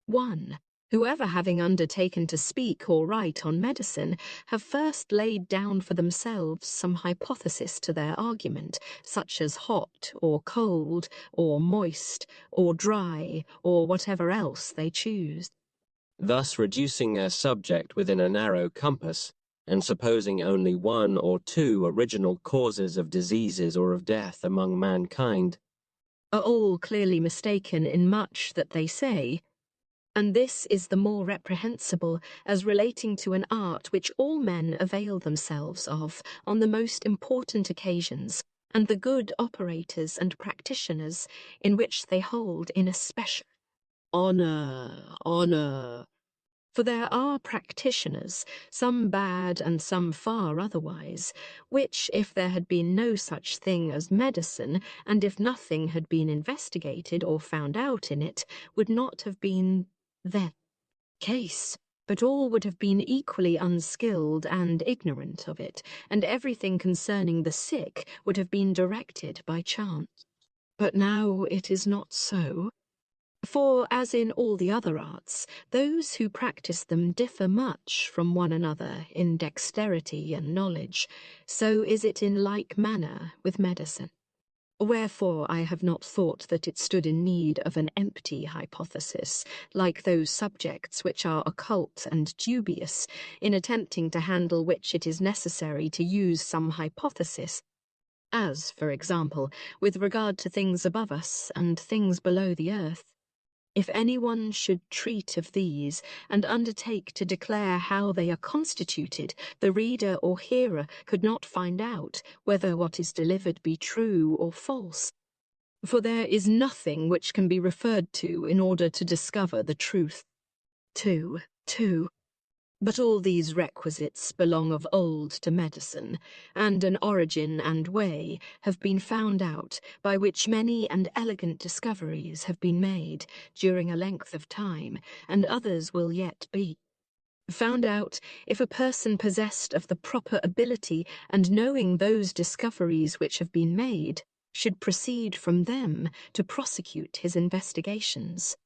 1. Whoever having undertaken to speak or write on medicine have first laid down for themselves some hypothesis to their argument, such as hot or cold or moist or dry or whatever else they choose. Thus reducing their subject within a narrow compass, and supposing only one or two original causes of diseases or of death among mankind, are all clearly mistaken in much that they say, and this is the more reprehensible as relating to an art which all men avail themselves of on the most important occasions, and the good operators and practitioners in which they hold in especial honour. For there are practitioners, some bad and some far otherwise, which, if there had been no such thing as medicine, and if nothing had been investigated or found out in it, would not have been their case, but all would have been equally unskilled and ignorant of it, and everything concerning the sick would have been directed by chance. But now it is not so. For, as in all the other arts, those who practice them differ much from one another in dexterity and knowledge, so is it in like manner with medicine. Wherefore I have not thought that it stood in need of an empty hypothesis, like those subjects which are occult and dubious, in attempting to handle which it is necessary to use some hypothesis, as, for example, with regard to things above us and things below the earth. If anyone should treat of these, and undertake to declare how they are constituted, the reader or hearer could not find out whether what is delivered be true or false. For there is nothing which can be referred to in order to discover the truth. 2. But all these requisites belong of old to medicine, and an origin and way have been found out, by which many and elegant discoveries have been made during a length of time, and others will yet be found out if a person possessed of the proper ability and knowing those discoveries which have been made should proceed from them to prosecute his investigations.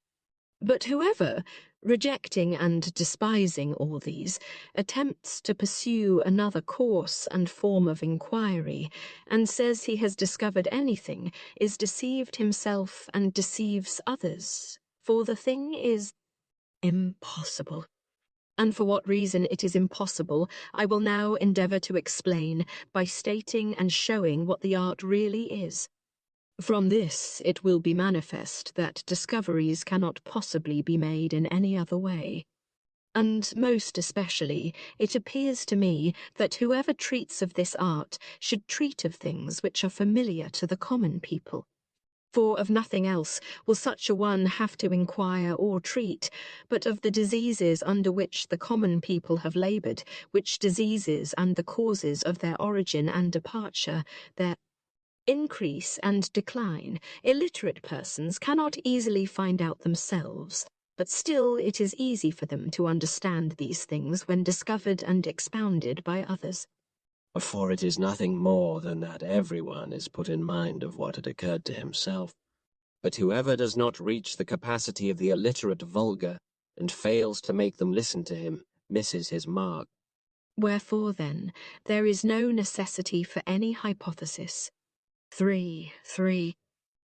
But whoever, rejecting and despising all these, attempts to pursue another course and form of inquiry, and says he has discovered anything, is deceived himself and deceives others, for the thing is impossible. And for what reason it is impossible, I will now endeavour to explain by stating and showing what the art really is. From this it will be manifest that discoveries cannot possibly be made in any other way. And most especially, it appears to me that whoever treats of this art should treat of things which are familiar to the common people. For of nothing else will such a one have to inquire or treat, but of the diseases under which the common people have laboured, which diseases and the causes of their origin and departure, their increase and decline, illiterate persons cannot easily find out themselves, but still it is easy for them to understand these things when discovered and expounded by others. for it is nothing more than that everyone is put in mind of what had occurred to himself. But whoever does not reach the capacity of the illiterate vulgar, and fails to make them listen to him, misses his mark. Wherefore, then, there is no necessity for any hypothesis. 3.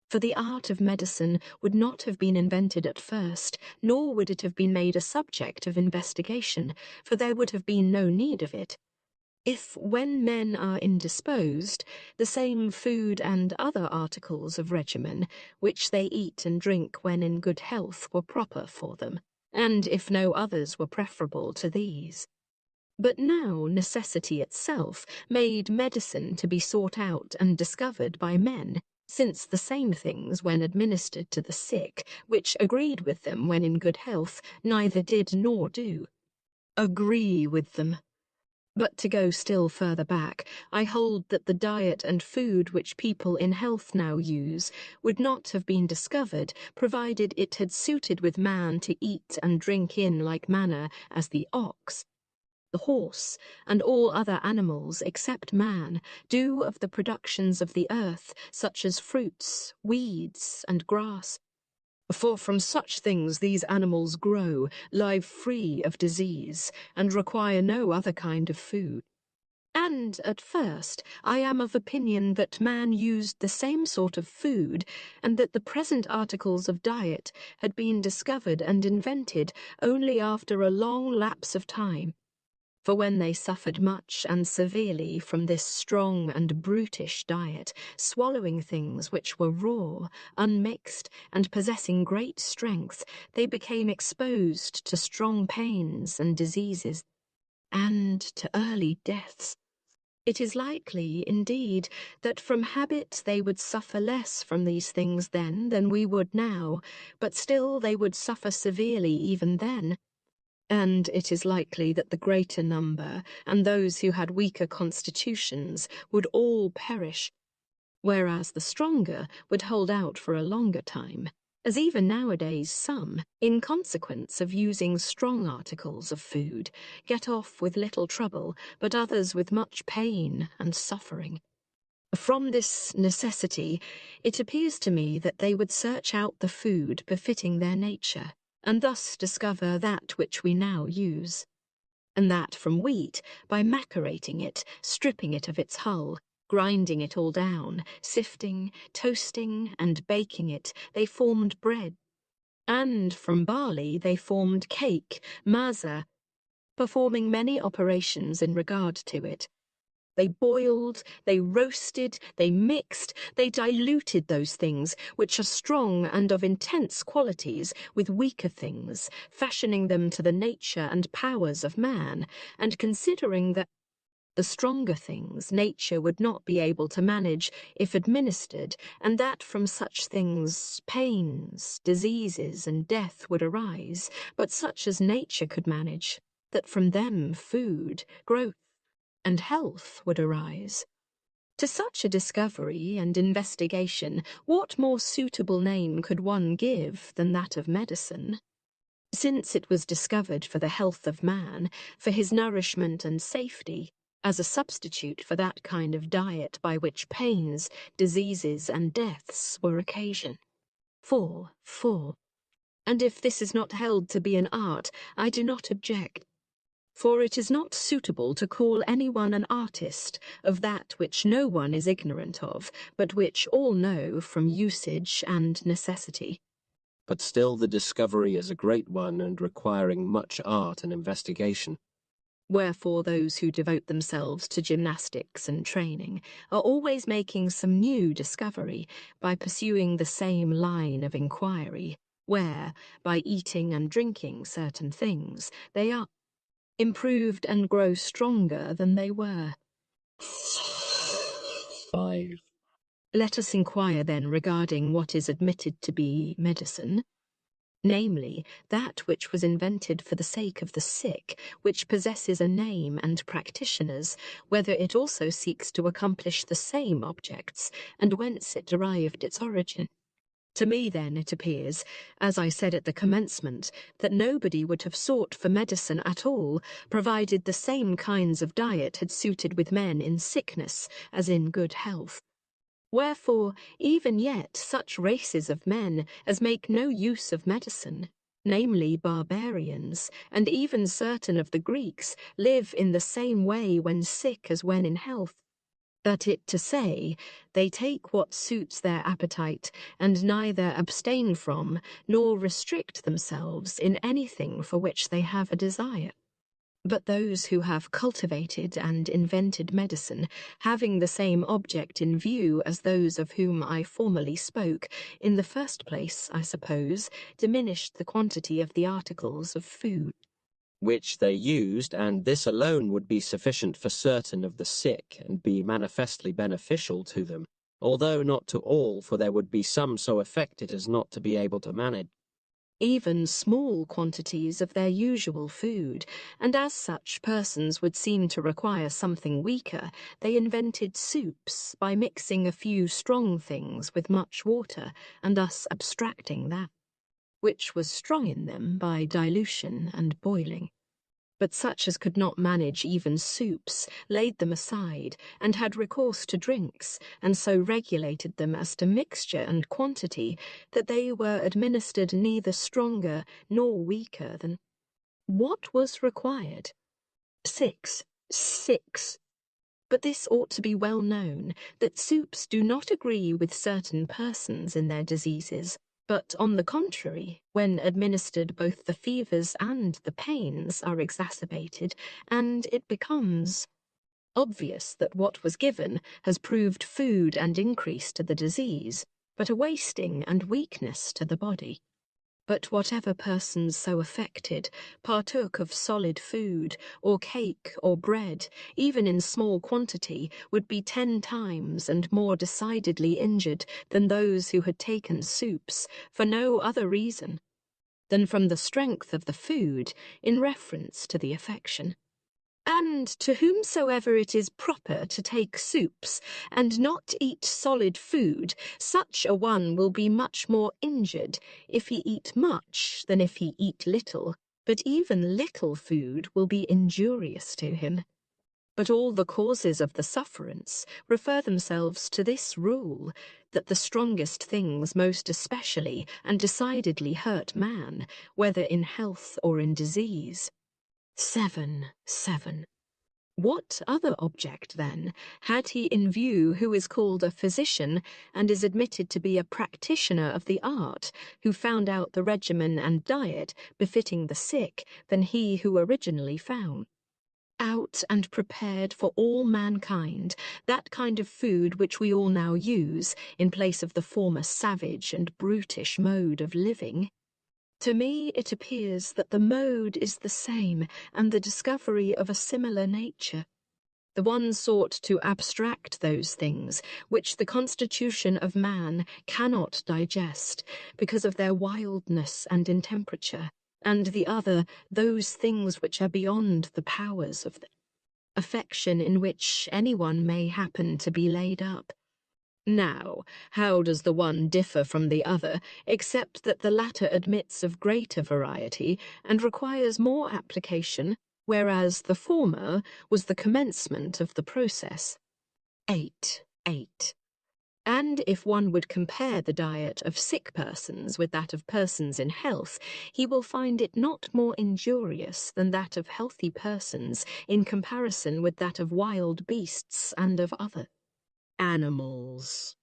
For the art of medicine would not have been invented at first, nor would it have been made a subject of investigation, for there would have been no need of it, if, when men are indisposed, the same food and other articles of regimen, which they eat and drink when in good health, were proper for them, and if no others were preferable to these. But now necessity itself made medicine to be sought out and discovered by men, since the same things, when administered to the sick, which agreed with them when in good health, neither did nor do. Agree with them. But to go still further back, I hold that the diet and food which people in health now use would not have been discovered, provided it had suited with man to eat and drink in like manner as the ox, the horse, and all other animals except man, do of the productions of the earth, such as fruits, weeds, and grass. For from such things these animals grow, live free of disease, and require no other kind of food. And at first I am of opinion that man used the same sort of food, and that the present articles of diet had been discovered and invented only after a long lapse of time. For when they suffered much and severely from this strong and brutish diet, swallowing things which were raw, unmixed, and possessing great strength, they became exposed to strong pains and diseases, and to early deaths. It is likely, indeed, that from habit they would suffer less from these things then than we would now, but still they would suffer severely even then. And it is likely that the greater number, and those who had weaker constitutions, would all perish, whereas the stronger would hold out for a longer time, as even nowadays some, in consequence of using strong articles of food, get off with little trouble, but others with much pain and suffering. From this necessity, it appears to me that they would search out the food befitting their nature, and thus discover that which we now use. And that from wheat, by macerating it, stripping it of its hull, grinding it all down, sifting, toasting, and baking it, they formed bread. And from barley they formed cake, masa, performing many operations in regard to it. They boiled, they roasted, they mixed, they diluted those things which are strong and of intense qualities with weaker things, fashioning them to the nature and powers of man, and considering that the stronger things nature would not be able to manage if administered, and that from such things pains, diseases, and death would arise, but such as nature could manage, that from them food, growth, and health would arise. To such a discovery and investigation, what more suitable name could one give than that of medicine? Since it was discovered for the health of man, for his nourishment and safety, as a substitute for that kind of diet by which pains, diseases, and deaths were occasioned. 4. And if this is not held to be an art, I do not object. For it is not suitable to call anyone an artist of that which no one is ignorant of, but which all know from usage and necessity. But still the discovery is a great one and requiring much art and investigation. Wherefore those who devote themselves to gymnastics and training are always making some new discovery by pursuing the same line of inquiry, where, by eating and drinking certain things, they are improved and grow stronger than they were. 5. Let us inquire then regarding what is admitted to be medicine, namely, that which was invented for the sake of the sick, which possesses a name and practitioners, whether it also seeks to accomplish the same objects, and whence it derived its origin. To me, then, it appears, as I said at the commencement, that nobody would have sought for medicine at all, provided the same kinds of diet had suited with men in sickness as in good health. Wherefore, even yet, such races of men as make no use of medicine, namely barbarians, and even certain of the Greeks, live in the same way when sick as when in health. That it to say, they take what suits their appetite, and neither abstain from, nor restrict themselves in anything for which they have a desire. But those who have cultivated and invented medicine, having the same object in view as those of whom I formerly spoke, in the first place, I suppose, diminished the quantity of the articles of food Which they used, and this alone would be sufficient for certain of the sick, and be manifestly beneficial to them, although not to all, for there would be some so affected as not to be able to manage. even small quantities of their usual food, and as such persons would seem to require something weaker, they invented soups by mixing a few strong things with much water, and thus abstracting that which was strong in them by dilution and boiling. But such as could not manage even soups laid them aside, and had recourse to drinks, and so regulated them as to mixture and quantity, that they were administered neither stronger nor weaker than what was required. 6. But this ought to be well known, that soups do not agree with certain persons in their diseases, but on the contrary, when administered, both the fevers and the pains are exacerbated, and it becomes obvious that what was given has proved food and increase to the disease, but a wasting and weakness to the body. But whatever persons so affected partook of solid food, or cake, or bread, even in small quantity, would be 10 times and more decidedly injured than those who had taken soups, for no other reason than from the strength of the food in reference to the affection. And to whomsoever it is proper to take soups, and not eat solid food, such a one will be much more injured if he eat much than if he eat little, but even little food will be injurious to him. But all the causes of the sufferance refer themselves to this rule, that the strongest things most especially and decidedly hurt man, whether in health or in disease. 7. What other object, then, had he in view who is called a physician and is admitted to be a practitioner of the art, who found out the regimen and diet befitting the sick, than he who originally found out and prepared for all mankind that kind of food which we all now use in place of the former savage and brutish mode of living? To me it appears that the mode is the same, and the discovery of a similar nature. The one sought to abstract those things which the constitution of man cannot digest, because of their wildness and intemperature, and the other those things which are beyond the powers of the affection in which anyone may happen to be laid up. Now, how does the one differ from the other, except that the latter admits of greater variety and requires more application, whereas the former was the commencement of the process? 8. And if one would compare the diet of sick persons with that of persons in health, he will find it not more injurious than that of healthy persons in comparison with that of wild beasts and of other animals.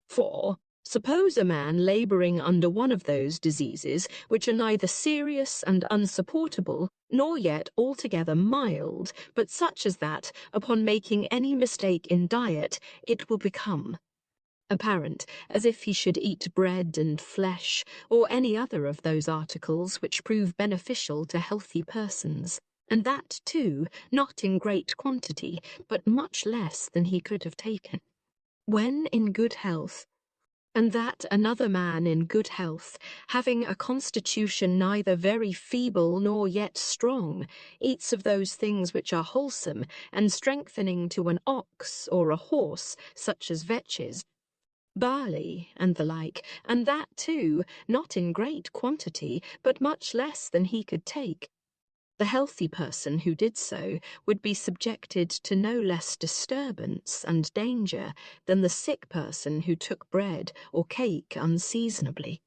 For, suppose a man labouring under one of those diseases which are neither serious and unsupportable, nor yet altogether mild, but such as that, upon making any mistake in diet, it will become apparent, as if he should eat bread and flesh, or any other of those articles which prove beneficial to healthy persons, and that, too, not in great quantity, but much less than he could have taken, when in good health, and that another man in good health, having a constitution neither very feeble nor yet strong, eats of those things which are wholesome and strengthening to an ox or a horse, such as vetches, barley, and the like, and that too, not in great quantity, but much less than he could take. The healthy person who did so would be subjected to no less disturbance and danger than the sick person who took bread or cake unseasonably.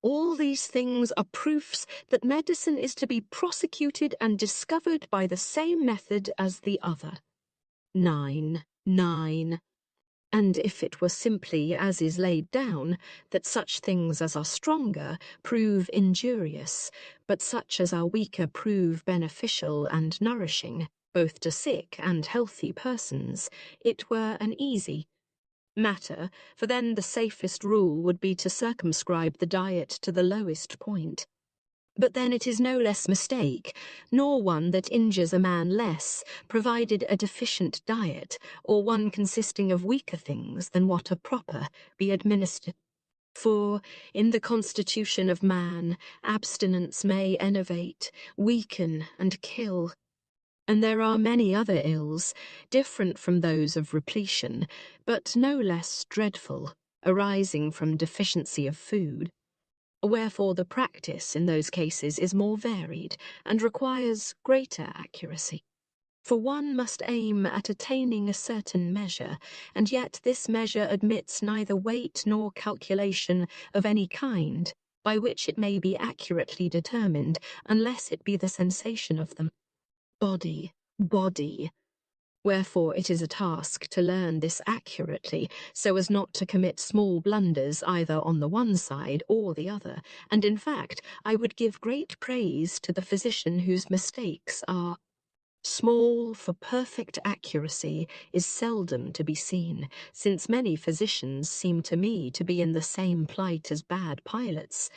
All these things are proofs that medicine is to be prosecuted and discovered by the same method as the other. 9. And if it were simply as is laid down, that such things as are stronger prove injurious, but such as are weaker prove beneficial and nourishing, both to sick and healthy persons, it were an easy matter, for then the safest rule would be to circumscribe the diet to the lowest point. But then it is no less mistake, nor one that injures a man less, provided a deficient diet, or one consisting of weaker things than what are proper, be administered. For, in the constitution of man, abstinence may enervate, weaken, and kill. And there are many other ills, different from those of repletion, but no less dreadful, arising from deficiency of food. wherefore the practice in those cases is more varied and requires greater accuracy. For one must aim at attaining a certain measure, and yet this measure admits neither weight nor calculation of any kind, by which it may be accurately determined, unless it be the sensation of them. Body, body. Wherefore it is a task to learn this accurately, so as not to commit small blunders either on the one side or the other, and in fact I would give great praise to the physician whose mistakes are small. For perfect accuracy is seldom to be seen, since many physicians seem to me to be in the same plight as bad pilots,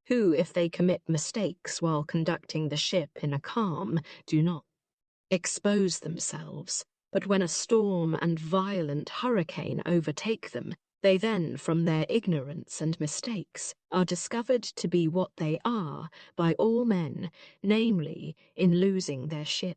who, if they commit mistakes while conducting the ship in a calm, do not expose themselves, but when a storm and violent hurricane overtake them, they then, from their ignorance and mistakes, are discovered to be what they are by all men, namely, in losing their ship.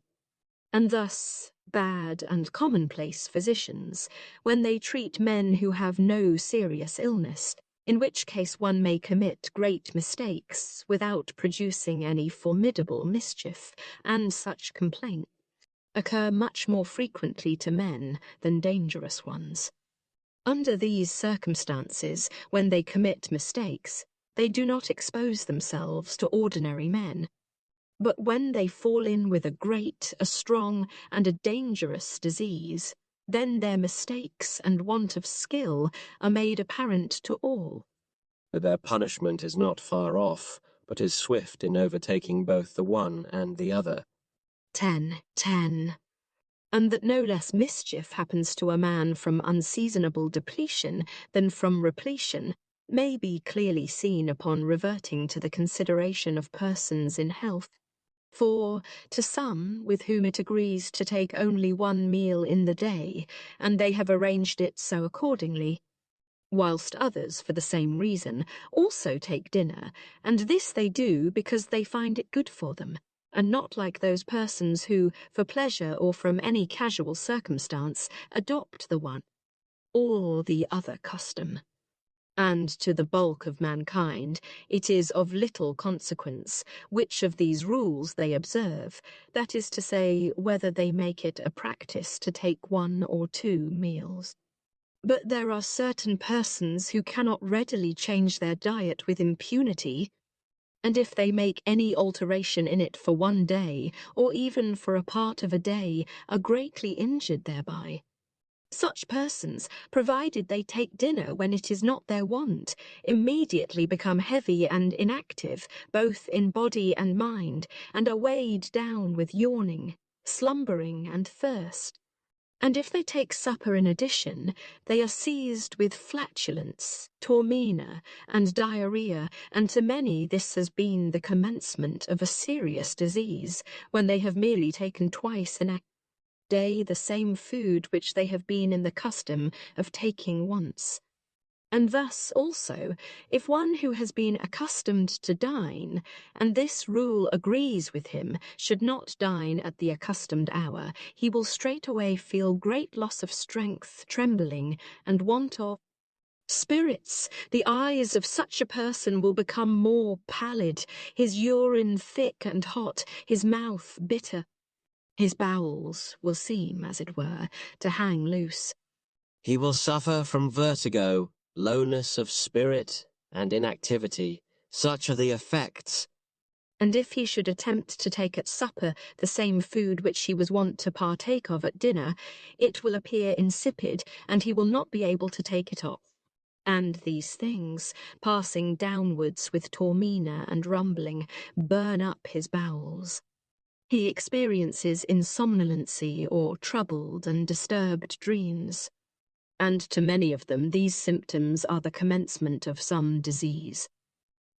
And thus bad and commonplace physicians, when they treat men who have no serious illness, in which case one may commit great mistakes without producing any formidable mischief, and such complaints occur much more frequently to men than dangerous ones. Under these circumstances, when they commit mistakes, they do not expose themselves to ordinary men. But when they fall in with a great, a strong, and a dangerous disease, then their mistakes and want of skill are made apparent to all. But their punishment is not far off, but is swift in overtaking both the one and the other. 10. And that no less mischief happens to a man from unseasonable depletion than from repletion may be clearly seen upon reverting to the consideration of persons in health. For to some with whom it agrees to take only one meal in the day, and they have arranged it so accordingly, whilst others, for the same reason, also take dinner, and this they do because they find it good for them, and not like those persons who, for pleasure or from any casual circumstance, adopt the one or the other custom. And to the bulk of mankind it is of little consequence which of these rules they observe, that is to say, whether they make it a practice to take 1 or 2 meals. But there are certain persons who cannot readily change their diet with impunity, and if they make any alteration in it for 1 day, or even for a part of a day, are greatly injured thereby. Such persons, provided they take dinner when it is not their wont, immediately become heavy and inactive, both in body and mind, and are weighed down with yawning, slumbering, and thirst. And if they take supper in addition, they are seized with flatulence, taurmina, and diarrhea, and to many this has been the commencement of a serious disease, when they have merely taken twice in a day the same food which they have been in the custom of taking once. And thus also, if one who has been accustomed to dine, and this rule agrees with him, should not dine at the accustomed hour, he will straightway feel great loss of strength, trembling, and want of spirits. The eyes of such a person will become more pallid, his urine thick and hot, his mouth bitter. His bowels will seem, as it were, to hang loose. He will suffer from vertigo, lowness of spirit, and inactivity. Such are the effects. And if he should attempt to take at supper the same food which he was wont to partake of at dinner, it will appear insipid, and he will not be able to take it off. And these things, passing downwards with taurmina and rumbling, burn up his bowels. He experiences insomnolency or troubled and disturbed dreams, and to many of them these symptoms are the commencement of some disease.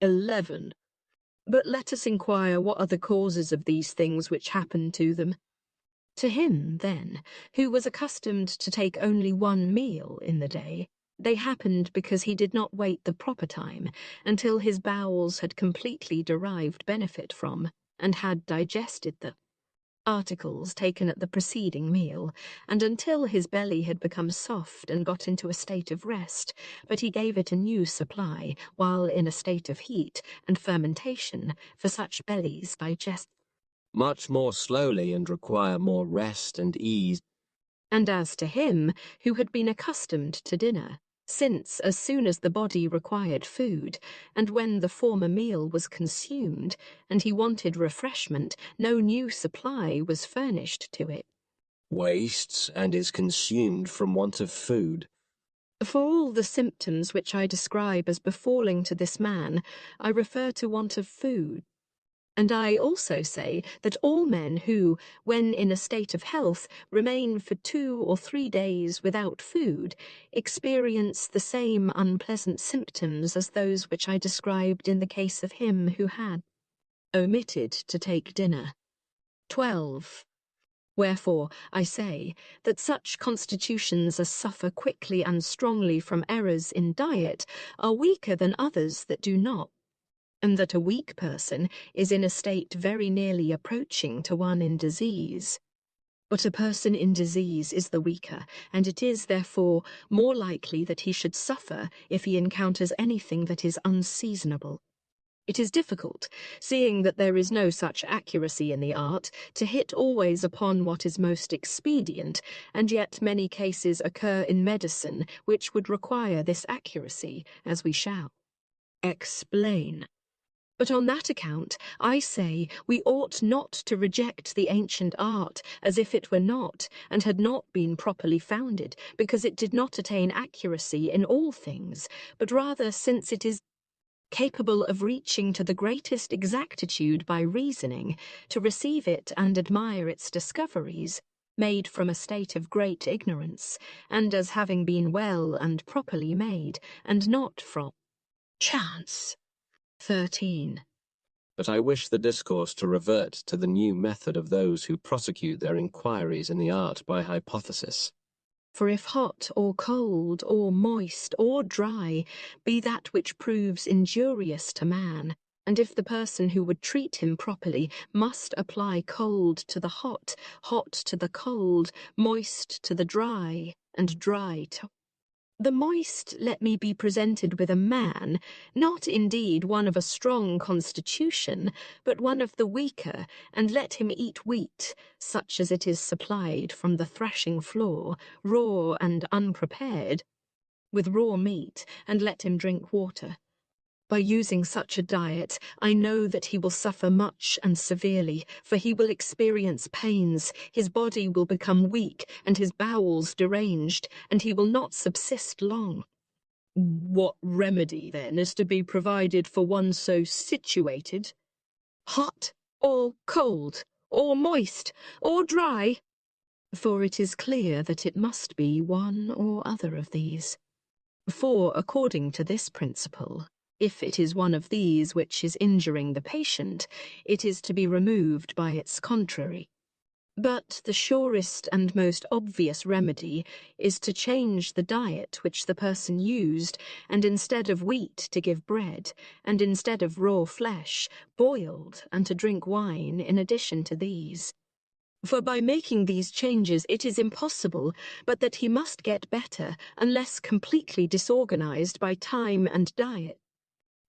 11. But let us inquire what are the causes of these things which happen to them. To him, then, who was accustomed to take only 1 meal in the day, they happened because he did not wait the proper time until his bowels had completely derived benefit from, and had digested them. articles taken at the preceding meal, and until his belly had become soft and got into a state of rest, but he gave it a new supply, while in a state of heat and fermentation, for such bellies digest. Much more slowly and require more rest and ease. And as to him, who had been accustomed to dinner, since as soon as the body required food, and when the former meal was consumed, and he wanted refreshment, no new supply was furnished to it. Wastes and is consumed from want of food. For all the symptoms which I describe as befalling to this man, I refer to want of food. And I also say that all men who, when in a state of health, remain for 2 or 3 days without food, experience the same unpleasant symptoms as those which I described in the case of him who had omitted to take dinner. 12. Wherefore, I say that such constitutions as suffer quickly and strongly from errors in diet are weaker than others that do not, and that a weak person is in a state very nearly approaching to one in disease. But a person in disease is the weaker, and it is, therefore, more likely that he should suffer if he encounters anything that is unseasonable. It is difficult, seeing that there is no such accuracy in the art, to hit always upon what is most expedient, and yet many cases occur in medicine which would require this accuracy, as we shall explain. But on that account, I say, we ought not to reject the ancient art as if it were not, and had not been properly founded, because it did not attain accuracy in all things, but rather since it is capable of reaching to the greatest exactitude by reasoning, to receive it and admire its discoveries, made from a state of great ignorance, and as having been well and properly made, and not from chance. 13. But I wish the discourse to revert to the new method of those who prosecute their inquiries in the art by hypothesis. For if hot or cold or moist or dry be that which proves injurious to man, and if the person who would treat him properly must apply cold to the hot, hot to the cold, moist to the dry, and dry to the moist, let me be presented with a man, not indeed one of a strong constitution, but one of the weaker, and let him eat wheat, such as it is supplied from the thrashing floor, raw and unprepared, with raw meat, and let him drink water. By using such a diet, I know that he will suffer much and severely, for he will experience pains, his body will become weak, and his bowels deranged, and he will not subsist long. What remedy, then, is to be provided for one so situated? Hot, or cold, or moist, or dry? For it is clear that it must be one or other of these. For, according to this principle, if it is one of these which is injuring the patient, it is to be removed by its contrary. But the surest and most obvious remedy is to change the diet which the person used, and instead of wheat to give bread, and instead of raw flesh, boiled, and to drink wine in addition to these. For by making these changes it is impossible but that he must get better unless completely disorganized by time and diet.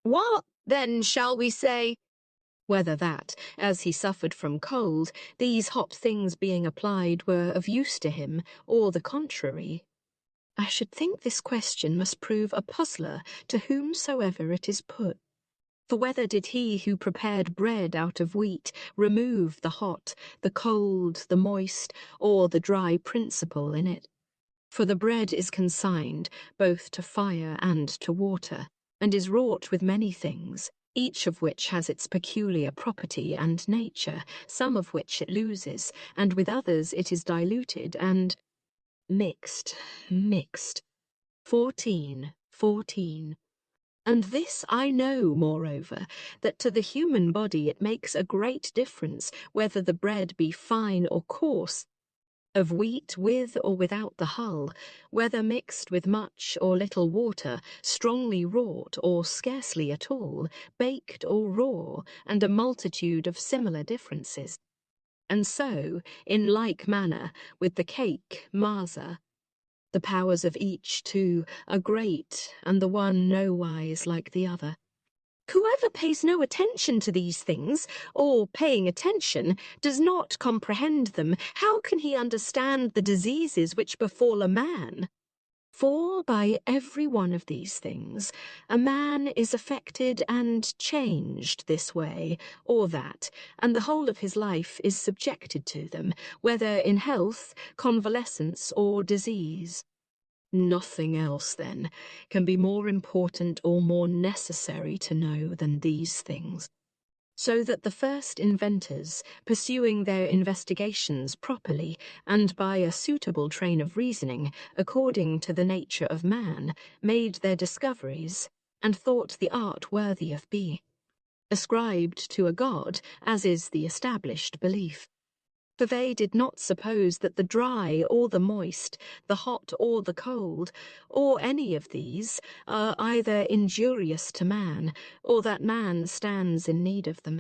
What, then, shall we say? Whether that, as he suffered from cold, these hot things being applied were of use to him, or the contrary. I should think this question must prove a puzzler to whomsoever it is put. For whether did he who prepared bread out of wheat remove the hot, the cold, the moist, or the dry principle in it? For the bread is consigned both to fire and to water, and is wrought with many things, each of which has its peculiar property and nature, some of which it loses, and with others it is diluted and mixed. 14. And this I know, moreover, that to the human body it makes a great difference whether the bread be fine or coarse, of wheat with or without the hull, whether mixed with much or little water, strongly wrought or scarcely at all, baked or raw, and a multitude of similar differences. And so, in like manner, with the cake, Masa, the powers of each, too, are great, and the one nowise like the other. Whoever pays no attention to these things, or paying attention, does not comprehend them, how can he understand the diseases which befall a man? For by every one of these things a man is affected and changed this way or that, and the whole of his life is subjected to them, whether in health, convalescence, or disease. Nothing else, then, can be more important or more necessary to know than these things. So that the first inventors, pursuing their investigations properly and by a suitable train of reasoning, according to the nature of man, made their discoveries, and thought the art worthy of being ascribed to a god, as is the established belief. For they did not suppose that the dry or the moist, the hot or the cold, or any of these, are either injurious to man, or that man stands in need of them.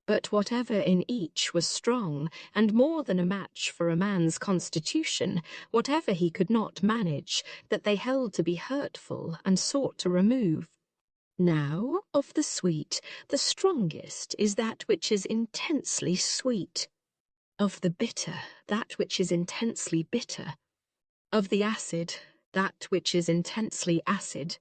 But whatever in each was strong, and more than a match for a man's constitution, whatever he could not manage, that they held to be hurtful, and sought to remove. Now, of the sweet, the strongest is that which is intensely sweet. Of the bitter, that which is intensely bitter. Of the acid, that which is intensely acid.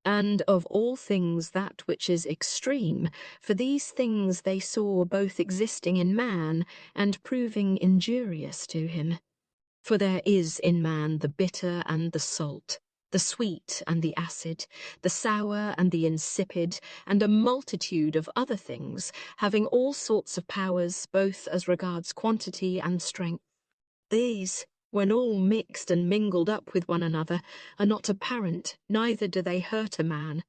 And of all things that which is extreme, for these things they saw both existing in man and proving injurious to him. For there is in man the bitter and the salt, the sweet and the acid, the sour and the insipid, and a multitude of other things, having all sorts of powers, both as regards quantity and strength. These, when all mixed and mingled up with one another, are not apparent, neither do they hurt a man.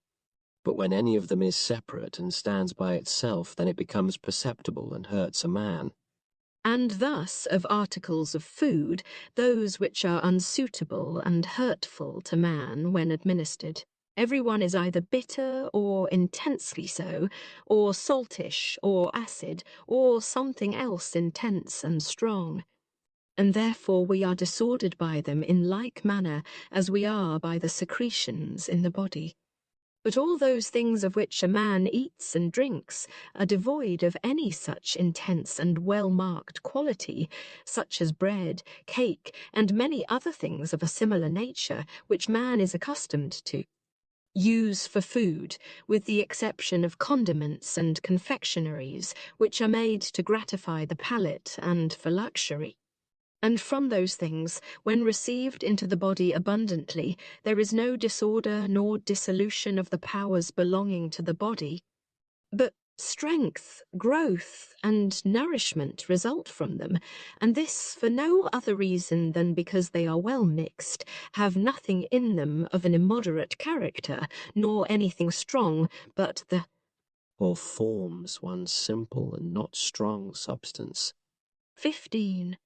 But when any of them is separate and stands by itself, then it becomes perceptible and hurts a man. And thus of articles of food, those which are unsuitable and hurtful to man when administered. Every one is either bitter or intensely so, or saltish or acid, or something else intense and strong. And therefore we are disordered by them in like manner as we are by the secretions in the body. But all those things of which a man eats and drinks are devoid of any such intense and well-marked quality, such as bread, cake, and many other things of a similar nature which man is accustomed to use for food, with the exception of condiments and confectionaries, which are made to gratify the palate and for luxury. And from those things, when received into the body abundantly, there is no disorder nor dissolution of the powers belonging to the body, but strength, growth, and nourishment result from them, and this for no other reason than because they are well mixed, have nothing in them of an immoderate character, nor anything strong, but or forms one simple and not strong substance. 15.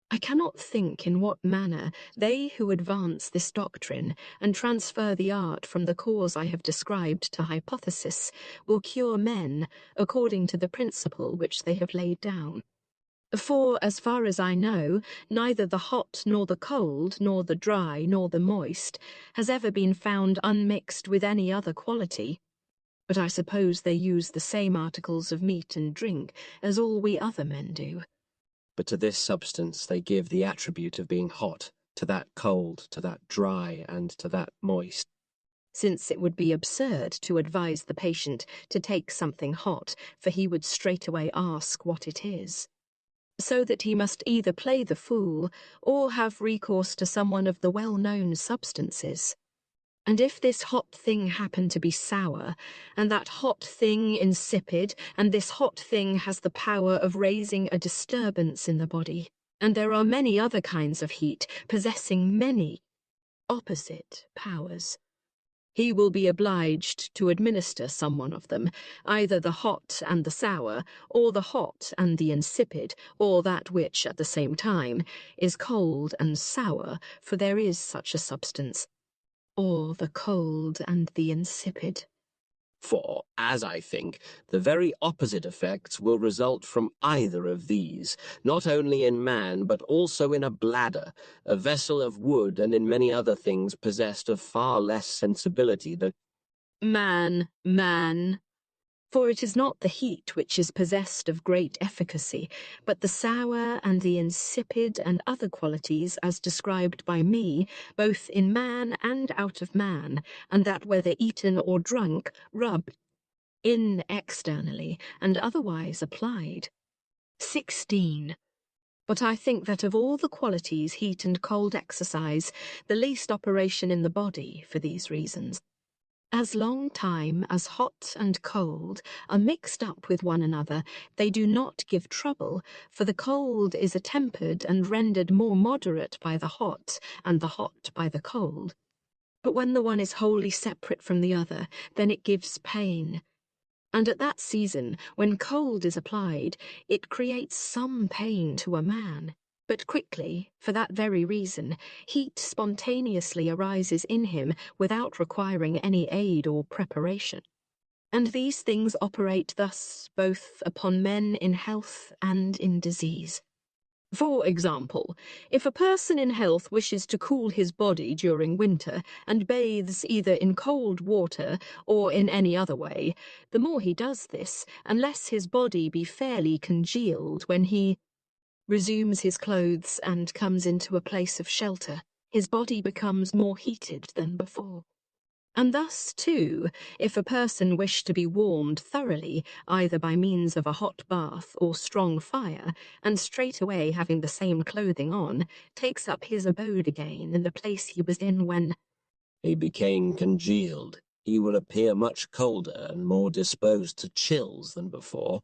I cannot think in what manner they who advance this doctrine and transfer the art from the cause I have described to hypothesis will cure men according to the principle which they have laid down. For, as far as I know, neither the hot nor the cold, nor the dry nor the moist, has ever been found unmixed with any other quality. But I suppose they use the same articles of meat and drink as all we other men do. But to this substance they give the attribute of being hot, to that cold, to that dry, and to that moist. Since it would be absurd to advise the patient to take something hot, for he would straightway ask what it is. So that he must either play the fool, or have recourse to some one of the well-known substances. And if this hot thing happen to be sour, and that hot thing insipid, and this hot thing has the power of raising a disturbance in the body, and there are many other kinds of heat possessing many opposite powers, he will be obliged to administer some one of them, either the hot and the sour, or the hot and the insipid, or that which, at the same time, is cold and sour, for there is such a substance, or the cold and the insipid. For, as I think, the very opposite effects will result from either of these, not only in man, but also in a bladder, a vessel of wood, and in many other things possessed of far less sensibility than Man, man. For it is not the heat which is possessed of great efficacy, but the sour and the insipid and other qualities as described by me, both in man and out of man, and that whether eaten or drunk, rubbed in externally and otherwise applied. 16. But I think that of all the qualities heat and cold exercise, the least operation in the body for these reasons. As long time as hot and cold are mixed up with one another, they do not give trouble, for the cold is attempered and rendered more moderate by the hot, and the hot by the cold. But when the one is wholly separate from the other, then it gives pain. And at that season, when cold is applied, it creates some pain to a man. But quickly, for that very reason, heat spontaneously arises in him without requiring any aid or preparation. And these things operate thus both upon men in health and in disease. For example, if a person in health wishes to cool his body during winter and bathes either in cold water or in any other way, the more he does this, unless his body be fairly congealed when he resumes his clothes and comes into a place of shelter, his body becomes more heated than before. And thus, too, if a person wish to be warmed thoroughly, either by means of a hot bath or strong fire, and straightway having the same clothing on, takes up his abode again in the place he was in when he became congealed, he will appear much colder and more disposed to chills than before.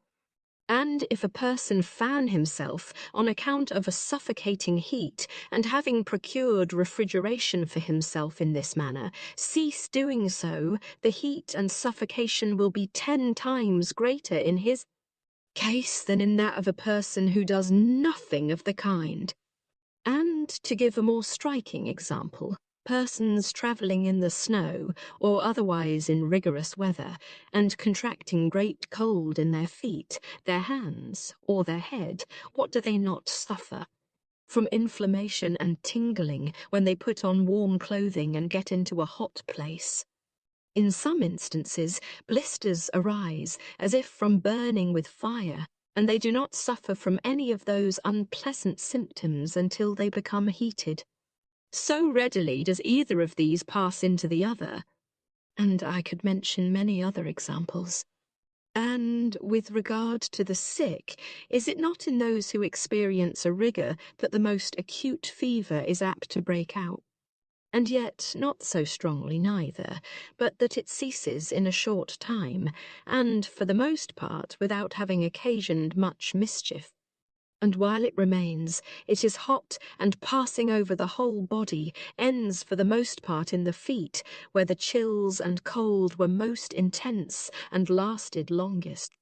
And if a person fan himself on account of a suffocating heat, and having procured refrigeration for himself in this manner, cease doing so, the heat and suffocation will be 10 times greater in his case than in that of a person who does nothing of the kind. And to give a more striking example, persons travelling in the snow or otherwise in rigorous weather, and contracting great cold in their feet, their hands, or their head, what do they not suffer? From inflammation and tingling when they put on warm clothing and get into a hot place. In some instances, blisters arise as if from burning with fire, and they do not suffer from any of those unpleasant symptoms until they become heated. So readily does either of these pass into the other, and I could mention many other examples. And with regard to the sick, is it not in those who experience a rigour that the most acute fever is apt to break out? And yet not so strongly neither, but that it ceases in a short time, and for the most part without having occasioned much mischief. And while it remains, it is hot and passing over the whole body, ends for the most part in the feet, where the chills and cold were most intense and lasted longest.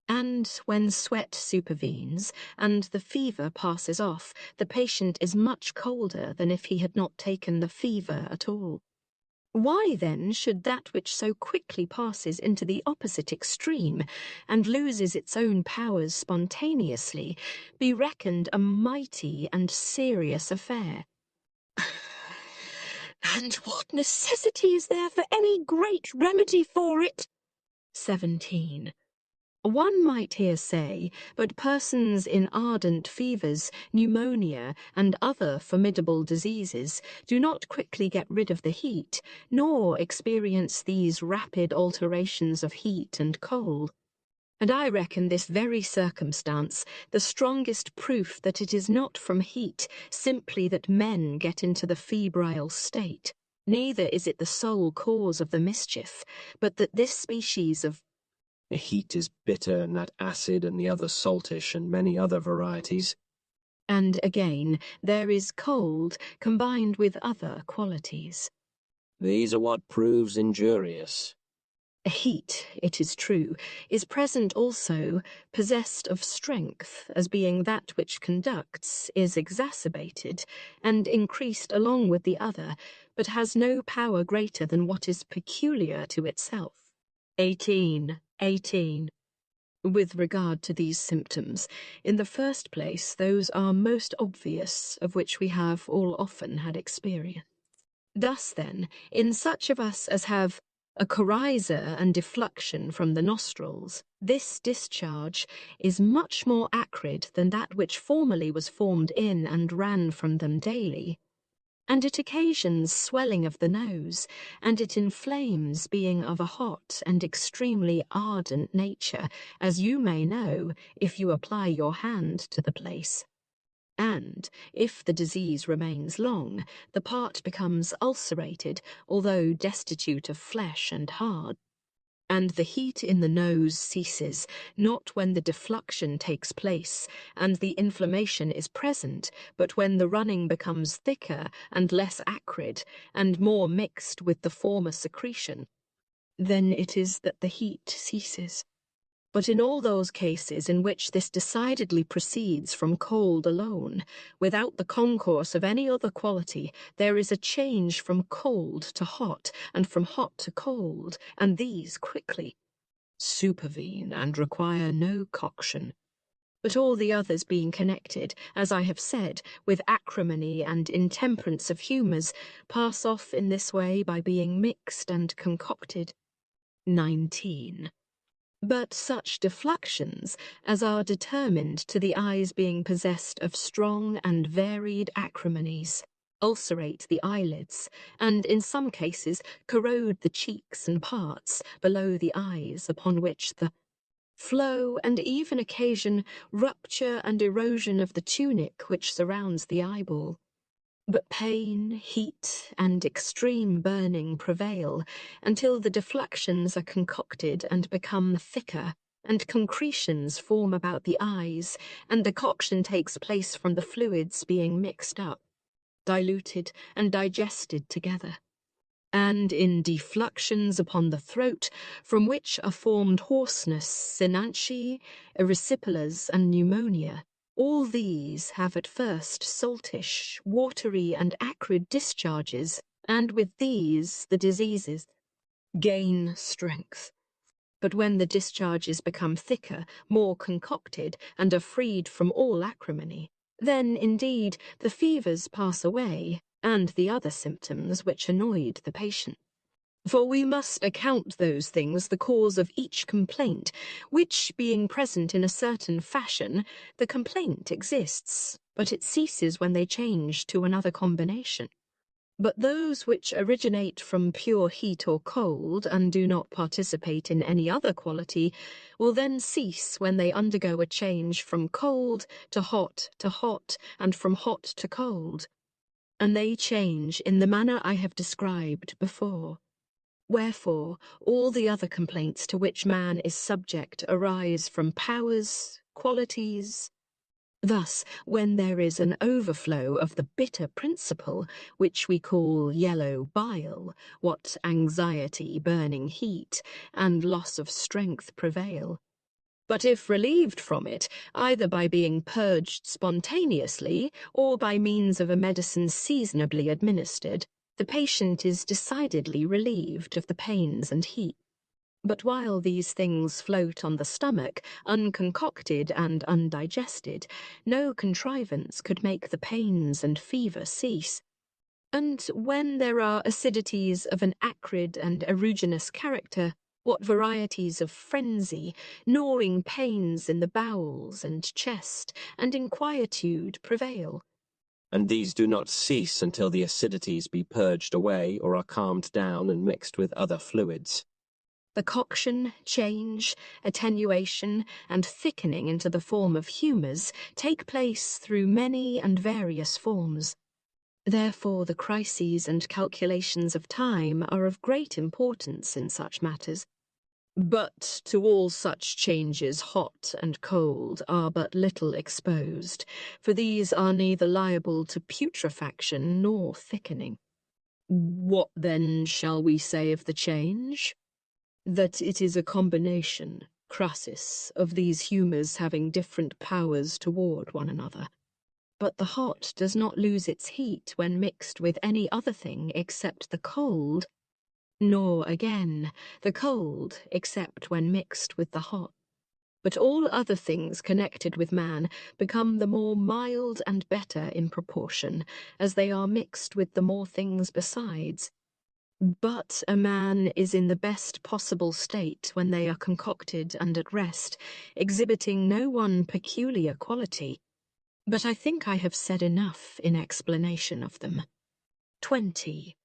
And when sweat supervenes and the fever passes off, the patient is much colder than if he had not taken the fever at all. Why, then, should that which so quickly passes into the opposite extreme and loses its own powers spontaneously be reckoned a mighty and serious affair? And what necessity is there for any great remedy for it? 17. One might here say, but persons in ardent fevers, pneumonia, and other formidable diseases do not quickly get rid of the heat, nor experience these rapid alterations of heat and cold. And I reckon this very circumstance the strongest proof that it is not from heat, simply that men get into the febrile state. Neither is it the sole cause of the mischief, but that this species of The heat is bitter, and that acid, and the other saltish, and many other varieties. And again, there is cold combined with other qualities. These are what proves injurious. Heat, it is true, is present also, possessed of strength, as being that which conducts, is exacerbated, and increased along with the other, but has no power greater than what is peculiar to itself. 18. With regard to these symptoms, in the first place, those are most obvious, of which we have all often had experience. Thus, then, in such of us as have a coryza and defluxion from the nostrils, this discharge is much more acrid than that which formerly was formed in and ran from them daily. And it occasions swelling of the nose, and it inflames, being of a hot and extremely ardent nature, as you may know if you apply your hand to the place. And if the disease remains long, the part becomes ulcerated, although destitute of flesh and hard. And the heat in the nose ceases, not when the defluxion takes place and the inflammation is present, but when the running becomes thicker and less acrid and more mixed with the former secretion. Then it is that the heat ceases. But in all those cases in which this decidedly proceeds from cold alone, without the concourse of any other quality, there is a change from cold to hot, and from hot to cold, and these quickly supervene and require no coction. But all the others being connected, as I have said, with acrimony and intemperance of humours, pass off in this way by being mixed and concocted. 19. But such defluxions as are determined to the eyes being possessed of strong and varied acrimonies ulcerate the eyelids, and in some cases corrode the cheeks and parts below the eyes, upon which the flow and even occasion rupture and erosion of the tunic which surrounds the eyeball. But pain, heat, and extreme burning prevail until the defluxions are concocted and become thicker, and concretions form about the eyes, and decoction takes place from the fluids being mixed up, diluted, and digested together. And in defluxions upon the throat, from which are formed hoarseness, synanche, erysipelas, and pneumonia, all these have at first saltish, watery, and acrid discharges, and with these the diseases gain strength. But when the discharges become thicker, more concocted, and are freed from all acrimony, then indeed the fevers pass away, and the other symptoms which annoyed the patient. For we must account those things the cause of each complaint, which, being present in a certain fashion, the complaint exists, but it ceases when they change to another combination. But those which originate from pure heat or cold, and do not participate in any other quality, will then cease when they undergo a change from cold, and from hot to cold. And they change in the manner I have described before. Wherefore, all the other complaints to which man is subject arise from powers, qualities. Thus, when there is an overflow of the bitter principle, which we call yellow bile, what anxiety, burning heat, and loss of strength prevail. But if relieved from it, either by being purged spontaneously, or by means of a medicine seasonably administered, the patient is decidedly relieved of the pains and heat. But while these things float on the stomach, unconcocted and undigested, no contrivance could make the pains and fever cease. And when there are acidities of an acrid and aeruginous character, what varieties of frenzy, gnawing pains in the bowels and chest, and inquietude prevail. And these do not cease until the acidities be purged away or are calmed down and mixed with other fluids. The coction, change, attenuation, and thickening into the form of humours take place through many and various forms. Therefore the crises and calculations of time are of great importance in such matters. But to all such changes hot and cold are but little exposed, for these are neither liable to putrefaction nor thickening. What then shall we say of the change? That it is a combination, crassus, of these humours having different powers toward one another. But the hot does not lose its heat when mixed with any other thing except the cold. nor again the cold except when mixed with the hot. But all other things connected with man become the more mild and better in proportion as they are mixed with the more things besides. But a man is in the best possible state when they are concocted and at rest, exhibiting no one peculiar quality. But I think I have said enough in explanation of them. 20.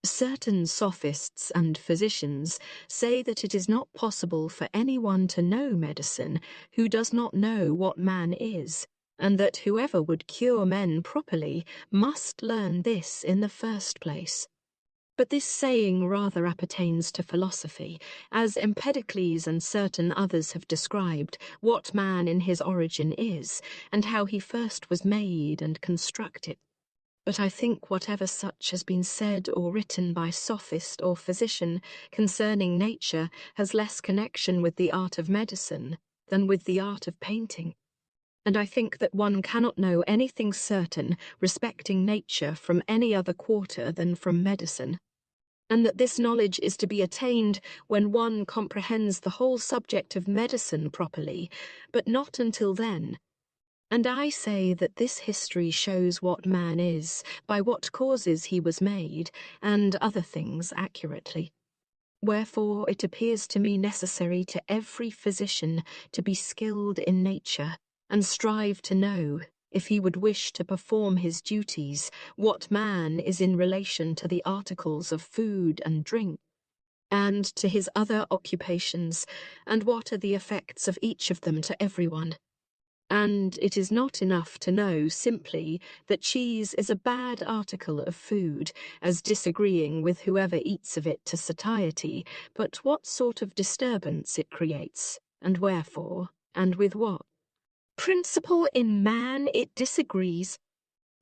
Certain sophists and physicians say that it is not possible for anyone to know medicine who does not know what man is, and that whoever would cure men properly must learn this in the first place. But this saying rather appertains to philosophy, as Empedocles and certain others have described what man in his origin is, and how he first was made and constructed. But I think whatever such has been said or written by sophist or physician concerning nature has less connection with the art of medicine than with the art of painting. And I think that one cannot know anything certain respecting nature from any other quarter than from medicine, and that this knowledge is to be attained when one comprehends the whole subject of medicine properly, but not until then. And I say that this history shows what man is, by what causes he was made, and other things accurately. Wherefore it appears to me necessary to every physician to be skilled in nature, and strive to know, if he would wish to perform his duties, what man is in relation to the articles of food and drink, and to his other occupations, and what are the effects of each of them to everyone. And it is not enough to know simply that cheese is a bad article of food, as disagreeing with whoever eats of it to satiety, but what sort of disturbance it creates, and wherefore, and with what principle in man it disagrees.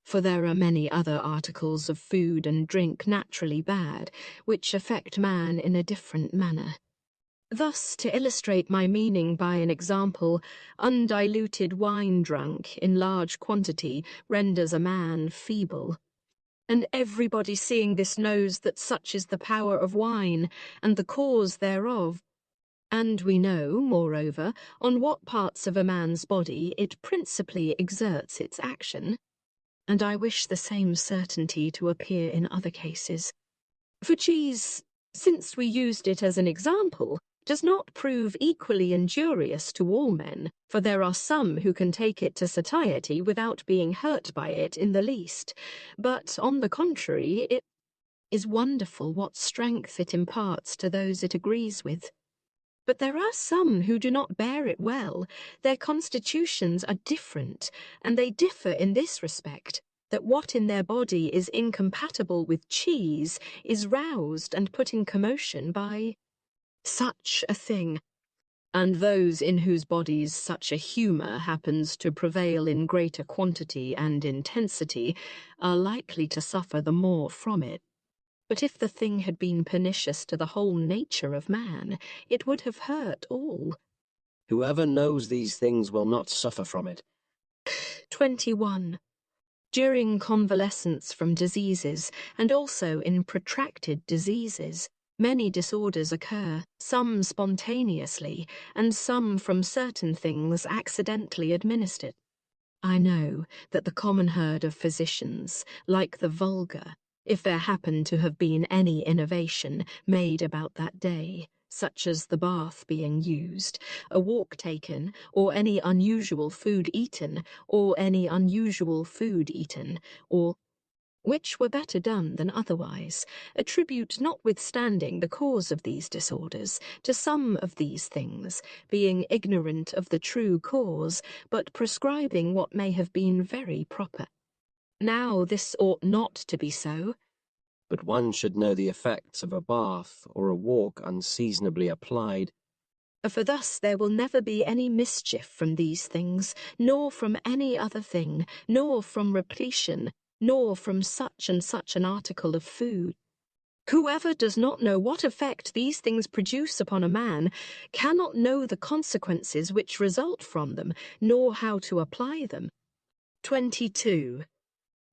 For there are many other articles of food and drink naturally bad, which affect man in a different manner. Thus, to illustrate my meaning by an example, undiluted wine drunk in large quantity renders a man feeble. And everybody seeing this knows that such is the power of wine, and the cause thereof. And we know, moreover, on what parts of a man's body it principally exerts its action. And I wish the same certainty to appear in other cases. For cheese, since we used it as an example, does not prove equally injurious to all men, for there are some who can take it to satiety without being hurt by it in the least. But, on the contrary, it is wonderful what strength it imparts to those it agrees with. But there are some who do not bear it well. Their constitutions are different, and they differ in this respect, that what in their body is incompatible with cheese is roused and put in commotion by such a thing, and those in whose bodies such a humour happens to prevail in greater quantity and intensity are likely to suffer the more from it. But if the thing had been pernicious to the whole nature of man, it would have hurt all. Whoever knows these things will not suffer from it. 21. During convalescence from diseases, and also in protracted diseases, many disorders occur, some spontaneously, and some from certain things accidentally administered. I know that the common herd of physicians, like the vulgar, if there happen to have been any innovation made about that day, such as the bath being used, a walk taken, or any unusual food eaten, or any unusual food eaten, or which were better done than otherwise, attribute notwithstanding the cause of these disorders to some of these things, being ignorant of the true cause, but prescribing what may have been very proper. Now this ought not to be so. But one should know the effects of a bath or a walk unseasonably applied. For thus there will never be any mischief from these things, nor from any other thing, nor from repletion, nor from such and such an article of food. Whoever does not know what effect these things produce upon a man cannot know the consequences which result from them, nor how to apply them. 22.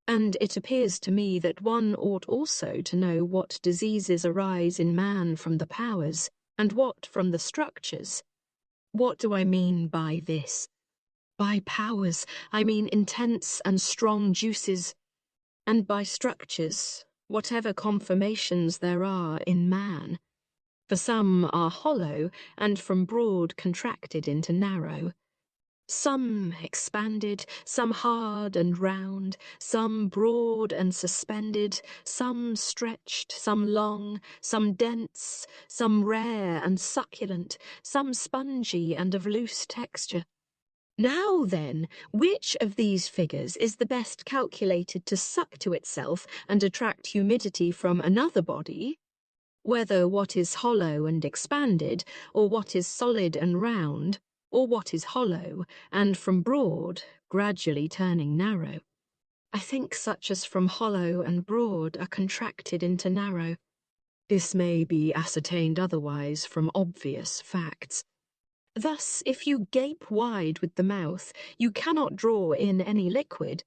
And it appears to me that one ought also to know what diseases arise in man from the powers, and what from the structures. What do I mean by this? By powers, I mean intense and strong juices, and by structures, whatever conformations there are in man. For some are hollow, and from broad contracted into narrow. Some expanded, some hard and round, some broad and suspended, some stretched, some long, some dense, some rare and succulent, some spongy and of loose texture. Now then, which of these figures is the best calculated to suck to itself and attract humidity from another body? Whether what is hollow and expanded, or what is solid and round, or what is hollow, and from broad, gradually turning narrow. I think such as from hollow and broad are contracted into narrow. This may be ascertained otherwise from obvious facts. Thus, if you gape wide with the mouth, you cannot draw in any liquid,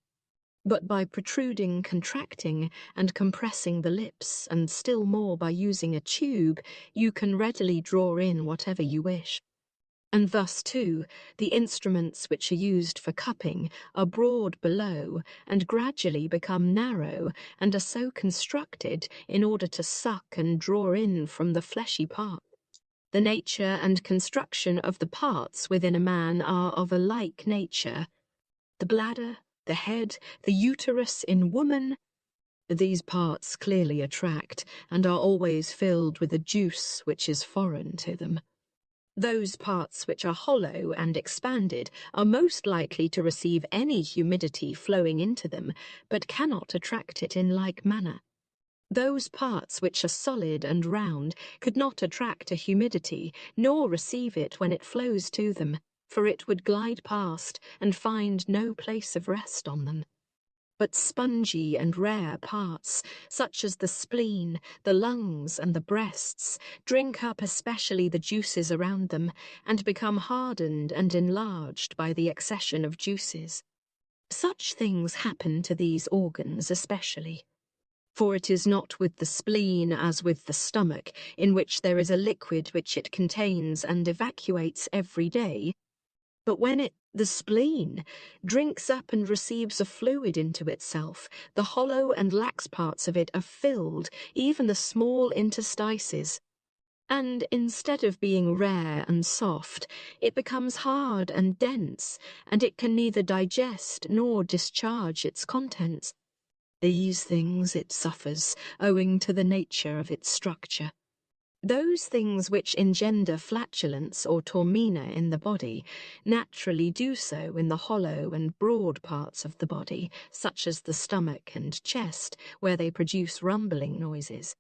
but by protruding, contracting, and compressing the lips, and still more by using a tube, you can readily draw in whatever you wish. And thus, too, the instruments which are used for cupping are broad below, and gradually become narrow, and are so constructed in order to suck and draw in from the fleshy part. The nature and construction of the parts within a man are of a like nature. The bladder, the head, the uterus in woman, these parts clearly attract, and are always filled with a juice which is foreign to them. Those parts which are hollow and expanded are most likely to receive any humidity flowing into them, but cannot attract it in like manner. Those parts which are solid and round could not attract a humidity, nor receive it when it flows to them, for it would glide past and find no place of rest on them. But spongy and rare parts, such as the spleen, the lungs, and the breasts, drink up especially the juices around them, and become hardened and enlarged by the accession of juices. Such things happen to these organs especially. For it is not with the spleen as with the stomach, in which there is a liquid which it contains and evacuates every day, but when the spleen, drinks up and receives a fluid into itself, the hollow and lax parts of it are filled, even the small interstices. And instead of being rare and soft, it becomes hard and dense, and it can neither digest nor discharge its contents. These things it suffers, owing to the nature of its structure. Those things which engender flatulence or tormina in the body naturally do so in the hollow and broad parts of the body, such as the stomach and chest, where they produce rumbling noises.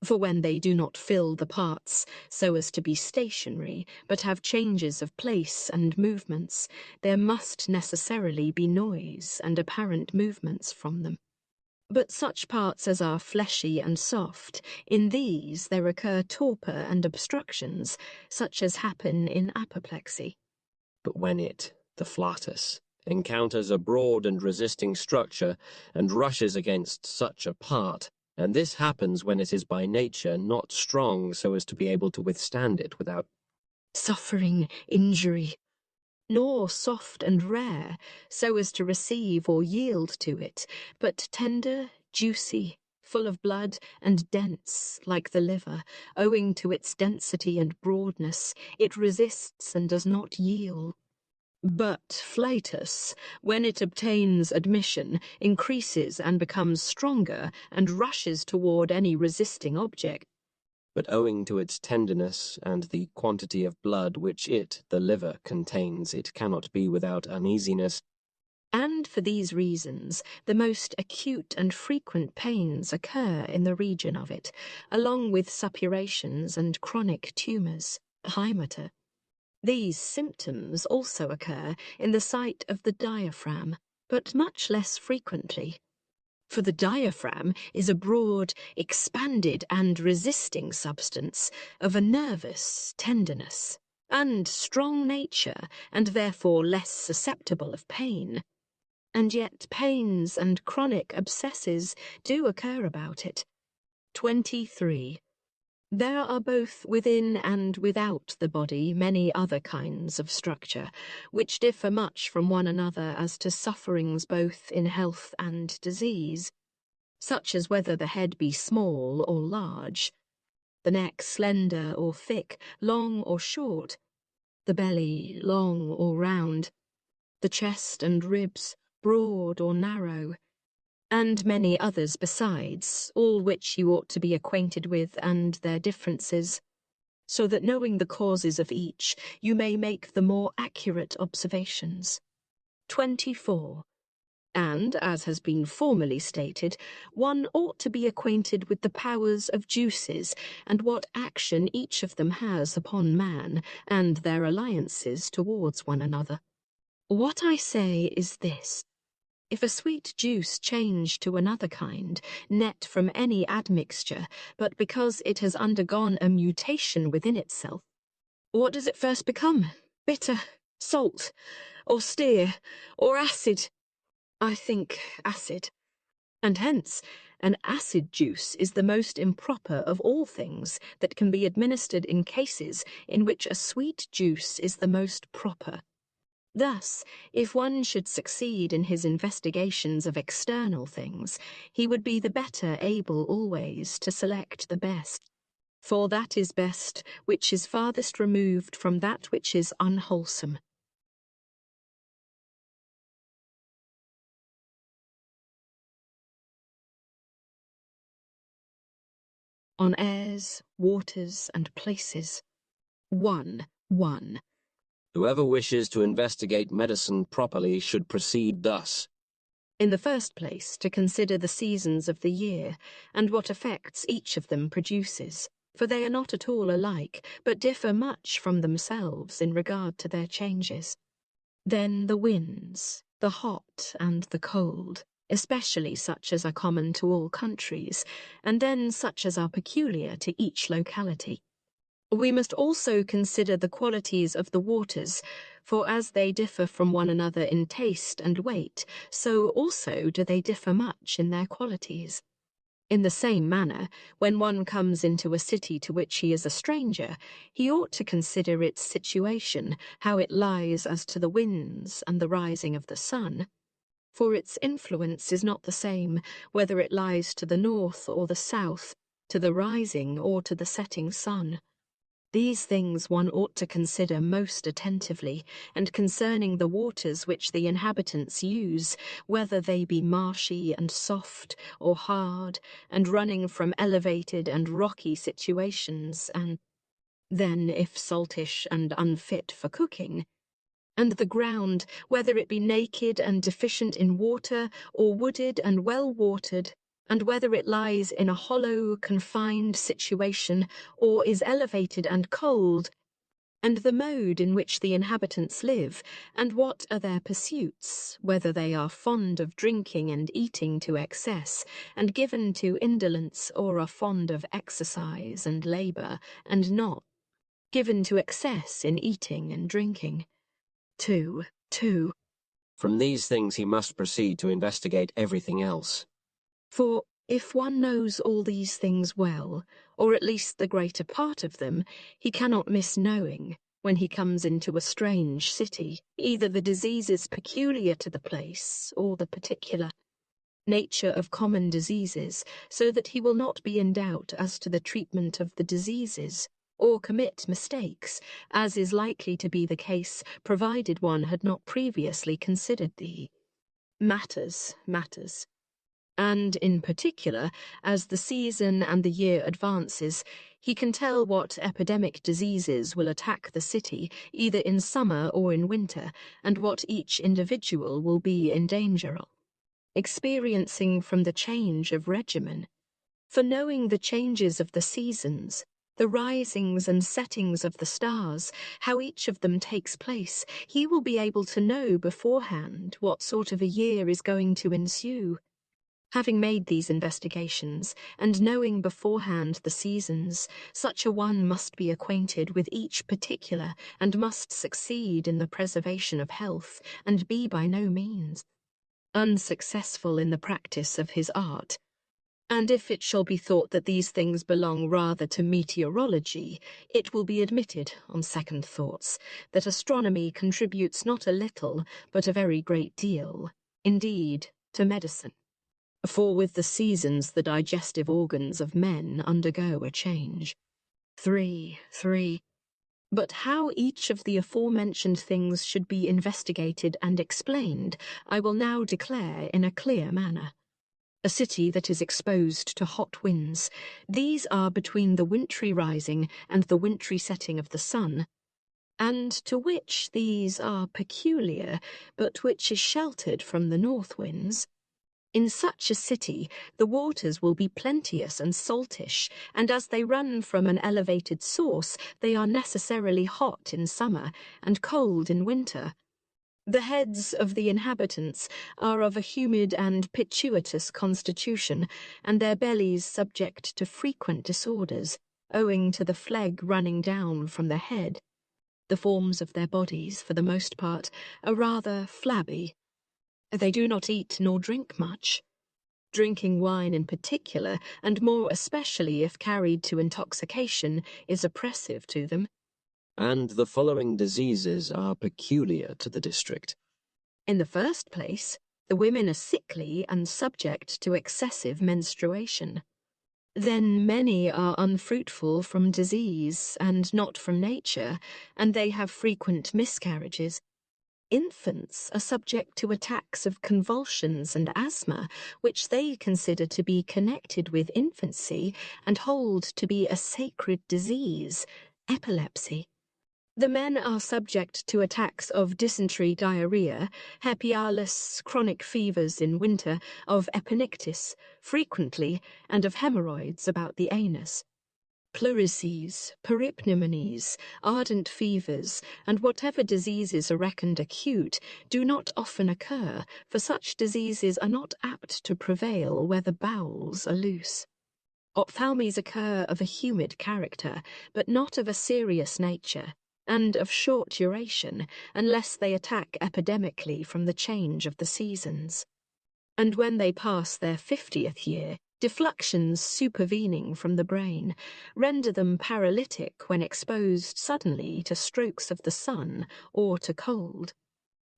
For when they do not fill the parts so as to be stationary, but have changes of place and movements, there must necessarily be noise and apparent movements from them. But such parts as are fleshy and soft, in these there occur torpor and obstructions, such as happen in apoplexy. But when it, the flatus, encounters a broad and resisting structure and rushes against such a part, and this happens when it is by nature not strong so as to be able to withstand it without suffering, injury, nor soft and rare, so as to receive or yield to it, but tender, juicy, full of blood, and dense, like the liver, owing to its density and broadness, it resists and does not yield. But flatus, when it obtains admission, increases and becomes stronger, and rushes toward any resisting object. but owing to its tenderness and the quantity of blood which it, the liver, contains, it cannot be without uneasiness. And for these reasons, the most acute and frequent pains occur in the region of it, along with suppurations and chronic tumours, hymata. These symptoms also occur in the site of the diaphragm, but much less frequently. For the diaphragm is a broad, expanded and resisting substance of a nervous tenderness and strong nature, and therefore less susceptible of pain. and yet pains and chronic abscesses do occur about it. 23. There are both within and without the body many other kinds of structure, which differ much from one another as to sufferings both in health and disease, such as whether the head be small or large, the neck slender or thick, long or short, the belly long or round, the chest and ribs broad or narrow, and many others besides, all which you ought to be acquainted with and their differences, so that knowing the causes of each, you may make the more accurate observations. 24. And, as has been formerly stated, one ought to be acquainted with the powers of juices, and what action each of them has upon man, and their alliances towards one another. What I say is this. If a sweet juice change to another kind, net from any admixture, but because it has undergone a mutation within itself, what does it first become? Bitter, salt, austere, or acid? I think acid. And hence, an acid juice is the most improper of all things that can be administered in cases in which a sweet juice is the most proper. Thus, if one should succeed in his investigations of external things, he would be the better able always to select the best. For that is best which is farthest removed from that which is unwholesome. On airs, waters, and places. 1. Whoever wishes to investigate medicine properly should proceed thus. In the first place, to consider the seasons of the year, and what effects each of them produces, for they are not at all alike, but differ much from themselves in regard to their changes. Then the winds, the hot and the cold, especially such as are common to all countries, and then such as are peculiar to each locality. We must also consider the qualities of the waters, for as they differ from one another in taste and weight, so also do they differ much in their qualities. In the same manner, when one comes into a city to which he is a stranger, he ought to consider its situation, how it lies as to the winds and the rising of the sun. For its influence is not the same, whether it lies to the north or the south, to the rising or to the setting sun. These things one ought to consider most attentively, and concerning the waters which the inhabitants use, whether they be marshy and soft, or hard, and running from elevated and rocky situations, and then if saltish and unfit for cooking, and the ground, whether it be naked and deficient in water, or wooded and well watered, and whether it lies in a hollow, confined situation, or is elevated and cold, and the mode in which the inhabitants live, and what are their pursuits, whether they are fond of drinking and eating to excess, and given to indolence, or are fond of exercise and labour, and not given to excess in eating and drinking. 2. From these things he must proceed to investigate everything else. For if one knows all these things well, or at least the greater part of them, he cannot miss knowing, when he comes into a strange city, either the diseases peculiar to the place, or the particular nature of common diseases, so that he will not be in doubt as to the treatment of the diseases, or commit mistakes, as is likely to be the case, provided one had not previously considered the matters. And in particular, as the season and the year advances, he can tell what epidemic diseases will attack the city, either in summer or in winter, and what each individual will be in danger of, experiencing from the change of regimen. For knowing the changes of the seasons, the risings and settings of the stars, how each of them takes place, he will be able to know beforehand what sort of a year is going to ensue. Having made these investigations, and knowing beforehand the seasons, such a one must be acquainted with each particular, and must succeed in the preservation of health, and be by no means unsuccessful in the practice of his art. And if it shall be thought that these things belong rather to meteorology, it will be admitted, on second thoughts, that astronomy contributes not a little, but a very great deal, indeed, to medicine. For with the seasons the digestive organs of men undergo a change. 3. But how each of the aforementioned things should be investigated and explained, I will now declare in a clear manner. A city that is exposed to hot winds, these are between the wintry rising and the wintry setting of the sun, and to which these are peculiar, but which is sheltered from the north winds. In such a city, the waters will be plenteous and saltish, and as they run from an elevated source, they are necessarily hot in summer and cold in winter. The heads of the inhabitants are of a humid and pituitous constitution, and their bellies subject to frequent disorders, owing to the phlegm running down from the head. The forms of their bodies, for the most part, are rather flabby. They do not eat nor drink much. Drinking wine in particular, and more especially if carried to intoxication, is oppressive to them. And the following diseases are peculiar to the district. In the first place, the women are sickly and subject to excessive menstruation. Then many are unfruitful from disease and not from nature, and they have frequent miscarriages. Infants are subject to attacks of convulsions and asthma, which they consider to be connected with infancy and hold to be a sacred disease, epilepsy. The men are subject to attacks of dysentery, diarrhea, herpes, chronic fevers in winter, of epinictis, frequently, and of hemorrhoids about the anus. Pleurisy, peripneumonies, ardent fevers, and whatever diseases are reckoned acute do not often occur, for such diseases are not apt to prevail where the bowels are loose. Ophthalmies occur of a humid character, but not of a serious nature, and of short duration, unless they attack epidemically from the change of the seasons. And when they pass their 50th year, defluxions supervening from the brain render them paralytic when exposed suddenly to strokes of the sun or to cold.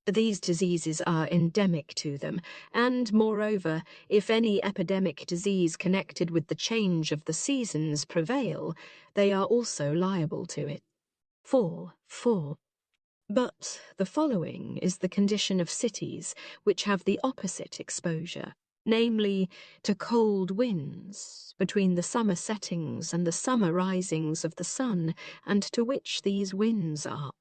These diseases are endemic to them, and, moreover, if any epidemic disease connected with the change of the seasons prevail, they are also liable to it. 4. But the following is the condition of cities which have the opposite exposure, namely, to cold winds, between the summer settings and the summer risings of the sun, and to which these winds are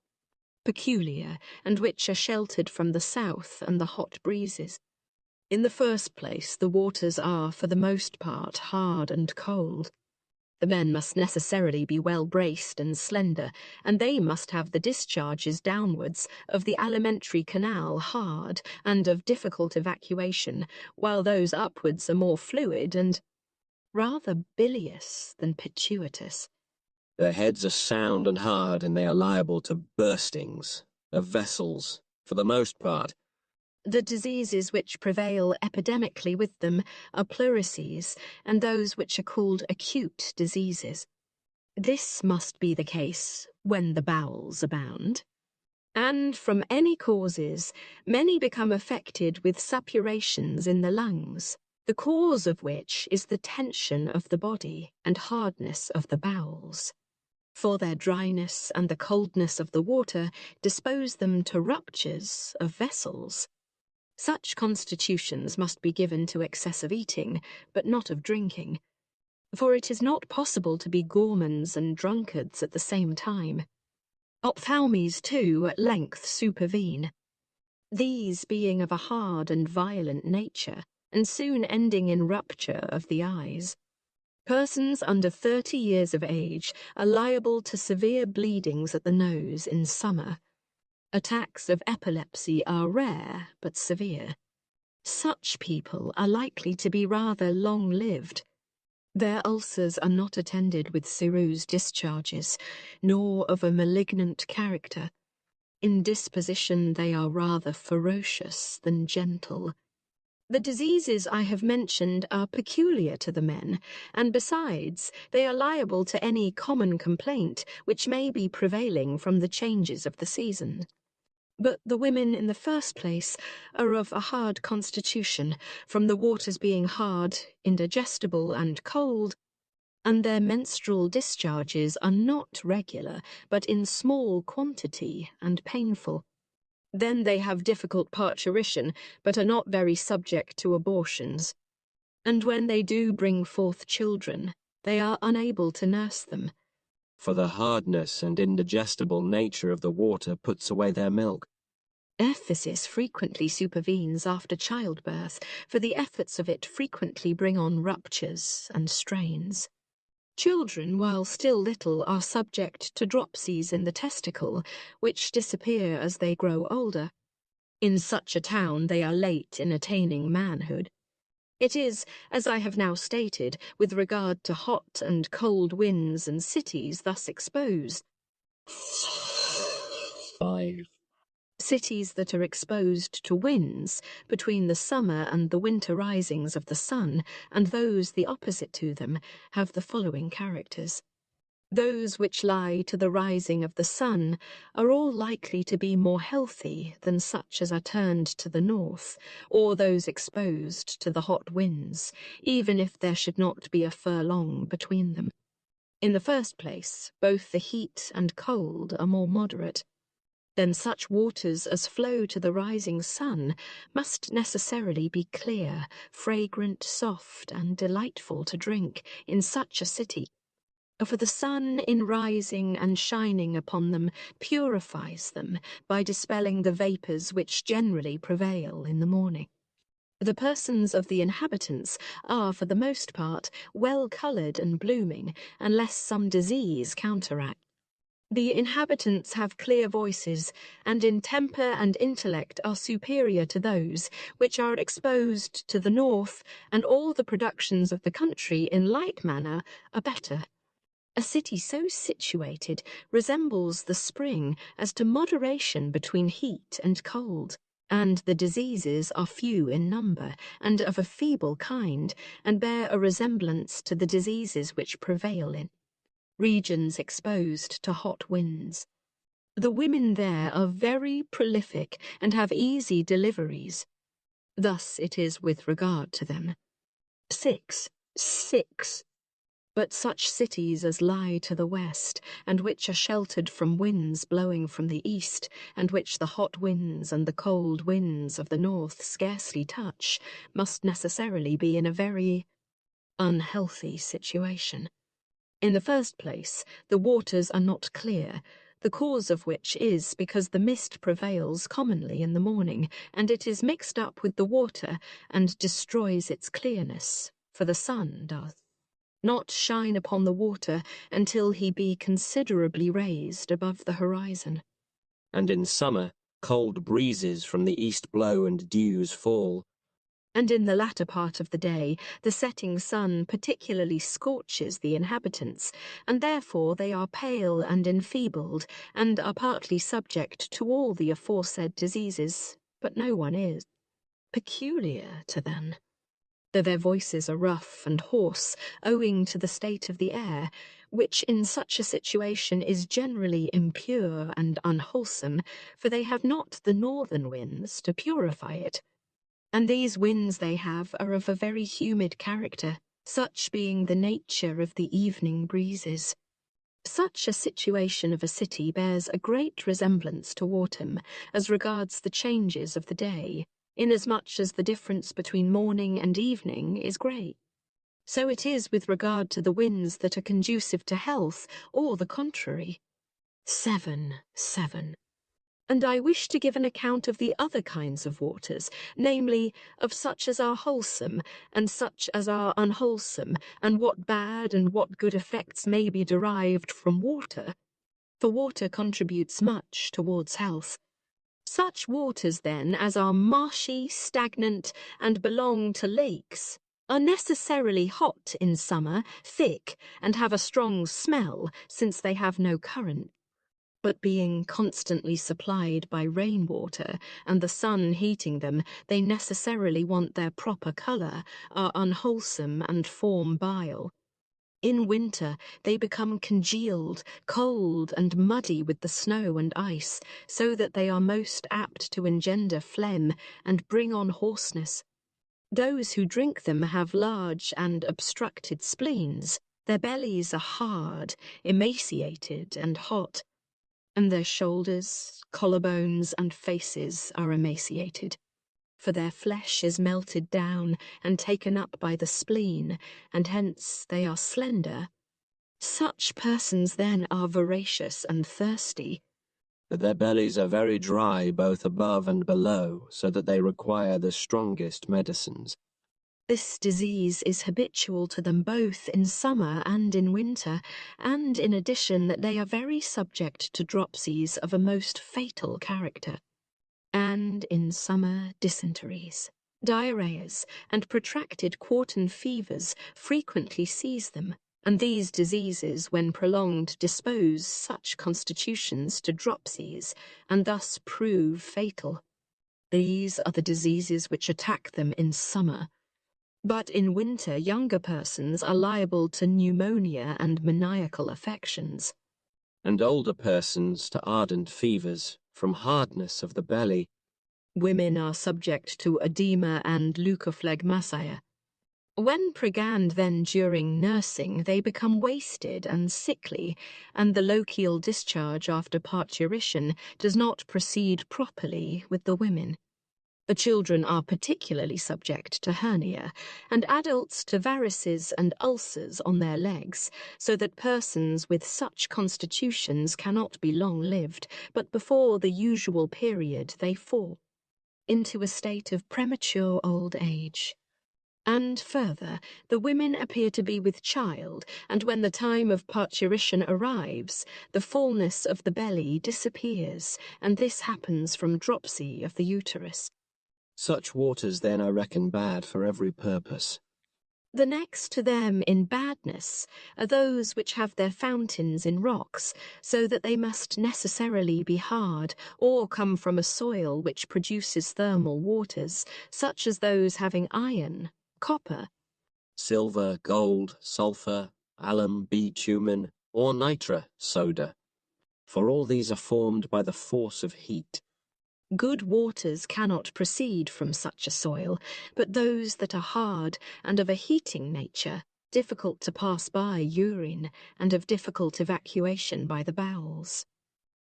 peculiar, and which are sheltered from the south and the hot breezes. In the first place, the waters are, for the most part, hard and cold. The men must necessarily be well braced and slender, and they must have the discharges downwards of the alimentary canal hard and of difficult evacuation, while those upwards are more fluid and rather bilious than pituitous. Their heads are sound and hard, and they are liable to burstings of vessels, for the most part. The diseases which prevail epidemically with them are pleurisy, and those which are called acute diseases. This must be the case when the bowels abound. And from any causes, many become affected with suppurations in the lungs, the cause of which is the tension of the body and hardness of the bowels. For their dryness and the coldness of the water dispose them to ruptures of vessels. Such constitutions must be given to excess of eating, but not of drinking, for it is not possible to be gourmands and drunkards at the same time. Ophthalmies, too, at length supervene, these being of a hard and violent nature, and soon ending in rupture of the eyes. Persons under 30 years of age are liable to severe bleedings at the nose in summer. Attacks of epilepsy are rare but severe. Such people are likely to be rather long-lived. Their ulcers are not attended with serous discharges, nor of a malignant character. In disposition they are rather ferocious than gentle. The diseases I have mentioned are peculiar to the men, and besides, they are liable to any common complaint which may be prevailing from the changes of the season. But the women in the first place are of a hard constitution, from the waters being hard, indigestible, and cold, and their menstrual discharges are not regular, but in small quantity and painful. Then they have difficult parturition, but are not very subject to abortions. And when they do bring forth children, they are unable to nurse them. For the hardness and indigestible nature of the water puts away their milk. Ephesis frequently supervenes after childbirth, for the efforts of it frequently bring on ruptures and strains. Children, while still little, are subject to dropsies in the testicle, which disappear as they grow older. In such a town they are late in attaining manhood. It is, as I have now stated, with regard to hot and cold winds and cities thus exposed. 5. Cities that are exposed to winds between the summer and the winter risings of the sun, and those the opposite to them, have the following characters. Those which lie to the rising of the sun are all likely to be more healthy than such as are turned to the north, or those exposed to the hot winds, even if there should not be a furlong between them. In the first place, both the heat and cold are more moderate. Then such waters as flow to the rising sun must necessarily be clear, fragrant, soft, and delightful to drink in such a city. For the sun in rising and shining upon them purifies them by dispelling the vapours which generally prevail in the morning. The persons of the inhabitants are, for the most part, well coloured and blooming, unless some disease counteract. The inhabitants have clear voices, and in temper and intellect are superior to those which are exposed to the north, and all the productions of the country in like manner are better. A city so situated resembles the spring as to moderation between heat and cold, and the diseases are few in number, and of a feeble kind, and bear a resemblance to the diseases which prevail in regions exposed to hot winds. The women there are very prolific and have easy deliveries. Thus it is with regard to them. 6. But such cities as lie to the west, and which are sheltered from winds blowing from the east, and which the hot winds and the cold winds of the north scarcely touch, must necessarily be in a very unhealthy situation. In the first place, the waters are not clear, the cause of which is because the mist prevails commonly in the morning, and it is mixed up with the water and destroys its clearness, for the sun doth not shine upon the water until he be considerably raised above the horizon. And in summer, cold breezes from the east blow and dews fall. And in the latter part of the day, the setting sun particularly scorches the inhabitants, and therefore they are pale and enfeebled, and are partly subject to all the aforesaid diseases, but no one is peculiar to them. Though their voices are rough and hoarse, owing to the state of the air, which in such a situation is generally impure and unwholesome, for they have not the northern winds to purify it. And these winds they have are of a very humid character, such being the nature of the evening breezes. Such a situation of a city bears a great resemblance to autumn, as regards the changes of the day, inasmuch as the difference between morning and evening is great. So it is with regard to the winds that are conducive to health, or the contrary. 7. And I wish to give an account of the other kinds of waters, namely, of such as are wholesome, and such as are unwholesome, and what bad and what good effects may be derived from water. For water contributes much towards health. Such waters, then, as are marshy, stagnant, and belong to lakes, are necessarily hot in summer, thick, and have a strong smell, since they have no current. But being constantly supplied by rainwater and the sun heating them, they necessarily want their proper colour, are unwholesome and form bile. In winter they become congealed, cold and muddy with the snow and ice, so that they are most apt to engender phlegm and bring on hoarseness. Those who drink them have large and obstructed spleens. Their bellies are hard, emaciated and hot, and their shoulders, collarbones, and faces are emaciated. For their flesh is melted down and taken up by the spleen, and hence they are slender. Such persons then are voracious and thirsty. But their bellies are very dry both above and below, so that they require the strongest medicines. This disease is habitual to them both in summer and in winter, and in addition that they are very subject to dropsies of a most fatal character. And in summer dysenteries, diarrheas, and protracted quartan fevers frequently seize them, and these diseases, when prolonged, dispose such constitutions to dropsies, and thus prove fatal. These are the diseases which attack them in summer. But in winter, younger persons are liable to pneumonia and maniacal affections. And older persons to ardent fevers, from hardness of the belly. Women are subject to edema and leucophlegmasia. When preganned then during nursing, they become wasted and sickly, and the lochial discharge after parturition does not proceed properly with the women. The children are particularly subject to hernia, and adults to varices and ulcers on their legs, so that persons with such constitutions cannot be long-lived, but before the usual period they fall into a state of premature old age. And further, the women appear to be with child, and when the time of parturition arrives, the fullness of the belly disappears, and this happens from dropsy of the uterus. Such waters then I reckon bad for every purpose. The next to them in badness are those which have their fountains in rocks, so that they must necessarily be hard, or come from a soil which produces thermal waters, such as those having iron, copper, Silver, gold, sulphur, alum, bitumen, or nitra, soda. For all these are formed by the force of heat. Good waters cannot proceed from such a soil, but those that are hard and of a heating nature, difficult to pass by urine, and of difficult evacuation by the bowels.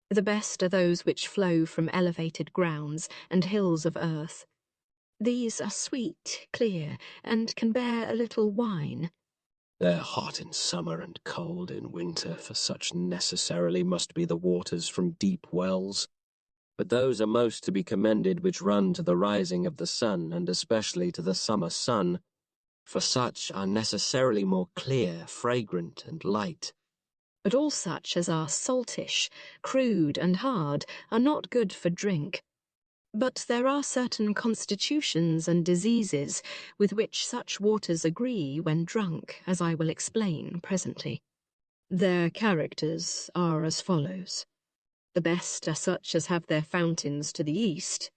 The best are those which flow from elevated grounds and hills of earth. These are sweet, clear, and can bear a little wine. They're hot in summer and cold in winter, for such necessarily must be the waters from deep wells. But those are most to be commended which run to the rising of the sun, and especially to the summer sun, for such are necessarily more clear, fragrant, and light. But all such as are saltish, crude, and hard are not good for drink. But there are certain constitutions and diseases with which such waters agree when drunk, as I will explain presently. Their characters are as follows. The best are such as have their fountains to the east.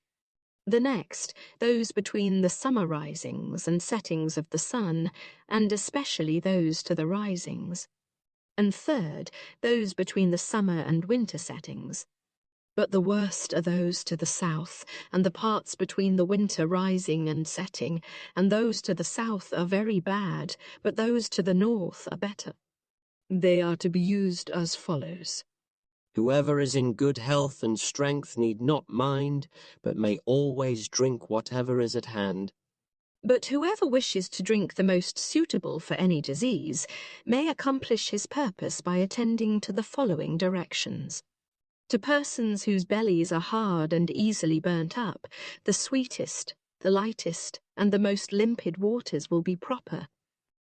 The next, those between the summer risings and settings of the sun, and especially those to the risings. And third, those between the summer and winter settings. But the worst are those to the south, and the parts between the winter rising and setting, and those to the south are very bad, but those to the north are better. They are to be used as follows. Whoever is in good health and strength need not mind, but may always drink whatever is at hand. But whoever wishes to drink the most suitable for any disease may accomplish his purpose by attending to the following directions. To persons whose bellies are hard and easily burnt up, the sweetest, the lightest, and the most limpid waters will be proper.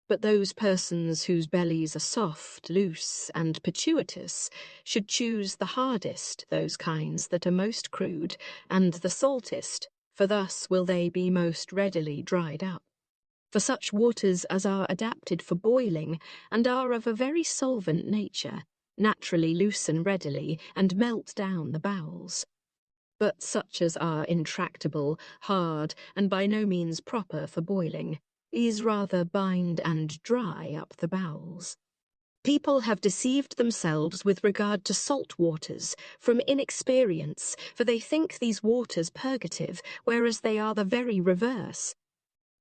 But those persons whose bellies are soft, loose, and pituitous should choose the hardest, those kinds that are most crude, and the saltest, for thus will they be most readily dried up. For such waters as are adapted for boiling, and are of a very solvent nature, naturally loosen readily and melt down the bowels. But such as are intractable, hard, and by no means proper for boiling, these rather bind and dry up the bowels. People have deceived themselves with regard to salt waters from inexperience, for they think these waters purgative, whereas they are the very reverse.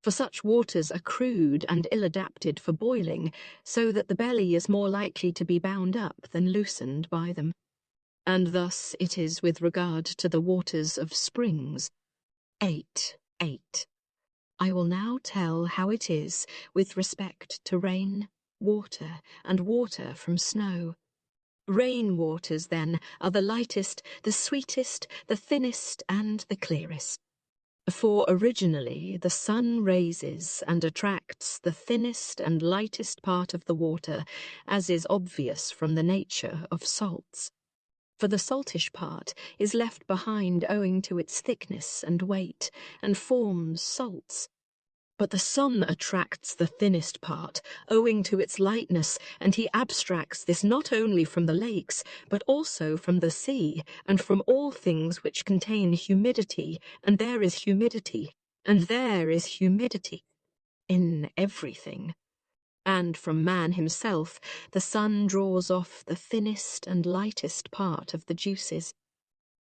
For such waters are crude and ill-adapted for boiling, so that the belly is more likely to be bound up than loosened by them. And thus it is with regard to the waters of springs. 8. I will now tell how it is with respect to rain, water, and water from snow. Rain waters, then, are the lightest, the sweetest, the thinnest, and the clearest. For originally the sun raises and attracts the thinnest and lightest part of the water, as is obvious from the nature of salts. For the saltish part is left behind owing to its thickness and weight, and forms salts. But the sun attracts the thinnest part, owing to its lightness, and he abstracts this not only from the lakes, but also from the sea, and from all things which contain humidity, and there is humidity, and there is humidity, in everything. And from man himself, the sun draws off the thinnest and lightest part of the juices.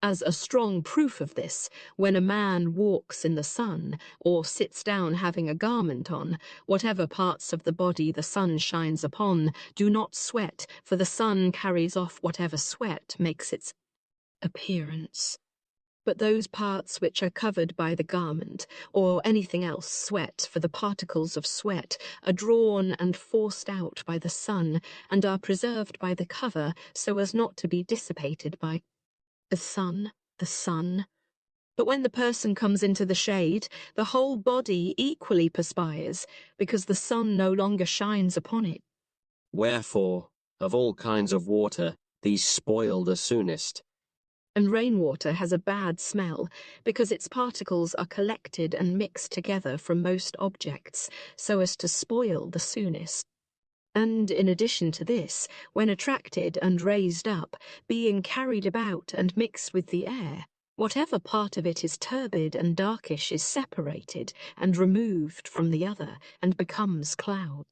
As a strong proof of this, when a man walks in the sun, or sits down having a garment on, whatever parts of the body the sun shines upon do not sweat, for the sun carries off whatever sweat makes its appearance. But those parts which are covered by the garment, or anything else sweat, for the particles of sweat are drawn and forced out by the sun, and are preserved by the cover, so as not to be dissipated by the sun. But when the person comes into the shade, the whole body equally perspires, because the sun no longer shines upon it. Wherefore, of all kinds of water, these spoil the soonest. And rainwater has a bad smell, because its particles are collected and mixed together from most objects, so as to spoil the soonest. And in addition to this, when attracted and raised up, being carried about and mixed with the air, whatever part of it is turbid and darkish is separated and removed from the other, and becomes cloud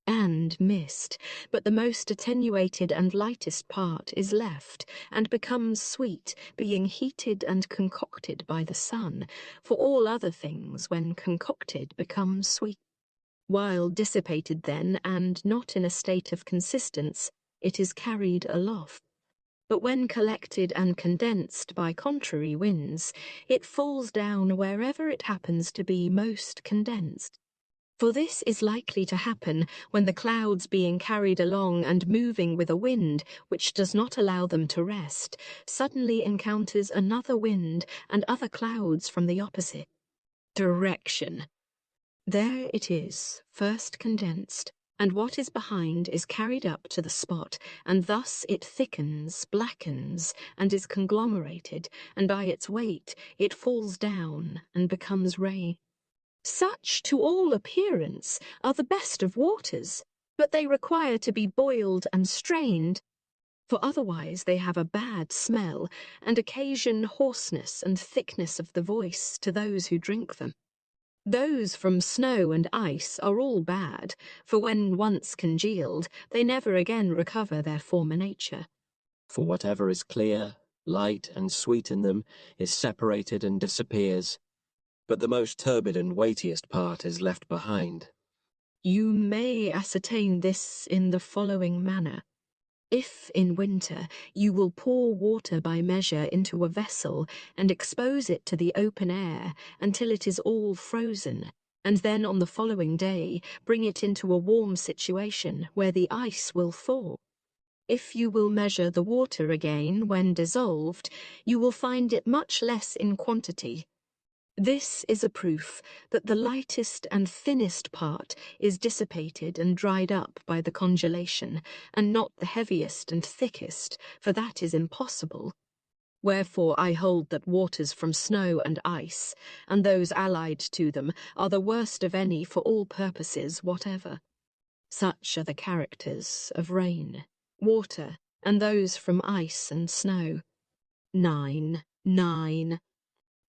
and mist, but the most attenuated and lightest part is left, and becomes sweet, being heated and concocted by the sun, for all other things, when concocted, become sweet. While dissipated then, and not in a state of consistence, it is carried aloft. But when collected and condensed by contrary winds, it falls down wherever it happens to be most condensed. For this is likely to happen when the clouds being carried along and moving with a wind which does not allow them to rest, suddenly encounters another wind and other clouds from the opposite direction. There it is, first condensed, and what is behind is carried up to the spot, and thus it thickens, blackens, and is conglomerated, and by its weight it falls down and becomes rain. Such, to all appearance, are the best of waters, but they require to be boiled and strained, for otherwise they have a bad smell, and occasion hoarseness and thickness of the voice to those who drink them. Those from snow and ice are all bad, for when once congealed, they never again recover their former nature. For whatever is clear, light, and sweet in them is separated and disappears, but the most turbid and weightiest part is left behind. You may ascertain this in the following manner. If in winter you will pour water by measure into a vessel and expose it to the open air until it is all frozen, and then on the following day bring it into a warm situation where the ice will thaw. If you will measure the water again when dissolved, you will find it much less in quantity. This is a proof that the lightest and thinnest part is dissipated and dried up by the congelation, and not the heaviest and thickest, for that is impossible. Wherefore I hold that waters from snow and ice, and those allied to them, are the worst of any for all purposes whatever. Such are the characters of rain, water, and those from ice and snow. 9, 9.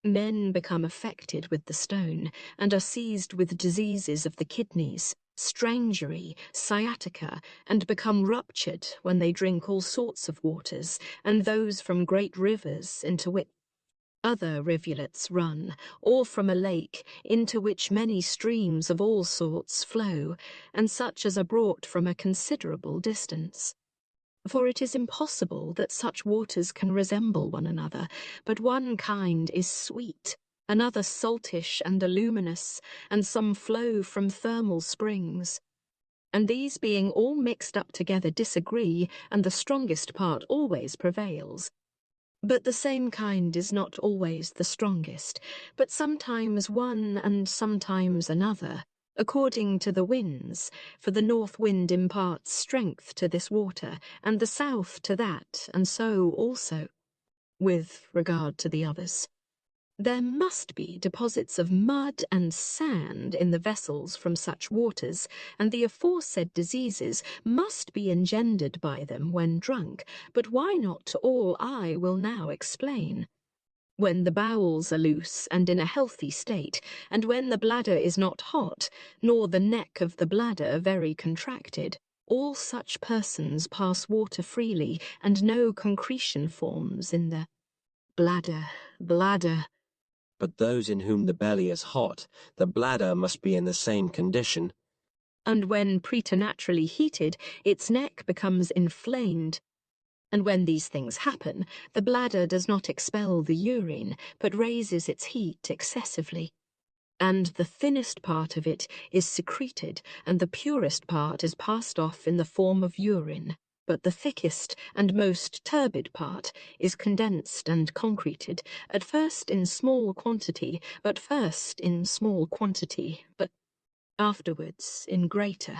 Men become affected with the stone, and are seized with diseases of the kidneys, strangery, sciatica, and become ruptured when they drink all sorts of waters, and those from great rivers into which other rivulets run, or from a lake into which many streams of all sorts flow, and such as are brought from a considerable distance. For it is impossible that such waters can resemble one another, but one kind is sweet, another saltish and aluminous, and some flow from thermal springs. And these being all mixed up together disagree, and the strongest part always prevails. But the same kind is not always the strongest, but sometimes one and sometimes another, according to the winds, for the north wind imparts strength to this water, and the south to that, and so also with regard to the others. There must be deposits of mud and sand in the vessels from such waters, and the aforesaid diseases must be engendered by them when drunk, but why not all I will now explain. When the bowels are loose and in a healthy state, and when the bladder is not hot, nor the neck of the bladder very contracted, all such persons pass water freely, and no concretion forms in the bladder. But those in whom the belly is hot, the bladder must be in the same condition. And when preternaturally heated, its neck becomes inflamed. And when these things happen, the bladder does not expel the urine, but raises its heat excessively. And the thinnest part of it is secreted, and the purest part is passed off in the form of urine. But the thickest and most turbid part is condensed and concreted, at first in small quantity, but afterwards in greater.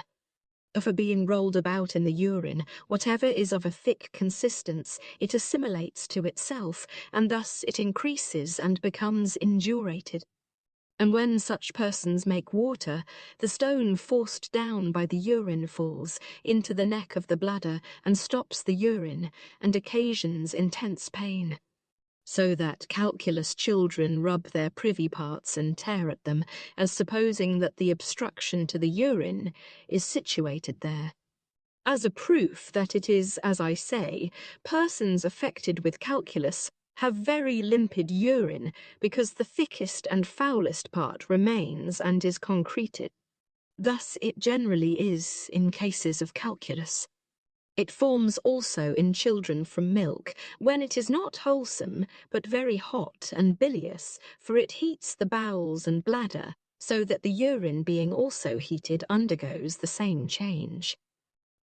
For being rolled about in the urine, whatever is of a thick consistence, it assimilates to itself, and thus it increases and becomes indurated. And when such persons make water, the stone forced down by the urine falls into the neck of the bladder and stops the urine, and occasions intense pain. So that calculous children rub their privy parts and tear at them, as supposing that the obstruction to the urine is situated there. As a proof that it is, as I say, persons affected with calculus have very limpid urine, because the thickest and foulest part remains and is concreted. Thus it generally is in cases of calculus. It forms also in children from milk, when it is not wholesome, but very hot and bilious, for it heats the bowels and bladder, so that the urine being also heated undergoes the same change.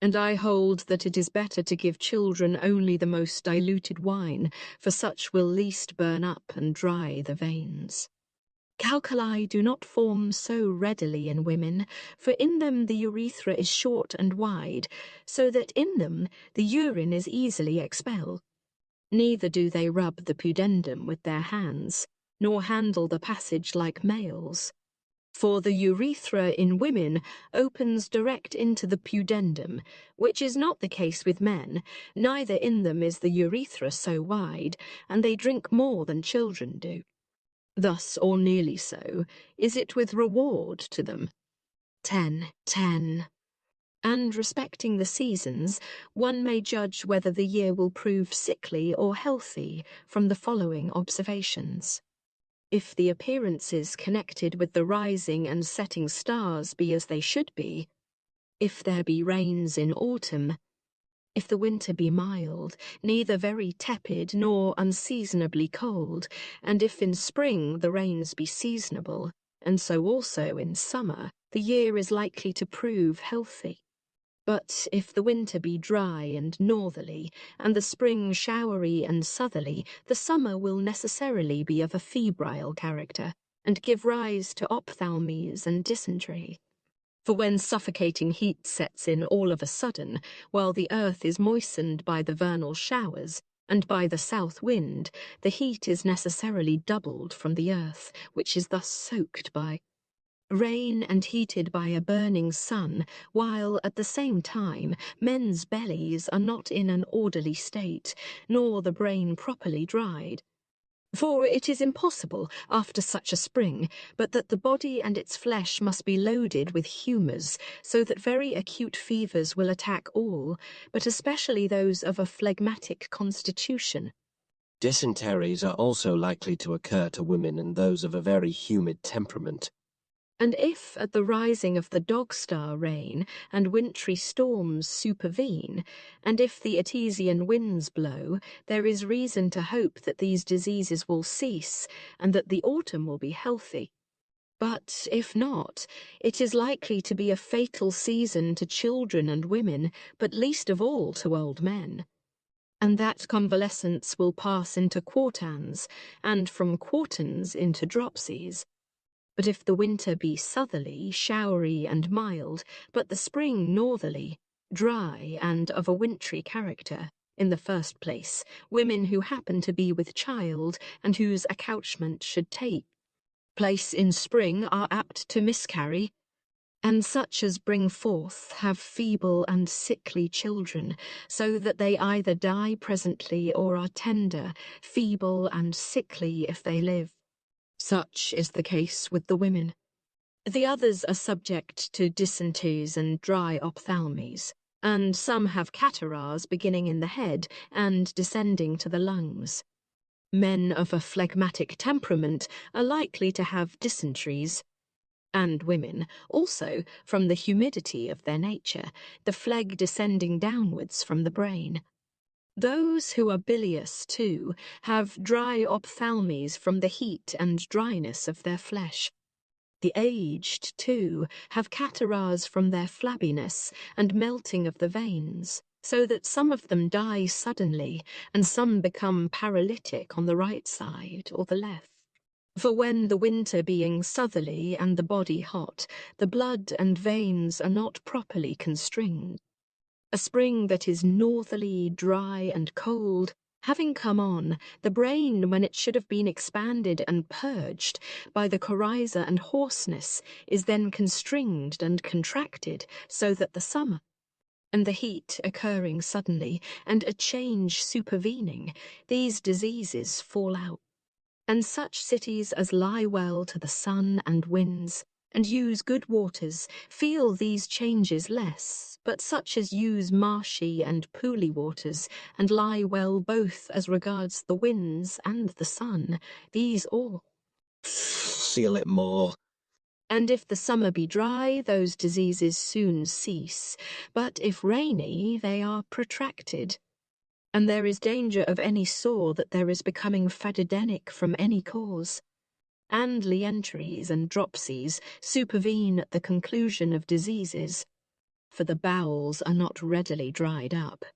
And I hold that it is better to give children only the most diluted wine, for such will least burn up and dry the veins. Calculi do not form so readily in women, for in them the urethra is short and wide, so that in them the urine is easily expelled. Neither do they rub the pudendum with their hands, nor handle the passage like males. For the urethra in women opens direct into the pudendum, which is not the case with men, neither in them is the urethra so wide, and they drink more than children do. Thus, or nearly so, is it with reward to them. 10. And respecting the seasons, one may judge whether the year will prove sickly or healthy from the following observations. If the appearances connected with the rising and setting stars be as they should be, if there be rains in autumn, if the winter be mild, neither very tepid nor unseasonably cold, and if in spring the rains be seasonable, and so also in summer, the year is likely to prove healthy. But if the winter be dry and northerly, and the spring showery and southerly, the summer will necessarily be of a febrile character, and give rise to ophthalmies and dysentery. For when suffocating heat sets in all of a sudden, while the earth is moistened by the vernal showers, and by the south wind, the heat is necessarily doubled from the earth, which is thus soaked by rain and heated by a burning sun, while at the same time men's bellies are not in an orderly state, nor the brain properly dried. For it is impossible, after such a spring, but that the body and its flesh must be loaded with humours, so that very acute fevers will attack all, but especially those of a phlegmatic constitution. Dysenteries are also likely to occur to women and those of a very humid temperament. And if at the rising of the dog-star rain and wintry storms supervene, and if the Etesian winds blow, there is reason to hope that these diseases will cease, and that the autumn will be healthy. But if not, it is likely to be a fatal season to children and women, but least of all to old men. And that convalescence will pass into quartans, and from quartans into dropsies. But if the winter be southerly, showery, and mild, but the spring northerly, dry, and of a wintry character, in the first place, women who happen to be with child, and whose accouchement should take place in spring, are apt to miscarry, and such as bring forth have feeble and sickly children, so that they either die presently or are tender, feeble, and sickly if they live. Such is the case with the women. The others are subject to dysenters and dry ophthalmes, and some have catarrhs beginning in the head and descending to the lungs. Men of a phlegmatic temperament are likely to have dysenteries, and women also, from the humidity of their nature, the phleg descending downwards from the brain. Those who are bilious, too, have dry ophthalmes from the heat and dryness of their flesh. The aged, too, have catarrhs from their flabbiness and melting of the veins, so that some of them die suddenly, and some become paralytic on the right side or the left. For when the winter being southerly and the body hot, the blood and veins are not properly constrained. A spring that is northerly, dry, and cold, having come on, the brain, when it should have been expanded and purged by the coryza and hoarseness, is then constringed and contracted, so that the summer, and the heat occurring suddenly, and a change supervening, these diseases fall out. And such cities as lie well to the sun and winds, and use good waters, feel these changes less, but such as use marshy and pooly waters, and lie well both as regards the winds and the sun, these all Feel it more. And if the summer be dry, those diseases soon cease, but if rainy, they are protracted. And there is danger of any sore that there is becoming fadidenic from any cause. And lientries and dropsies supervene at the conclusion of diseases, for the bowels are not readily dried up.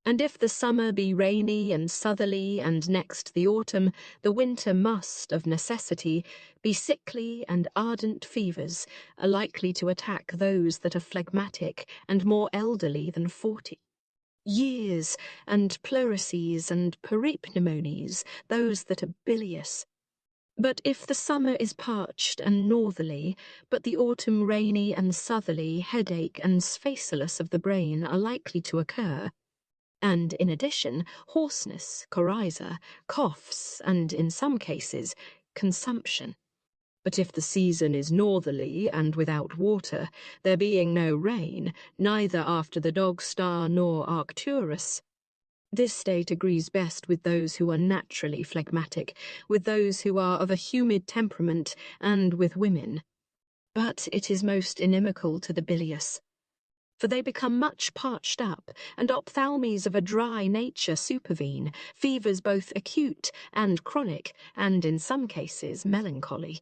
And if the summer be rainy and southerly, and next the autumn, the winter must, of necessity, be sickly, and ardent fevers are likely to attack those that are phlegmatic and more elderly than 40. Years, and pleurisy and peripneumonies, those that are bilious. But if the summer is parched and northerly, but the autumn rainy and southerly, headache and sphaculus of the brain are likely to occur, and in addition, hoarseness, coryza, coughs, and in some cases, consumption. But if the season is northerly and without water, there being no rain, neither after the dog-star nor Arcturus, this state agrees best with those who are naturally phlegmatic, with those who are of a humid temperament, and with women. But it is most inimical to the bilious, for they become much parched up, and ophthalmes of a dry nature supervene, fevers both acute and chronic, and in some cases melancholy.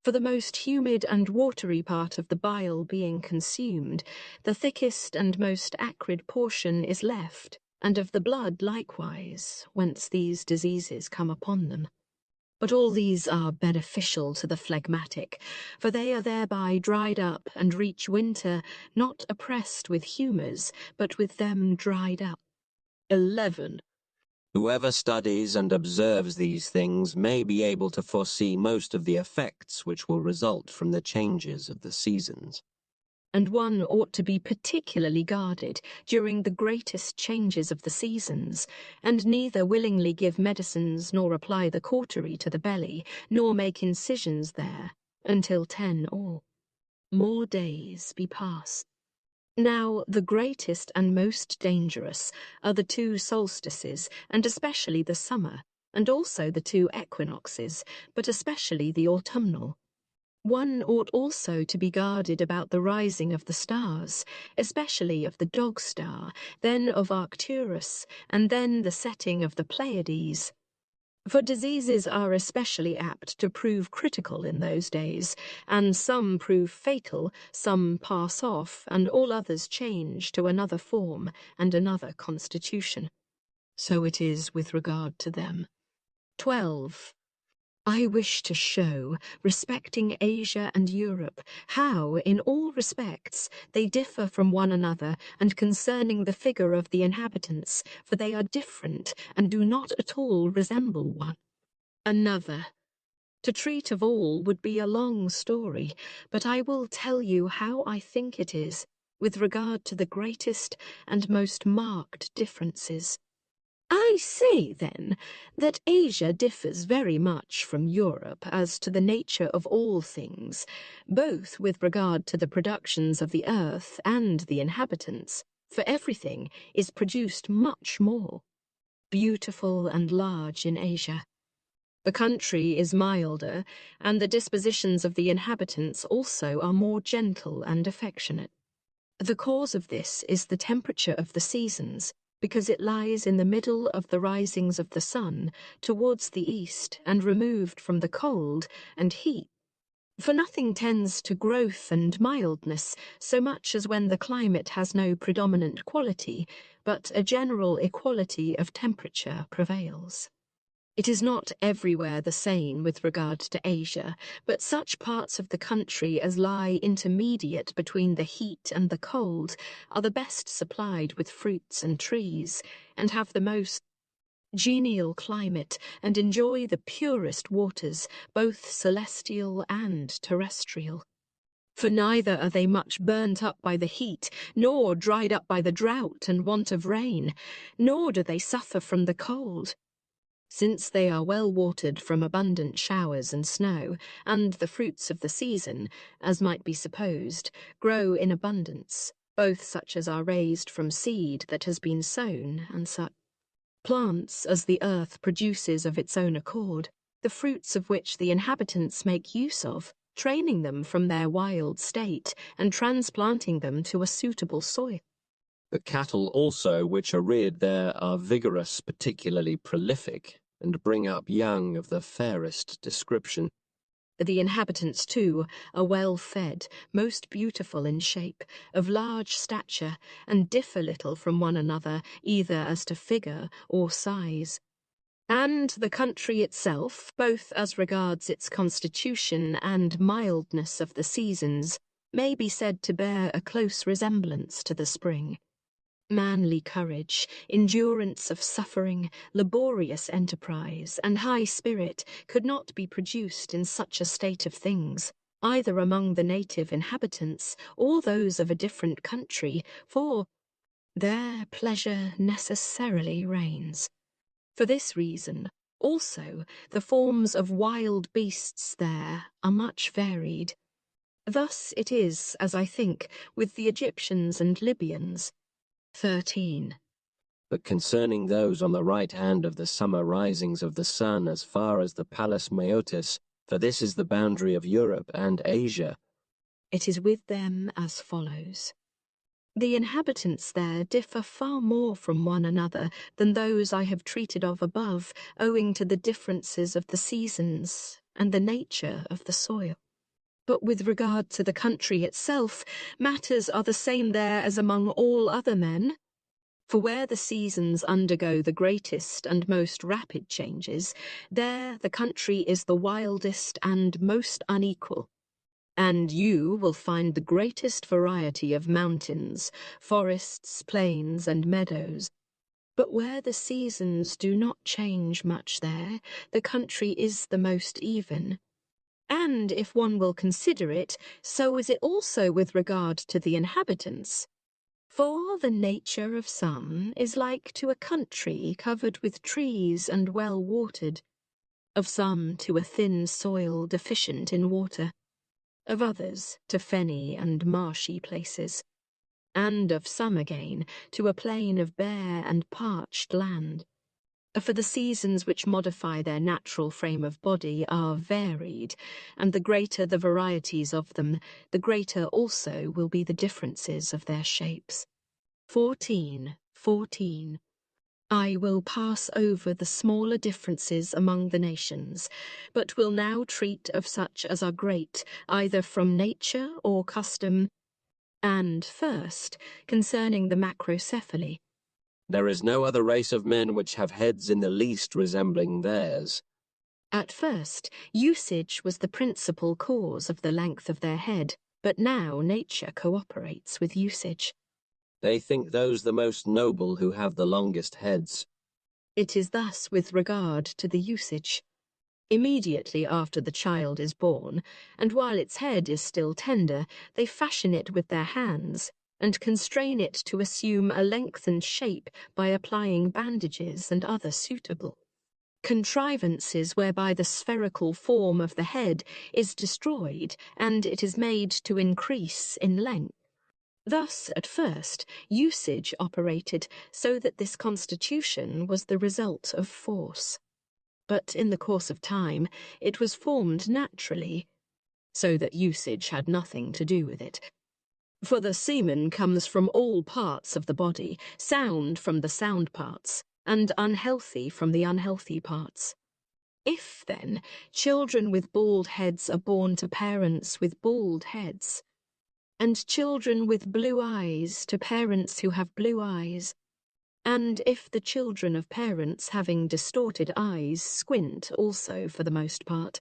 For the most humid and watery part of the bile being consumed, the thickest and most acrid portion is left, and of the blood likewise, whence these diseases come upon them. But all these are beneficial to the phlegmatic, for they are thereby dried up and reach winter not oppressed with humours, but with them dried up. 11. Whoever studies and observes these things may be able to foresee most of the effects which will result from the changes of the seasons. And one ought to be particularly guarded during the greatest changes of the seasons, and neither willingly give medicines nor apply the cautery to the belly, nor make incisions there, until 10 or more days be past. Now the greatest and most dangerous are the 2 solstices, and especially the summer, and also the 2 equinoxes, but especially the autumnal. One ought also to be guarded about the rising of the stars, especially of the dog star, then of Arcturus, and then the setting of the Pleiades. For diseases are especially apt to prove critical in those days, and some prove fatal, some pass off, and all others change to another form and another constitution. So it is with regard to them. 12. I wish to show, respecting Asia and Europe, how, in all respects, they differ from one another, and concerning the figure of the inhabitants, for they are different, and do not at all resemble one another. To treat of all would be a long story, but I will tell you how I think it is, with regard to the greatest and most marked differences. I say, then, that Asia differs very much from Europe as to the nature of all things, both with regard to the productions of the earth and the inhabitants, for everything is produced much more beautiful and large in Asia. The country is milder, and the dispositions of the inhabitants also are more gentle and affectionate. The cause of this is the temperature of the seasons, because it lies in the middle of the risings of the sun, towards the east, and removed from the cold and heat. For nothing tends to growth and mildness so much as when the climate has no predominant quality, but a general equality of temperature prevails. It is not everywhere the same with regard to Asia, but such parts of the country as lie intermediate between the heat and the cold are the best supplied with fruits and trees, and have the most genial climate, and enjoy the purest waters, both celestial and terrestrial. For neither are they much burnt up by the heat, nor dried up by the drought and want of rain, nor do they suffer from the cold, since they are well watered from abundant showers and snow, and the fruits of the season, as might be supposed, grow in abundance, both such as are raised from seed that has been sown, and such plants as the earth produces of its own accord, the fruits of which the inhabitants make use of, training them from their wild state, and transplanting them to a suitable soil. The cattle also which are reared there are vigorous, particularly prolific, and bring up young of the fairest description. The inhabitants, too, are well fed, most beautiful in shape, of large stature, and differ little from one another, either as to figure or size. And the country itself, both as regards its constitution and mildness of the seasons, may be said to bear a close resemblance to the spring. Manly courage, endurance of suffering, laborious enterprise, and high spirit could not be produced in such a state of things, either among the native inhabitants or those of a different country, for there pleasure necessarily reigns. For this reason, also, the forms of wild beasts there are much varied. Thus it is, as I think, with the Egyptians and Libyans. 13. But concerning those on the right hand of the summer risings of the sun as far as the Palus Meotis, for this is the boundary of Europe and Asia, it is with them as follows. The inhabitants there differ far more from one another than those I have treated of above, owing to the differences of the seasons and the nature of the soil. But with regard to the country itself, matters are the same there as among all other men. For where the seasons undergo the greatest and most rapid changes, there the country is the wildest and most unequal. And you will find the greatest variety of mountains, forests, plains, and meadows. But where the seasons do not change much there, the country is the most even. And if one will consider it, so is it also with regard to the inhabitants. For the nature of some is like to a country covered with trees and well watered, of some to a thin soil deficient in water, of others to fenny and marshy places, and of some again to a plain of bare and parched land. For the seasons which modify their natural frame of body are varied, and the greater the varieties of them, the greater also will be the differences of their shapes. 14. I will pass over the smaller differences among the nations, but will now treat of such as are great, either from nature or custom. And first, concerning the macrocephaly. There is no other race of men which have heads in the least resembling theirs. At first, usage was the principal cause of the length of their head, but now nature cooperates with usage. They think those the most noble who have the longest heads. It is thus with regard to the usage. Immediately after the child is born, and while its head is still tender, they fashion it with their hands, and constrain it to assume a lengthened shape by applying bandages and other suitable contrivances whereby the spherical form of the head is destroyed, and it is made to increase in length. Thus, at first, usage operated so that this constitution was the result of force. But in the course of time, it was formed naturally, so that usage had nothing to do with it. For the semen comes from all parts of the body, sound from the sound parts, and unhealthy from the unhealthy parts. If, then, children with bald heads are born to parents with bald heads, and children with blue eyes to parents who have blue eyes, and if the children of parents having distorted eyes squint also for the most part,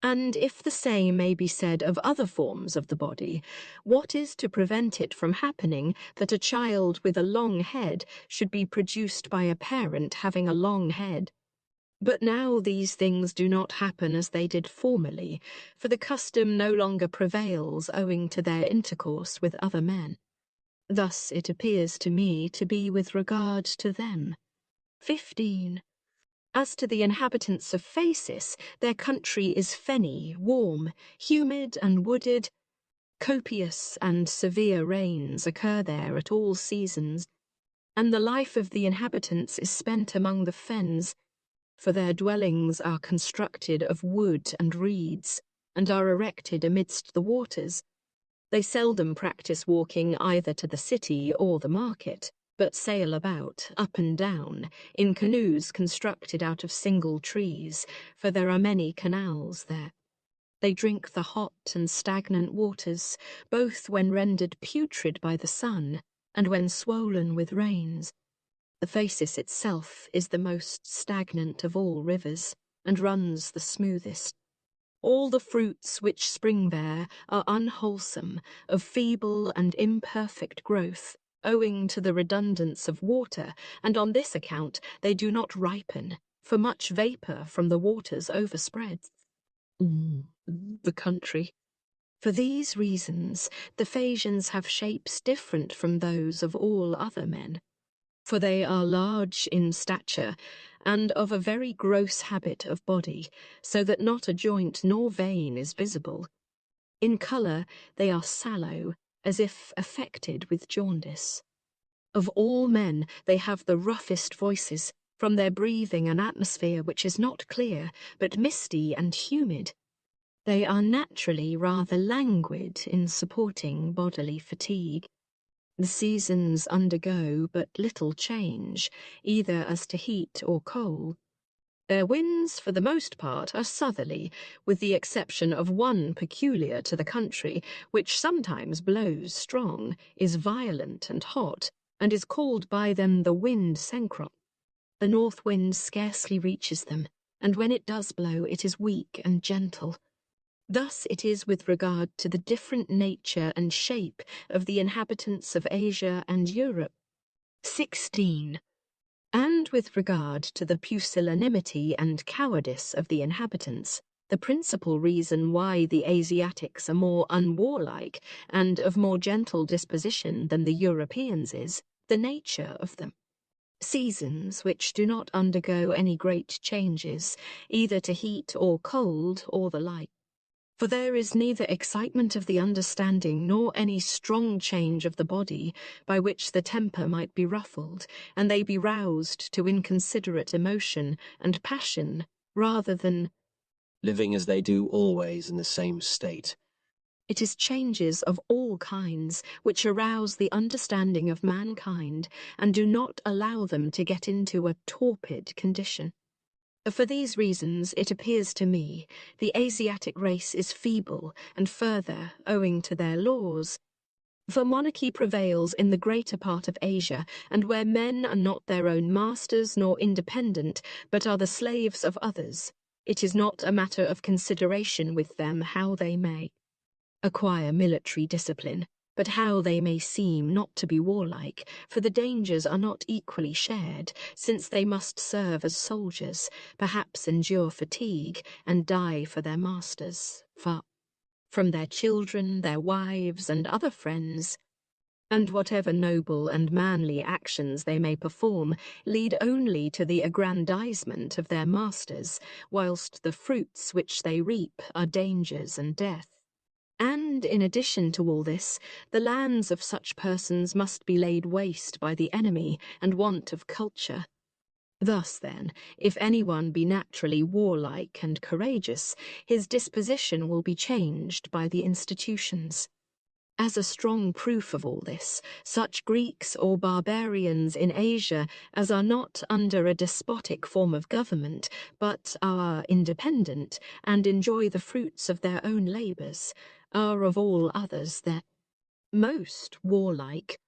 and if the same may be said of other forms of the body, what is to prevent it from happening that a child with a long head should be produced by a parent having a long head? But now these things do not happen as they did formerly, for the custom no longer prevails owing to their intercourse with other men. Thus it appears to me to be with regard to them. 15. As to the inhabitants of Phasis, their country is fenny, warm, humid and wooded. Copious and severe rains occur there at all seasons, and the life of the inhabitants is spent among the fens, for their dwellings are constructed of wood and reeds, and are erected amidst the waters. They seldom practice walking either to the city or the market, but sail about, up and down, in canoes constructed out of single trees, for there are many canals there. They drink the hot and stagnant waters, both when rendered putrid by the sun, and when swollen with rains. The Phasis itself is the most stagnant of all rivers, and runs the smoothest. All the fruits which spring there are unwholesome, of feeble and imperfect growth, owing to the redundance of water, and on this account they do not ripen, for much vapour from the waters overspreads the country. For these reasons, the Phasians have shapes different from those of all other men. For they are large in stature, and of a very gross habit of body, so that not a joint nor vein is visible. In colour they are sallow, as if affected with jaundice. Of all men they have the roughest voices, from their breathing an atmosphere which is not clear, but misty and humid. They are naturally rather languid in supporting bodily fatigue. The seasons undergo but little change, either as to heat or cold. Their winds, for the most part, are southerly, with the exception of one peculiar to the country, which sometimes blows strong, is violent and hot, and is called by them the wind sencrop. The north wind scarcely reaches them, and when it does blow, it is weak and gentle. Thus it is with regard to the different nature and shape of the inhabitants of Asia and Europe. 16. And with regard to the pusillanimity and cowardice of the inhabitants, the principal reason why the Asiatics are more unwarlike and of more gentle disposition than the Europeans is the nature of them. Seasons which do not undergo any great changes, either to heat or cold or the like. For there is neither excitement of the understanding nor any strong change of the body by which the temper might be ruffled, and they be roused to inconsiderate emotion and passion rather than living as they do always in the same state. it is changes of all kinds which arouse the understanding of mankind and do not allow them to get into a torpid condition. For these reasons, it appears to me, the Asiatic race is feeble, and further, owing to their laws. For monarchy prevails in the greater part of Asia, and where men are not their own masters nor independent, but are the slaves of others, it is not a matter of consideration with them how they may acquire military discipline, but how they may seem not to be warlike, for the dangers are not equally shared, since they must serve as soldiers, perhaps endure fatigue, and die for their masters, far from their children, their wives, and other friends. And whatever noble and manly actions they may perform lead only to the aggrandizement of their masters, whilst the fruits which they reap are dangers and death. And in addition to all this, the lands of such persons must be laid waste by the enemy and want of culture. Thus, then, if anyone be naturally warlike and courageous, his disposition will be changed by the institutions. As a strong proof of all this, such Greeks or barbarians in Asia as are not under a despotic form of government, but are independent and enjoy the fruits of their own labours, are of all others the most warlike.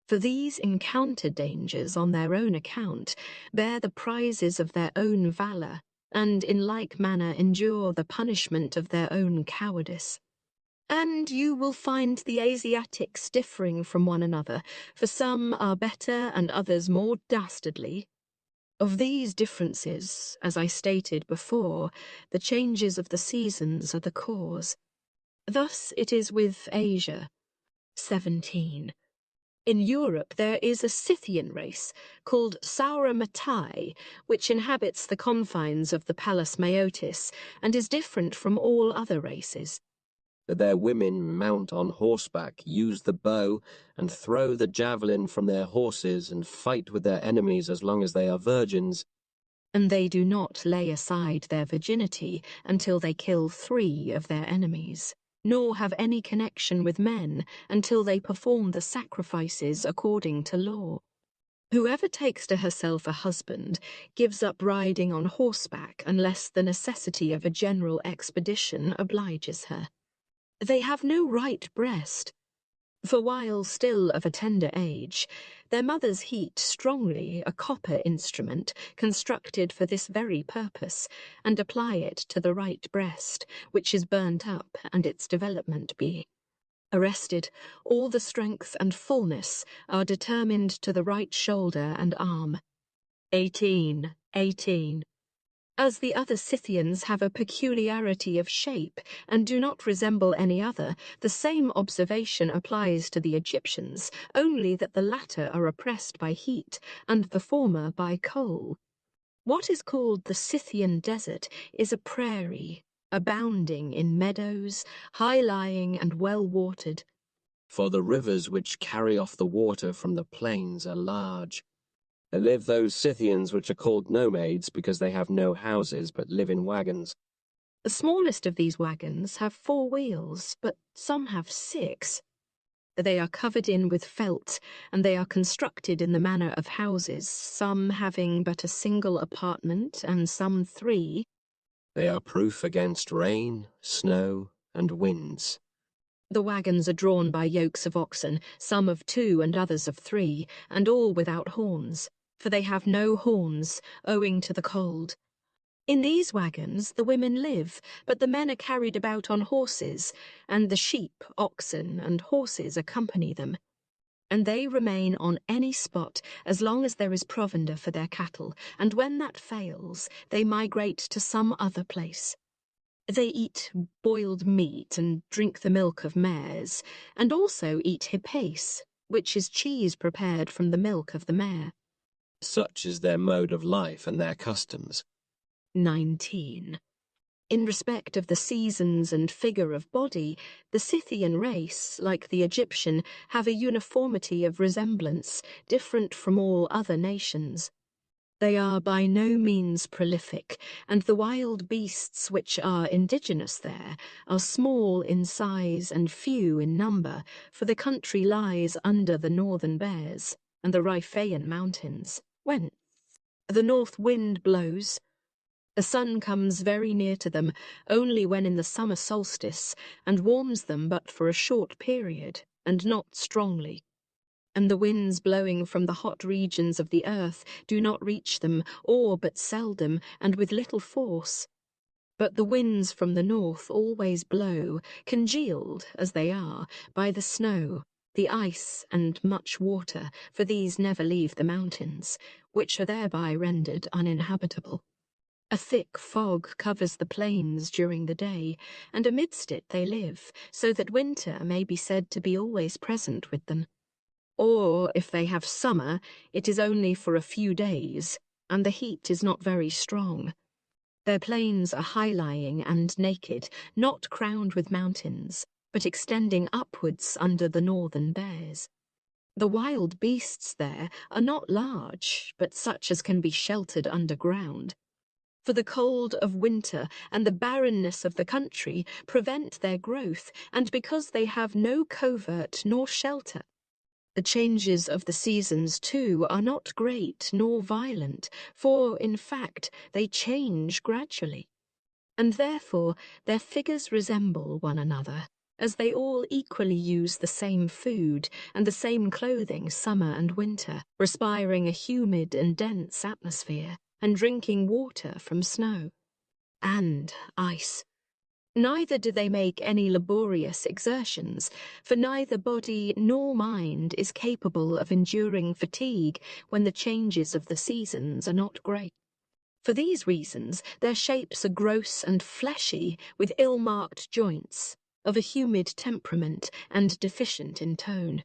For these encounter dangers on their own account, bear the prizes of their own valour, and in like manner endure the punishment of their own cowardice. And you will find the Asiatics differing from one another, for some are better and others more dastardly. Of these differences, as I stated before, the changes of the seasons are the cause. Thus it is with Asia. 17. In Europe there is a Scythian race called Sauromatae, which inhabits the confines of the Palus Maeotis, and is different from all other races. That their women mount on horseback, use the bow, and throw the javelin from their horses, and fight with their enemies as long as they are virgins. And they do not lay aside their virginity until they kill 3 of their enemies, nor have any connection with men until they perform the sacrifices according to law. Whoever takes to herself a husband gives up riding on horseback unless the necessity of a general expedition obliges her. They have no right breast, for while still of a tender age, their mothers heat strongly a copper instrument constructed for this very purpose, and apply it to the right breast, which is burnt up, and its development being arrested, all the strength and fullness are determined to the right shoulder and arm. 18. As the other Scythians have a peculiarity of shape and do not resemble any other, the same observation applies to the Egyptians, only that the latter are oppressed by heat and the former by cold. What is called the Scythian desert is a prairie, abounding in meadows, high-lying and well-watered. For the rivers which carry off the water from the plains are large. There live those Scythians which are called nomads because they have no houses but live in wagons. The smallest of these wagons have 4 wheels, but some have 6. They are covered in with felt, and they are constructed in the manner of houses, some having but a single apartment, and some 3. They are proof against rain, snow, and winds. The wagons are drawn by yokes of oxen, some of 2 and others of 3, and all without horns, for they have no horns, owing to the cold. In these wagons the women live, but the men are carried about on horses, and the sheep, oxen, and horses accompany them. and they remain on any spot as long as there is provender for their cattle, and when that fails, they migrate to some other place. They eat boiled meat and drink the milk of mares, and also eat hippocrates, which is cheese prepared from the milk of the mare. Such is their mode of life and their customs. 19. In respect of the seasons and figure of body, the Scythian race, like the Egyptian, have a uniformity of resemblance, different from all other nations. They are by no means prolific, and the wild beasts which are indigenous there are small in size and few in number, for the country lies under the northern bears and the Riphaean mountains, whence the north wind blows. The sun comes very near to them only when in the summer solstice, and warms them but for a short period, and not strongly. And the winds blowing from the hot regions of the earth do not reach them, or but seldom, and with little force. But the winds from the north always blow, congealed, as they are, by the snow, the ice, and much water, for these never leave the mountains, which are thereby rendered uninhabitable. A thick fog covers the plains during the day, and amidst it they live, so that winter may be said to be always present with them. Or, if they have summer, it is only for a few days, and the heat is not very strong. Their plains are high-lying and naked, not crowned with mountains, but extending upwards under the northern bears. The wild beasts there are not large, but such as can be sheltered underground. For the cold of winter and the barrenness of the country prevent their growth, and because they have no covert nor shelter. The changes of the seasons, too, are not great nor violent, for, in fact, they change gradually. And therefore their figures resemble one another, as they all equally use the same food and the same clothing summer and winter, respiring a humid and dense atmosphere, and drinking water from snow and ice. Neither do they make any laborious exertions, for neither body nor mind is capable of enduring fatigue when the changes of the seasons are not great. For these reasons their shapes are gross and fleshy, with ill-marked joints, of a humid temperament and deficient in tone.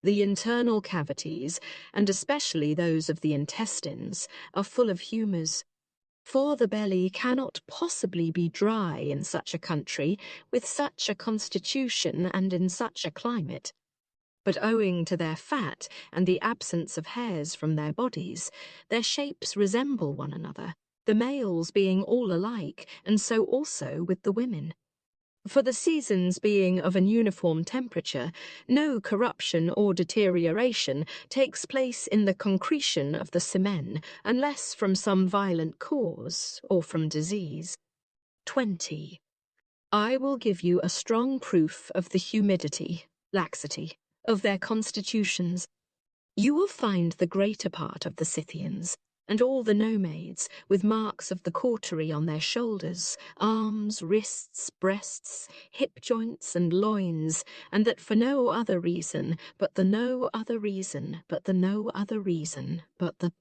The internal cavities, and especially those of the intestines, are full of humours. For the belly cannot possibly be dry in such a country, with such a constitution and in such a climate. But owing to their fat and the absence of hairs from their bodies, their shapes resemble one another, the males being all alike, and so also with the women. For the seasons being of an uniform temperature, no corruption or deterioration takes place in the concretion of the semen, unless from some violent cause, or from disease. 20. I will give you a strong proof of the humidity, laxity, of their constitutions. You will find the greater part of the Scythians, and all the nomades, with marks of the cautery on their shoulders, arms, wrists, breasts, hip joints, and loins, and that for no other reason, but the no other reason, but the no other reason, but the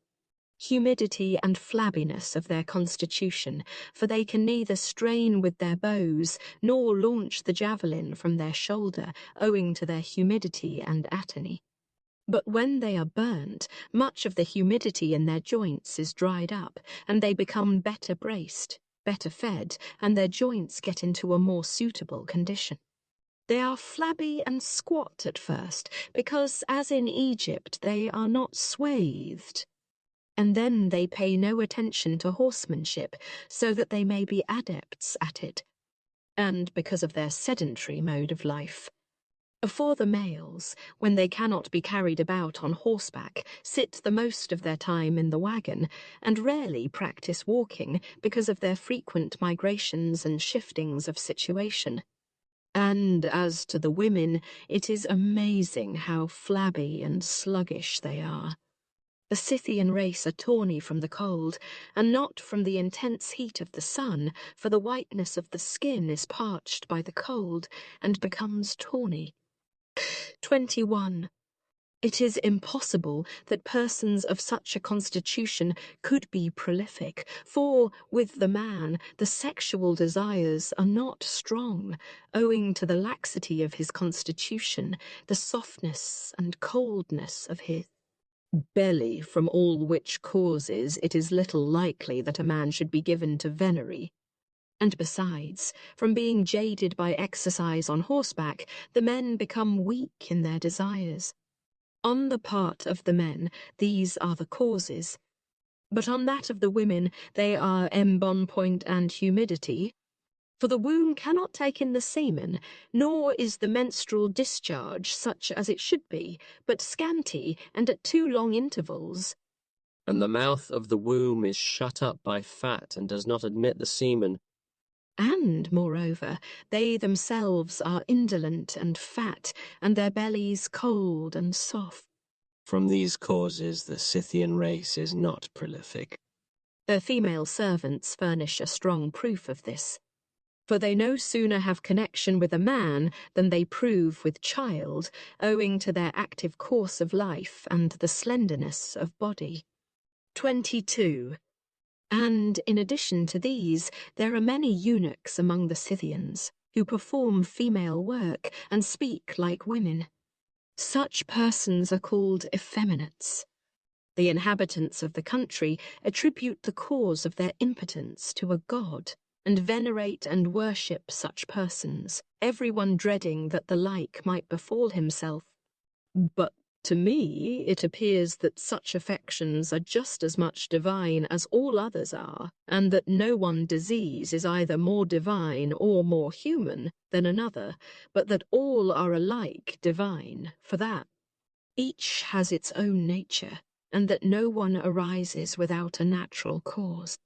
humidity and flabbiness of their constitution, for they can neither strain with their bows, nor launch the javelin from their shoulder, owing to their humidity and atony. But when they are burnt, much of the humidity in their joints is dried up, and they become better braced, better fed, and their joints get into a more suitable condition. They are flabby and squat at first, because, as in Egypt, they are not swathed. And then they pay no attention to horsemanship, so that they may be adepts at it. And because of their sedentary mode of life. For the males, when they cannot be carried about on horseback, sit the most of their time in the wagon, and rarely practice walking because of their frequent migrations and shiftings of situation. And as to the women, it is amazing how flabby and sluggish they are. The Scythian race are tawny from the cold, and not from the intense heat of the sun, for the whiteness of the skin is parched by the cold, and becomes tawny. 21. It is impossible that persons of such a constitution could be prolific, for, with the man, the sexual desires are not strong, owing to the laxity of his constitution, the softness and coldness of his belly, from all which causes it is little likely that a man should be given to venery. And besides, from being jaded by exercise on horseback, the men become weak in their desires. On the part of the men, these are the causes, but on that of the women, they are embonpoint and humidity. For the womb cannot take in the semen, nor is the menstrual discharge such as it should be, but scanty and at too long intervals. And the mouth of the womb is shut up by fat and does not admit the semen. And, moreover, they themselves are indolent and fat, and their bellies cold and soft. From these causes the Scythian race is not prolific. Their female servants furnish a strong proof of this. For they no sooner have connection with a man than they prove with child, owing to their active course of life and the slenderness of body. 22. And in addition to these, there are many eunuchs among the Scythians, who perform female work and speak like women. Such persons are called effeminates. The inhabitants of the country attribute the cause of their impotence to a god, and venerate and worship such persons, everyone dreading that the like might befall himself. But to me it appears that such affections are just as much divine as all others are, and that no one disease is either more divine or more human than another, but that all are alike divine, for that each has its own nature, and that no one arises without a natural cause.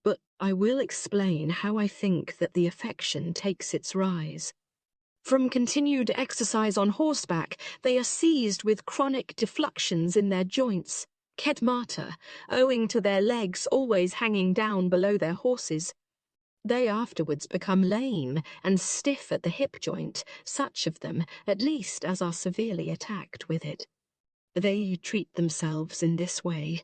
But I will explain how I think that the affection takes its rise. From continued exercise on horseback, they are seized with chronic defluxions in their joints, kedmata, owing to their legs always hanging down below their horses. They afterwards become lame and stiff at the hip joint, such of them, at least, as are severely attacked with it. They treat themselves in this way.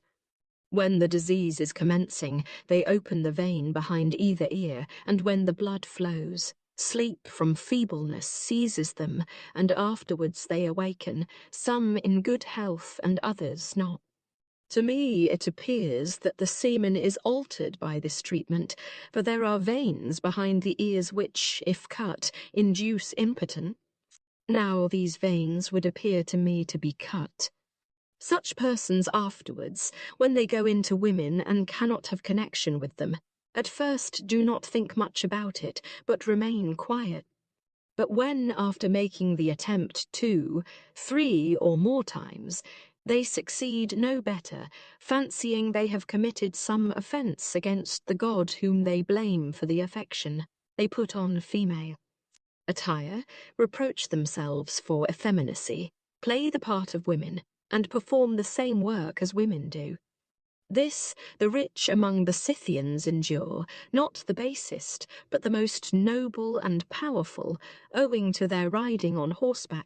When the disease is commencing, they open the vein behind either ear, and when the blood flows, sleep from feebleness seizes them, and afterwards they awaken, some in good health and others not. To me it appears that the semen is altered by this treatment, for there are veins behind the ears which, if cut, induce impotence. Now these veins would appear to me to be cut. Such persons afterwards, when they go into women and cannot have connection with them, at first do not think much about it, but remain quiet. But when, after making the attempt 2, 3, or more times, they succeed no better, fancying they have committed some offence against the God whom they blame for the affection, they put on female attire, reproach themselves for effeminacy, play the part of women, and perform the same work as women do. This the rich among the Scythians endure, not the basest, but the most noble and powerful, owing to their riding on horseback.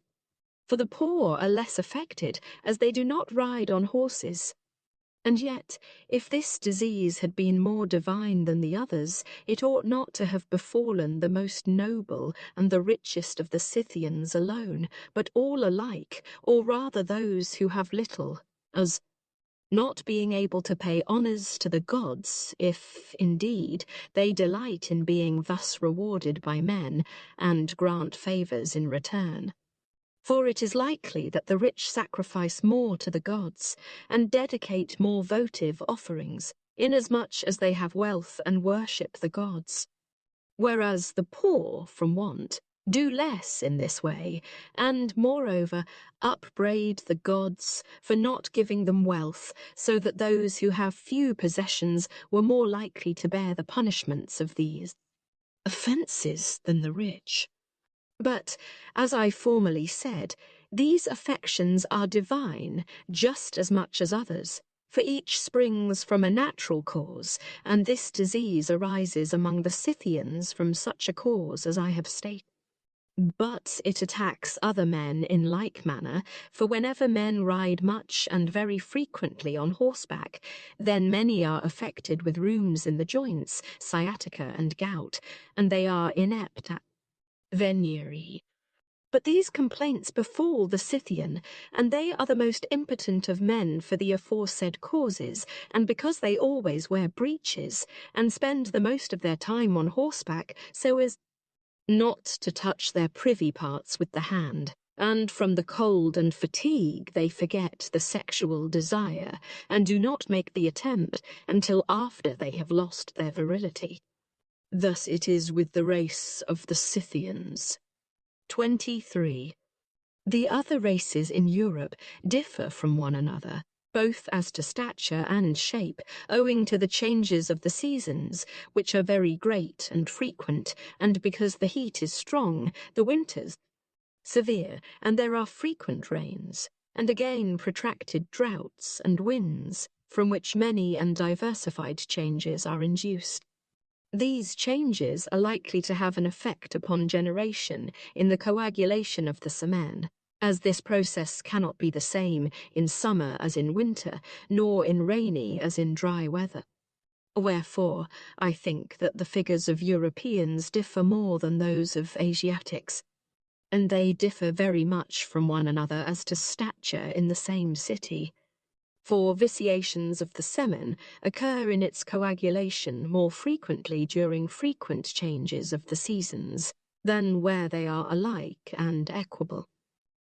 For the poor are less affected, as they do not ride on horses. And yet, if this disease had been more divine than the others, it ought not to have befallen the most noble and the richest of the Scythians alone, but all alike, or rather those who have little, as not being able to pay honours to the gods, if, indeed, they delight in being thus rewarded by men, and grant favours in return. For it is likely that the rich sacrifice more to the gods, and dedicate more votive offerings, inasmuch as they have wealth and worship the gods. Whereas the poor, from want, do less in this way, and, moreover, upbraid the gods for not giving them wealth, so that those who have few possessions were more likely to bear the punishments of these offences than the rich. But, as I formerly said, these affections are divine just as much as others, for each springs from a natural cause, and this disease arises among the Scythians from such a cause as I have stated. But it attacks other men in like manner, for whenever men ride much and very frequently on horseback, then many are affected with rheums in the joints, sciatica and gout, and they are inept at venery. But these complaints befall the Scythian, and they are the most impotent of men for the aforesaid causes, and because they always wear breeches, and spend the most of their time on horseback, so as not to touch their privy parts with the hand, and from the cold and fatigue they forget the sexual desire, and do not make the attempt until after they have lost their virility. Thus it is with the race of the Scythians. 23. The other races in Europe differ from one another, both as to stature and shape, owing to the changes of the seasons, which are very great and frequent, and because the heat is strong, the winters severe, and there are frequent rains, and again protracted droughts and winds, from which many and diversified changes are induced. These changes are likely to have an effect upon generation in the coagulation of the semen, as this process cannot be the same in summer as in winter, nor in rainy as in dry weather. Wherefore, I think that the figures of Europeans differ more than those of Asiatics, and they differ very much from one another as to stature in the same city. For vitiations of the semen occur in its coagulation more frequently during frequent changes of the seasons than where they are alike and equable.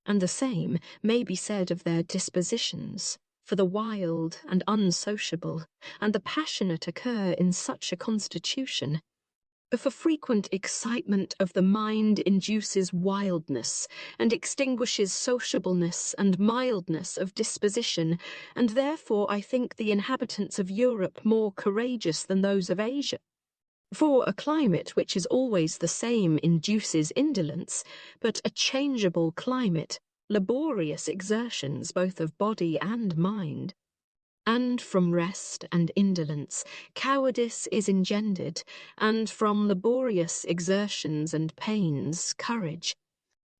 And the same may be said of their dispositions, for the wild and unsociable and the passionate occur in such a constitution. For frequent excitement of the mind induces wildness, and extinguishes sociableness and mildness of disposition, and therefore I think the inhabitants of Europe more courageous than those of Asia. For a climate which is always the same induces indolence, but a changeable climate, laborious exertions both of body and mind. And from rest and indolence, cowardice is engendered, and from laborious exertions and pains, courage.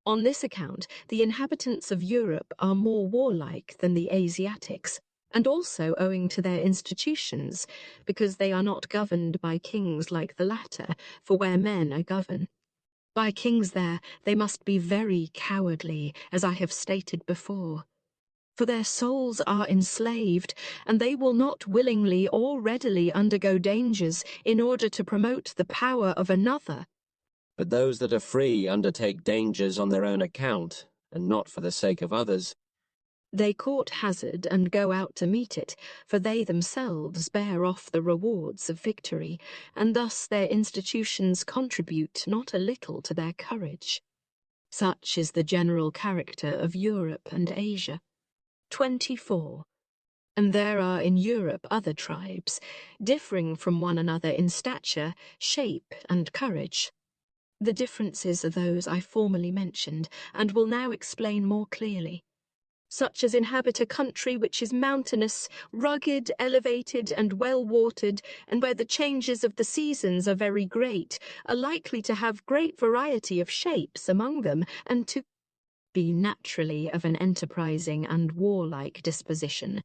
On this account, the inhabitants of Europe are more warlike than the Asiatics, and also owing to their institutions, because they are not governed by kings like the latter, for where men are governed by kings there, they must be very cowardly, as I have stated before. For their souls are enslaved, and they will not willingly or readily undergo dangers in order to promote the power of another. But those that are free undertake dangers on their own account, and not for the sake of others. They court hazard and go out to meet it, for they themselves bear off the rewards of victory, and thus their institutions contribute not a little to their courage. Such is the general character of Europe and Asia. 24. And there are in Europe other tribes, differing from one another in stature, shape, and courage. The differences are those I formerly mentioned, and will now explain more clearly. Such as inhabit a country which is mountainous, rugged, elevated, and well-watered, and where the changes of the seasons are very great, are likely to have great variety of shapes among them, and to be naturally of an enterprising and warlike disposition.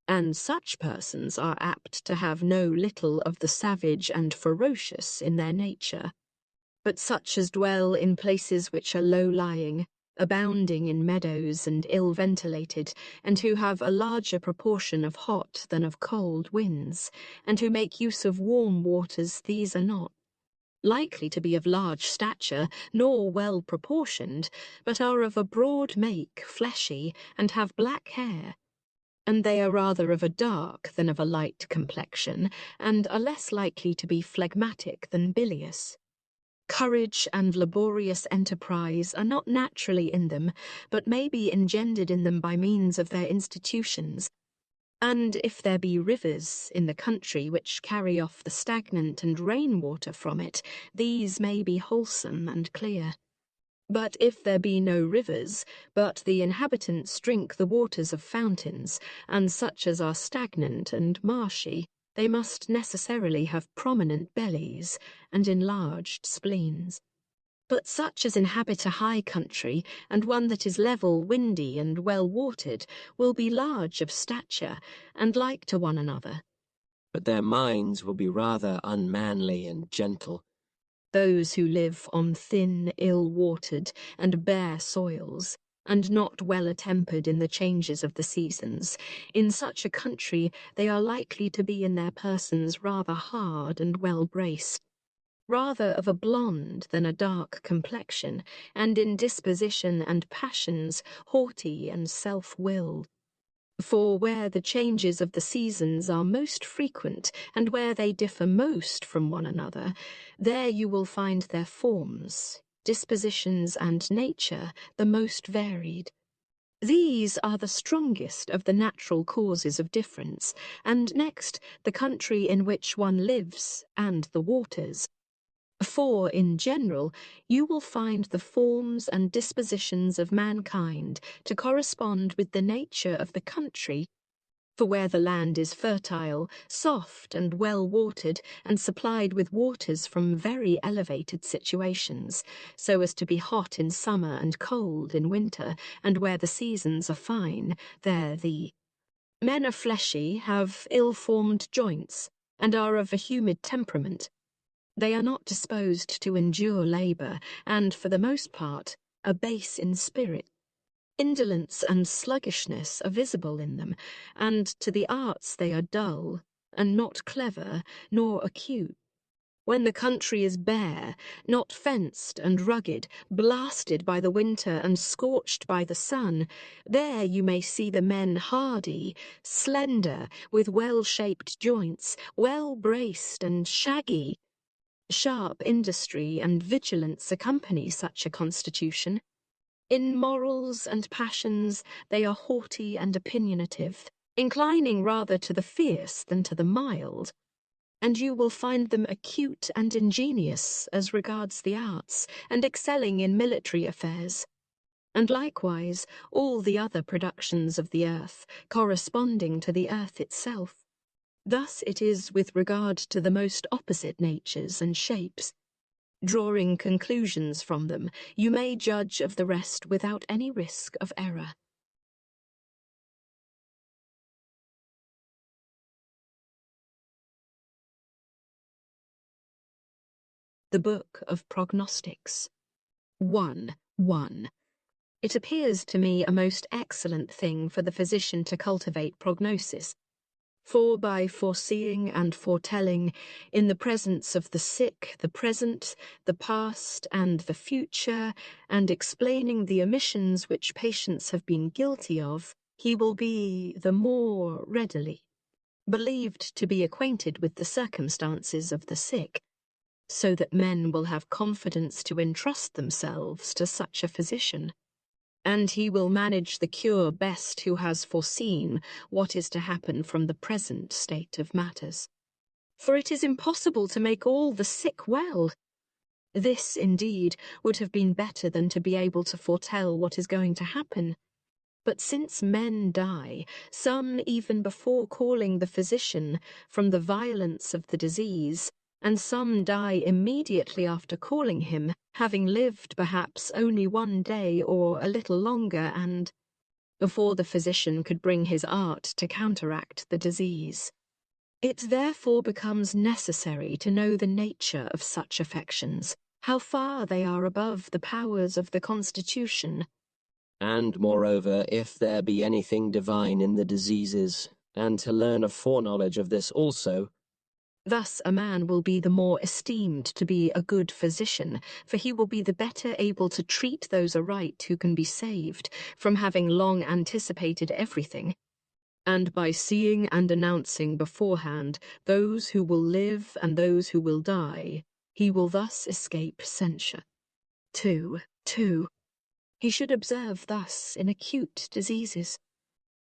And such persons are apt to have no little of the savage and ferocious in their nature. But such as dwell in places which are low-lying, abounding in meadows and ill-ventilated, and who have a larger proportion of hot than of cold winds, and who make use of warm waters, these are not likely to be of large stature, nor well proportioned, but are of a broad make, fleshy, and have black hair. And they are rather of a dark than of a light complexion, and are less likely to be phlegmatic than bilious. Courage and laborious enterprise are not naturally in them, but may be engendered in them by means of their institutions. And if there be rivers in the country which carry off the stagnant and rain-water from it, these may be wholesome and clear. But if there be no rivers, but the inhabitants drink the waters of fountains, and such as are stagnant and marshy, they must necessarily have prominent bellies and enlarged spleens. But such as inhabit a high country, and one that is level, windy, and well-watered, will be large of stature, and like to one another. But their minds will be rather unmanly and gentle. Those who live on thin, ill-watered, and bare soils, and not well-attempered in the changes of the seasons, in such a country they are likely to be in their persons rather hard and well-braced, rather of a blonde than a dark complexion, and in disposition and passions haughty and self-willed. For where the changes of the seasons are most frequent, and where they differ most from one another, there you will find their forms, dispositions, and nature the most varied. These are the strongest of the natural causes of difference, and next the country in which one lives, and the waters. For, in general, you will find the forms and dispositions of mankind to correspond with the nature of the country. For where the land is fertile, soft, and well-watered, and supplied with waters from very elevated situations, so as to be hot in summer and cold in winter, and where the seasons are fine, there the men are fleshy, have ill-formed joints, and are of a humid temperament. They are not disposed to endure labour, and, for the most part, are base in spirit. Indolence and sluggishness are visible in them, and to the arts they are dull, and not clever, nor acute. When the country is bare, not fenced and rugged, blasted by the winter and scorched by the sun, there you may see the men hardy, slender, with well-shaped joints, well-braced and shaggy. Sharp industry and vigilance accompany such a constitution. In morals and passions they are haughty and opinionative, inclining rather to the fierce than to the mild. And you will find them acute and ingenious as regards the arts, and excelling in military affairs. And likewise all the other productions of the earth, corresponding to the earth itself. Thus it is with regard to the most opposite natures and shapes. Drawing conclusions from them, you may judge of the rest without any risk of error. The Book of Prognostics. 1.1. It appears to me a most excellent thing for the physician to cultivate prognosis. For by foreseeing and foretelling, in the presence of the sick, the present, the past, and the future, and explaining the omissions which patients have been guilty of, he will be the more readily believed to be acquainted with the circumstances of the sick, so that men will have confidence to entrust themselves to such a physician. And he will manage the cure best who has foreseen what is to happen from the present state of matters. For it is impossible to make all the sick well. This, indeed, would have been better than to be able to foretell what is going to happen. But since men die, some even before calling the physician, from the violence of the disease, and some die immediately after calling him, having lived perhaps only one day or a little longer, and before the physician could bring his art to counteract the disease. It therefore becomes necessary to know the nature of such affections, how far they are above the powers of the constitution. And, moreover, if there be anything divine in the diseases, and to learn a foreknowledge of this also. Thus a man will be the more esteemed to be a good physician, for he will be the better able to treat those aright who can be saved, from having long anticipated everything. And by seeing and announcing beforehand those who will live and those who will die, he will thus escape censure. 2.2. He should observe thus in acute diseases.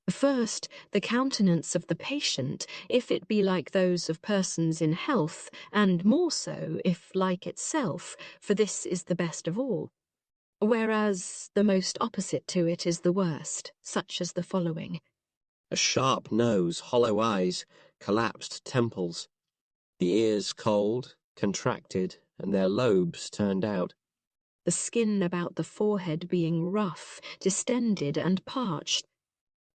First, the countenance of the patient, if it be like those of persons in health, and more so, if like itself, for this is the best of all. Whereas the most opposite to it is the worst, such as the following. A sharp nose, hollow eyes, collapsed temples, the ears cold, contracted, and their lobes turned out. the skin about the forehead being rough, distended, and parched,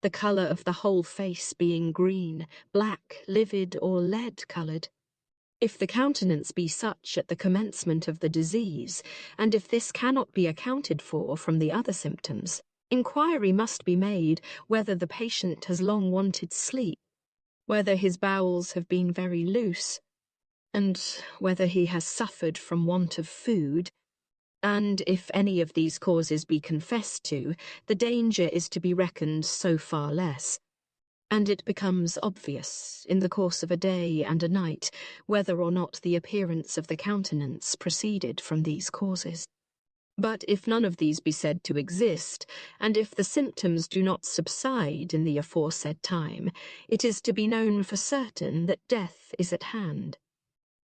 the colour of the whole face being green, black, livid, or lead-coloured. If the countenance be such at the commencement of the disease, and if this cannot be accounted for from the other symptoms, inquiry must be made whether the patient has long wanted sleep, whether his bowels have been very loose, and whether he has suffered from want of food, and if any of these causes be confessed to, the danger is to be reckoned so far less, and it becomes obvious, in the course of a day and a night, whether or not the appearance of the countenance proceeded from these causes. But if none of these be said to exist, and if the symptoms do not subside in the aforesaid time, it is to be known for certain that death is at hand.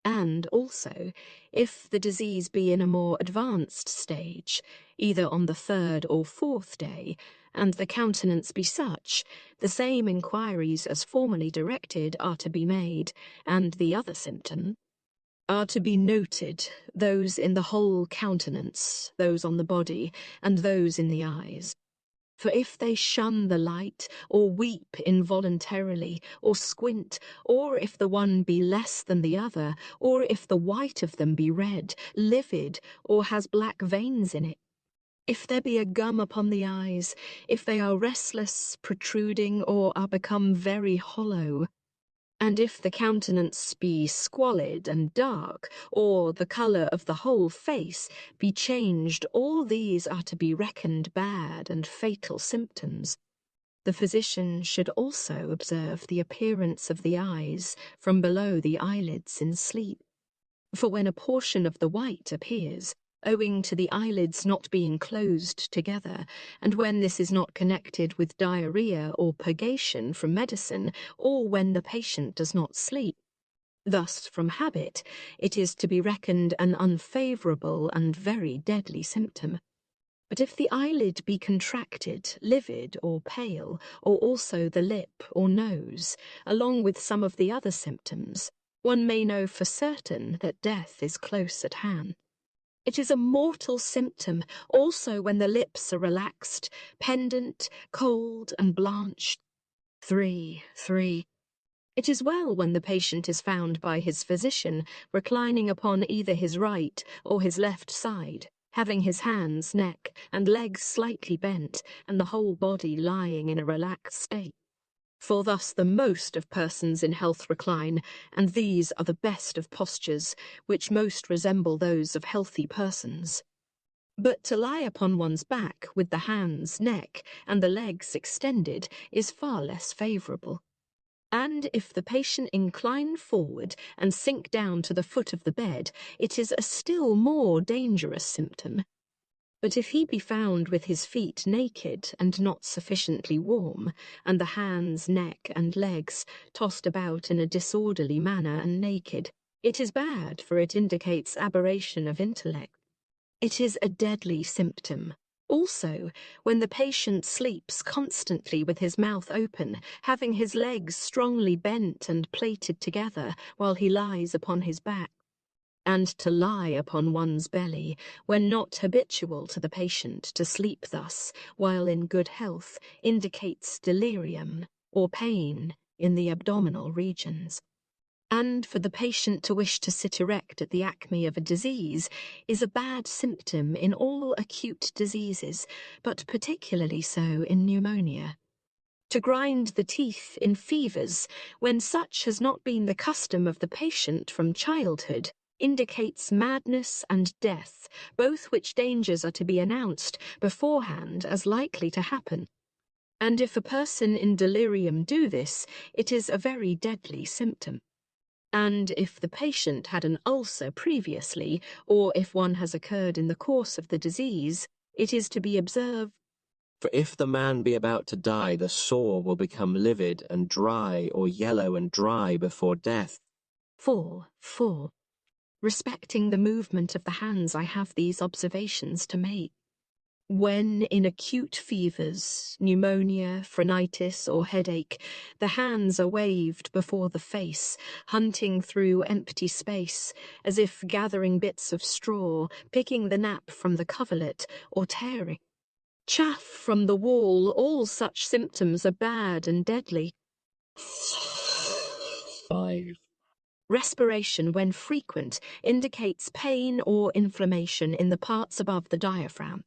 And also, if the disease be in a more advanced stage, either on the 3rd or 4th day, and the countenance be such, the same inquiries as formerly directed are to be made, and the other symptom are to be noted, those in the whole countenance, those on the body, and those in the eyes. For if they shun the light, or weep involuntarily, or squint, or if the one be less than the other, or if the white of them be red, livid, or has black veins in it, if there be a gum upon the eyes, if they are restless, protruding, or are become very hollow, and if the countenance be squalid and dark, or the colour of the whole face be changed, all these are to be reckoned bad and fatal symptoms. The physician should also observe the appearance of the eyes from below the eyelids in sleep. For when a portion of the white appears, owing to the eyelids not being closed together, and when this is not connected with diarrhea or purgation from medicine, or when the patient does not sleep, thus from habit, it is to be reckoned an unfavourable and very deadly symptom. But if the eyelid be contracted, livid, or pale, or also the lip or nose, along with some of the other symptoms, one may know for certain that death is close at hand. It is a mortal symptom also when the lips are relaxed, pendant, cold, and blanched. 3. It is well when the patient is found by his physician reclining upon either his right or his left side, having his hands, neck, and legs slightly bent, and the whole body lying in a relaxed state. For thus the most of persons in health recline, and these are the best of postures, which most resemble those of healthy persons. But to lie upon one's back with the hands, neck, and the legs extended is far less favourable. And if the patient incline forward and sink down to the foot of the bed, it is a still more dangerous symptom. But if he be found with his feet naked and not sufficiently warm, and the hands, neck, and legs tossed about in a disorderly manner and naked, it is bad, for it indicates aberration of intellect. It is a deadly symptom. Also, when the patient sleeps constantly with his mouth open, having his legs strongly bent and plaited together while he lies upon his back. And to lie upon one's belly, when not habitual to the patient to sleep thus, while in good health, indicates delirium or pain in the abdominal regions. And for the patient to wish to sit erect at the acme of a disease is a bad symptom in all acute diseases, but particularly so in pneumonia. To grind the teeth in fevers, when such has not been the custom of the patient from childhood, indicates madness and death, both which dangers are to be announced beforehand as likely to happen. And if a person in delirium do this, it is a very deadly symptom. And if the patient had an ulcer previously, or if one has occurred in the course of the disease, it is to be observed. For if the man be about to die, the sore will become livid and dry, or yellow and dry before death. 4. Respecting the movement of the hands, I have these observations to make. When in acute fevers, pneumonia, phrenitis, or headache, the hands are waved before the face, hunting through empty space, as if gathering bits of straw, picking the nap from the coverlet, or tearing chaff from the wall, all such symptoms are bad and deadly. 5. Respiration, when frequent, indicates pain or inflammation in the parts above the diaphragm.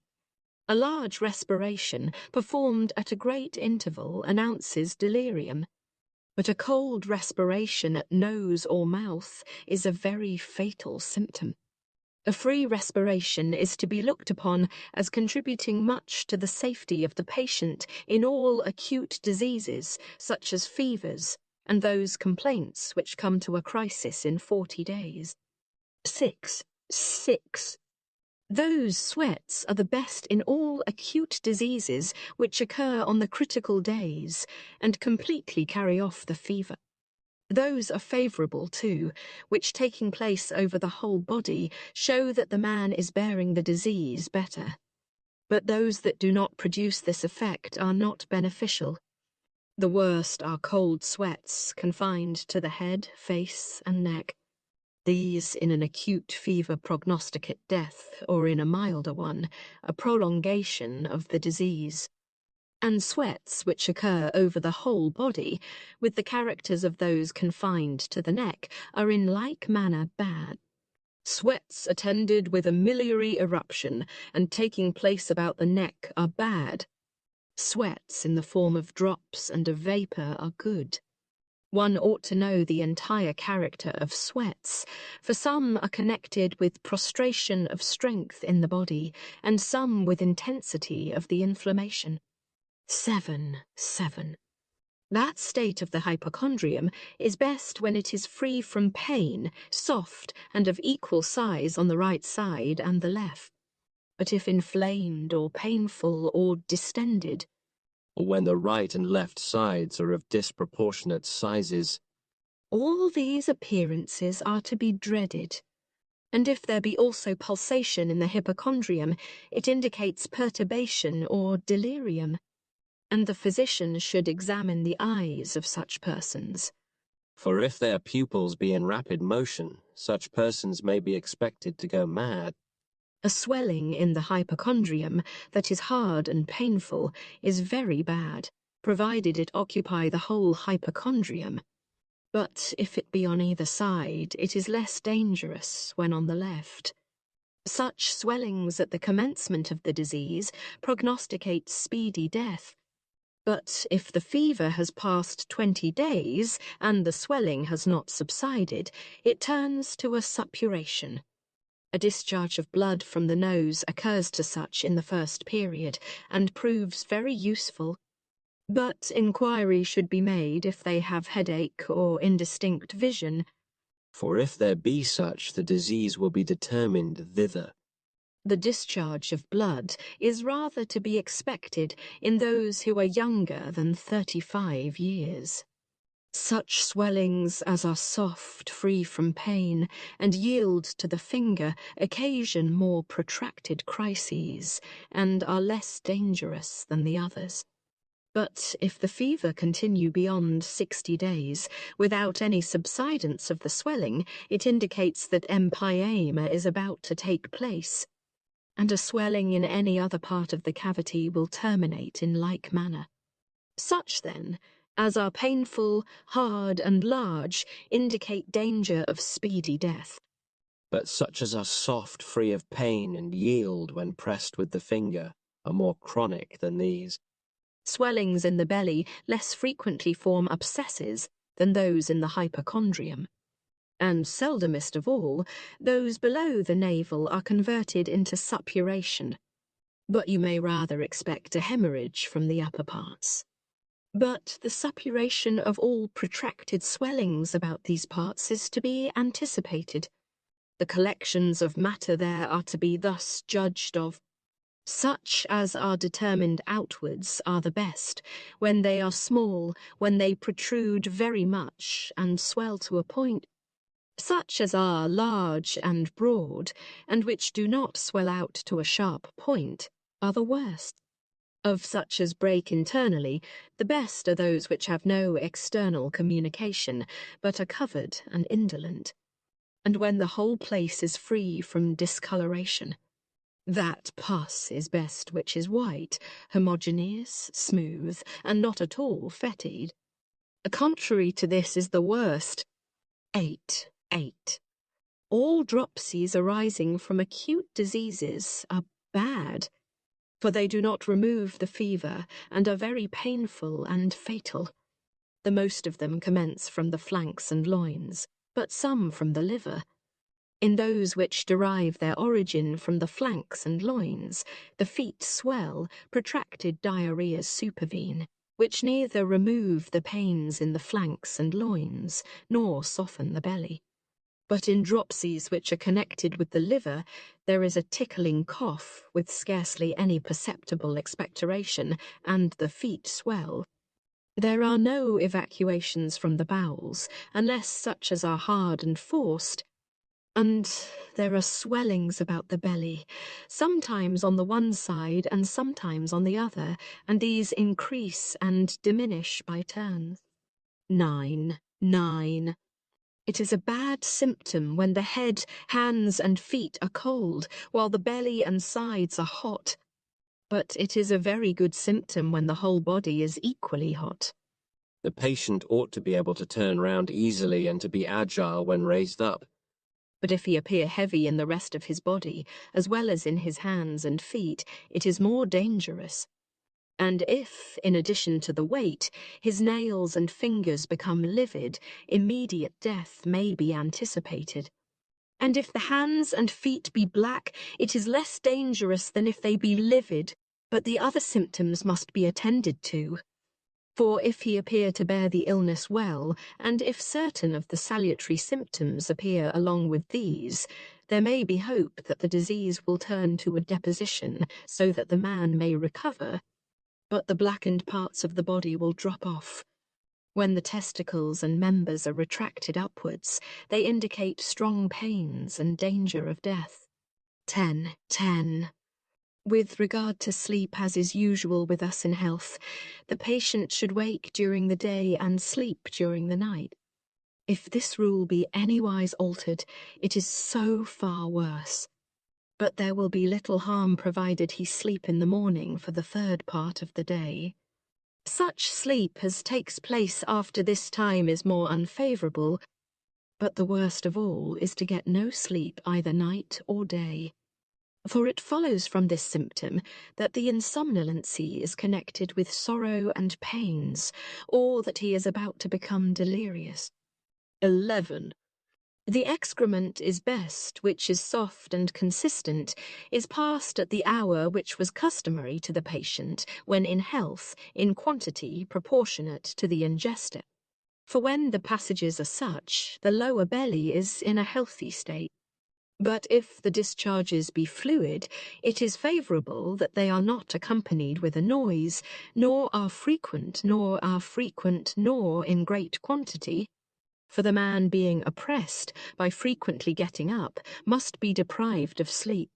A large respiration, performed at a great interval, announces delirium. But a cold respiration at nose or mouth is a very fatal symptom. A free respiration is to be looked upon as contributing much to the safety of the patient in all acute diseases, such as fevers, and those complaints which come to a crisis in 40 days. 6. Those sweats are the best in all acute diseases which occur on the critical days and completely carry off the fever. Those are favourable, too, which, taking place over the whole body, show that the man is bearing the disease better. But those that do not produce this effect are not beneficial. The worst are cold sweats confined to the head, face, and neck. These, in an acute fever, prognosticate death, or in a milder one, a prolongation of the disease. And sweats which occur over the whole body, with the characters of those confined to the neck, are in like manner bad. Sweats attended with a miliary eruption and taking place about the neck are bad. Sweats in the form of drops and of vapour are good. One ought to know the entire character of sweats, for some are connected with prostration of strength in the body, and some with intensity of the inflammation. 7. That state of the hypochondrium is best when it is free from pain, soft, and of equal size on the right side and the left. But if inflamed or painful or distended, Or when the right and left sides are of disproportionate sizes, all these appearances are to be dreaded. And if there be also pulsation in the hypochondrium, it indicates perturbation or delirium. And the physician should examine the eyes of such persons. for if their pupils be in rapid motion, such persons may be expected to go mad. A swelling in the hypochondrium that is hard and painful is very bad, provided it occupy the whole hypochondrium. But if it be on either side, it is less dangerous when on the left. Such swellings at the commencement of the disease prognosticate speedy death. But if the fever has passed 20 days and the swelling has not subsided, it turns to a suppuration. A discharge of blood from the nose occurs to such in the first period and proves very useful. But inquiry should be made if they have headache or indistinct vision. For if there be such, the disease will be determined thither. The discharge of blood is rather to be expected in those who are younger than 35 years. Such swellings as are soft, free from pain, and yield to the finger occasion more protracted crises, and are less dangerous than the others. But if the fever continue beyond 60 days, without any subsidence of the swelling, it indicates that empyema is about to take place, and a swelling in any other part of the cavity will terminate in like manner. Such, then, as are painful, hard, and large, indicate danger of speedy death. But such as are soft, free of pain, and yield when pressed with the finger, are more chronic than these. Swellings in the belly less frequently form abscesses than those in the hypochondrium. And seldomest of all, those below the navel are converted into suppuration. But you may rather expect a hemorrhage from the upper parts. But the suppuration of all protracted swellings about these parts is to be anticipated. The collections of matter there are to be thus judged of. Such as are determined outwards are the best, when they are small, when they protrude very much, and swell to a point. Such as are large and broad, and which do not swell out to a sharp point, are the worst. Of such as break internally, the best are those which have no external communication, but are covered and indolent, and when the whole place is free from discoloration. That pus is best which is white, homogeneous, smooth, and not at all fetid. Contrary to this is the worst. 8. All dropsies arising from acute diseases are bad, for they do not remove the fever, and are very painful and fatal. The most of them commence from the flanks and loins, but some from the liver. In those which derive their origin from the flanks and loins, the feet swell, protracted diarrhoeas supervene, which neither remove the pains in the flanks and loins, nor soften the belly. But in dropsies which are connected with the liver, there is a tickling cough with scarcely any perceptible expectoration, and the feet swell. There are no evacuations from the bowels, unless such as are hard and forced, and there are swellings about the belly, sometimes on the one side and sometimes on the other, and these increase and diminish by turns. 9. It is a bad symptom when the head, hands, and feet are cold, while the belly and sides are hot. But it is a very good symptom when the whole body is equally hot. The patient ought to be able to turn round easily and to be agile when raised up. But if he appear heavy in the rest of his body, as well as in his hands and feet, it is more dangerous. And if, in addition to the weight, his nails and fingers become livid, immediate death may be anticipated. And if the hands and feet be black, it is less dangerous than if they be livid, but the other symptoms must be attended to. For if he appear to bear the illness well, and if certain of the salutary symptoms appear along with these, there may be hope that the disease will turn to a deposition, so that the man may recover, but the blackened parts of the body will drop off. When the testicles and members are retracted upwards, they indicate strong pains and danger of death. 10. With regard to sleep, as is usual with us in health, the patient should wake during the day and sleep during the night. If this rule be anywise altered, it is so far worse. But there will be little harm provided he sleep in the morning for the third part of the day. Such sleep as takes place after this time is more unfavourable, but the worst of all is to get no sleep either night or day. For it follows from this symptom that the insomnolency is connected with sorrow and pains, or that he is about to become delirious. 11. The excrement is best, which is soft and consistent, is passed at the hour which was customary to the patient when in health, in quantity proportionate to the ingester. For when the passages are such, the lower belly is in a healthy state. But if the discharges be fluid, it is favourable that they are not accompanied with a noise, nor are frequent, nor in great quantity. For the man being oppressed by frequently getting up must be deprived of sleep.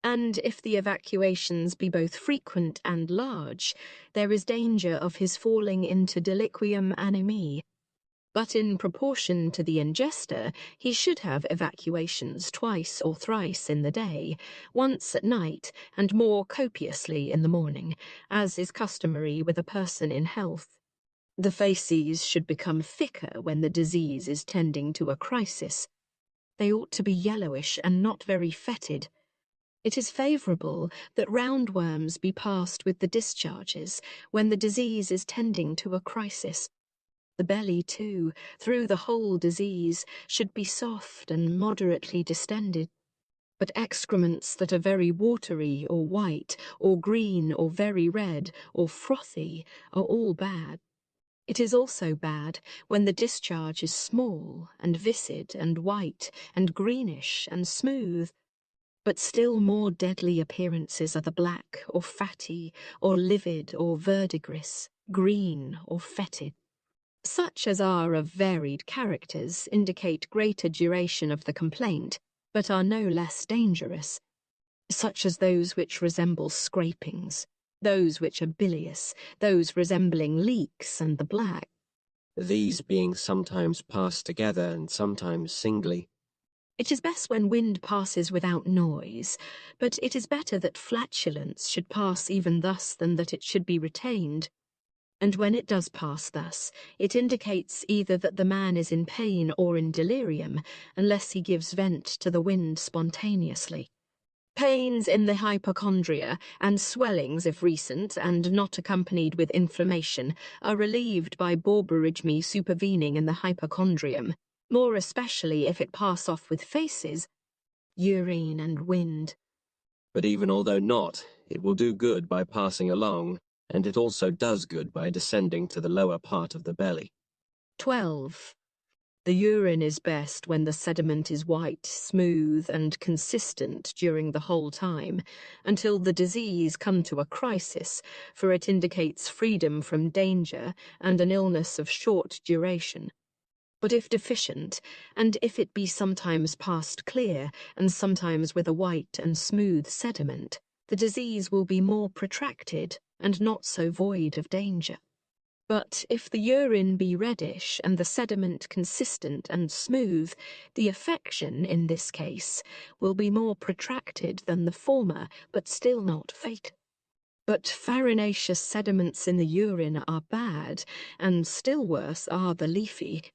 And if the evacuations be both frequent and large, there is danger of his falling into deliquium animi. But in proportion to the ingester, he should have evacuations twice or thrice in the day, once at night, and more copiously in the morning, as is customary with a person in health. The faces should become thicker when the disease is tending to a crisis. They ought to be yellowish and not very fetid. It is favourable that roundworms be passed with the discharges when the disease is tending to a crisis. The belly, too, through the whole disease, should be soft and moderately distended. But excrements that are very watery or white, or green or very red, or frothy, are all bad. It is also bad when the discharge is small and viscid and white and greenish and smooth. But still more deadly appearances are the black or fatty or livid or verdigris, green or fetid. Such as are of varied characters indicate greater duration of the complaint, but are no less dangerous. such as those which resemble scrapings, those which are bilious, those resembling leaks, and the black. These being sometimes passed together and sometimes singly. It is best when wind passes without noise, but it is better that flatulence should pass even thus than that it should be retained. And when it does pass thus, it indicates either that the man is in pain or in delirium, unless he gives vent to the wind spontaneously. Pains in the hypochondria and swellings, if recent and not accompanied with inflammation, are relieved by borborygmi supervening in the hypochondrium, more especially if it pass off with faces, urine and wind. But even although not, it will do good by passing along, and it also does good by descending to the lower part of the belly. 12. The urine is best when the sediment is white, smooth, and consistent during the whole time, until the disease come to a crisis, for it indicates freedom from danger and an illness of short duration. But if deficient, and if it be sometimes passed clear, and sometimes with a white and smooth sediment, the disease will be more protracted, and not so void of danger. But if the urine be reddish and the sediment consistent and smooth, the affection, in this case, will be more protracted than the former, but still not fatal. But farinaceous sediments in the urine are bad, and still worse are the leafy.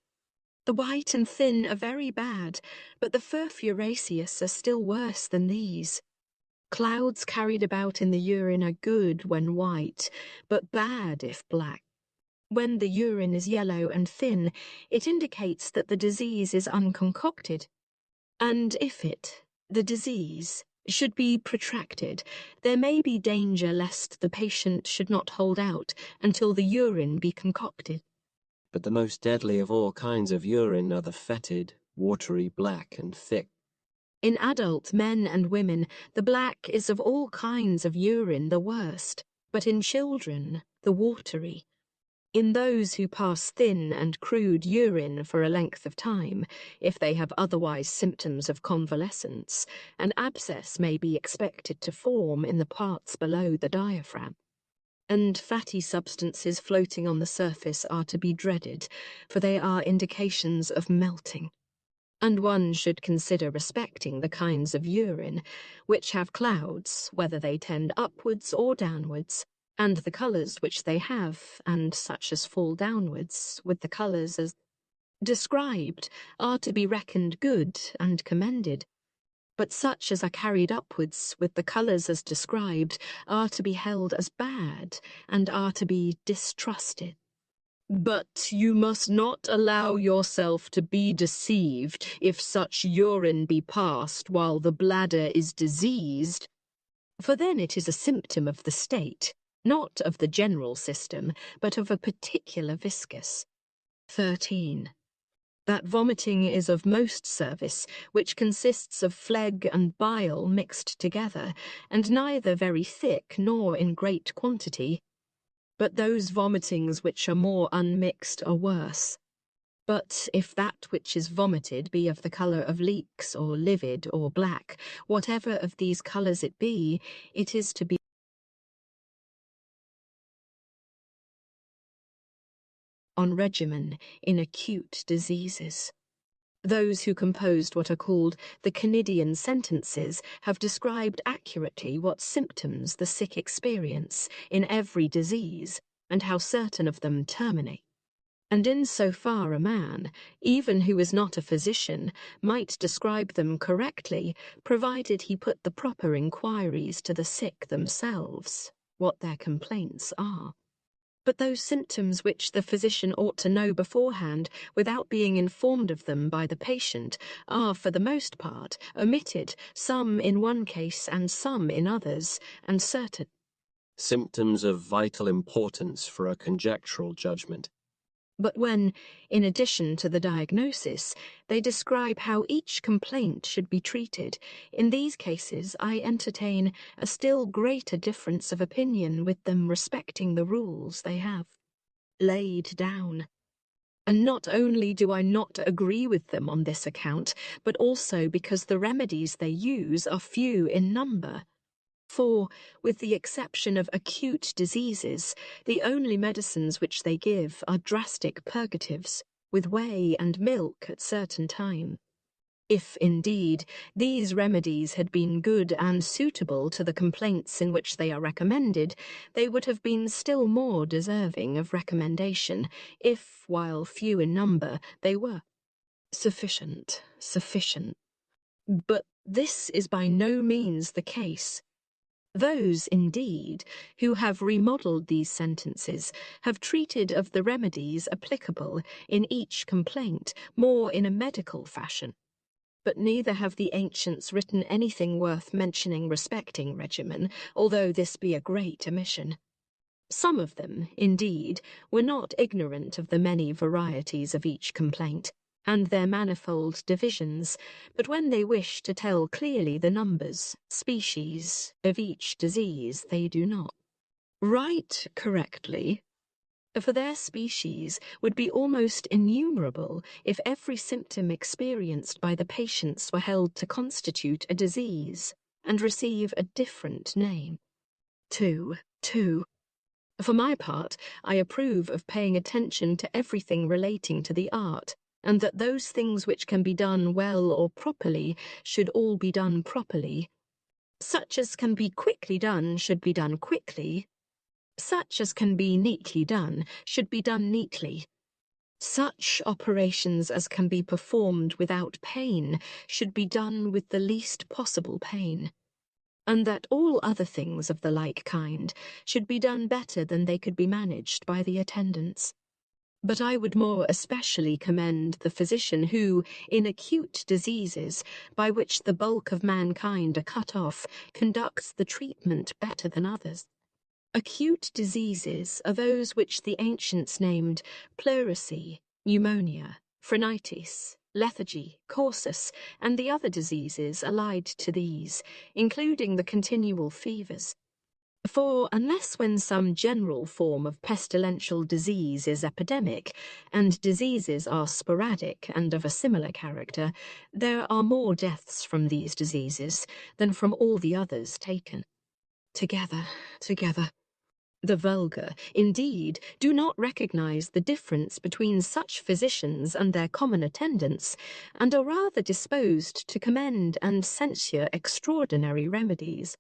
The white and thin are very bad, but the furfuraceous are still worse than these. Clouds carried about in the urine are good when white, but bad if black. When the urine is yellow and thin, it indicates that the disease is unconcocted. And if it, the disease, should be protracted, there may be danger lest the patient should not hold out until the urine be concocted. But the most deadly of all kinds of urine are the fetid, watery, black, and thick. In adult men and women, the black is of all kinds of urine the worst, but in children, the watery. In those who pass thin and crude urine for a length of time, if they have otherwise symptoms of convalescence, an abscess may be expected to form in the parts below the diaphragm. And fatty substances floating on the surface are to be dreaded, for they are indications of melting. And one should consider respecting the kinds of urine, which have clouds, whether they tend upwards or downwards, and the colours which they have, and such as fall downwards, with the colours as described, are to be reckoned good and commended. But such as are carried upwards, with the colours as described, are to be held as bad, and are to be distrusted. But you must not allow yourself to be deceived if such urine be passed while the bladder is diseased, for then it is a symptom of the state, not of the general system, but of a particular viscus. 13. That vomiting is of most service, which consists of phlegm and bile mixed together, and neither very thick nor in great quantity. But those vomitings which are more unmixed are worse. But if that which is vomited be of the colour of leeks, or livid, or black, whatever of these colours it be, it is to be on regimen in acute diseases. Those who composed what are called the Canidian sentences have described accurately what symptoms the sick experience in every disease, and how certain of them terminate. And in so far a man, even who is not a physician, might describe them correctly, provided he put the proper inquiries to the sick themselves, what their complaints are. But those symptoms which the physician ought to know beforehand, without being informed of them by the patient, are, for the most part, omitted, some in one case and some in others, and certain. Symptoms of vital importance for a conjectural judgment. But when, in addition to the diagnosis, they describe how each complaint should be treated, in these cases I entertain a still greater difference of opinion with them respecting the rules they have laid down. And not only do I not agree with them on this account, but also because the remedies they use are few in number, For, with the exception of acute diseases, the only medicines which they give are drastic purgatives, with whey and milk at certain times. If, indeed, these remedies had been good and suitable to the complaints in which they are recommended, they would have been still more deserving of recommendation, if, while few in number, they were. Sufficient, sufficient. But this is by no means the case. Those, indeed, who have remodelled these sentences have treated of the remedies applicable in each complaint more in a medical fashion. But neither have the ancients written anything worth mentioning respecting regimen, although this be a great omission. Some of them, indeed, were not ignorant of the many varieties of each complaint, and their manifold divisions, but when they wish to tell clearly the numbers, species, of each disease, they do not write correctly, for their species would be almost innumerable if every symptom experienced by the patients were held to constitute a disease and receive a different name. 2. For my part, I approve of paying attention to everything relating to the art, and that those things which can be done well or properly should all be done properly. Such as can be quickly done should be done quickly. Such as can be neatly done should be done neatly. Such operations as can be performed without pain should be done with the least possible pain, and that all other things of the like kind should be done better than they could be managed by the attendants. But I would more especially commend the physician who, in acute diseases, by which the bulk of mankind are cut off, conducts the treatment better than others. Acute diseases are those which the ancients named pleurisy, pneumonia, phrenitis, lethargy, causus, and the other diseases allied to these, including the continual fevers. For unless when some general form of pestilential disease is epidemic, and diseases are sporadic and of a similar character, there are more deaths from these diseases than from all the others taken. Together. The vulgar, indeed, do not recognize the difference between such physicians and their common attendants, and are rather disposed to commend and censure extraordinary remedies.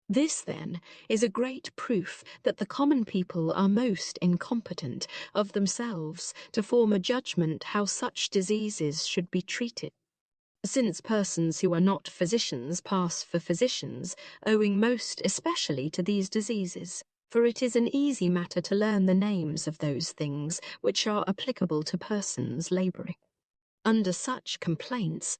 This, then, is a great proof that the common people are most incompetent of themselves to form a judgment how such diseases should be treated, since persons who are not physicians pass for physicians, owing most especially to these diseases. For it is an easy matter to learn the names of those things which are applicable to persons labouring under such complaints.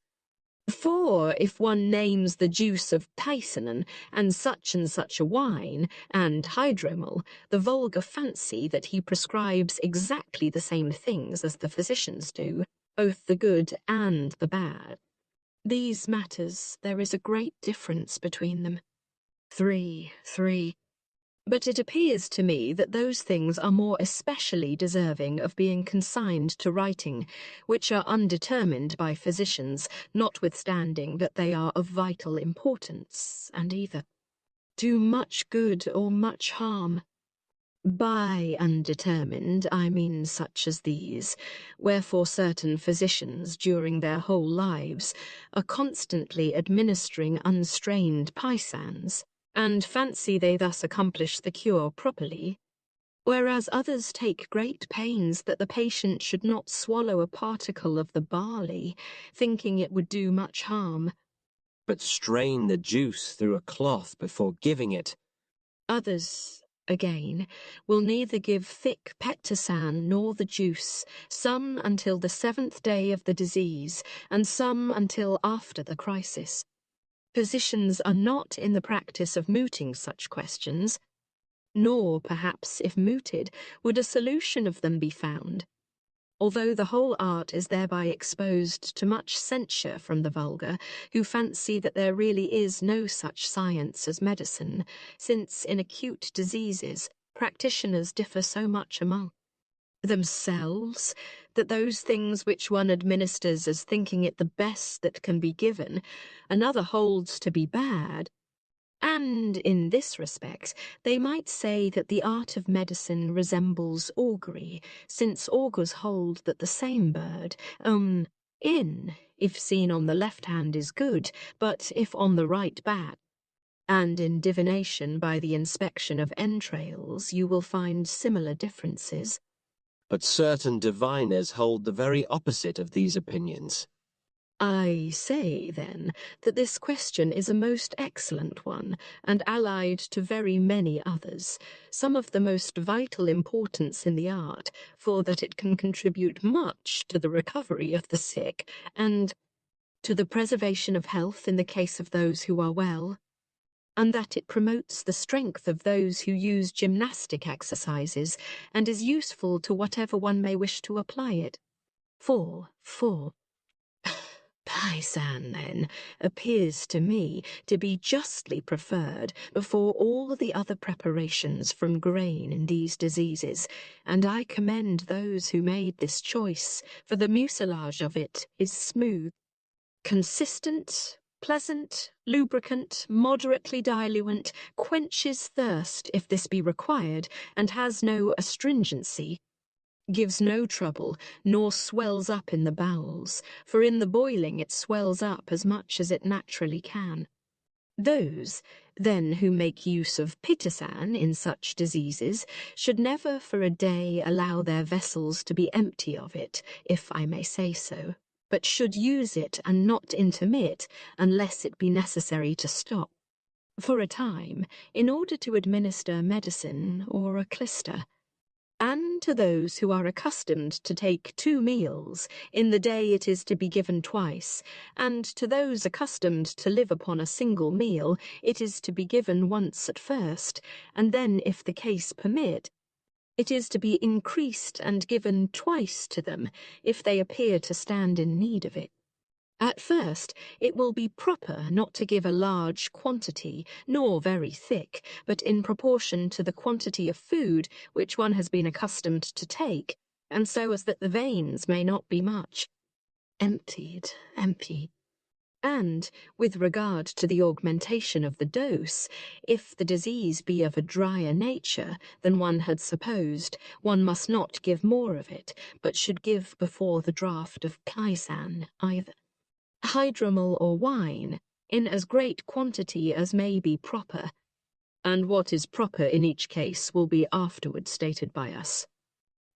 For if one names the juice of Tysonon and such a wine, and hydromel, the vulgar fancy that he prescribes exactly the same things as the physicians do, both the good and the bad. These matters there is a great difference between them. 3. But it appears to me that those things are more especially deserving of being consigned to writing, which are undetermined by physicians, notwithstanding that they are of vital importance, and either do much good or much harm. By undetermined, I mean such as these, wherefore certain physicians during their whole lives are constantly administering unstrained paisands, and fancy they thus accomplish the cure properly, whereas others take great pains that the patient should not swallow a particle of the barley, thinking it would do much harm, but strain the juice through a cloth before giving it. Others, again, will neither give thick pectosan nor the juice, some until the 7th day of the disease, and some until after the crisis. Physicians are not in the practice of mooting such questions, nor, perhaps, if mooted, would a solution of them be found, although the whole art is thereby exposed to much censure from the vulgar, who fancy that there really is no such science as medicine, since in acute diseases practitioners differ so much among themselves that those things which one administers as thinking it the best that can be given, another holds to be bad, And in this respect, they might say that the art of medicine resembles augury, since augurs hold that the same bird, in, if seen on the left hand is good, but if on the right bad. And in divination by the inspection of entrails, you will find similar differences. But certain diviners hold the very opposite of these opinions. I say, then, that this question is a most excellent one, and allied to very many others, some of the most vital importance in the art, for that it can contribute much to the recovery of the sick, and to the preservation of health in the case of those who are well, and that it promotes the strength of those who use gymnastic exercises, and is useful to whatever one may wish to apply it. For Paisan, then, appears to me to be justly preferred before all the other preparations from grain in these diseases, and I commend those who made this choice, for the mucilage of it is smooth, consistent, pleasant, lubricant, moderately diluent, quenches thirst if this be required, and has no astringency, gives no trouble, nor swells up in the bowels, for in the boiling it swells up as much as it naturally can. Those, then, who make use of pitasan in such diseases should never for a day allow their vessels to be empty of it, if I may say so, but should use it and not intermit unless it be necessary to stop, for a time, in order to administer medicine or a clyster. And to those who are accustomed to take 2 meals, in the day it is to be given twice, and to those accustomed to live upon a single meal, it is to be given once at first, and then, if the case permit, it is to be increased and given twice to them, if they appear to stand in need of it. At first, it will be proper not to give a large quantity, nor very thick, but in proportion to the quantity of food which one has been accustomed to take, and so as that the veins may not be much emptied. And, with regard to the augmentation of the dose, if the disease be of a drier nature than one had supposed, one must not give more of it, but should give before the draught of paisan either hydromel or wine, in as great quantity as may be proper, and what is proper in each case will be afterward stated by us.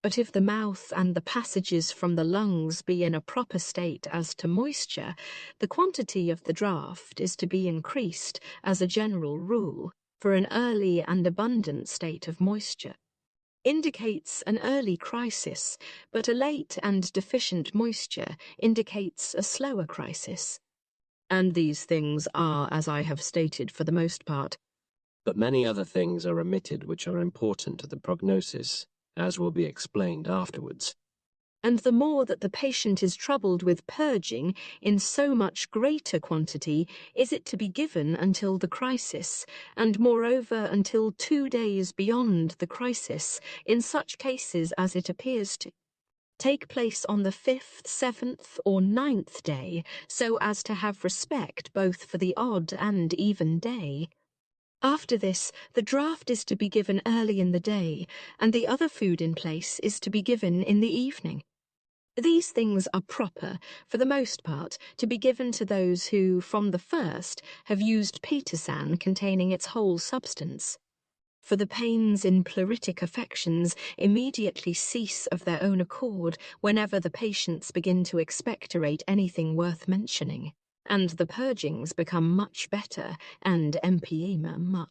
But if the mouth and the passages from the lungs be in a proper state as to moisture, the quantity of the draught is to be increased, as a general rule, for an early and abundant state of moisture indicates an early crisis, but a late and deficient moisture indicates a slower crisis. And these things are, as I have stated, for the most part. But many other things are omitted which are important to the prognosis, as will be explained afterwards. And the more that the patient is troubled with purging in so much greater quantity is it to be given until the crisis, and moreover until 2 days beyond the crisis, in such cases as it appears to take place on the 5th, 7th, or 9th day, so as to have respect both for the odd and even day. After this, the draught is to be given early in the day, and the other food in place is to be given in the evening. These things are proper, for the most part, to be given to those who, from the first, have used pitasan containing its whole substance. For the pains in pleuritic affections immediately cease of their own accord whenever the patients begin to expectorate anything worth mentioning, and the purgings become much better, and empyema much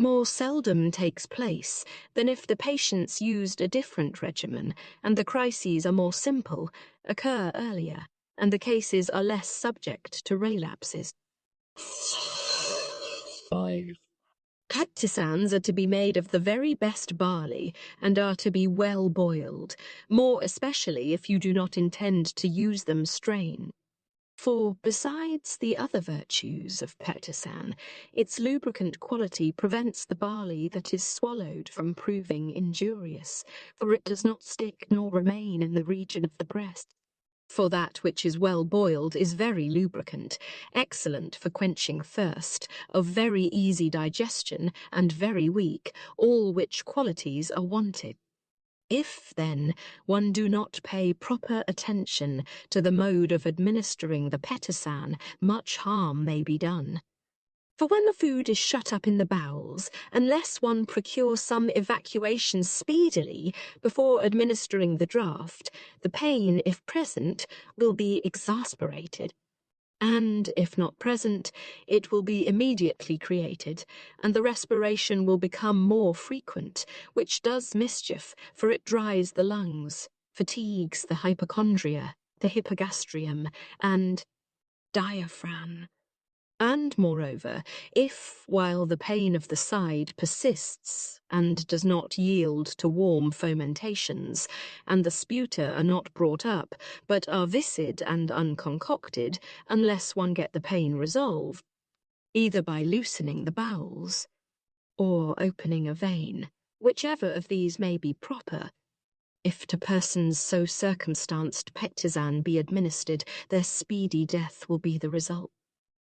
more seldom takes place than if the patients used a different regimen, and the crises are more simple, occur earlier, and the cases are less subject to relapses. 5. Pectisans are to be made of the very best barley, and are to be well boiled, more especially if you do not intend to use them strained. For, besides the other virtues of pectisan, its lubricant quality prevents the barley that is swallowed from proving injurious, for it does not stick nor remain in the region of the breast. For that which is well boiled is very lubricant, excellent for quenching thirst, of very easy digestion, and very weak, all which qualities are wanted. If, then, one do not pay proper attention to the mode of administering the petasan, much harm may be done. For when the food is shut up in the bowels, unless one procure some evacuation speedily before administering the draught, the pain, if present, will be exasperated. And, if not present, it will be immediately created, and the respiration will become more frequent, which does mischief, for it dries the lungs, fatigues the hypochondria, the hypogastrium, and diaphragm. And, moreover, if, while the pain of the side persists and does not yield to warm fomentations, and the sputa are not brought up, but are viscid and unconcocted, unless one get the pain resolved, either by loosening the bowels or opening a vein, whichever of these may be proper, if to persons so circumstanced pectizan be administered, their speedy death will be the result.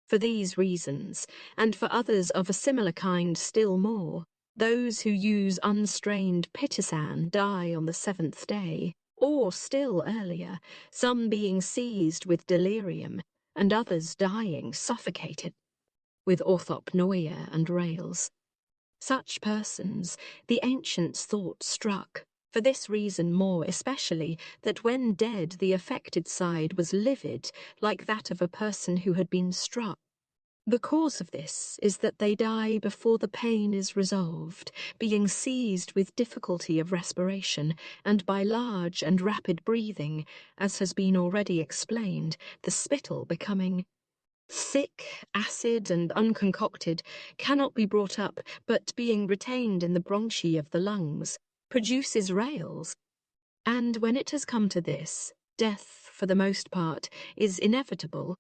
For these reasons, and for others of a similar kind still more, those who use unstrained pitasan die on the 7th day, or still earlier, some being seized with delirium, and others dying suffocated, with orthopnoia and rales. Such persons the ancients thought struck, for this reason more especially, that when dead the affected side was livid, like that of a person who had been struck. The cause of this is that they die before the pain is resolved, being seized with difficulty of respiration, and by large and rapid breathing, as has been already explained, the spittle becoming thick, acid, and unconcocted, cannot be brought up, but being retained in the bronchi of the lungs, produces rales. And when it has come to this, death, for the most part, is inevitable.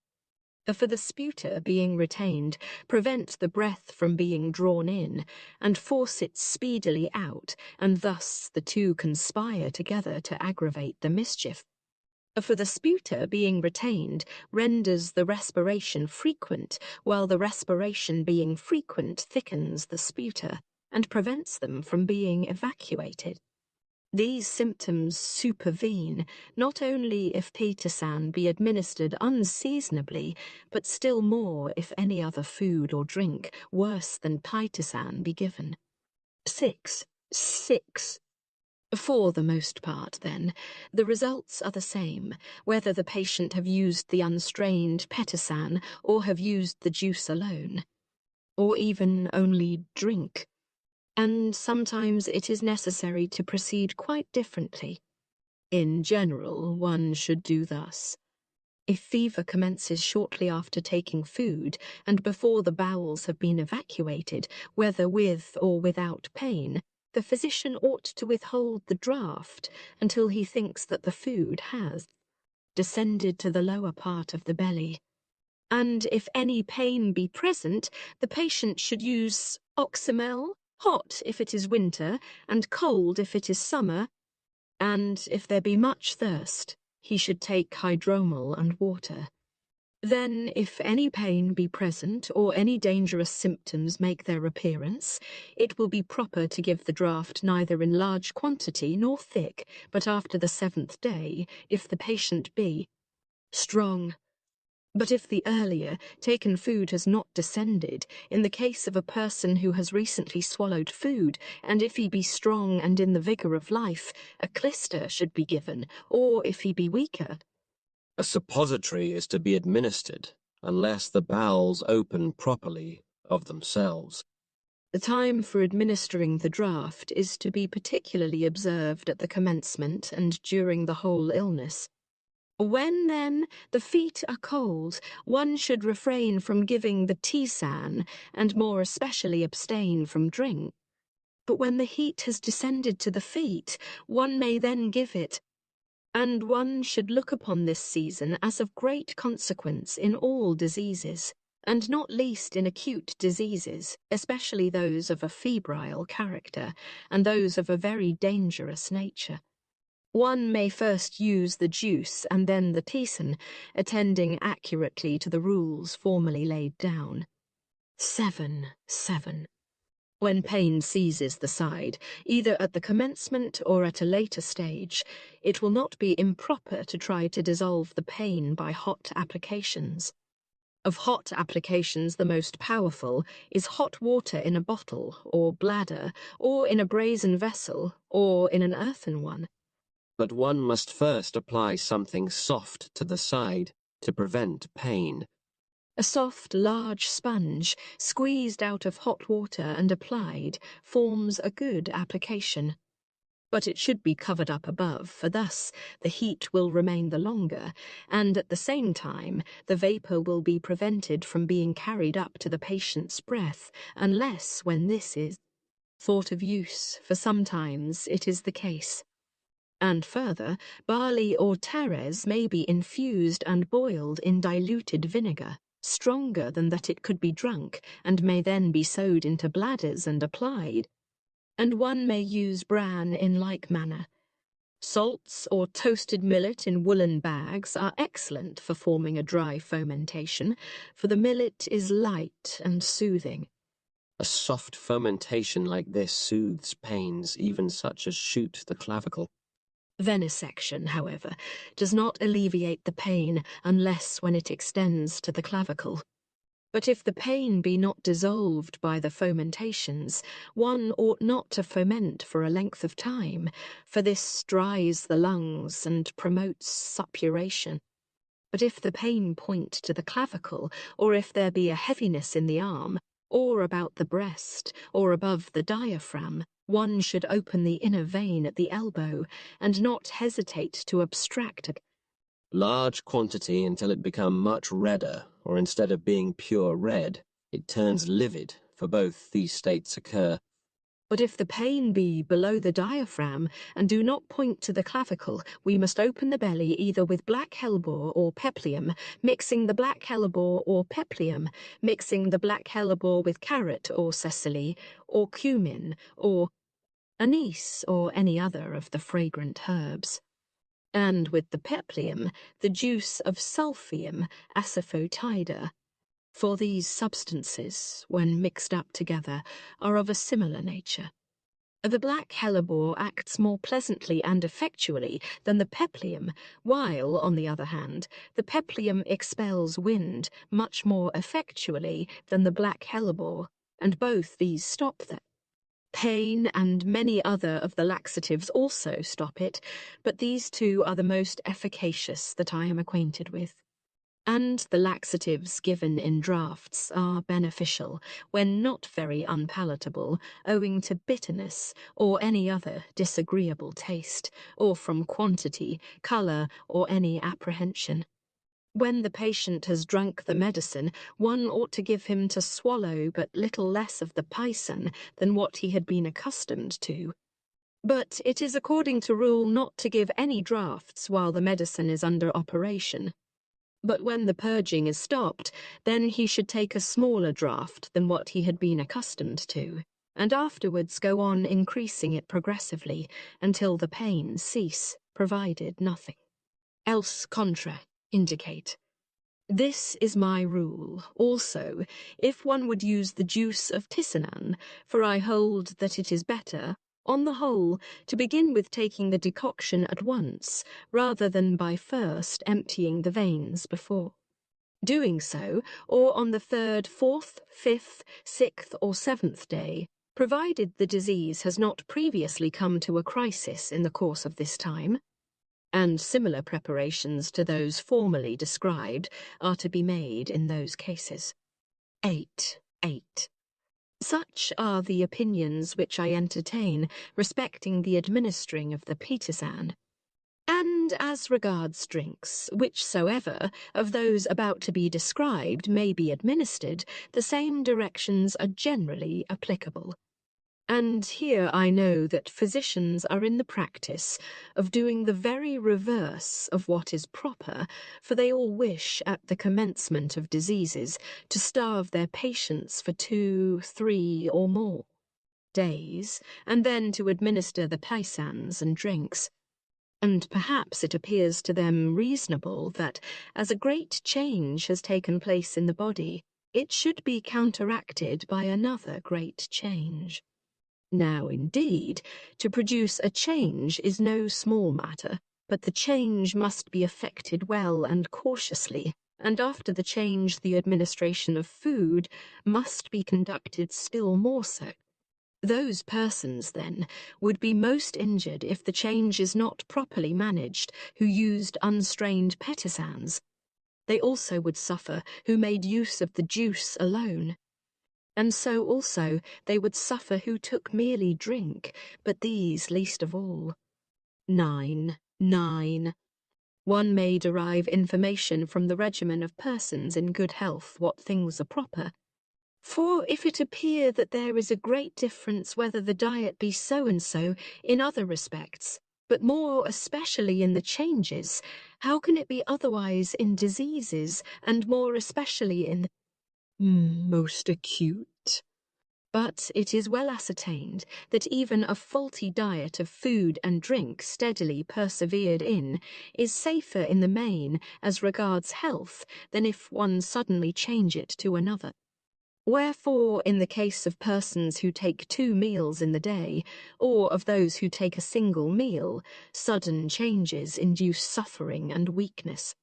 For the sputa, being retained, prevent the breath from being drawn in, and force it speedily out, and thus the two conspire together to aggravate the mischief. For the sputa, being retained, renders the respiration frequent, while the respiration being frequent thickens the sputa, and prevents them from being evacuated. These symptoms supervene not only if pitasan be administered unseasonably, but still more if any other food or drink worse than pitasan be given. 6. For the most part, then, the results are the same, whether the patient have used the unstrained petasan or have used the juice alone, or even only drink. And sometimes it is necessary to proceed quite differently. In general, one should do thus. If fever commences shortly after taking food, and before the bowels have been evacuated, whether with or without pain, the physician ought to withhold the draught until he thinks that the food has descended to the lower part of the belly. And if any pain be present, the patient should use oxymel, hot if it is winter, and cold if it is summer, and if there be much thirst, he should take hydromel and water. Then, if any pain be present, or any dangerous symptoms make their appearance, it will be proper to give the draught neither in large quantity nor thick, but after the 7th day, if the patient be strong. But if the earlier taken food has not descended, in the case of a person who has recently swallowed food, and if he be strong and in the vigour of life, a clyster should be given, or if he be weaker, A suppository is to be administered unless the bowels open properly of themselves. the time for administering the draught is to be particularly observed at the commencement and during the whole illness. When, then, the feet are cold, one should refrain from giving the tisan, and more especially abstain from drink. But when the heat has descended to the feet, one may then give it, and one should look upon this season as of great consequence in all diseases, and not least in acute diseases, especially those of a febrile character, and those of a very dangerous nature. One may first use the juice and then the tisane, attending accurately to the rules formerly laid down. 7. When pain seizes the side, either at the commencement or at a later stage, it will not be improper to try to dissolve the pain by hot applications. Of hot applications, the most powerful is hot water in a bottle or bladder, or in a brazen vessel, or in an earthen one. But one must first apply something soft to the side to prevent pain. A soft, large sponge, squeezed out of hot water and applied, forms a good application. But it should be covered up above, for thus the heat will remain the longer, and at the same time the vapour will be prevented from being carried up to the patient's breath, unless when this is thought of use, for sometimes it is the case. And further, barley or tares may be infused and boiled in diluted vinegar, stronger than that it could be drunk, and may then be sewed into bladders and applied. And one may use bran in like manner. Salts or toasted millet in woolen bags are excellent for forming a dry fomentation, for the millet is light and soothing. A soft fomentation like this soothes pains, even such as shoot the clavicle. Venesection, however, does not alleviate the pain unless when it extends to the clavicle. But if the pain be not dissolved by the fomentations, one ought not to foment for a length of time, for this dries the lungs and promotes suppuration. But if the pain point to the clavicle, or if there be a heaviness in the arm, or about the breast, or above the diaphragm, one should open the inner vein at the elbow, and not hesitate to abstract a large quantity until it become much redder, or instead of being pure red, it turns livid, for both these states occur. But if the pain be below the diaphragm and do not point to the clavicle, we must open the belly either with black hellebore or peplium, mixing the black hellebore or peplium, mixing the black hellebore with carrot or seseli, or cumin, or anise, or any other of the fragrant herbs. And with the peplium, the juice of sulphium asafoetida. For these substances, when mixed up together, are of a similar nature. The black hellebore acts more pleasantly and effectually than the peplium, while, on the other hand, the peplium expels wind much more effectually than the black hellebore, and both these stop the pain, and many other of the laxatives also stop it, but these two are the most efficacious that I am acquainted with. And the laxatives given in draughts are beneficial, when not very unpalatable, owing to bitterness or any other disagreeable taste, or from quantity, colour, or any apprehension. When the patient has drunk the medicine, one ought to give him to swallow but little less of the paisan than what he had been accustomed to. But it is according to rule not to give any draughts while the medicine is under operation. But when the purging is stopped, then he should take a smaller draught than what he had been accustomed to, and afterwards go on increasing it progressively until the pain cease, provided nothing else contra indicate. This is my rule, also, if one would use the juice of tisanan, for I hold that it is better, on the whole, to begin with taking the decoction at once, rather than by first emptying the veins before. Doing so, or on the 3rd, 4th, 5th, 6th, or 7th day, provided the disease has not previously come to a crisis in the course of this time, and similar preparations to those formerly described are to be made in those cases. 8. Such are the opinions which I entertain respecting the administering of the pitisan. And as regards drinks, whichsoever of those about to be described may be administered, the same directions are generally applicable. And here I know that physicians are in the practice of doing the very reverse of what is proper, for they all wish, at the commencement of diseases, to starve their patients for 2, 3, or more days, and then to administer the paisans and drinks. and perhaps it appears to them reasonable that, as a great change has taken place in the body, it should be counteracted by another great change. Now, indeed, to produce a change is no small matter, but the change must be effected well and cautiously, and after the change the administration of food must be conducted still more so. Those persons, then, would be most injured if the change is not properly managed who used unstrained petisans. They also would suffer who made use of the juice alone. And so also they would suffer who took merely drink, but these least of all. 9. One may derive information from the regimen of persons in good health what things are proper. For if it appear that there is a great difference whether the diet be so and so in other respects, but more especially in the changes, how can it be otherwise in diseases, and more especially in most acute? But it is well ascertained that even a faulty diet of food and drink steadily persevered in is safer in the main as regards health than if one suddenly change it to another. Wherefore, in the case of persons who take 2 meals in the day, or of those who take a single meal, sudden changes induce suffering and weakness.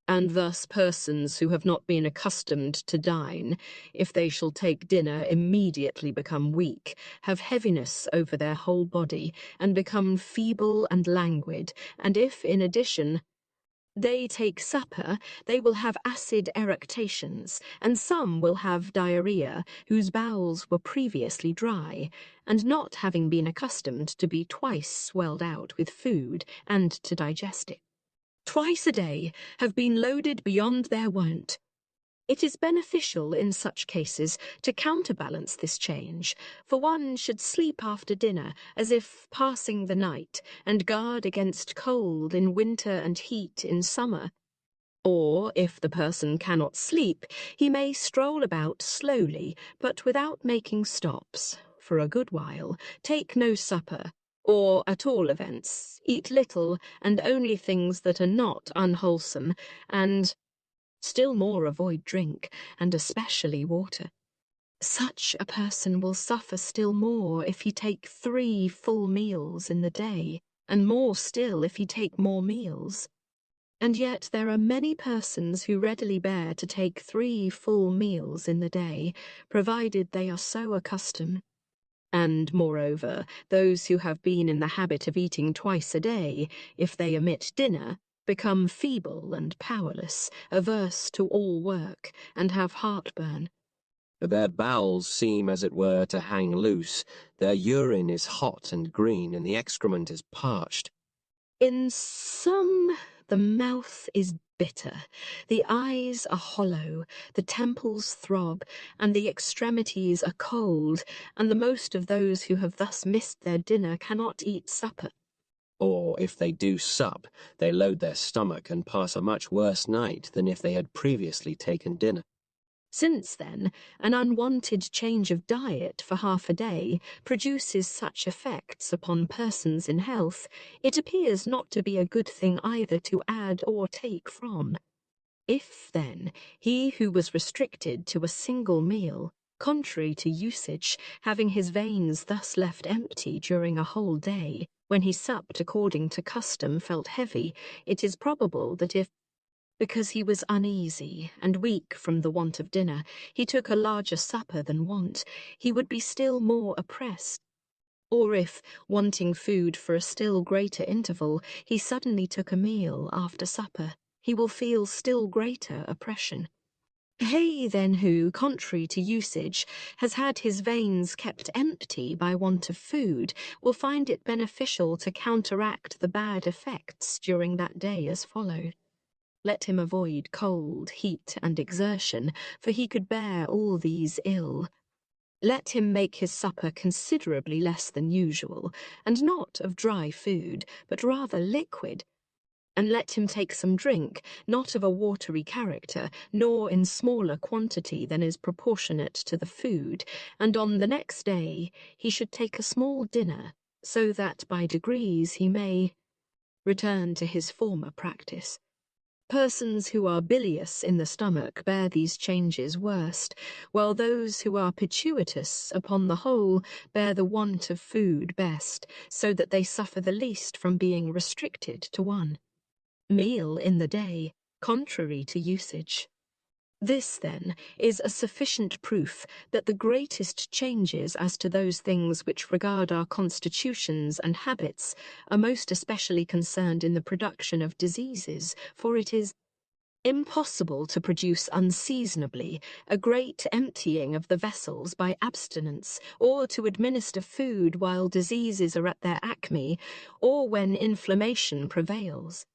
And thus persons who have not been accustomed to dine, if they shall take dinner, immediately become weak, have heaviness over their whole body, and become feeble and languid, and if, in addition, they take supper, they will have acid eructations, and some will have diarrhea, whose bowels were previously dry, and not having been accustomed to be twice swelled out with food, and to digest it, twice a day have been loaded beyond their wont. It is beneficial in such cases to counterbalance this change, for one should sleep after dinner as if passing the night, and guard against cold in winter and heat in summer. Or, if the person cannot sleep, he may stroll about slowly, but without making stops, for a good while, take no supper, or, at all events, eat little and only things that are not unwholesome, and still more avoid drink, and especially water. Such a person will suffer still more if he take 3 full meals in the day, and more still if he take more meals. And yet there are many persons who readily bear to take 3 full meals in the day, provided they are so accustomed. And, moreover, those who have been in the habit of eating twice a day, if they omit dinner, become feeble and powerless, averse to all work, and have heartburn. Their bowels seem, as it were, to hang loose. Their urine is hot and green, and the excrement is parched. In some, the mouth is bitter, the eyes are hollow, the temples throb, and the extremities are cold, and the most of those who have thus missed their dinner cannot eat supper. Or, if they do sup, they load their stomach and pass a much worse night than if they had previously taken dinner. Since, then, an unwanted change of diet for half a day produces such effects upon persons in health, it appears not to be a good thing either to add or take from. If, then, he who was restricted to a single meal, contrary to usage, having his veins thus left empty during a whole day, when he supped according to custom felt heavy, it is probable that if, because he was uneasy and weak from the want of dinner, he took a larger supper than wont, he would be still more oppressed. Or if, wanting food for a still greater interval, he suddenly took a meal after supper, he will feel still greater oppression. He, then, who, contrary to usage, has had his veins kept empty by want of food, will find it beneficial to counteract the bad effects during that day as followed. Let him avoid cold, heat, and exertion, for he could bear all these ill. Let him make his supper considerably less than usual, and not of dry food, but rather liquid. And let him take some drink, not of a watery character, nor in smaller quantity than is proportionate to the food, and on the next day he should take a small dinner, so that by degrees he may return to his former practice. Persons who are bilious in the stomach bear these changes worst, while those who are pituitous, upon the whole, bear the want of food best, so that they suffer the least from being restricted to one meal in the day, contrary to usage. This, then, is a sufficient proof that the greatest changes as to those things which regard our constitutions and habits are most especially concerned in the production of diseases, for it is impossible to produce unseasonably a great emptying of the vessels by abstinence, or to administer food while diseases are at their acme, or when inflammation prevails.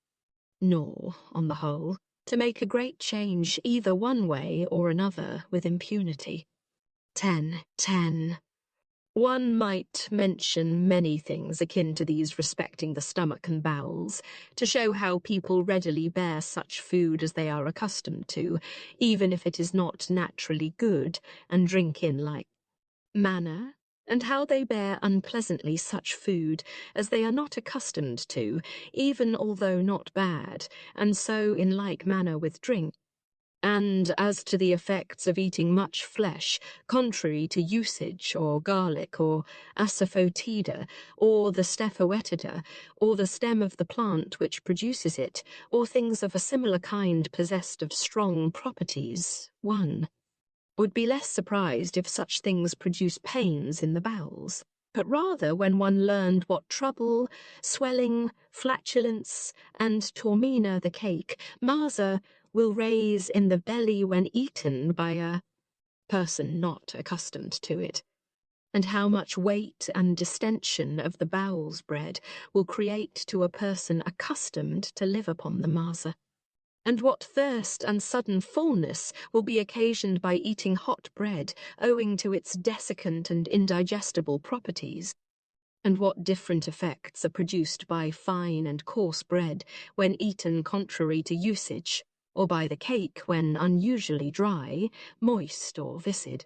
Nor, on the whole, to make a great change either one way or another with impunity. 10. One might mention many things akin to these respecting the stomach and bowels, to show how people readily bear such food as they are accustomed to, even if it is not naturally good, and drink in like manner, and how they bear unpleasantly such food as they are not accustomed to, even although not bad, and so in like manner with drink. And as to the effects of eating much flesh, contrary to usage, or garlic, or asafoetida, or the stephoetida, or the stem of the plant which produces it, or things of a similar kind possessed of strong properties, one would be less surprised if such things produce pains in the bowels, but rather when one learned what trouble, swelling, flatulence, and tormina the cake, Masa, will raise in the belly when eaten by a person not accustomed to it, and how much weight and distension of the bowels bread will create to a person accustomed to live upon the Masa, and what thirst and sudden fullness will be occasioned by eating hot bread, owing to its desiccant and indigestible properties, and what different effects are produced by fine and coarse bread when eaten contrary to usage, or by the cake when unusually dry, moist, or viscid,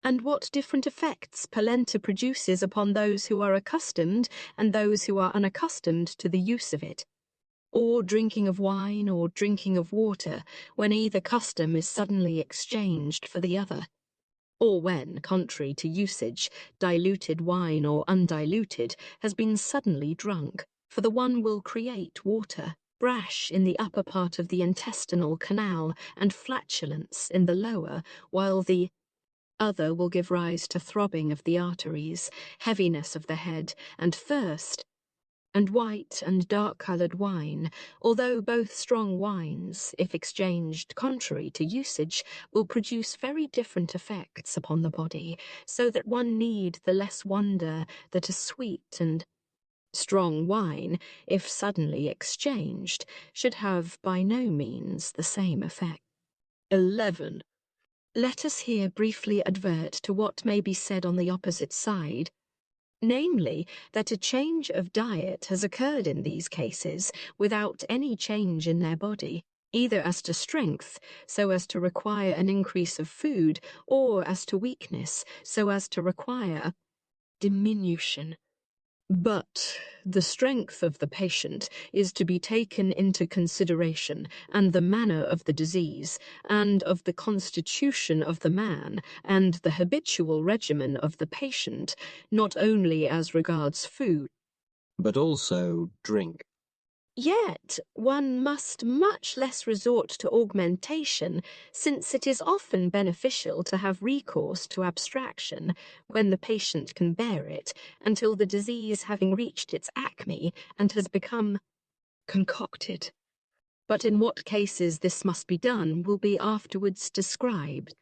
and what different effects polenta produces upon those who are accustomed and those who are unaccustomed to the use of it, or drinking of wine or drinking of water, when either custom is suddenly exchanged for the other, or when, contrary to usage, diluted wine or undiluted has been suddenly drunk, for the one will create water, brash in the upper part of the intestinal canal, and flatulence in the lower, while the other will give rise to throbbing of the arteries, heaviness of the head, and thirst. And white and dark-coloured wine, although both strong wines, if exchanged contrary to usage, will produce very different effects upon the body, so that one need the less wonder that a sweet and strong wine, if suddenly exchanged, should have by no means the same effect. 11. Let us here briefly advert to what may be said on the opposite side, namely, that a change of diet has occurred in these cases without any change in their body, either as to strength, so as to require an increase of food, or as to weakness, so as to require diminution. But the strength of the patient is to be taken into consideration, and the manner of the disease, and of the constitution of the man, and the habitual regimen of the patient, not only as regards food, but also drink. Yet one must much less resort to augmentation, since it is often beneficial to have recourse to abstraction, when the patient can bear it, until the disease having reached its acme and has become concocted. But in what cases this must be done will be afterwards described.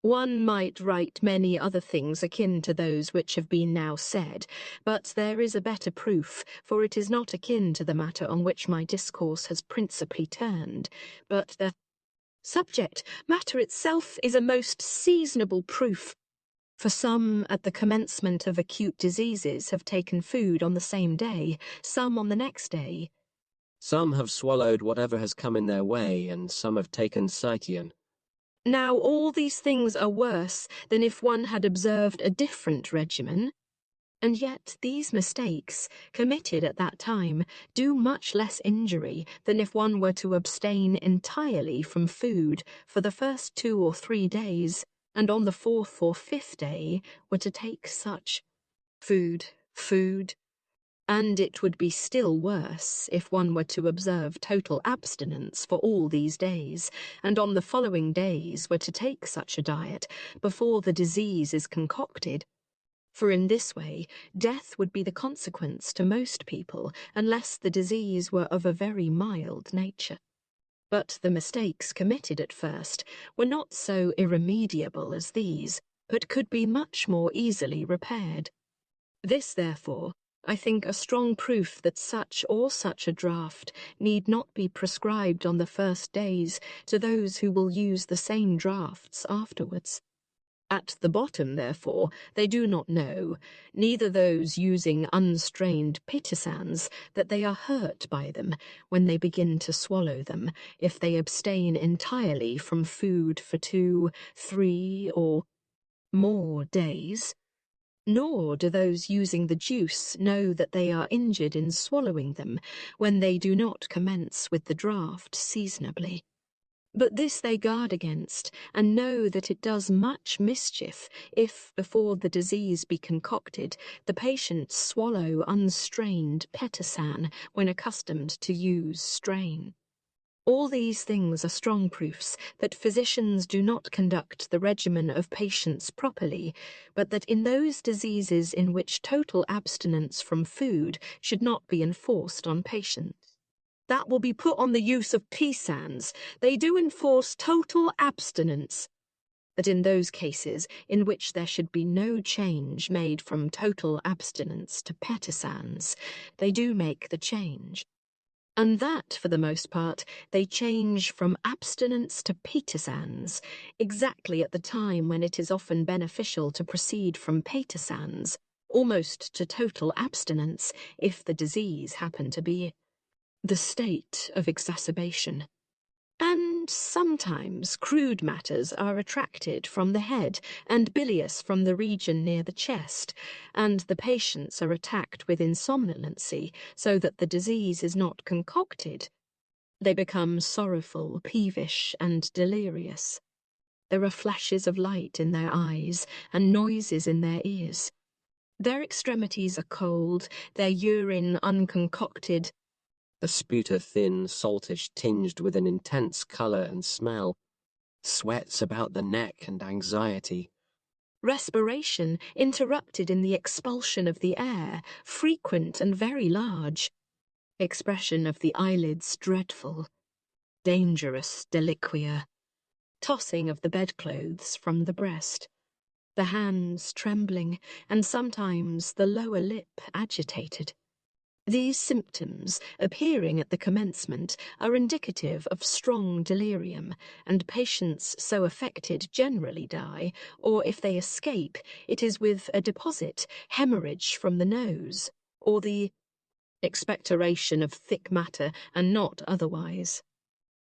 One might write many other things akin to those which have been now said, but there is a better proof, for it is not akin to the matter on which my discourse has principally turned, but the subject matter itself is a most seasonable proof, for some at the commencement of acute diseases have taken food on the same day, some on the next day. Some have swallowed whatever has come in their way, and some have taken Cytian. Now all these things are worse than if one had observed a different regimen, And yet these mistakes, committed at that time, do much less injury than if one were to abstain entirely from food for the first 2 or 3 days, and on the 4th or 5th day were to take such food, and it would be still worse if one were to observe total abstinence for all these days, and on the following days were to take such a diet before the disease is concocted. For in this way, death would be the consequence to most people unless the disease were of a very mild nature. But the mistakes committed at first were not so irremediable as these, but could be much more easily repaired. This, therefore, I think a strong proof that such or such a draught need not be prescribed on the first days to those who will use the same draughts afterwards. At the bottom, therefore, they do not know, neither those using unstrained pitoisans, that they are hurt by them when they begin to swallow them, if they abstain entirely from food for 2, 3, or more days. Nor do those using the juice know that they are injured in swallowing them when they do not commence with the draught seasonably. But this they guard against, and know that it does much mischief if, before the disease be concocted, the patient swallow unstrained petosan when accustomed to use strain. All these things are strong proofs that physicians do not conduct the regimen of patients properly, but that in those diseases in which total abstinence from food should not be enforced on patients. That will be put on the use of pisans. They do enforce total abstinence. But in those cases in which there should be no change made from total abstinence to petoisans, they do make the change. And that, for the most part, they change from abstinence to petoisans, exactly at the time when it is often beneficial to proceed from petoisans, almost to total abstinence, if the disease happen to be the state of exacerbation. And sometimes crude matters are attracted from the head and bilious from the region near the chest, and the patients are attacked with insomnolency so that the disease is not concocted. They become sorrowful, peevish, and delirious. There are flashes of light in their eyes and noises in their ears. Their extremities are cold, their urine unconcocted, the sputa thin, saltish, tinged with an intense colour and smell, sweats about the neck and anxiety. Respiration interrupted in the expulsion of the air, frequent and very large. Expression of the eyelids dreadful. Dangerous deliquia. Tossing of the bedclothes from the breast. The hands trembling, and sometimes the lower lip agitated. These symptoms, appearing at the commencement, are indicative of strong delirium, and patients so affected generally die, or if they escape, it is with a deposit, hemorrhage from the nose, or the expectoration of thick matter, and not otherwise.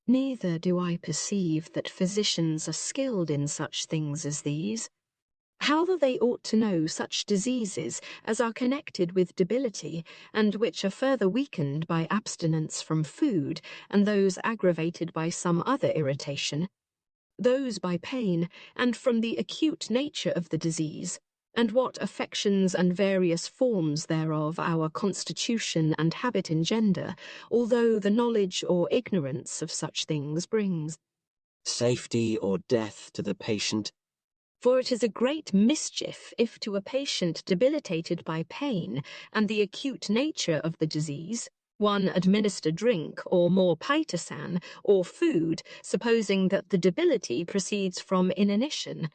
Neither do I perceive that physicians are skilled in such things as these. How that they ought to know such diseases as are connected with debility, and which are further weakened by abstinence from food, and those aggravated by some other irritation, those by pain, and from the acute nature of the disease, and what affections and various forms thereof our constitution and habit engender, although the knowledge or ignorance of such things brings safety or death to the patient. For it is a great mischief if to a patient debilitated by pain and the acute nature of the disease, one administer drink or more pitoisan or food, supposing that the debility proceeds from inanition.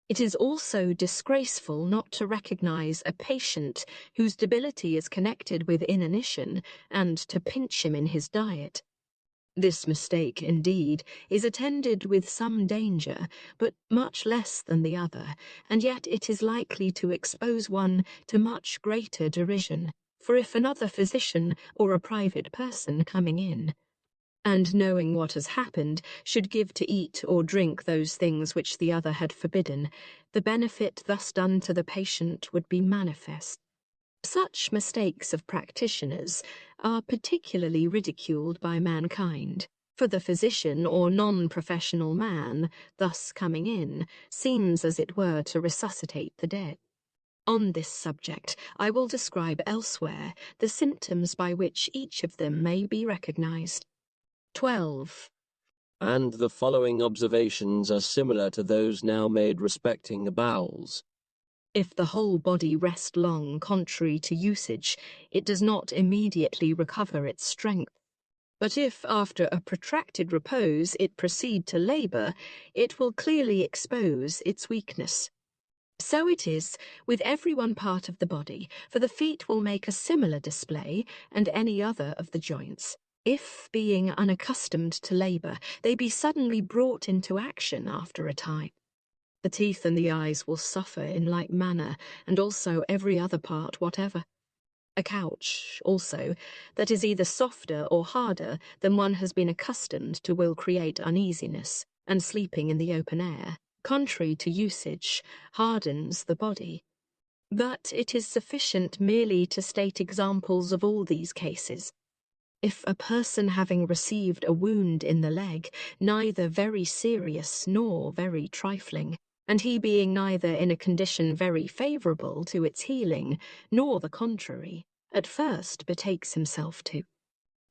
It is also disgraceful not to recognize a patient whose debility is connected with inanition, and to pinch him in his diet. This mistake, indeed, is attended with some danger, but much less than the other, and yet it is likely to expose one to much greater derision. For if another physician or a private person coming in, and knowing what has happened, should give to eat or drink those things which the other had forbidden, the benefit thus done to the patient would be manifest. Such mistakes of practitioners are particularly ridiculed by mankind, for the physician or non-professional man, thus coming in, seems as it were to resuscitate the dead. On this subject I will describe elsewhere the symptoms by which each of them may be recognized. 12. And the following observations are similar to those now made respecting the bowels. If the whole body rest long contrary to usage, it does not immediately recover its strength. But if after a protracted repose it proceed to labour, it will clearly expose its weakness. So it is with every one part of the body, for the feet will make a similar display, and any other of the joints, if, being unaccustomed to labour, they be suddenly brought into action after a time. The teeth and the eyes will suffer in like manner, and also every other part whatever. A couch, also, that is either softer or harder than one has been accustomed to will create uneasiness, and sleeping in the open air, contrary to usage, hardens the body. But it is sufficient merely to state examples of all these cases. If a person having received a wound in the leg, neither very serious nor very trifling, and he being neither in a condition very favourable to its healing, nor the contrary, at first betakes himself to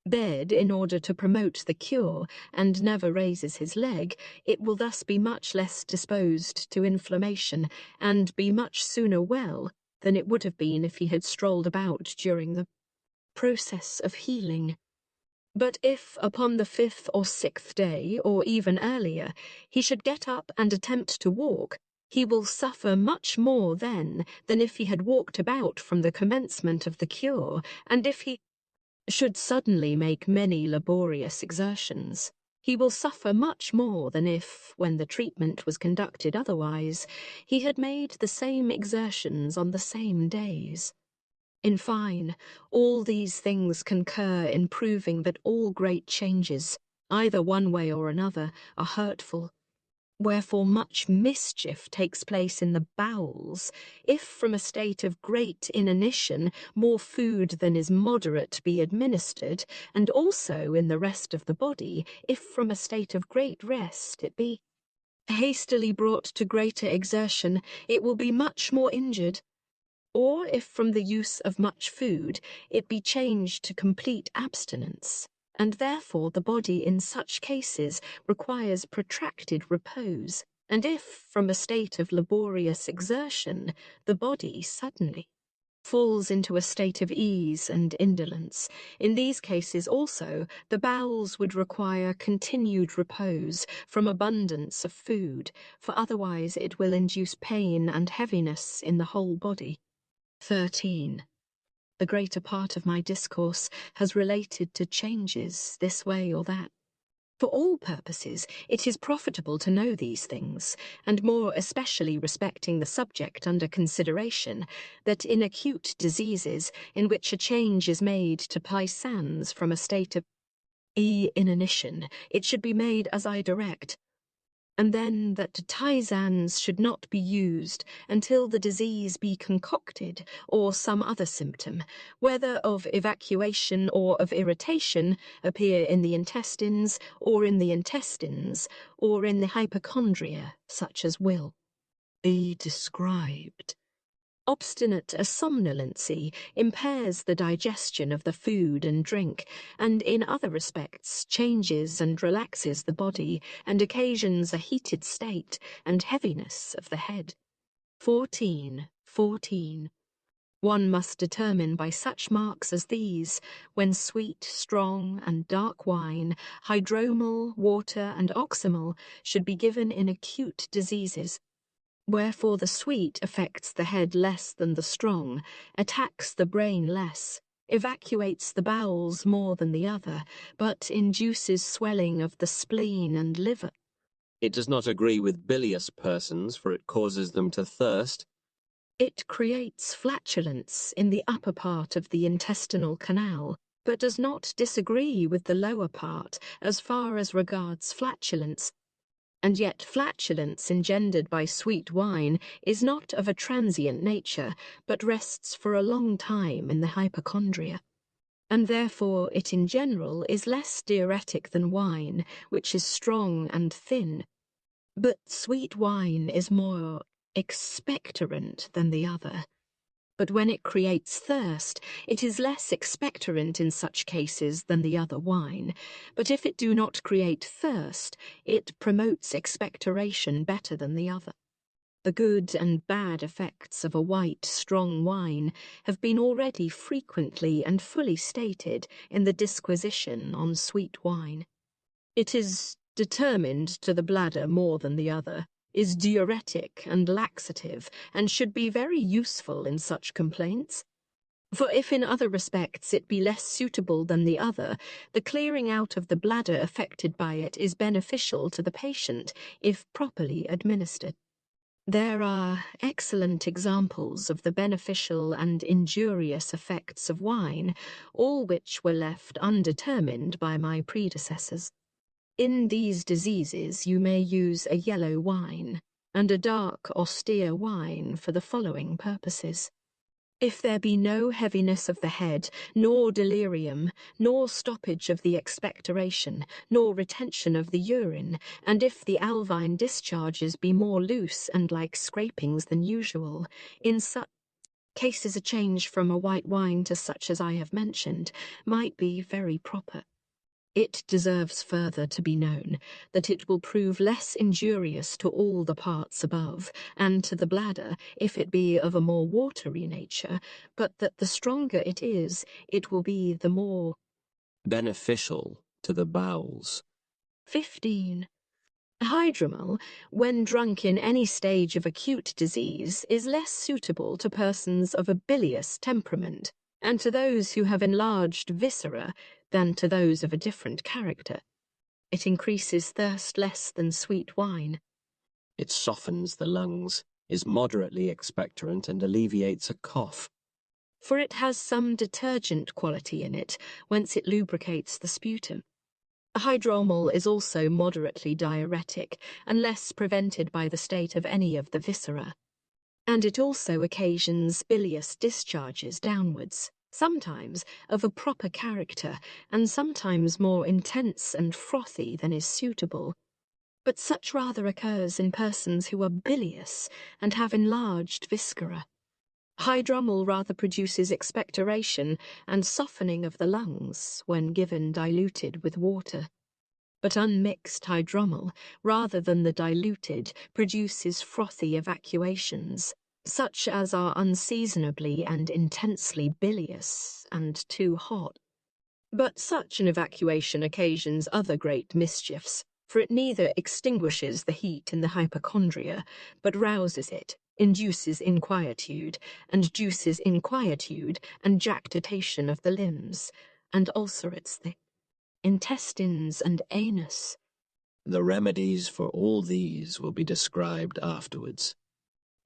bed in order to promote the cure, and never raises his leg, it will thus be much less disposed to inflammation, and be much sooner well than it would have been if he had strolled about during the process of healing. But if upon the 5th or 6th day, or even earlier, he should get up and attempt to walk, he will suffer much more then than if he had walked about from the commencement of the cure, and if he should suddenly make many laborious exertions, he will suffer much more than if, when the treatment was conducted otherwise, he had made the same exertions on the same days. In fine, all these things concur in proving that all great changes, either one way or another, are hurtful. Wherefore much mischief takes place in the bowels, if from a state of great inanition more food than is moderate be administered, and also in the rest of the body, if from a state of great rest it be hastily brought to greater exertion, it will be much more injured. Or if from the use of much food it be changed to complete abstinence, and therefore the body in such cases requires protracted repose, and if from a state of laborious exertion the body suddenly falls into a state of ease and indolence, in these cases also the bowels would require continued repose from abundance of food, for otherwise it will induce pain and heaviness in the whole body. 13. The greater part of my discourse has related to changes this way or that. For all purposes it is profitable to know these things, and more especially respecting the subject under consideration, that in acute diseases, in which a change is made to paisands from a state of inanition, it should be made as I direct, and then that tisans should not be used until the disease be concocted, or some other symptom, whether of evacuation or of irritation, appear in the intestines, or in the hypochondria, such as will be described. Obstinate somnolency impairs the digestion of the food and drink, and in other respects changes and relaxes the body, and occasions a heated state and heaviness of the head. 14. One must determine by such marks as these, when sweet, strong, and dark wine, hydromal, water, and oxymal should be given in acute diseases. Wherefore the sweet affects the head less than the strong, attacks the brain less, evacuates the bowels more than the other, but induces swelling of the spleen and liver. It does not agree with bilious persons, for it causes them to thirst. It creates flatulence in the upper part of the intestinal canal, but does not disagree with the lower part as far as regards flatulence. And yet flatulence engendered by sweet wine is not of a transient nature, but rests for a long time in the hypochondria. And therefore it in general is less diuretic than wine, which is strong and thin. But sweet wine is more expectorant than the other. But when it creates thirst, it is less expectorant in such cases than the other wine. But if it do not create thirst, it promotes expectoration better than the other. The good and bad effects of a white, strong wine have been already frequently and fully stated in the disquisition on sweet wine. It is determined to the bladder more than the other, is diuretic and laxative, and should be very useful in such complaints. For if in other respects it be less suitable than the other, the clearing out of the bladder affected by it is beneficial to the patient, if properly administered. There are excellent examples of the beneficial and injurious effects of wine, all which were left undetermined by my predecessors. In these diseases you may use a yellow wine, and a dark, austere wine for the following purposes. If there be no heaviness of the head, nor delirium, nor stoppage of the expectoration, nor retention of the urine, and if the alvine discharges be more loose and like scrapings than usual, in such cases a change from a white wine to such as I have mentioned might be very proper. It deserves further to be known that it will prove less injurious to all the parts above, and to the bladder, if it be of a more watery nature, but that the stronger it is, it will be the more beneficial to the bowels. 15. Hydromel, when drunk in any stage of acute disease, is less suitable to persons of a bilious temperament, and to those who have enlarged viscera, than to those of a different character. It increases thirst less than sweet wine. It softens the lungs, is moderately expectorant, and alleviates a cough. For it has some detergent quality in it, whence it lubricates the sputum. Hydromel is also moderately diuretic, unless prevented by the state of any of the viscera. And it also occasions bilious discharges downwards, sometimes of a proper character, and sometimes more intense and frothy than is suitable. But such rather occurs in persons who are bilious and have enlarged viscera. Hydromel rather produces expectoration and softening of the lungs when given diluted with water. But unmixed hydromel, rather than the diluted, produces frothy evacuations, such as are unseasonably and intensely bilious and too hot. But such an evacuation occasions other great mischiefs, for it neither extinguishes the heat in the hypochondria, but rouses it, induces inquietude, and juices inquietude and jactitation of the limbs, and ulcerates the intestines and anus. The remedies for all these will be described afterwards.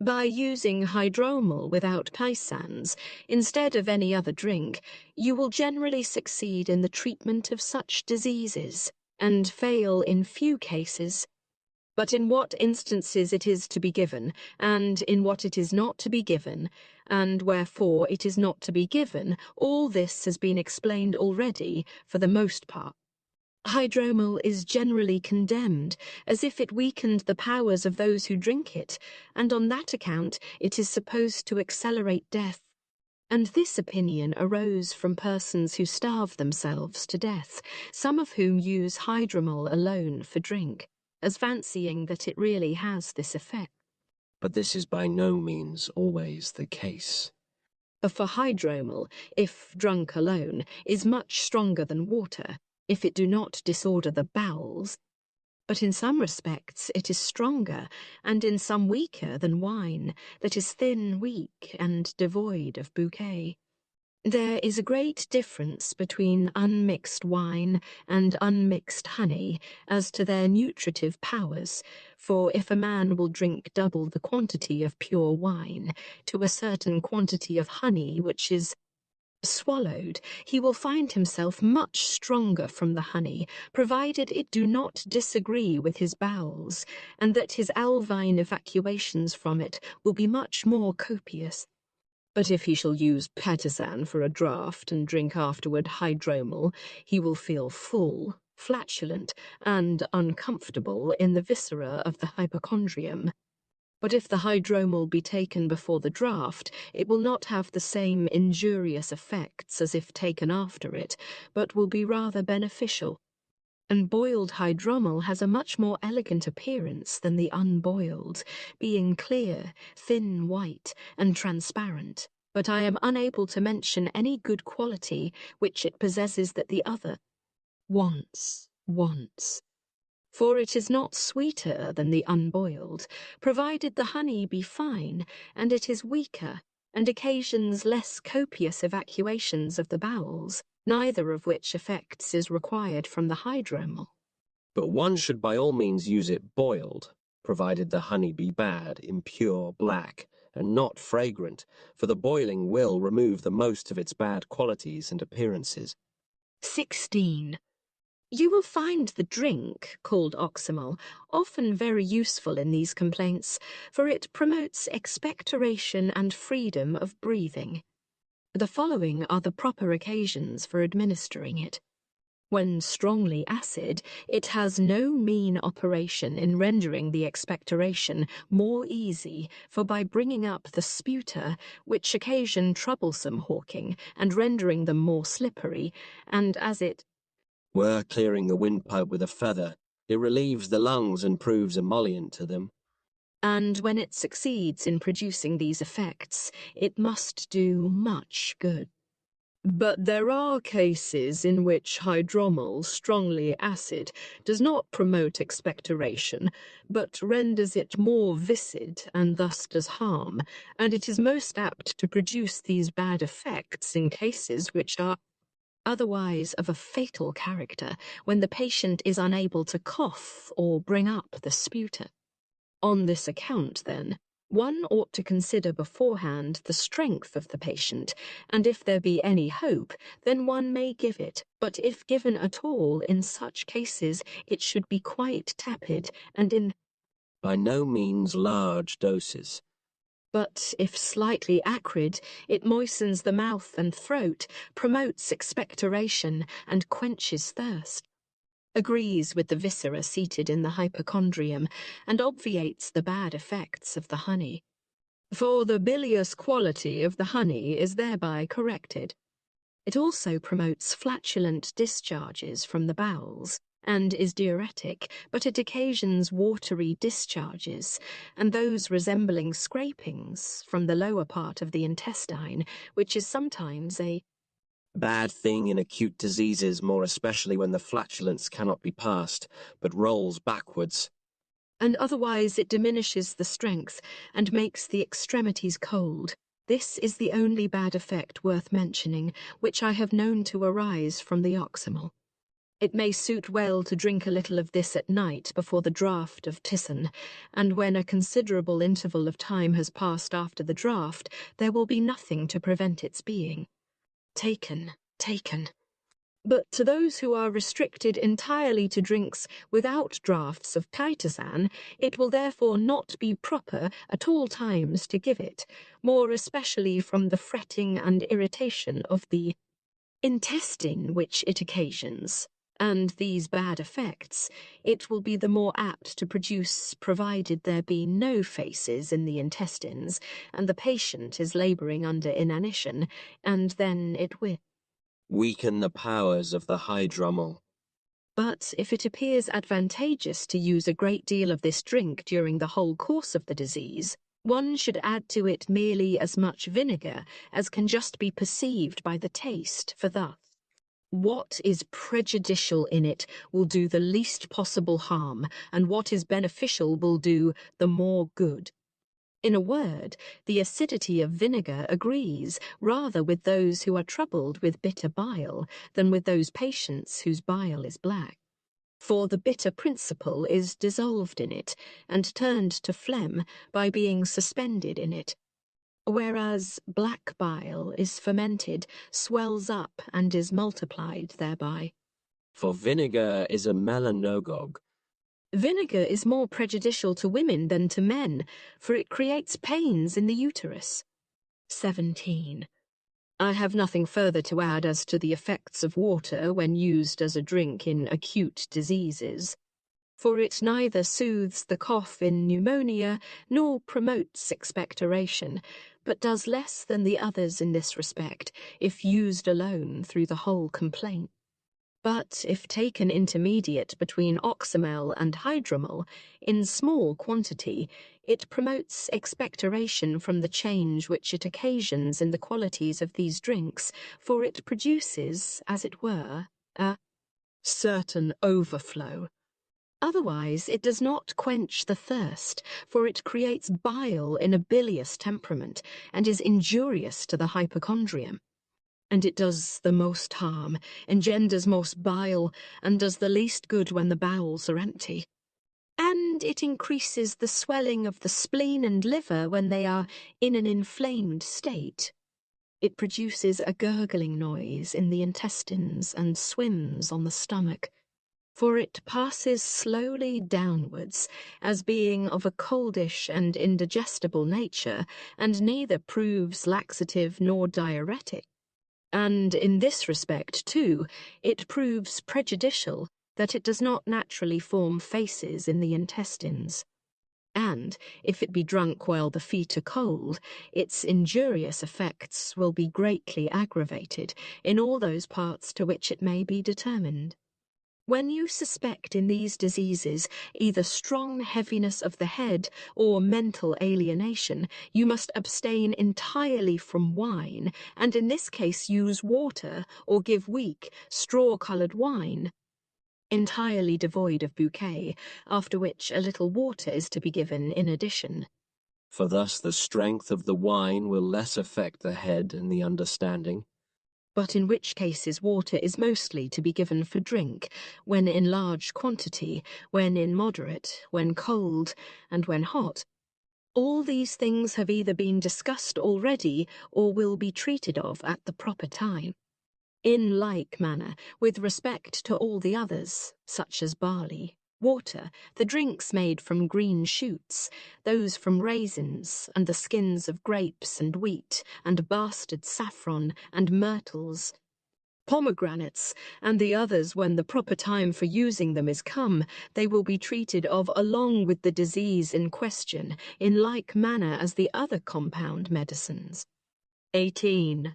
By using hydromel without paisands, instead of any other drink, you will generally succeed in the treatment of such diseases, and fail in few cases. But in what instances it is to be given, and in what it is not to be given, and wherefore it is not to be given, all this has been explained already for the most part. Hydromel is generally condemned, as if it weakened the powers of those who drink it, and on that account it is supposed to accelerate death. And this opinion arose from persons who starve themselves to death, some of whom use hydromel alone for drink, as fancying that it really has this effect. But this is by no means always the case. For hydromel, if drunk alone, is much stronger than water, if it do not disorder the bowels, but in some respects it is stronger, and in some weaker than wine, that is thin, weak, and devoid of bouquet. There is a great difference between unmixed wine and unmixed honey as to their nutritive powers, for if a man will drink double the quantity of pure wine to a certain quantity of honey which is Swallowed, he will find himself much stronger from the honey, provided it do not disagree with his bowels, and that his alvine evacuations from it will be much more copious. But if he shall use patasan for a draught and drink afterward hydromal, he will feel full, flatulent, and uncomfortable in the viscera of the hypochondrium. But if the hydromal be taken before the draught, it will not have the same injurious effects as if taken after it, but will be rather beneficial. And boiled hydromal has a much more elegant appearance than the unboiled, being clear, thin white, and transparent. But I am unable to mention any good quality which it possesses that the other wants. For it is not sweeter than the unboiled, provided the honey be fine, and it is weaker, and occasions less copious evacuations of the bowels, neither of which effects is required from the hydromal. But one should by all means use it boiled, provided the honey be bad, impure, black, and not fragrant, for the boiling will remove the most of its bad qualities and appearances. 16. You will find the drink, called oxymol, often very useful in these complaints, for it promotes expectoration and freedom of breathing. The following are the proper occasions for administering it. When strongly acid, it has no mean operation in rendering the expectoration more easy, for by bringing up the sputa, which occasion troublesome hawking, and rendering them more slippery, and as it were clearing the windpipe with a feather, it relieves the lungs and proves emollient to them. And when it succeeds in producing these effects, it must do much good. But there are cases in which hydromal, strongly acid, does not promote expectoration, but renders it more viscid and thus does harm, and it is most apt to produce these bad effects in cases which are otherwise of a fatal character, when the patient is unable to cough or bring up the sputa. On this account, then, one ought to consider beforehand the strength of the patient, and if there be any hope, then one may give it, but if given at all in such cases, it should be quite tepid, and in by no means large doses. But if slightly acrid, it moistens the mouth and throat, promotes expectoration, and quenches thirst, agrees with the viscera seated in the hypochondrium, and obviates the bad effects of the honey. For the bilious quality of the honey is thereby corrected. It also promotes flatulent discharges from the bowels, and is diuretic, but it occasions watery discharges, and those resembling scrapings from the lower part of the intestine, which is sometimes a bad thing in acute diseases, more especially when the flatulence cannot be passed, but rolls backwards. And otherwise it diminishes the strength, and makes the extremities cold. This is the only bad effect worth mentioning, which I have known to arise from the oxymol. It may suit well to drink a little of this at night before the draught of tisane, and when a considerable interval of time has passed after the draught, there will be nothing to prevent its being. Taken. But to those who are restricted entirely to drinks without draughts of pitasan, it will therefore not be proper at all times to give it, more especially from the fretting and irritation of the intestine which it occasions. And these bad effects it will be the more apt to produce, provided there be no faces in the intestines, and the patient is labouring under inanition, and then it will weaken the powers of the hydromal. But if it appears advantageous to use a great deal of this drink during the whole course of the disease, one should add to it merely as much vinegar as can just be perceived by the taste, for thus what is prejudicial in it will do the least possible harm, and what is beneficial will do the more good. In a word, the acidity of vinegar agrees rather with those who are troubled with bitter bile than with those patients whose bile is black. For the bitter principle is dissolved in it, and turned to phlegm by being suspended in it. whereas black bile is fermented, swells up, and is multiplied thereby. For vinegar is a melanogogue. Vinegar is more prejudicial to women than to men, for it creates pains in the uterus. 17. I have nothing further to add as to the effects of water when used as a drink in acute diseases, for it neither soothes the cough in pneumonia nor promotes expectoration, but does less than the others in this respect, if used alone through the whole complaint. But if taken intermediate between oxymel and hydromel, in small quantity, it promotes expectoration from the change which it occasions in the qualities of these drinks, for it produces, as it were, a certain overflow. Otherwise, it does not quench the thirst, for it creates bile in a bilious temperament, and is injurious to the hypochondrium. And it does the most harm, engenders most bile, and does the least good when the bowels are empty. And it increases the swelling of the spleen and liver when they are in an inflamed state. It produces a gurgling noise in the intestines and swims on the stomach, for it passes slowly downwards, as being of a coldish and indigestible nature, and neither proves laxative nor diuretic. And in this respect, too, it proves prejudicial that it does not naturally form faces in the intestines. And, if it be drunk while the feet are cold, its injurious effects will be greatly aggravated in all those parts to which it may be determined. When you suspect in these diseases either strong heaviness of the head or mental alienation, you must abstain entirely from wine, and in this case use water or give weak, straw-coloured wine, entirely devoid of bouquet, after which a little water is to be given in addition. For thus the strength of the wine will less affect the head and the understanding. But in which cases water is mostly to be given for drink, when in large quantity, when in moderate, when cold, and when hot. All these things have either been discussed already or will be treated of at the proper time. In like manner, with respect to all the others, such as barley, water, the drinks made from green shoots, those from raisins, and the skins of grapes and wheat, and bastard saffron, and myrtles, pomegranates, and the others, when the proper time for using them is come, they will be treated of along with the disease in question, in like manner as the other compound medicines. 18.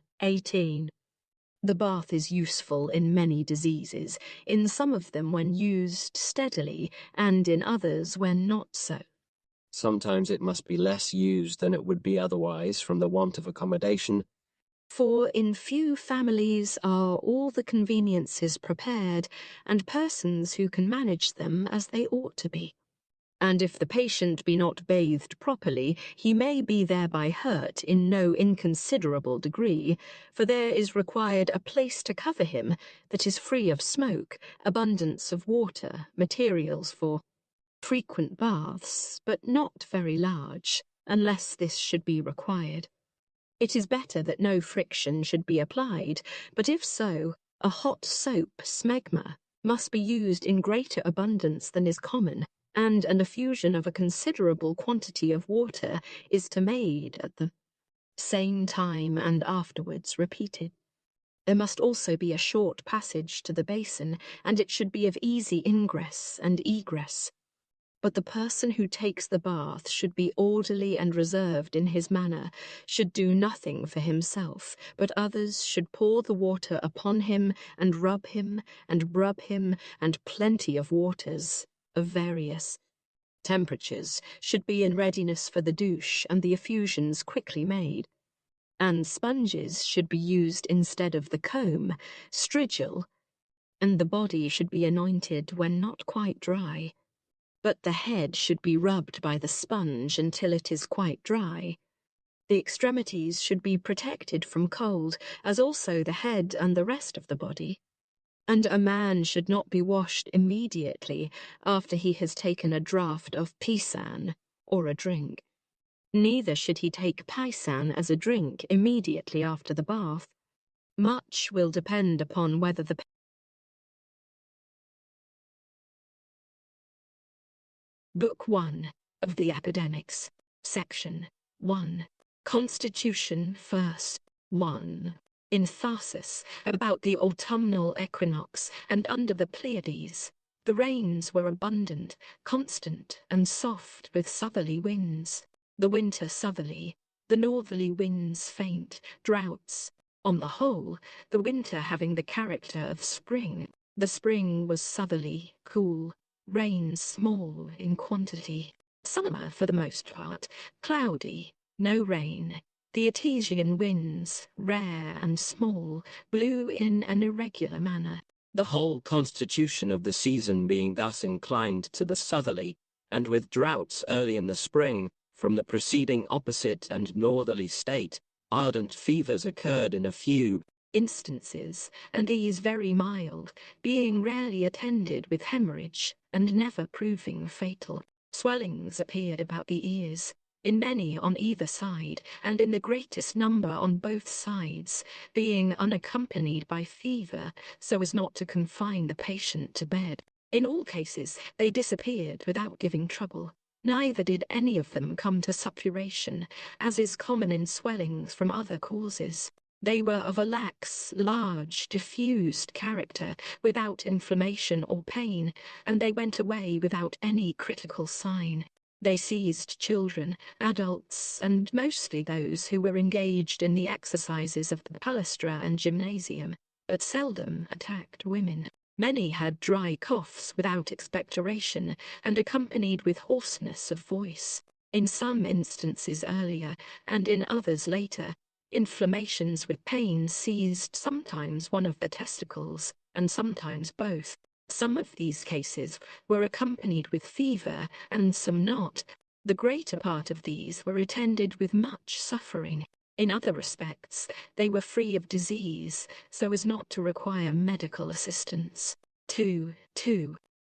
The bath is useful in many diseases, in some of them when used steadily, and in others when not so. Sometimes it must be less used than it would be otherwise from the want of accommodation. For in few families are all the conveniences prepared, and persons who can manage them as they ought to be. And if the patient be not bathed properly, he may be thereby hurt in no inconsiderable degree, for there is required a place to cover him that is free of smoke, abundance of water, materials for frequent baths, but not very large, unless this should be required. It is better that no friction should be applied, but if so, a hot soap, smegma, must be used in greater abundance than is common, and an effusion of a considerable quantity of water is to made at the same time and afterwards repeated. There must also be a short passage to the basin, and it should be of easy ingress and egress. But the person who takes the bath should be orderly and reserved in his manner, should do nothing for himself, but others should pour the water upon him, and rub him, and rub him, and plenty of waters, of various temperatures, should be in readiness for the douche, and the effusions quickly made. And sponges should be used instead of the comb, strigil, and the body should be anointed when not quite dry. But the head should be rubbed by the sponge until it is quite dry. The extremities should be protected from cold, as also the head and the rest of the body. And a man should not be washed immediately after he has taken a draught of pisan, or a drink. Neither should he take paisan as a drink immediately after the bath. Much will depend upon whether the Book 1 of the Epidemics, Section 1. Constitution first. 1. In Tharsis, about the autumnal equinox and under the Pleiades, the rains were abundant, constant, and soft with southerly winds. The winter southerly, the northerly winds faint, droughts. On the whole, the winter having the character of spring, the spring was southerly, cool, rain small in quantity. Summer, for the most part, cloudy, no rain. The Etesian winds, rare and small, blew in an irregular manner. The whole constitution of the season being thus inclined to the southerly, and with droughts early in the spring, from the preceding opposite and northerly state, ardent fevers occurred in a few instances, and these very mild, being rarely attended with hemorrhage, and never proving fatal. Swellings appeared about the ears, in many on either side, and in the greatest number on both sides, being unaccompanied by fever, so as not to confine the patient to bed. In all cases, they disappeared without giving trouble. Neither did any of them come to suppuration, as is common in swellings from other causes. They were of a lax, large, diffused character, without inflammation or pain, and they went away without any critical sign. They seized children, adults, and mostly those who were engaged in the exercises of the palæstra and gymnasium, but seldom attacked women. Many had dry coughs without expectoration, and accompanied with hoarseness of voice. In some instances earlier, and in others later, inflammations with pain seized sometimes one of the testicles, and sometimes both. Some of these cases were accompanied with fever, and some not. The greater part of these were attended with much suffering. In other respects, they were free of disease, so as not to require medical assistance. 2.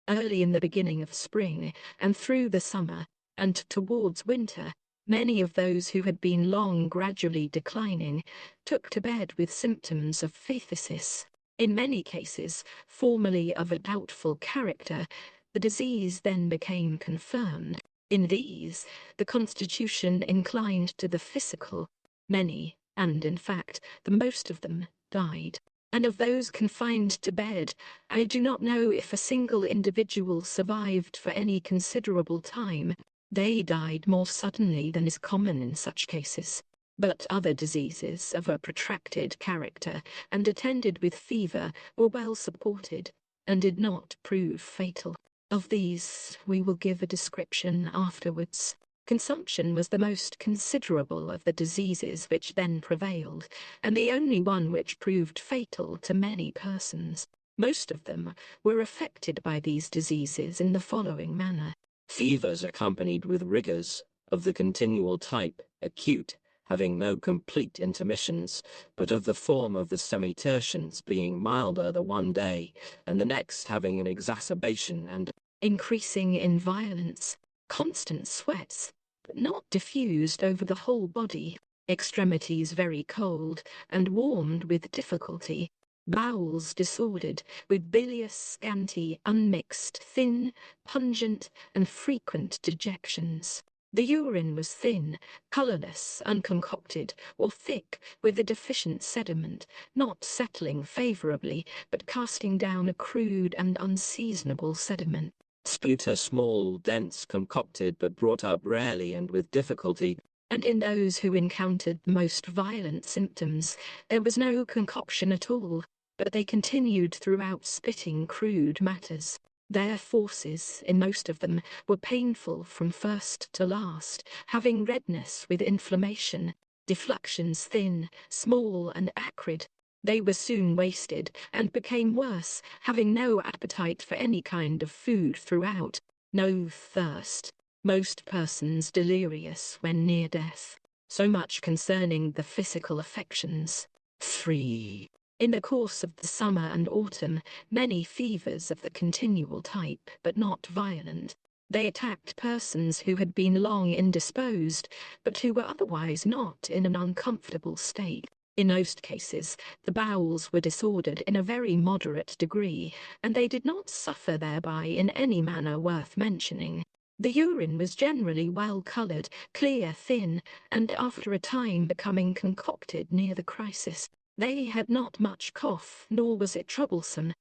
Early in the beginning of spring, and through the summer, and towards winter, many of those who had been long gradually declining took to bed with symptoms of phthisis. In many cases, formerly of a doubtful character, the disease then became confirmed. In these, the constitution inclined to the physical. Many, and in fact, the most of them, died. And of those confined to bed, I do not know if a single individual survived for any considerable time. They died more suddenly than is common in such cases. But other diseases of a protracted character and attended with fever were well supported, and did not prove fatal. Of these we will give a description afterwards. Consumption was the most considerable of the diseases which then prevailed, and the only one which proved fatal to many persons. Most of them were affected by these diseases in the following manner. fevers accompanied with rigors of the continual type, acute, having no complete intermissions, but of the form of the semitertians, being milder the one day, and the next having an exacerbation and increasing in violence, constant sweats, but not diffused over the whole body, extremities very cold, and warmed with difficulty, bowels disordered, with bilious, scanty, unmixed, thin, pungent, and frequent dejections. The urine was thin, colourless, unconcocted, or thick, with a deficient sediment, not settling favourably, but casting down a crude and unseasonable sediment. sputa small, dense, concocted, but brought up rarely and with difficulty. And in those who encountered the most violent symptoms, there was no concoction at all, but they continued throughout spitting crude matters. Their forces, in most of them, were painful from first to last, having redness with inflammation, defluxions thin, small, and acrid. They were soon wasted, and became worse, having no appetite for any kind of food throughout, no thirst. Most persons delirious when near death. So much concerning the physical affections. 3. In the course of the summer and autumn, many fevers of the continual type, but not violent. They attacked persons who had been long indisposed, but who were otherwise not in an uncomfortable state. In most cases, the bowels were disordered in a very moderate degree, and they did not suffer thereby in any manner worth mentioning. The urine was generally well-coloured, clear, thin, and after a time becoming concocted near the crisis. They had not much cough, nor was it troublesome.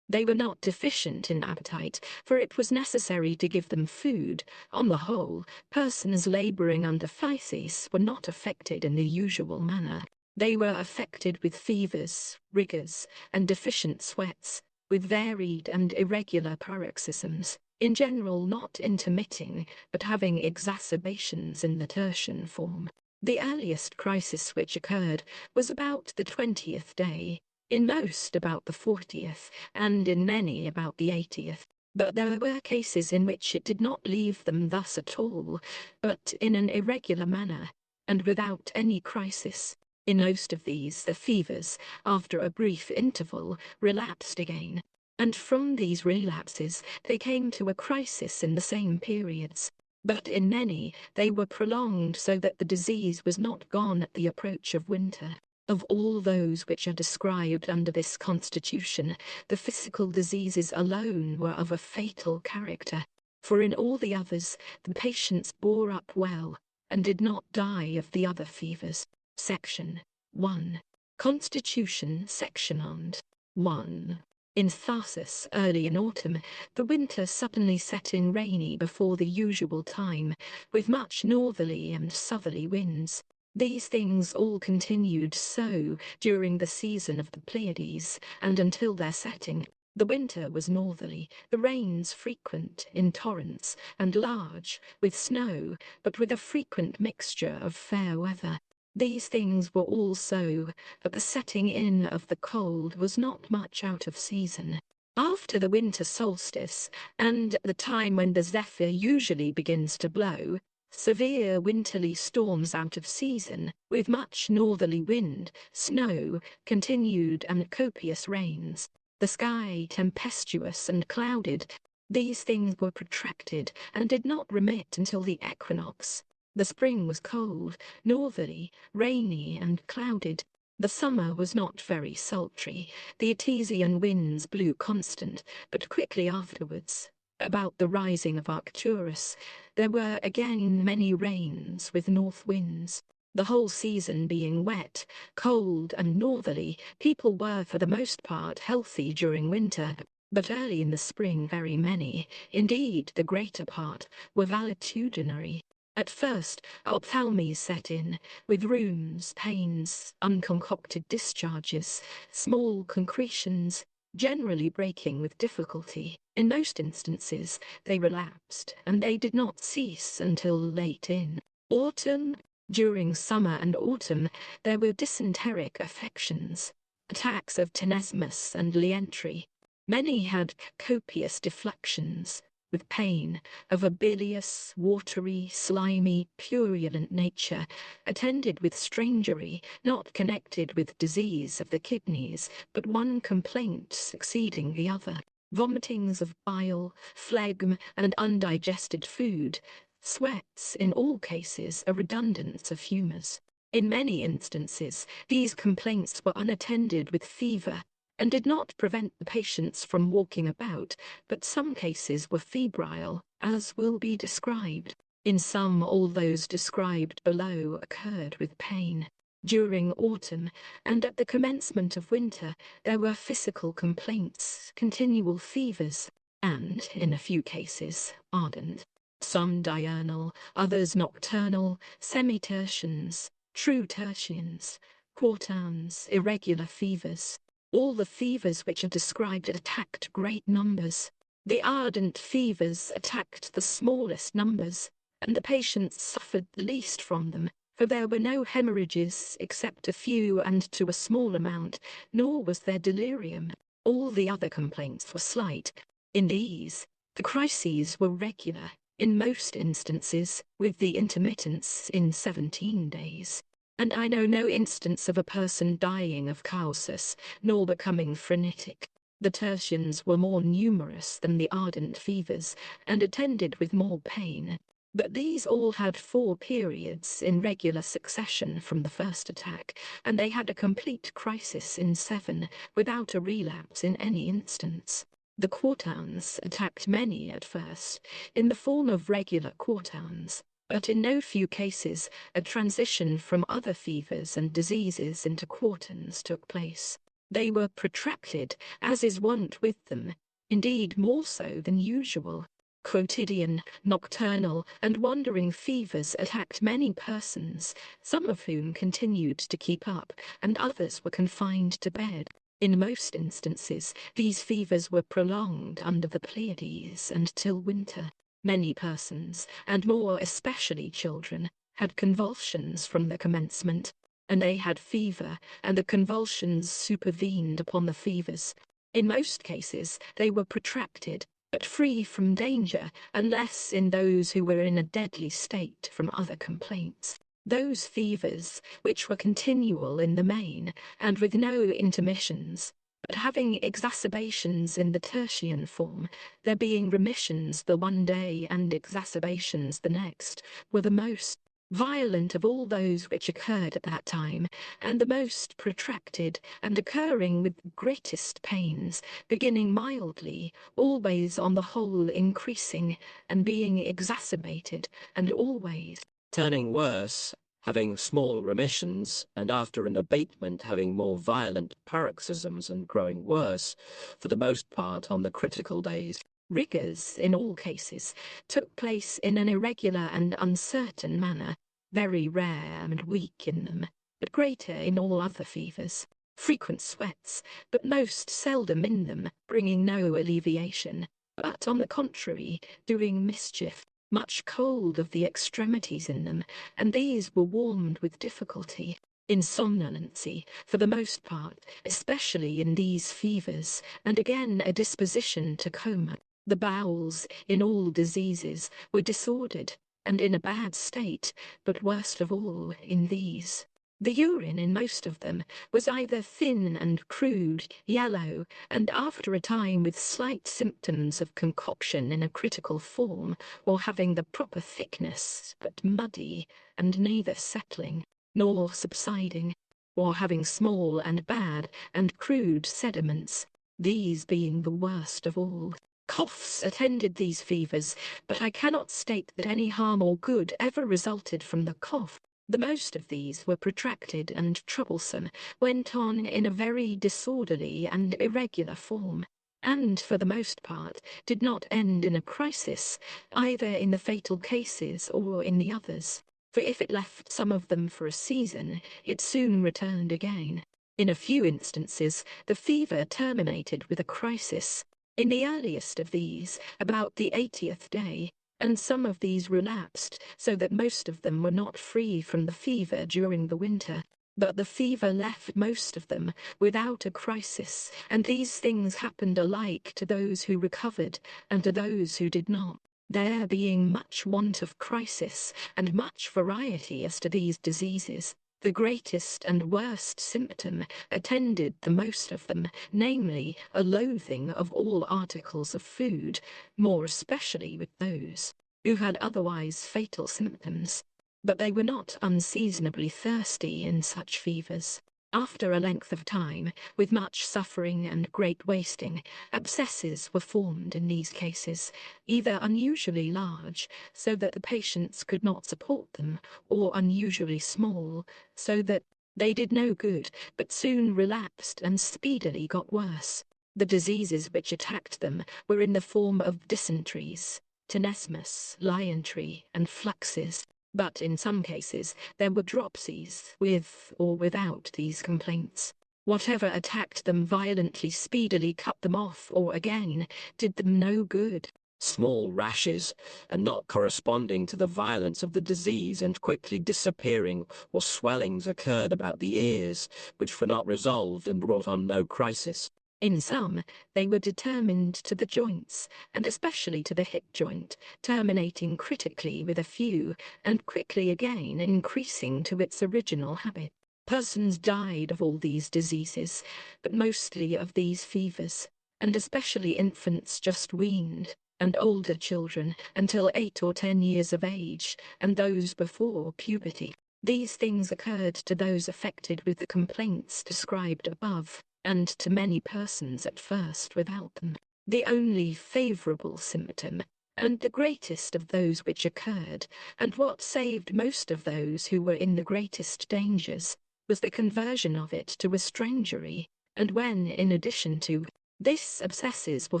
They were not deficient in appetite, for it was necessary to give them food. On the whole, persons labouring under phthisis were not affected in the usual manner. They were affected with fevers, rigours, and deficient sweats, with varied and irregular paroxysms, in general not intermitting, but having exacerbations in the tertian form. The earliest crisis which occurred was about the 20th day, in most about the 40th, and in many about the 80th. But there were cases in which it did not leave them thus at all, but in an irregular manner, and without any crisis. In most of these, the fevers, after a brief interval, relapsed again, and from these relapses they came to a crisis in the same periods. But in many, they were prolonged so that the disease was not gone at the approach of winter. Of all those which are described under this constitution, the physical diseases alone were of a fatal character, for in all the others the patients bore up well, and did not die of the other fevers. Section 1. Constitution Sectionand 1. In Tarsus, early in autumn, the winter suddenly set in rainy before the usual time, with much northerly and southerly winds. These things all continued so during the season of the Pleiades, and until their setting. The winter was northerly, the rains frequent, in torrents, and large, with snow, but with a frequent mixture of fair weather. These things were all so, but the setting in of the cold was not much out of season. After the winter solstice, and at the time when the zephyr usually begins to blow, severe winterly storms out of season, with much northerly wind, snow, continued and copious rains, the sky tempestuous and clouded. These things were protracted, and did not remit until the equinox. The spring was cold, northerly, rainy, and clouded. The summer was not very sultry. The Etesian winds blew constant, but quickly afterwards, about the rising of Arcturus, there were again many rains with north winds. The whole season being wet, cold, and northerly, people were for the most part healthy during winter, but early in the spring very many, indeed the greater part, were valetudinary. At first, ophthalmies set in, with rheums, pains, unconcocted discharges, small concretions, generally breaking with difficulty. In most instances, they relapsed, and they did not cease until late in autumn. During summer and autumn, there were dysenteric affections, attacks of tenesmus and lientry. Many had copious defluxions, with pain, of a bilious, watery, slimy, purulent nature, attended with strangery, not connected with disease of the kidneys, but one complaint succeeding the other. Vomitings of bile, phlegm, and undigested food, sweats, in all cases a redundance of humours. In many instances, these complaints were unattended with fever, and did not prevent the patients from walking about, but some cases were febrile, as will be described. In some, all those described below occurred with pain. During autumn, and at the commencement of winter, there were physical complaints, continual fevers, and, in a few cases, ardent. Some diurnal, others nocturnal, semi-tertians, true tertians, quartans, irregular fevers. All the fevers which are described attacked great numbers. The ardent fevers attacked the smallest numbers, and the patients suffered the least from them, for there were no hemorrhages except a few and to a small amount, nor was there delirium. All the other complaints were slight. In these, the crises were regular, in most instances, with the intermittence in 17 days. And I know no instance of a person dying of causus, nor becoming phrenetic. The tertians were more numerous than the ardent fevers, and attended with more pain. But these all had 4 periods in regular succession from the first attack, and they had a complete crisis in 7, without a relapse in any instance. The quartans attacked many at first, in the form of regular quartans, but in no few cases a transition from other fevers and diseases into quartans took place. They were protracted, as is wont with them, indeed more so than usual. Quotidian, nocturnal, and wandering fevers attacked many persons, some of whom continued to keep up, and others were confined to bed. In most instances, these fevers were prolonged under the Pleiades and till winter. Many persons, and more especially children, had convulsions from the commencement, and they had fever, and the convulsions supervened upon the fevers. In most cases they were protracted, but free from danger, unless in those who were in a deadly state from other complaints. Those fevers, which were continual in the main, and with no intermissions, but having exacerbations in the tertian form, there being remissions the one day and exacerbations the next, were the most violent of all those which occurred at that time, and the most protracted, and occurring with the greatest pains, beginning mildly, always on the whole increasing, and being exacerbated, and always turning worse, having small remissions, and after an abatement having more violent paroxysms and growing worse, for the most part on the critical days. Rigors, in all cases, took place in an irregular and uncertain manner, very rare and weak in them, but greater in all other fevers. Frequent sweats, but most seldom in them, bringing no alleviation, but on the contrary, doing mischief. Much cold of the extremities in them, and these were warmed with difficulty. Insomnolency, for the most part, especially in these fevers, and again a disposition to coma. The bowels, in all diseases, were disordered, and in a bad state, but worst of all in these. The urine in most of them was either thin and crude, yellow, and after a time with slight symptoms of concoction in a critical form, or having the proper thickness, but muddy, and neither settling, nor subsiding, or having small and bad and crude sediments, these being the worst of all. Coughs attended these fevers, but I cannot state that any harm or good ever resulted from the cough. The most of these were protracted and troublesome, went on in a very disorderly and irregular form, and for the most part did not end in a crisis, either in the fatal cases or in the others, for if it left some of them for a season, it soon returned again. In a few instances the fever terminated with a crisis. In the earliest of these, about the 80th day, and some of these relapsed, so that most of them were not free from the fever during the winter. But the fever left most of them without a crisis, and these things happened alike to those who recovered and to those who did not. There being much want of crisis, and much variety as to these diseases, the greatest and worst symptom attended the most of them, namely, a loathing of all articles of food, more especially with those who had otherwise fatal symptoms. But they were not unseasonably thirsty in such fevers. After a length of time, with much suffering and great wasting, abscesses were formed in these cases, either unusually large, so that the patients could not support them, or unusually small, so that they did no good, but soon relapsed and speedily got worse. The diseases which attacked them were in the form of dysenteries, tenesmus, lionetry, and fluxes. But in some cases there were dropsies, with or without these complaints. Whatever attacked them violently speedily cut them off, or again did them no good. Small rashes, and not corresponding to the violence of the disease and quickly disappearing, or swellings occurred about the ears, which were not resolved and brought on no crisis. In some, they were determined to the joints, and especially to the hip joint, terminating critically with a few, and quickly again increasing to its original habit. Persons died of all these diseases, but mostly of these fevers. and especially infants just weaned, and older children until 8 or 10 years of age, and those before puberty. These things occurred to those affected with the complaints described above, and to many persons at first without them. The only favourable symptom, and the greatest of those which occurred, and what saved most of those who were in the greatest dangers, was the conversion of it to a strangery, and when, in addition to this, abscesses were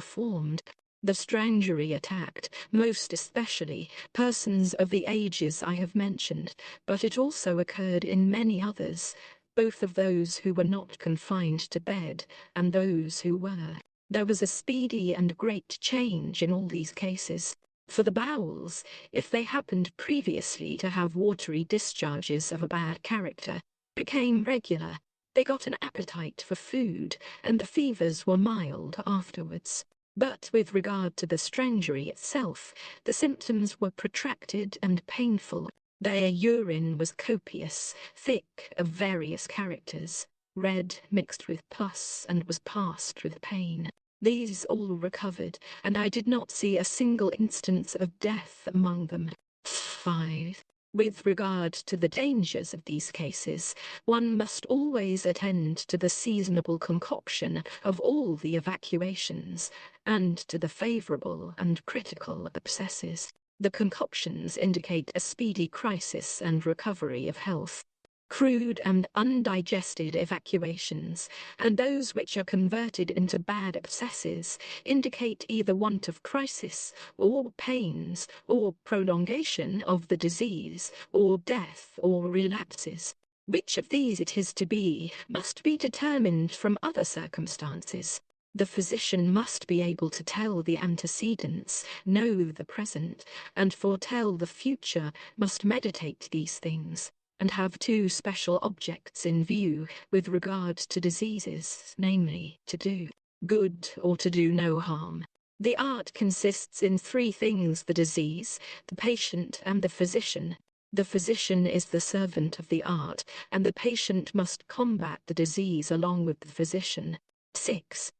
formed, the strangery attacked, most especially, persons of the ages I have mentioned, but it also occurred in many others, both of those who were not confined to bed, and those who were. There was a speedy and great change in all these cases. For the bowels, if they happened previously to have watery discharges of a bad character, became regular. They got an appetite for food, and the fevers were mild afterwards. But with regard to the strangery itself, the symptoms were protracted and painful. Their urine was copious, thick, of various characters, red mixed with pus, and was passed with pain. These all recovered, and I did not see a single instance of death among them. 5. With regard to the dangers of these cases, one must always attend to the seasonable concoction of all the evacuations, and to the favourable and critical abscesses. The concoctions indicate a speedy crisis and recovery of health. Crude and undigested evacuations, and those which are converted into bad abscesses, indicate either want of crisis, or pains, or prolongation of the disease, or death, or relapses. Which of these it is to be must be determined from other circumstances. The physician must be able to tell the antecedents, know the present, and foretell the future, must meditate these things, and have two special objects in view with regard to diseases, namely, to do good or to do no harm. The art consists in three things: the disease, the patient, and the physician. The physician is the servant of the art, and the patient must combat the disease along with the physician. 6.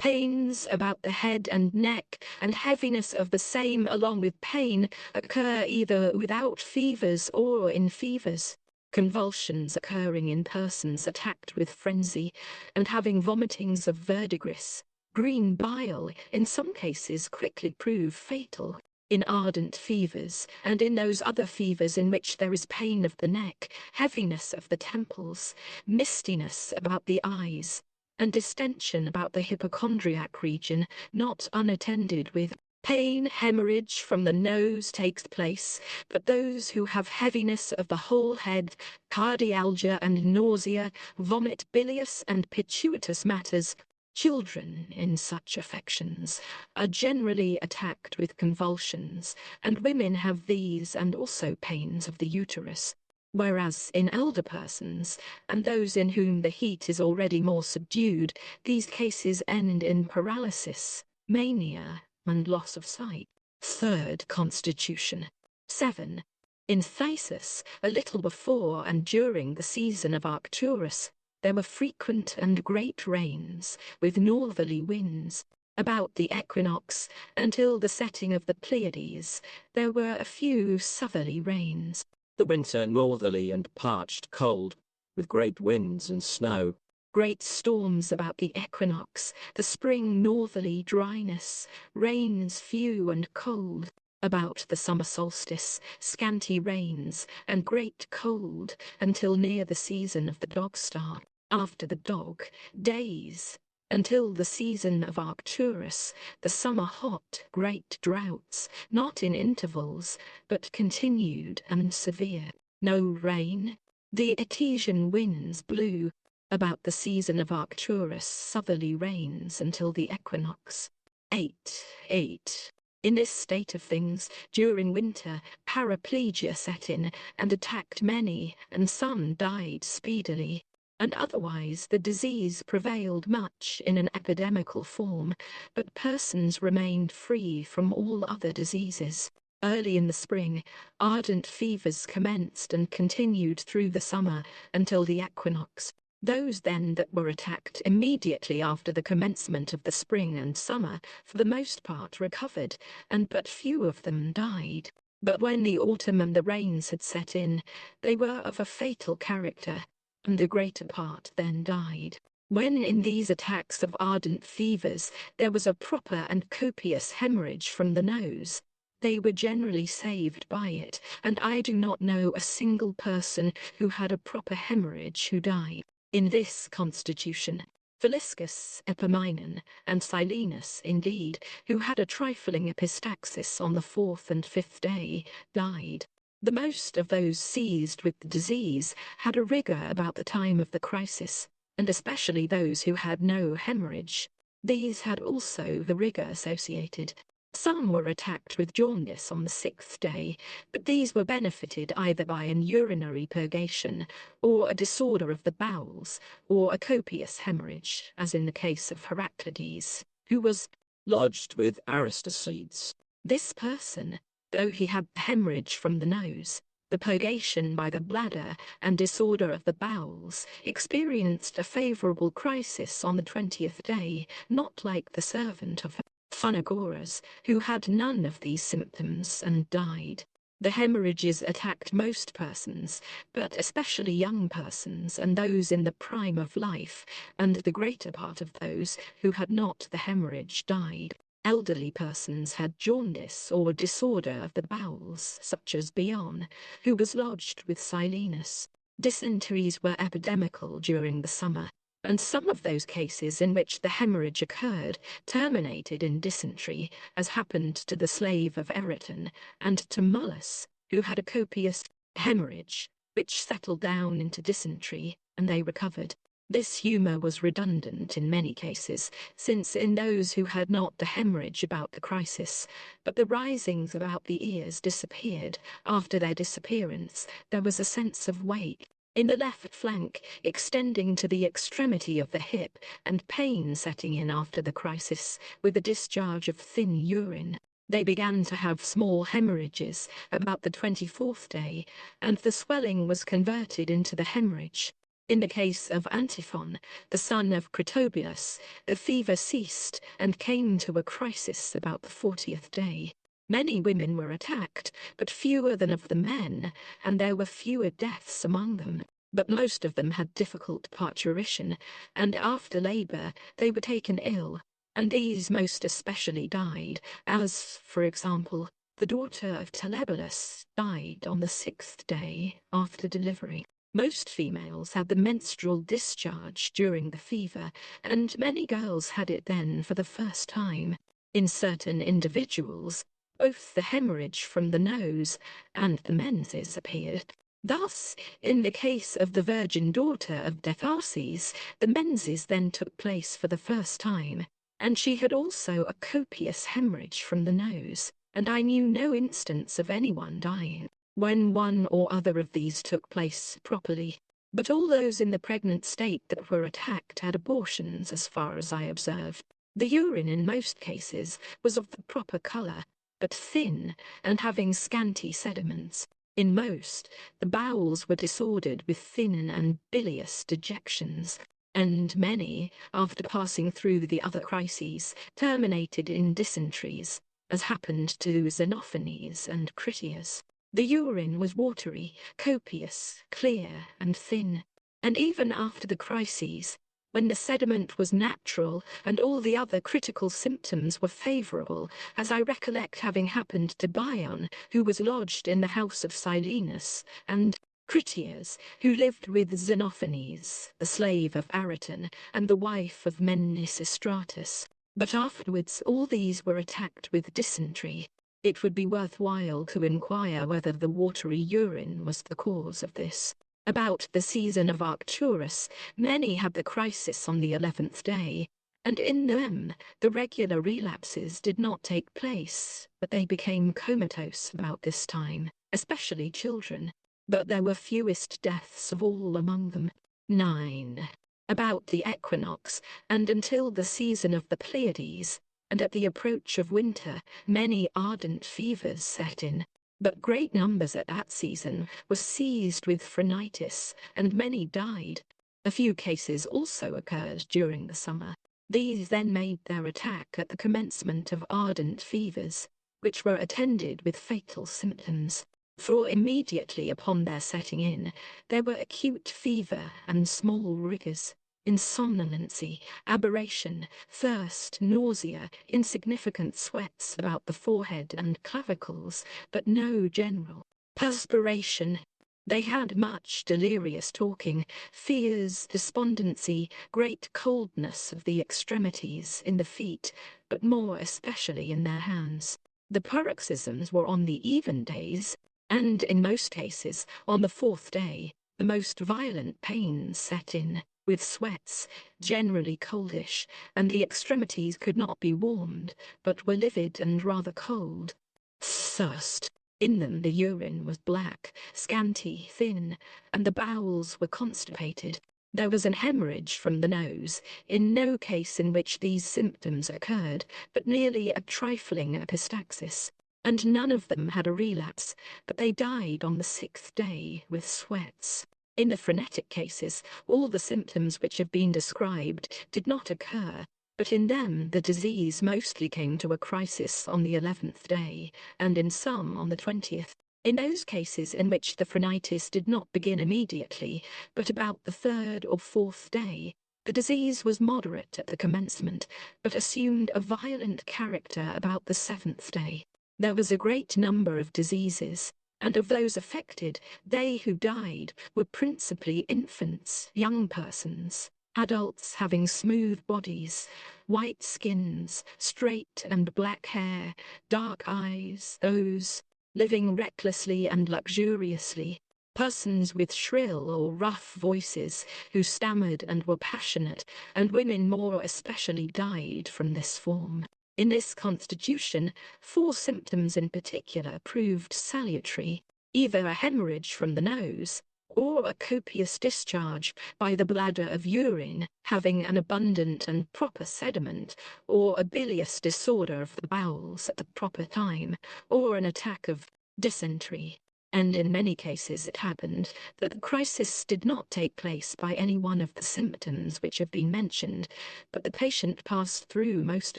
Pains about the head and neck, and heaviness of the same along with pain, occur either without fevers or in fevers. Convulsions occurring in persons attacked with frenzy, and having vomitings of verdigris. Green bile, in some cases, quickly prove fatal. In ardent fevers, and in those other fevers in which there is pain of the neck, heaviness of the temples, mistiness about the eyes, and distension about the hypochondriac region, not unattended with pain, hemorrhage from the nose takes place, but those who have heaviness of the whole head, cardialgia and nausea, vomit bilious and pituitous matters. Children in such affections are generally attacked with convulsions, and women have these and also pains of the uterus. Whereas in elder persons, and those in whom the heat is already more subdued, these cases end in paralysis, mania, and loss of sight. Third constitution. 7. In Thysus, a little before and during the season of Arcturus, there were frequent and great rains, with northerly winds. About the equinox, until the setting of the Pleiades, there were a few southerly rains. The winter northerly and parched cold, with great winds and snow. Great storms about the equinox, the spring northerly dryness, rains few and cold. About the summer solstice, scanty rains, and great cold, until near the season of the dog star. After the dog, days, until the season of Arcturus, the summer hot, great droughts, not in intervals, but continued and severe. No rain. The Etesian winds blew. About the season of Arcturus, southerly rains until the equinox. 8. In this state of things, during winter, paraplegia set in and attacked many, and some died speedily. And otherwise the disease prevailed much in an epidemical form, but persons remained free from all other diseases. Early in the spring, ardent fevers commenced and continued through the summer until the equinox. Those then that were attacked immediately after the commencement of the spring and summer, for the most part recovered, and but few of them died. But when the autumn and the rains had set in, they were of a fatal character, and the greater part then died. When in these attacks of ardent fevers there was a proper and copious hemorrhage from the nose, they were generally saved by it, and I do not know a single person who had a proper hemorrhage who died. In this constitution, Philiscus, Epaminondas, and Silenus, indeed, who had a trifling epistaxis on the 4th and 5th day, died. The most of those seized with the disease had a rigour about the time of the crisis, and especially those who had no hemorrhage. These had also the rigour associated. Some were attacked with jaundice on the 6th day, but these were benefited either by an urinary purgation, or a disorder of the bowels, or a copious hemorrhage, as in the case of Heraclides, who was lodged with Aristides. This person, though he had hemorrhage from the nose, the purgation by the bladder, and disorder of the bowels, experienced a favourable crisis on the 20th day, not like the servant of Phanegoras, who had none of these symptoms and died. The hemorrhages attacked most persons, but especially young persons and those in the prime of life, and the greater part of those who had not the hemorrhage died. Elderly persons had jaundice or disorder of the bowels, such as Bion, who was lodged with Silenus. Dysenteries were epidemical during the summer, and some of those cases in which the hemorrhage occurred terminated in dysentery, as happened to the slave of Ereton, and to Mullus, who had a copious hemorrhage, which settled down into dysentery, and they recovered. This humour was redundant in many cases, since in those who had not the hemorrhage about the crisis, but the risings about the ears disappeared, after their disappearance there was a sense of weight in the left flank, extending to the extremity of the hip, and pain setting in after the crisis, with a discharge of thin urine. They began to have small hemorrhages about the 24th day, and the swelling was converted into the hemorrhage. In the case of Antiphon, the son of Critobulus, the fever ceased and came to a crisis about the 40th day. Many women were attacked, but fewer than of the men, and there were fewer deaths among them. But most of them had difficult parturition, and after labour they were taken ill, and these most especially died, as, for example, the daughter of Telebolus died on the 6th day after delivery. Most females had the menstrual discharge during the fever, and many girls had it then for the first time. In certain individuals, both the hemorrhage from the nose and the menses appeared. Thus, in the case of the virgin daughter of Dephases, the menses then took place for the first time, and she had also a copious hemorrhage from the nose, and I knew no instance of anyone dying when one or other of these took place properly. But all those in the pregnant state that were attacked had abortions, as far as I observed. The urine in most cases was of the proper colour, but thin, and having scanty sediments. In most, the bowels were disordered with thin and bilious dejections, and many, after passing through the other crises, terminated in dysenteries, as happened to Xenophanes and Critias. The urine was watery, copious, clear, and thin, and even after the crises, when the sediment was natural and all the other critical symptoms were favourable, as I recollect having happened to Bion, who was lodged in the house of Silenus, and Critias, who lived with Xenophanes, the slave of Areton, and the wife of Menisistratus. But afterwards all these were attacked with dysentery. It would be worth while to inquire whether the watery urine was the cause of this. About the season of Arcturus, many had the crisis on the 11th day, and in them the regular relapses did not take place, but they became comatose about this time, especially children. But there were fewest deaths of all among them, 9. About the equinox, and until the season of the Pleiades, and at the approach of winter, many ardent fevers set in. But great numbers at that season were seized with phrenitis, and many died. A few cases also occurred during the summer. These then made their attack at the commencement of ardent fevers, which were attended with fatal symptoms. For immediately upon their setting in, there were acute fever and small rigours, insomnolency, aberration, thirst, nausea, insignificant sweats about the forehead and clavicles, but no general perspiration. They had much delirious talking, fears, despondency, great coldness of the extremities in the feet, but more especially in their hands. The paroxysms were on the even days, and in most cases on the fourth day. The most violent pains set in, with sweats, generally coldish, and the extremities could not be warmed, but were livid and rather cold. Thirst. In them the urine was black, scanty, thin, and the bowels were constipated. There was an hemorrhage from the nose, in no case in which these symptoms occurred, but merely a trifling epistaxis, and none of them had a relapse, but they died on the 6th day with sweats. In the phrenetic cases, all the symptoms which have been described did not occur, but in them the disease mostly came to a crisis on the 11th day, and in some on the 20th. In those cases in which the phrenitis did not begin immediately, but about the 3rd or 4th day, the disease was moderate at the commencement, but assumed a violent character about the 7th day. There was a great number of diseases, and of those affected, they who died were principally infants, young persons, adults having smooth bodies, white skins, straight and black hair, dark eyes, those living recklessly and luxuriously, persons with shrill or rough voices who stammered and were passionate, and women more especially died from this form. In this constitution, 4 symptoms in particular proved salutary, either a hemorrhage from the nose, or a copious discharge by the bladder of urine having an abundant and proper sediment, or a bilious disorder of the bowels at the proper time, or an attack of dysentery. And in many cases it happened that the crisis did not take place by any one of the symptoms which have been mentioned, but the patient passed through most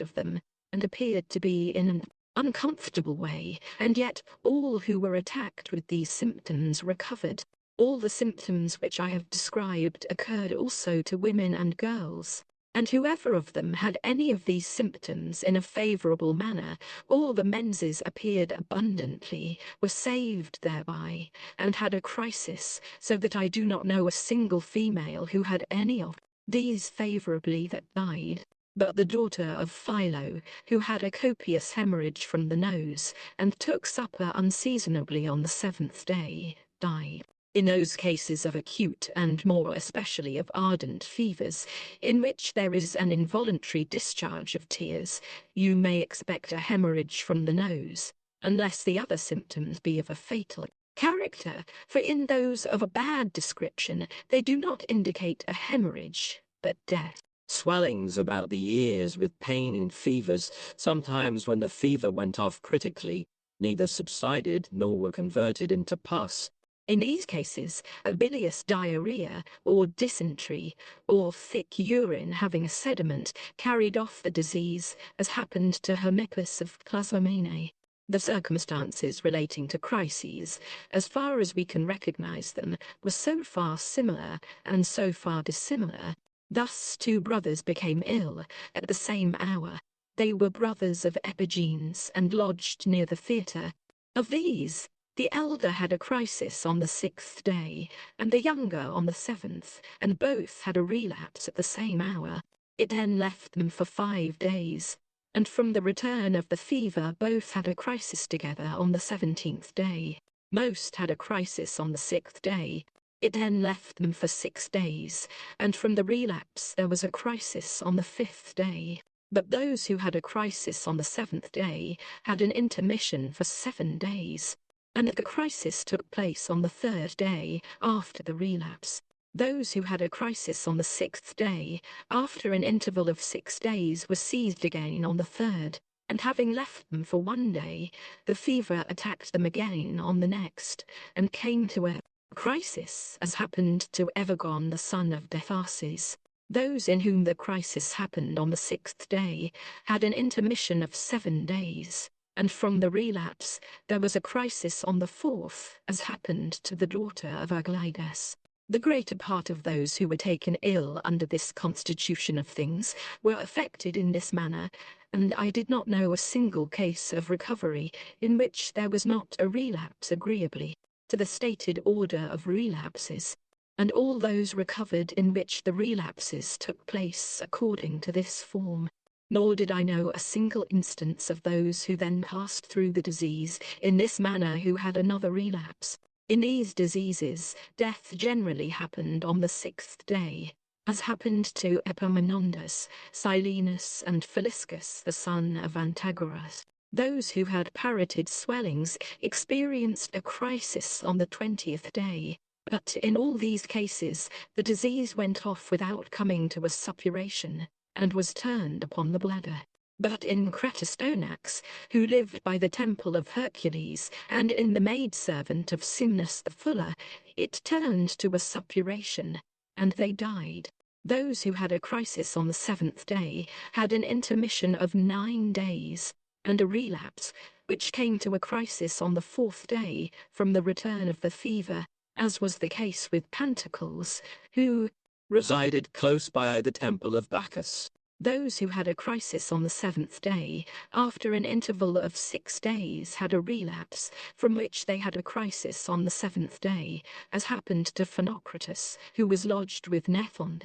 of them, and appeared to be in an uncomfortable way, and yet all who were attacked with these symptoms recovered. All the symptoms which I have described occurred also to women and girls, and whoever of them had any of these symptoms in a favourable manner, all the menses appeared abundantly, were saved thereby, and had a crisis, so that I do not know a single female who had any of these favourably that died. But the daughter of Philo, who had a copious hemorrhage from the nose, and took supper unseasonably on the 7th day, died. In those cases of acute and more especially of ardent fevers, in which there is an involuntary discharge of tears, you may expect a hemorrhage from the nose, unless the other symptoms be of a fatal character, for in those of a bad description they do not indicate a hemorrhage, but death. Swellings about the ears with pain and fevers, sometimes when the fever went off critically, neither subsided nor were converted into pus. In these cases, a bilious diarrhea or dysentery or thick urine having a sediment carried off the disease, as happened to Hermippus of Clazomenae. The circumstances relating to crises, as far as we can recognize them, were so far similar and so far dissimilar. Thus 2 brothers became ill at the same hour. They were brothers of Epigenes and lodged near the theatre. Of these, the elder had a crisis on the 6th day, and the younger on the 7th, and both had a relapse at the same hour. It then left them for 5 days, and from the return of the fever both had a crisis together on the 17th day. Most had a crisis on the 6th day. It then left them for 6 days, and from the relapse there was a crisis on the 5th day. But those who had a crisis on the 7th day had an intermission for 7 days, and the crisis took place on the 3rd day after the relapse. Those who had a crisis on the 6th day, after an interval of 6 days, were seized again on the 3rd, and having left them for 1 day, the fever attacked them again on the next, and came to a Crisis, as happened to Evergon the son of Deiphases. Those in whom the crisis happened on the 6th day had an intermission of 7 days, and from the relapse there was a crisis on the 4th, as happened to the daughter of Aglaïdes. The greater part of those who were taken ill under this constitution of things were affected in this manner, and I did not know a single case of recovery in which there was not a relapse agreeably to the stated order of relapses, and all those recovered in which the relapses took place according to this form. Nor did I know a single instance of those who then passed through the disease in this manner who had another relapse. In these diseases, death generally happened on the 6th day, as happened to Epaminondas, Silenus, and Philiscus, the son of Antagoras. Those who had parotid swellings experienced a crisis on the 20th day, but in all these cases the disease went off without coming to a suppuration, and was turned upon the bladder. But in Cratostonax, who lived by the temple of Hercules, and in the maidservant of Simnus the fuller, it turned to a suppuration, and they died. Those who had a crisis on the 7th day had an intermission of 9 days, and a relapse, which came to a crisis on the 4th day from the return of the fever, as was the case with Pantacles, who resided close by the temple of Bacchus. Those who had a crisis on the 7th day, after an interval of 6 days, had a relapse, from which they had a crisis on the 7th day, as happened to Phenocrates, who was lodged with Nephon,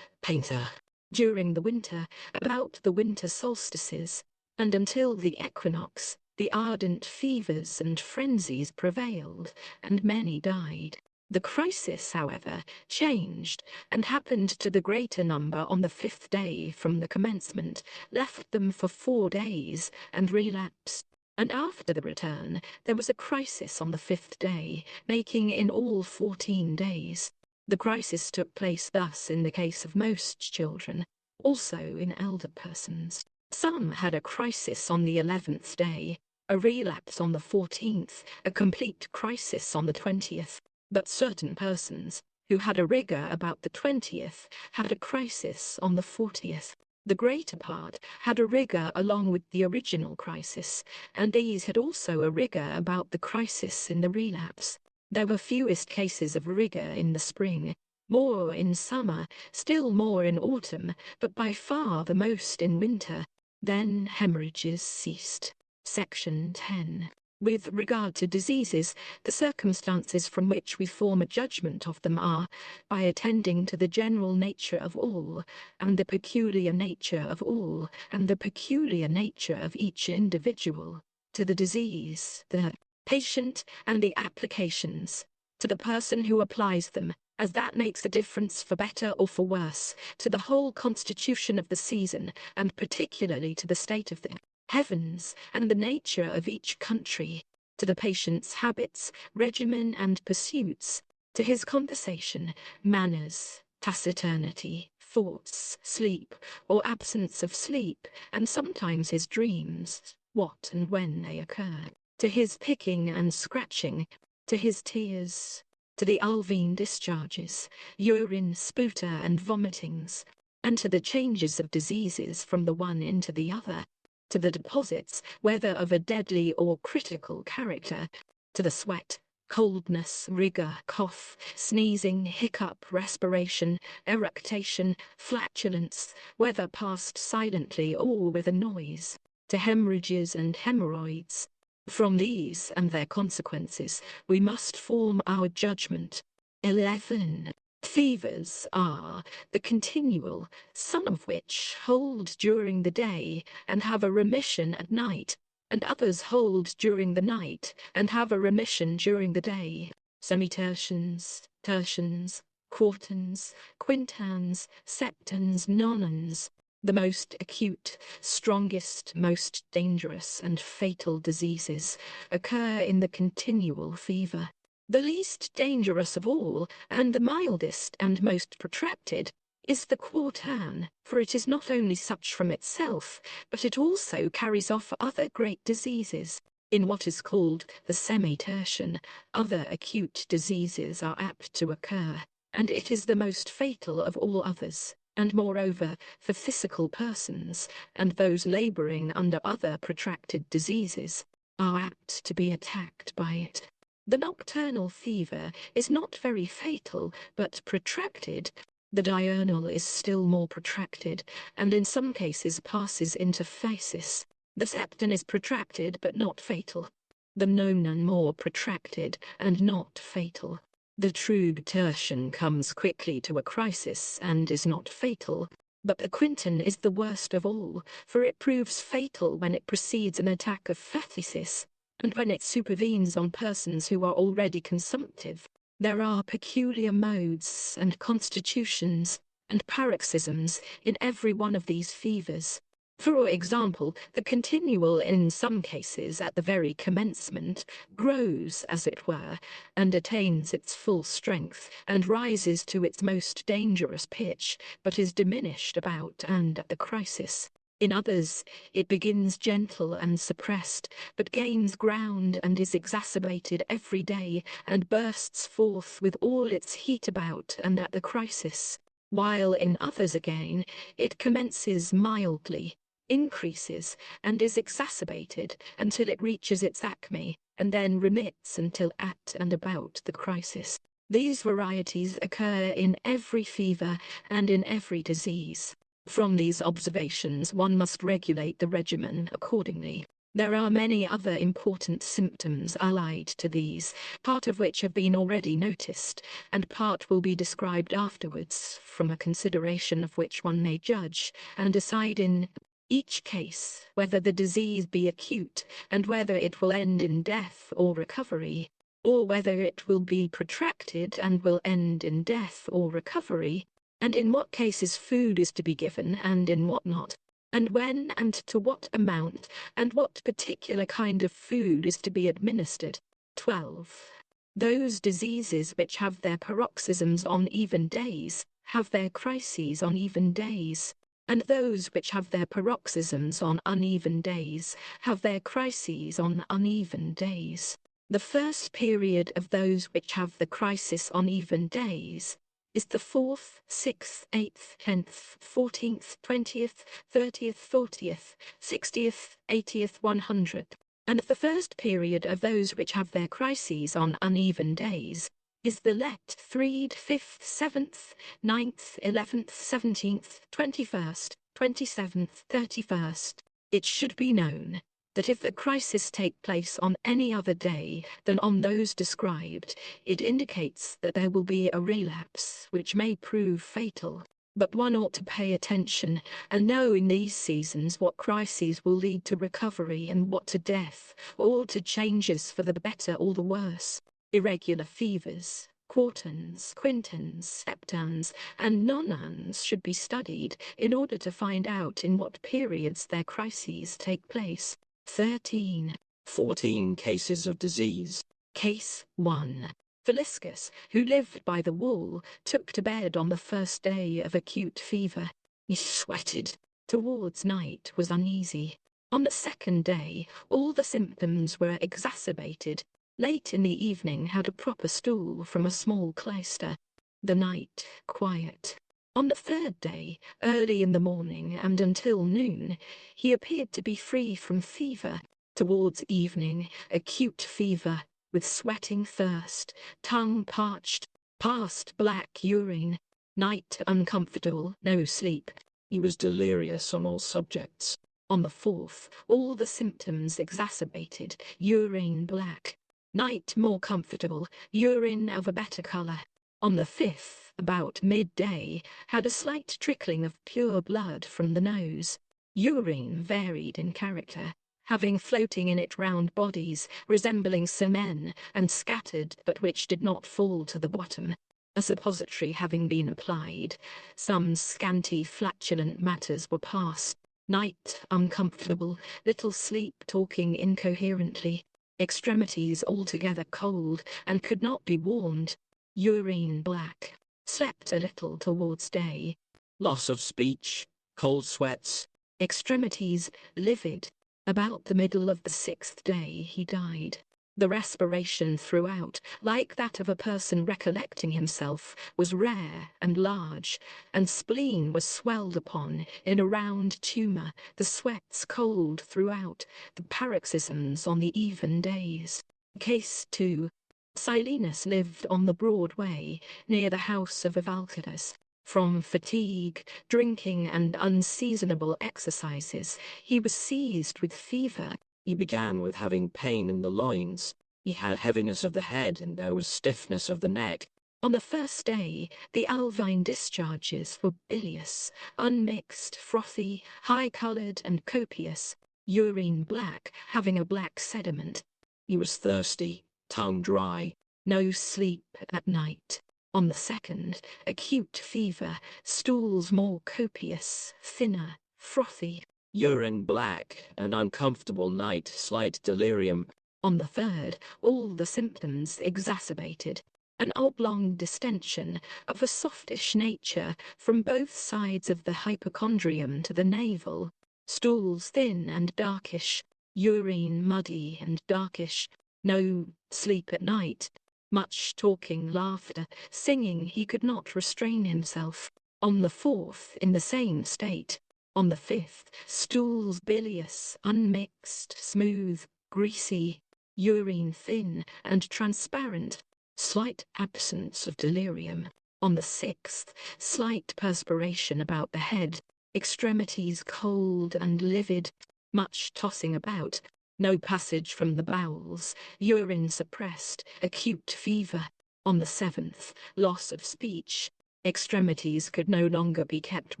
painter, during the winter, about the winter solstices, and until the equinox, the ardent fevers and frenzies prevailed, and many died. The crisis, however, changed, and happened to the greater number on the 5th day from the commencement, left them for 4 days, and relapsed. And after the return, there was a crisis on the 5th day, making in all 14 days. The crisis took place thus in the case of most children, also in elder persons. Some had a crisis on the 11th day, a relapse on the 14th, a complete crisis on the 20th. But certain persons, who had a rigor about the 20th, had a crisis on the 40th. The greater part had a rigor along with the original crisis, and these had also a rigor about the crisis in the relapse. There were fewest cases of rigor in the spring, more in summer, still more in autumn, but by far the most in winter. Then hemorrhages ceased. Section 10. With regard to diseases, the circumstances from which we form a judgment of them are, by attending to the general nature of all, and the peculiar nature of all, and the peculiar nature of each individual, to the disease, the patient, and the applications, to the person who applies them, as that makes a difference for better or for worse, to the whole constitution of the season, and particularly to the state of the heavens and the nature of each country, to the patient's habits, regimen, and pursuits, to his conversation, manners, taciturnity, thoughts, sleep, or absence of sleep, and sometimes his dreams, what and when they occur, to his picking and scratching, to his tears, to the ulvine discharges, urine, sputa, and vomitings, and to the changes of diseases from the one into the other, to the deposits, whether of a deadly or critical character, to the sweat, coldness, rigor, cough, sneezing, hiccup, respiration, eructation, flatulence, whether passed silently or with a noise, to hemorrhages and hemorrhoids. From these and their consequences we must form our judgment. 11. Fevers are the continual, some of which hold during the day and have a remission at night, and others hold during the night and have a remission during the day. Semitertians, tertians, quartans, quintans, septans, nonans. The most acute, strongest, most dangerous, and fatal diseases occur in the continual fever. The least dangerous of all, and the mildest and most protracted, is the quartan, for it is not only such from itself, but it also carries off other great diseases. In what is called the semi-tertian, other acute diseases are apt to occur, and it is the most fatal of all others, and moreover, for physical persons, and those labouring under other protracted diseases, are apt to be attacked by it. The nocturnal fever is not very fatal, but protracted. The diurnal is still more protracted, and in some cases passes into phthisis. The septon is protracted, but not fatal. The nonan more protracted, and not fatal. The true tertian comes quickly to a crisis, and is not fatal. But the quinton is the worst of all, for it proves fatal when it precedes an attack of phthisis, and when it supervenes on persons who are already consumptive. There are peculiar modes, and constitutions, and paroxysms in every one of these fevers. For example, the continual in some cases at the very commencement grows, as it were, and attains its full strength, and rises to its most dangerous pitch, but is diminished about and at the crisis. In others, it begins gentle and suppressed, but gains ground and is exacerbated every day, and bursts forth with all its heat about and at the crisis. While in others again, it commences mildly, increases, and is exacerbated until it reaches its acme, and then remits until at and about the crisis. These varieties occur in every fever and in every disease. From these observations one must regulate the regimen accordingly. There are many other important symptoms allied to these, part of which have been already noticed, and part will be described afterwards, from a consideration of which one may judge, and decide in each case whether the disease be acute, and whether it will end in death or recovery, or whether it will be protracted and will end in death or recovery, and in what cases food is to be given and in what not, and when and to what amount, and what particular kind of food is to be administered. 12. Those diseases which have their paroxysms on even days have their crises on even days, and those which have their paroxysms on uneven days have their crises on uneven days. The first period of those which have the crisis on even days is the 4th, 6th, 8th, 10th, 14th, 20th, 30th, 40th, 60th, 80th, 100th. And the first period of those which have their crises on uneven days is the let, 3rd, 5th, 7th, 9th, 11th, 17th, 21st, 27th, 31st. It should be known that if the crisis take place on any other day than on those described, it indicates that there will be a relapse which may prove fatal. But one ought to pay attention and know in these seasons what crises will lead to recovery and what to death, or to changes for the better or the worse. Irregular fevers, quartans, quintans, septans, and nonans should be studied in order to find out in what periods their crises take place. 13. 14 cases of disease. Case 1. Philiscus, who lived by the wall, took to bed on the first day of acute fever. He sweated. Towards night was uneasy. On the second day, all the symptoms were exacerbated. Late in the evening had a proper stool from a small cloister. The night quiet. On the third day, early in the morning and until noon, he appeared to be free from fever. Towards evening, acute fever, with sweating thirst, tongue parched, passed black urine. Night uncomfortable, no sleep. He was delirious on all subjects. On the fourth, all the symptoms exacerbated, urine black. Night more comfortable, urine of a better colour. On the fifth, about midday, had a slight trickling of pure blood from the nose. Urine varied in character, having floating in it round bodies, resembling semen, and scattered, but which did not fall to the bottom. A suppository having been applied, some scanty flatulent matters were passed. Night uncomfortable, little sleep, talking incoherently. Extremities altogether cold, and could not be warmed. Urine black. Slept a little towards day. Loss of speech, cold sweats. Extremities livid. About the middle of the 6th day he died. The respiration throughout, like that of a person recollecting himself, was rare and large, and spleen was swelled upon in a round tumour, the sweats cold throughout, the paroxysms on the even days. Case 2. Silenus lived on the broad way, near the house of Hippocrates. From fatigue, drinking, and unseasonable exercises, he was seized with fever. He began with having pain in the loins. He had heaviness of the head, and there was stiffness of the neck. On the first day, the alvine discharges were bilious, unmixed, frothy, high-coloured, and copious, urine black, having a black sediment. He was thirsty, tongue dry. No sleep at night. On the second, acute fever, stools more copious, thinner, frothy. Urine black, an uncomfortable night, slight delirium. On the third, all the symptoms exacerbated. An oblong distension of a softish nature from both sides of the hypochondrium to the navel. Stools thin and darkish. Urine muddy and darkish. No sleep at night. Much talking, laughter, singing, he could not restrain himself. On the 4th, in the same state. On the 5th, stools bilious, unmixed, smooth, greasy, urine thin and transparent, slight absence of delirium. On the 6th, slight perspiration about the head, extremities cold and livid, much tossing about, no passage from the bowels, urine suppressed, acute fever. On the 7th, loss of speech, extremities could no longer be kept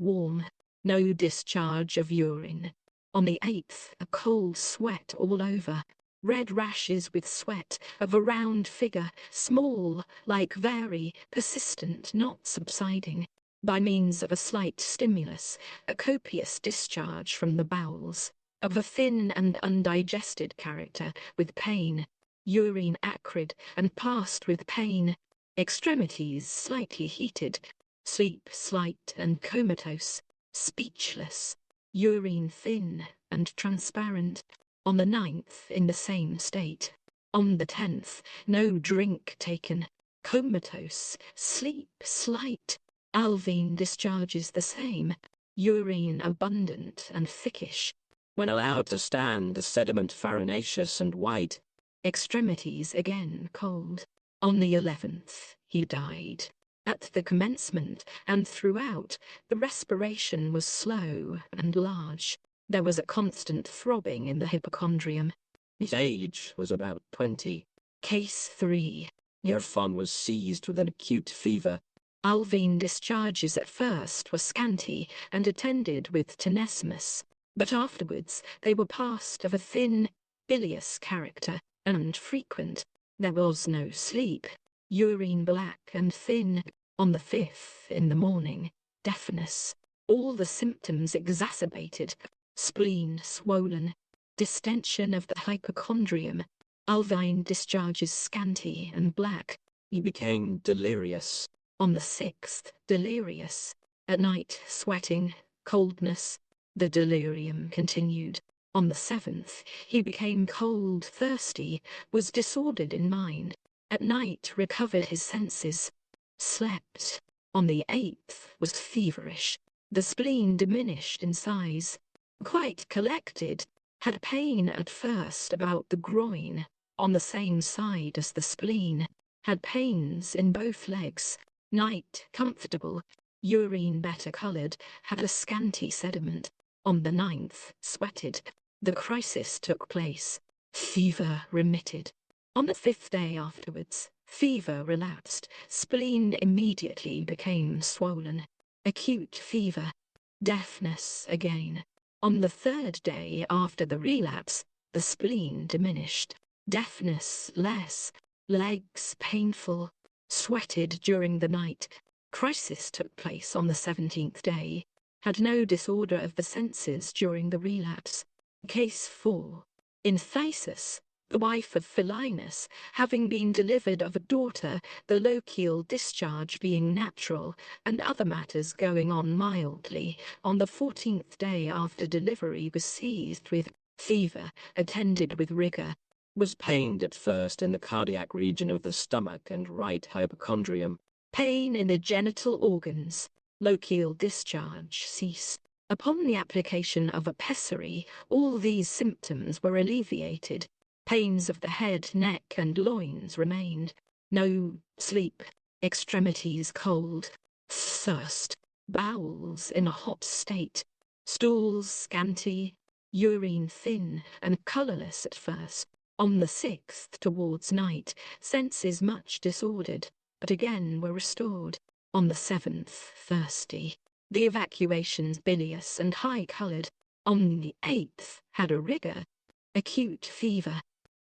warm. No discharge of urine. On the 8th, a cold sweat all over. Red rashes with sweat, of a round figure, small, like very, persistent, not subsiding. By means of a slight stimulus, a copious discharge from the bowels. Of a thin and undigested character, with pain. Urine acrid and passed with pain. Extremities slightly heated. Sleep slight and comatose. Speechless, urine thin and transparent. On the 9th, in the same state. On the 10th, no drink taken. Comatose, sleep slight. Alvine discharges the same. Urine abundant and thickish. When allowed to stand, the sediment farinaceous and white. Extremities again cold. On the 11th, he died. At the commencement and throughout, the respiration was slow and large. There was a constant throbbing in the hypochondrium. His age was about 20. Case 3. Yerfon was seized with an acute fever. Alvine discharges at first were scanty and attended with tenesmus, but afterwards they were passed of a thin, bilious character, and frequent. There was no sleep. Urine black and thin. On the 5th, in the morning, deafness. All the symptoms exacerbated. Spleen swollen. Distension of the hypochondrium. Alvine discharges scanty and black. He became delirious. On the 6th, delirious. At night, sweating, coldness. The delirium continued. On the 7th, he became cold, thirsty, was disordered in mind. At night, recovered his senses. Slept. On the 8th, was feverish. The spleen diminished in size. Quite collected. Had pain at first about the groin, on the same side as the spleen. Had pains in both legs. Night comfortable. Urine better coloured. Had a scanty sediment. On the 9th, sweated. The crisis took place. Fever remitted. On the 5th day afterwards, fever relapsed. Spleen immediately became swollen. Acute fever. Deafness again. On the 3rd day after the relapse, the spleen diminished. Deafness less. Legs painful. Sweated during the night. Crisis took place on the 17th day. Had no disorder of the senses during the relapse. Case 4. In Thysus, the wife of Philinus, having been delivered of a daughter, the lochial discharge being natural, and other matters going on mildly, on the 14th day after delivery was seized with Fever, attended with rigor. Was pained at first in the cardiac region of the stomach and right hypochondrium. Pain in the genital organs. Lochial discharge cease. Upon the application of a pessary, all these symptoms were alleviated. Pains of the head, neck, and loins remained. No sleep. Extremities cold. Thirst. Bowels in a hot state. Stools scanty. Urine thin and colourless at first. On the 6th, towards night, senses much disordered, but again were restored. On the 7th, thirsty. The evacuations bilious and high-coloured. On the 8th, had a rigour. Acute fever.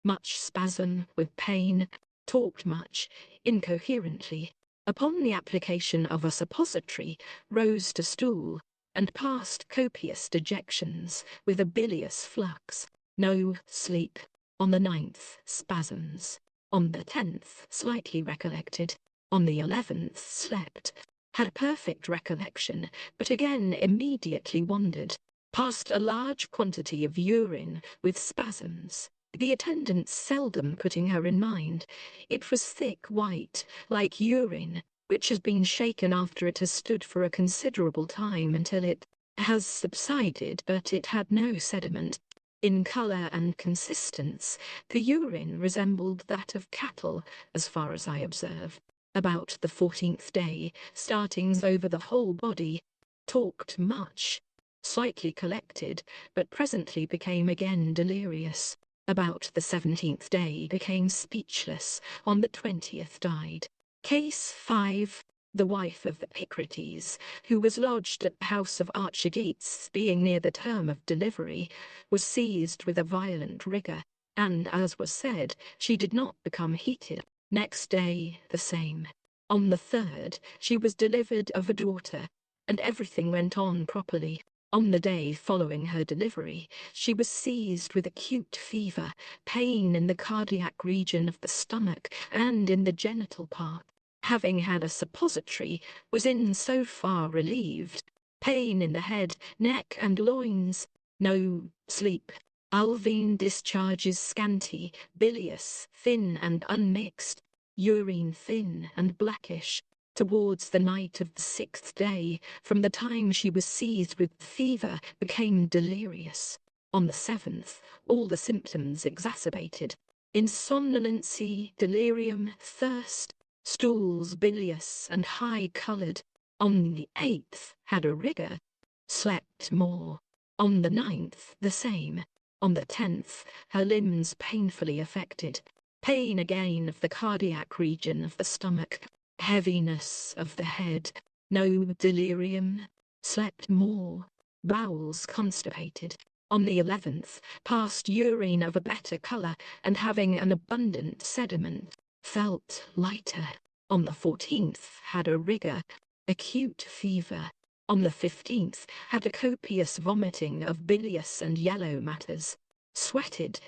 Much spasm with pain. Talked much, incoherently. Upon the application of a suppository, rose to stool, and passed copious dejections, with a bilious flux. No sleep. On the 9th, spasms. On the 10th, slightly recollected. On the 11th, slept. Had perfect recollection, but again immediately wandered. Passed a large quantity of urine, with spasms. The attendants seldom putting her in mind. It was thick white, like urine, which has been shaken after it has stood for a considerable time until it has subsided, but it had no sediment. In colour and consistence, the urine resembled that of cattle, as far as I observe. About the 14th day, startings over the whole body. Talked much. Slightly collected, but presently became again delirious. About the 17th day became speechless. On the 20th died. Case 5. The wife of Hippocrates, who was lodged at the house of Archigetes, being near the term of delivery, was seized with a violent rigour, and, as was said, she did not become heated. Next day the same. On the 3rd she was delivered of a daughter, and everything went on properly. On the day following her delivery, she was seized with acute fever, pain in the cardiac region of the stomach and in the genital part. Having had a suppository, was in so far relieved. Pain in the head, neck, and loins. No sleep. Alvine discharges scanty, bilious, thin and unmixed. Urine thin and blackish. Towards the night of the 6th day, from the time she was seized with fever, became delirious. On the 7th, all the symptoms exacerbated. Insomnolency, delirium, thirst, stools bilious and high-coloured. On the 8th, had a rigour. Slept more. On the 9th, the same. On the 10th, her limbs painfully affected. Pain again of the cardiac region of the stomach. Heaviness of the head. No delirium. Slept more. Bowels constipated. On the 11th, passed urine of a better colour, and having an abundant sediment. Felt lighter. On the 14th, had a rigour. Acute fever. On the 15th, had a copious vomiting of bilious and yellow matters. Sweated.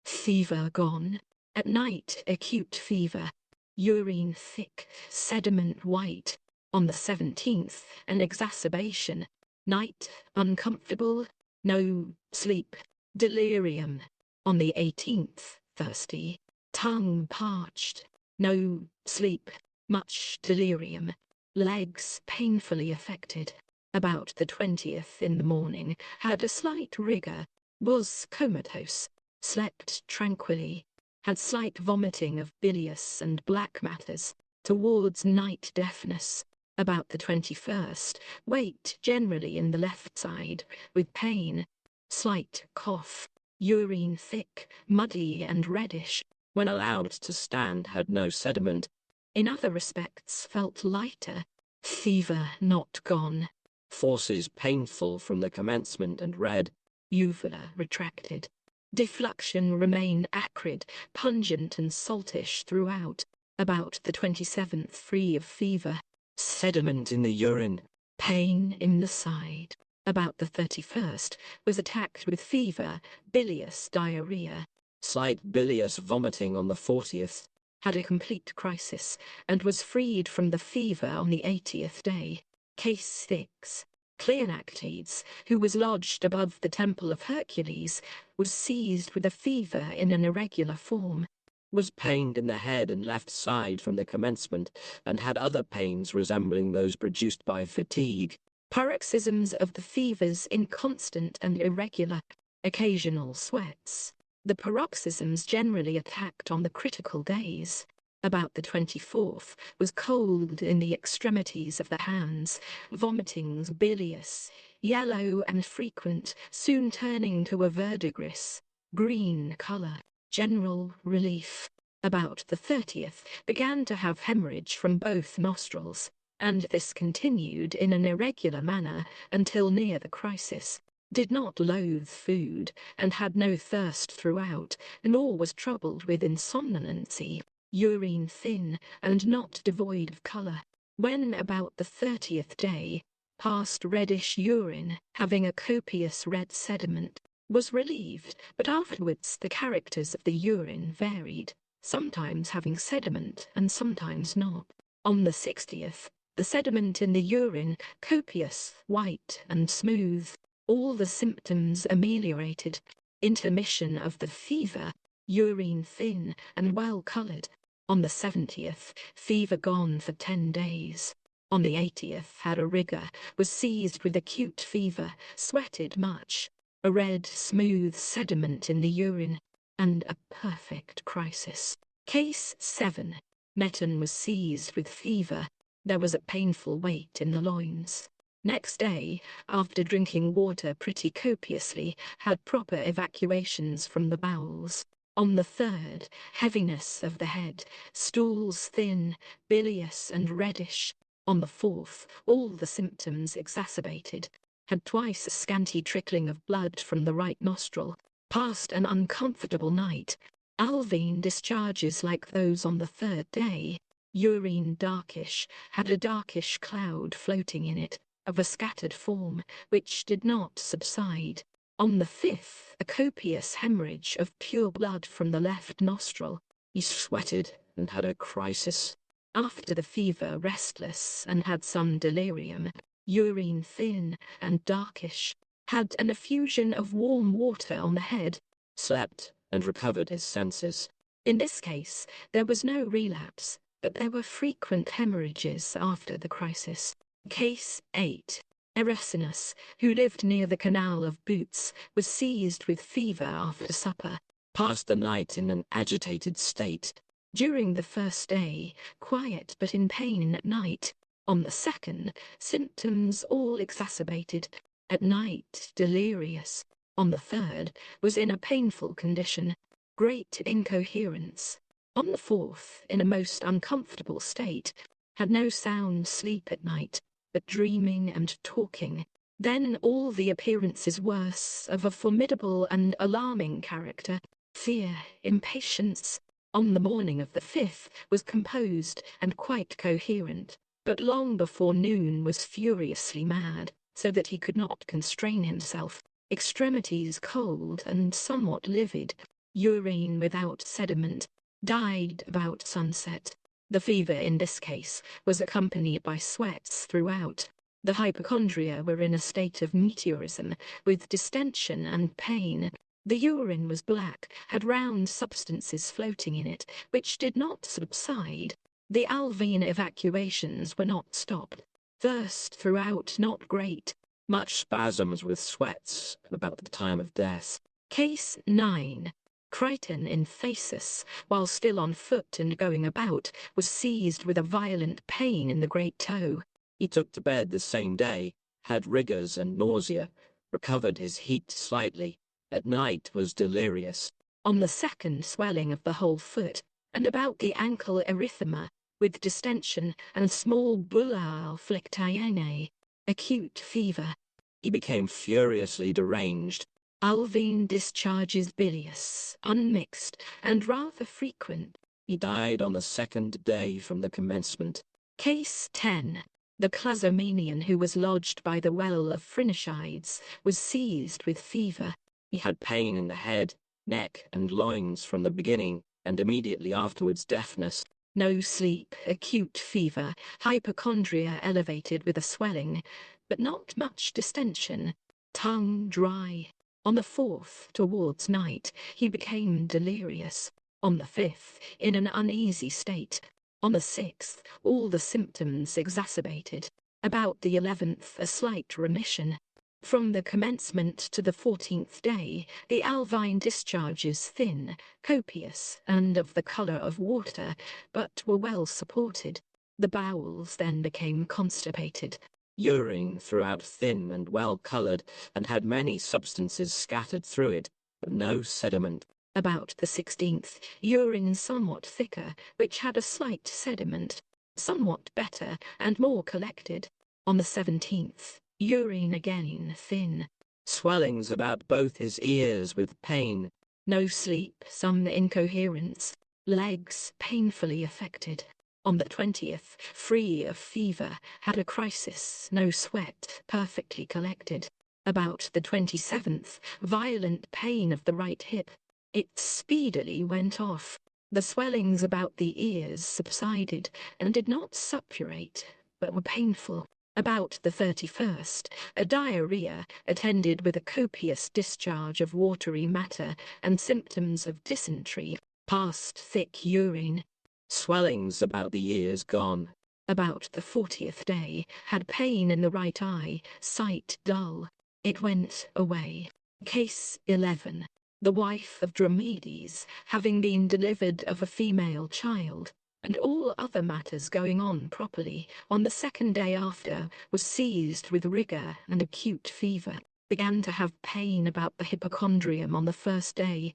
Fever gone. At night, acute fever. Urine thick, sediment white. On the 17th, an exacerbation. Night, uncomfortable. No sleep. Delirium. On the 18th, thirsty. Tongue parched. No sleep. Much delirium. Legs painfully affected. About the 20th in the morning, had a slight rigour. Was comatose. Slept tranquilly. Had slight vomiting of bilious and black matters. Towards night deafness. About the 21st, weight generally in the left side, with pain. Slight cough. Urine thick, muddy and reddish. When allowed to stand, had no sediment. In other respects felt lighter. Fever not gone. Forces painful from the commencement and red. Uvula retracted. Defluxion remained acrid, pungent and saltish throughout. About the 27th free of fever. Sediment in the urine. Pain in the side. About the 31st was attacked with fever, bilious diarrhea. Slight bilious vomiting on the 40th. Had a complete crisis, and was freed from the fever on the 80th day. Case 6. Cleonactes, who was lodged above the temple of Hercules, was seized with a fever in an irregular form, was pained in the head and left side from the commencement, and had other pains resembling those produced by fatigue. paroxysms of the fevers inconstant and irregular, occasional sweats. The paroxysms generally attacked on the critical days. About the 24th was cold in the extremities of the hands, vomitings bilious, yellow and frequent, soon turning to a verdigris, green colour, general relief. About the 30th began to have hemorrhage from both nostrils, and this continued in an irregular manner until near the crisis. Did not loathe food, and had no thirst throughout, nor was troubled with insomnancy. Urine thin, and not devoid of colour. When about the 30th day, passed reddish urine, having a copious red sediment, was relieved, but afterwards the characters of the urine varied, sometimes having sediment and sometimes not. On the 60th, the sediment in the urine copious, white and smooth, all the symptoms ameliorated, intermission of the fever, urine thin and well coloured. On the 70th, fever gone for 10 days. On the 80th, had a rigour, was seized with acute fever, sweated much, a red, smooth sediment in the urine, and a perfect crisis. Case 7. Meton was seized with fever. There was a painful weight in the loins. Next day, after drinking water pretty copiously, had proper evacuations from the bowels. On the 3rd, heaviness of the head, stools thin, bilious and reddish. On the 4th, all the symptoms exacerbated. Had twice a scanty trickling of blood from the right nostril. Passed an uncomfortable night. Alveine discharges like those on the 3rd day. Urine darkish, had a darkish cloud floating in it, of a scattered form, which did not subside. On the 5th, a copious hemorrhage of pure blood from the left nostril. He sweated and had a crisis. After the fever, restless, and had some delirium. Urine thin and darkish. Had an effusion of warm water on the head. Slept and recovered his senses. In this case, there was no relapse, but there were frequent hemorrhages after the crisis. Case 8. Eresinus, who lived near the Canal of Boots, was seized with fever after supper. Passed the night in an agitated state. During the 1st day, quiet but in pain at night. On the 2nd, symptoms all exacerbated. At night, delirious. On the 3rd, was in a painful condition. Great incoherence. On the 4th, in a most uncomfortable state. Had no sound sleep at night, but dreaming and talking. Then all the appearances worse, of a formidable and alarming character. Fear, impatience. On the morning of the 5th, was composed and quite coherent, but long before noon was furiously mad, so that he could not constrain himself. Extremities cold and somewhat livid. Urine without sediment. Died about sunset. The fever in this case was accompanied by sweats throughout. The hypochondria were in a state of meteorism, with distension and pain. The urine was black, had round substances floating in it, which did not subside. The Alveine evacuations were not stopped. Thirst throughout not great. Much spasms with sweats about the time of death. Case 9. Crichton in Phasis, while still on foot and going about, was seized with a violent pain in the great toe. He took to bed the same day, had rigours and nausea, recovered his heat slightly. At night was delirious. On the 2nd, swelling of the whole foot, and about the ankle erythema, with distension and small bullae flectianae. Acute fever. He became furiously deranged. Alveine discharges bilious, unmixed, and rather frequent. He died on the 2nd day from the commencement. Case 10. The Clazomenian who was lodged by the well of Phrynichides was seized with fever. He had pain in the head, neck, and loins from the beginning, and immediately afterwards deafness. No sleep, acute fever, hypochondria elevated with a swelling, but not much distension. Tongue dry. On the 4th, towards night, he became delirious. On the 5th, in an uneasy state. On the 6th, all the symptoms exacerbated. About the 11th, a slight remission. From the commencement to the 14th day, the alvine discharges thin, copious, and of the colour of water, but were well supported. The bowels then became constipated. Urine throughout thin and well coloured, and had many substances scattered through it, but no sediment. About the 16th, urine somewhat thicker, which had a slight sediment, somewhat better and more collected. On the 17th, urine again thin. Swellings about both his ears with pain. No sleep, some incoherence. Legs painfully affected. On the 20th, free of fever, had a crisis, no sweat, perfectly collected. About the 27th, violent pain of the right hip. It speedily went off. The swellings about the ears subsided and did not suppurate, but were painful. About the 31st, a diarrhea attended with a copious discharge of watery matter and symptoms of dysentery, passed thick urine. Swellings about the ears gone. About the 40th day, had pain in the right eye, sight dull. It went away. Case 11. The wife of Dromedes, having been delivered of a female child, and all other matters going on properly, on the 2nd day after, was seized with rigour and acute fever, began to have pain about the hypochondrium on the 1st day,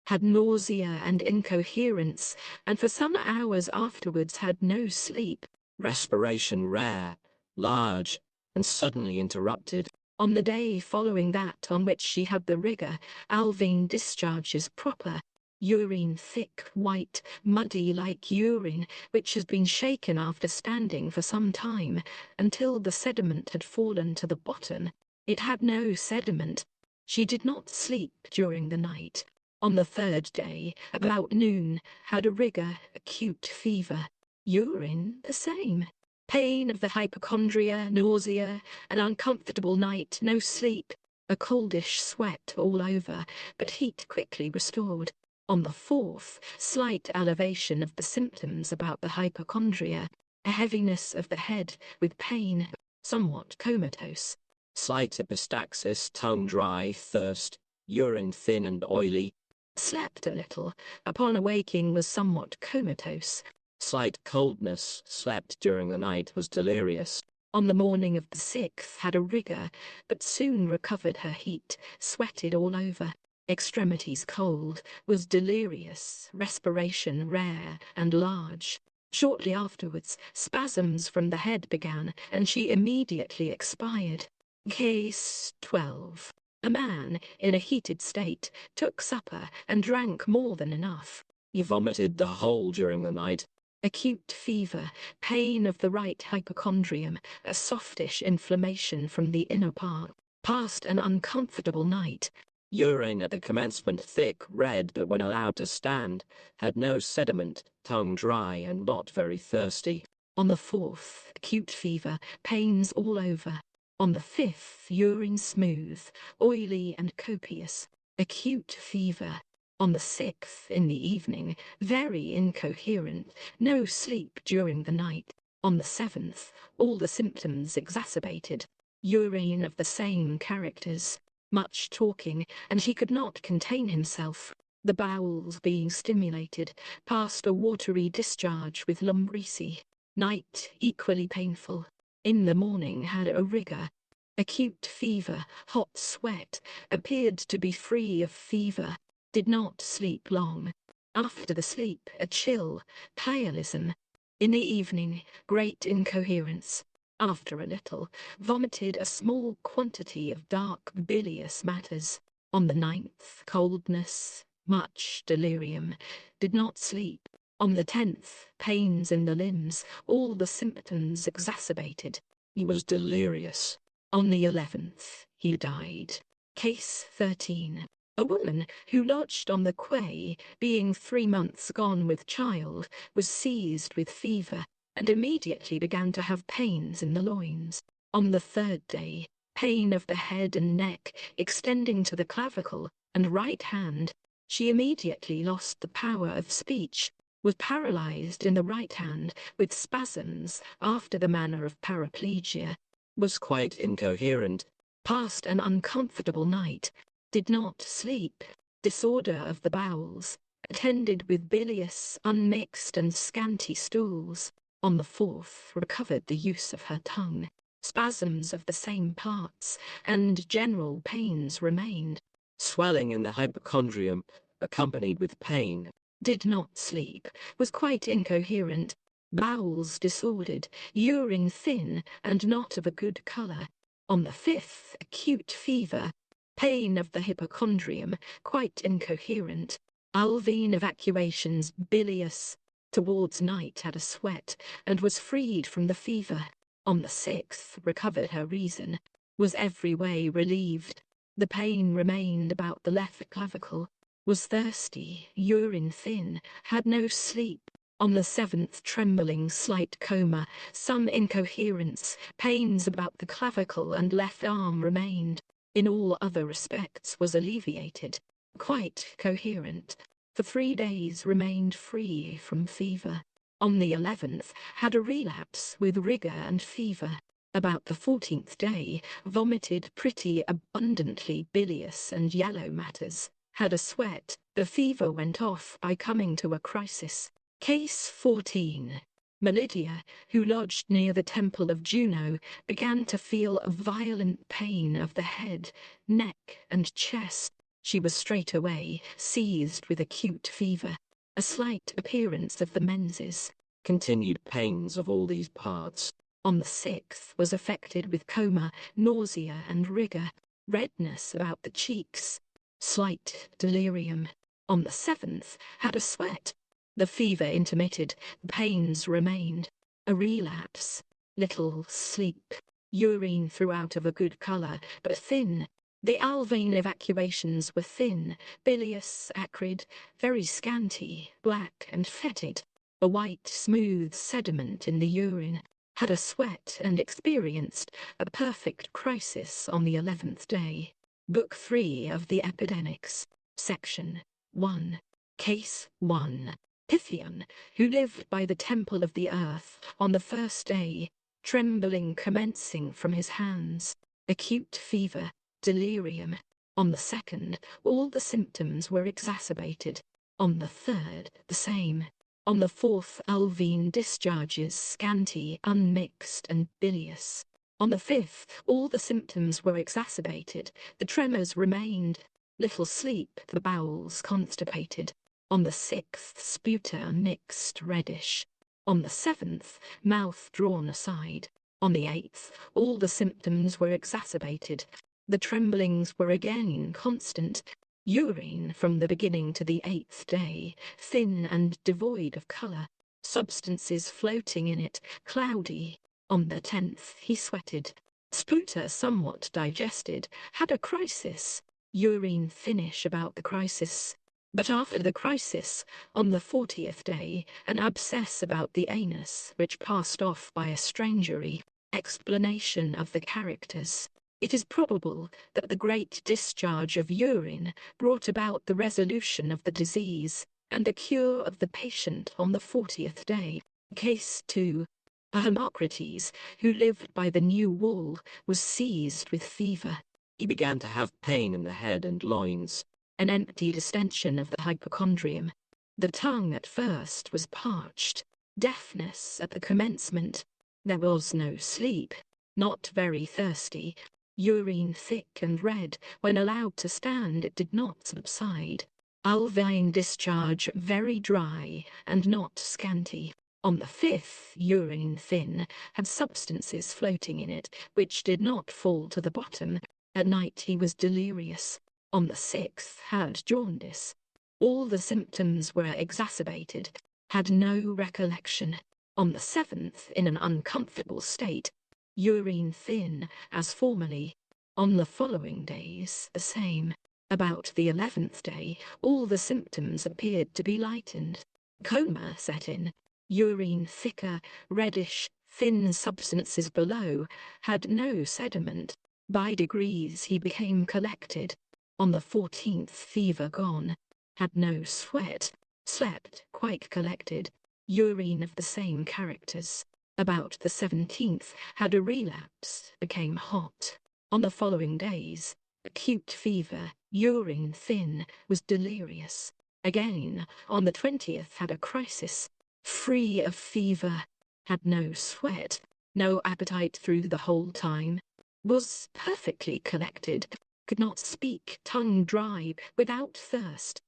had nausea and incoherence, and for some hours afterwards had no sleep. Respiration rare, large, and suddenly interrupted. On the day following that on which she had the rigour, alvine discharges proper. Urine thick, white, muddy like urine, which has been shaken after standing for some time, until the sediment had fallen to the bottom. It had no sediment. She did not sleep during the night. On the 3rd day, about noon, had a rigour, acute fever. Urine the same. Pain of the hypochondria, nausea, an uncomfortable night, no sleep, a coldish sweat all over, but heat quickly restored. On the 4th, slight elevation of the symptoms about the hypochondria, a heaviness of the head with pain, somewhat comatose. Slight epistaxis, tongue dry, thirst, urine thin and oily. Slept a little, upon awaking was somewhat comatose. Slight coldness, slept during the night, was delirious. On the morning of the 6th had a rigour, but soon recovered her heat, sweated all over. Extremities cold, was delirious, respiration rare and large. Shortly afterwards, spasms from the head began, and she immediately expired. Case 12. A man, in a heated state, took supper and drank more than enough. He vomited the whole during the night. Acute fever, pain of the right hypochondrium, a softish inflammation from the inner part. Passed an uncomfortable night. Urine at the commencement thick, red, but when allowed to stand, had no sediment, tongue dry and not very thirsty. On the 4th, acute fever, pains all over. On the 5th, urine smooth, oily and copious. Acute fever. On the 6th, in the evening, very incoherent, no sleep during the night. On the 7th, all the symptoms exacerbated. Urine of the same characters. Much talking, and he could not contain himself. The bowels being stimulated, passed a watery discharge with lumbrici. Night equally painful. In the morning had a rigour. Acute fever, hot sweat, appeared to be free of fever. Did not sleep long. After the sleep, a chill, pielism. In the evening, great incoherence. After a little, vomited a small quantity of dark bilious matters. On the 9th, coldness, much delirium. Did not sleep. On the 10th, pains in the limbs, all the symptoms exacerbated. He was delirious. On the 11th, he died. Case 13. A woman who lodged on the quay, being 3 months gone with child, was seized with fever, and immediately began to have pains in the loins. On the third day, pain of the head and neck extending to the clavicle and right hand. She immediately lost the power of speech, was paralyzed in the right hand with spasms after the manner of paraplegia, was quite incoherent, passed an uncomfortable night, did not sleep, disorder of the bowels, attended with bilious, unmixed and scanty stools. On the fourth, recovered the use of her tongue. Spasms of the same parts, and general pains remained. Swelling in the hypochondrium, accompanied with pain. Did not sleep, was quite incoherent. Bowels disordered, urine thin, and not of a good colour. On the fifth, acute fever. Pain of the hypochondrium, quite incoherent. Alvean evacuations bilious. Towards night had a sweat, and was freed from the fever. On the sixth, recovered her reason, was every way relieved. The pain remained about the left clavicle, was thirsty, urine thin, had no sleep. On the seventh, trembling, slight coma, some incoherence, pains about the clavicle and left arm remained. In all other respects was alleviated, quite coherent. For 3 days remained free from fever. On the 11th, had a relapse with rigour and fever. About the 14th day, vomited pretty abundantly bilious and yellow matters. Had a sweat. The fever went off by coming to a crisis. Case 14. Melidia, who lodged near the temple of Juno, began to feel a violent pain of the head, neck, and chest. She was straightway seized with acute fever. A slight appearance of the menses. Continued pains of all these parts. On the 6th was affected with coma, nausea and rigour, redness about the cheeks, slight delirium. On the 7th had a sweat. The fever intermitted, the pains remained. A relapse, little sleep, urine throughout of a good colour, but thin. The alvean evacuations were thin, bilious, acrid, very scanty, black and fetid. A white, smooth sediment in the urine. Had a sweat and experienced a perfect crisis on the 11th day. Book 3 of the Epidemics. Section 1. Case 1. Pythion, who lived by the temple of the earth, on the first day, trembling commencing from his hands, acute fever, delirium. On the 2nd, all the symptoms were exacerbated. On the 3rd, the same. On the 4th, alvean discharges, scanty, unmixed, and bilious. On the 5th, all the symptoms were exacerbated. The tremors remained. Little sleep, the bowels constipated. On the 6th, sputa mixed, reddish. On the 7th, mouth drawn aside. On the 8th, all the symptoms were exacerbated. The tremblings were again constant. Urine from the beginning to the 8th day, thin and devoid of colour, substances floating in it, cloudy. On the 10th he sweated. Sputa somewhat digested, had a crisis. Urine thinnish about the crisis. But after the crisis, on the 40th day, an abscess about the anus, which passed off by a strangery. Explanation of the characters. It is probable that the great discharge of urine brought about the resolution of the disease and the cure of the patient on the 40th day. Case 2. Hippocrates, who lived by the new wall, was seized with fever. He began to have pain in the head and loins. An empty distension of the hypochondrium. The tongue at first was parched. Deafness at the commencement. There was no sleep. Not very thirsty. Urine thick and red. When allowed to stand, it did not subside. Alvean discharge very dry and not scanty. On the 5th, urine thin, had substances floating in it, which did not fall to the bottom. At night he was delirious. On the 6th, had jaundice. All the symptoms were exacerbated. Had no recollection. On the 7th, in an uncomfortable state. Urine thin, as formerly. On the following days, the same. About the 11th day, all the symptoms appeared to be lightened. Coma set in. Urine thicker, reddish, thin substances below, had no sediment. By degrees he became collected. On the 14th, fever gone. Had no sweat. Slept, quite collected. Urine of the same characters. About the 17th, had a relapse, became hot. On the following days, acute fever, urine thin, was delirious. Again, on the 20th, had a crisis, free of fever, had no sweat, no appetite through the whole time, was perfectly collected, could not speak, tongue dry, without thirst,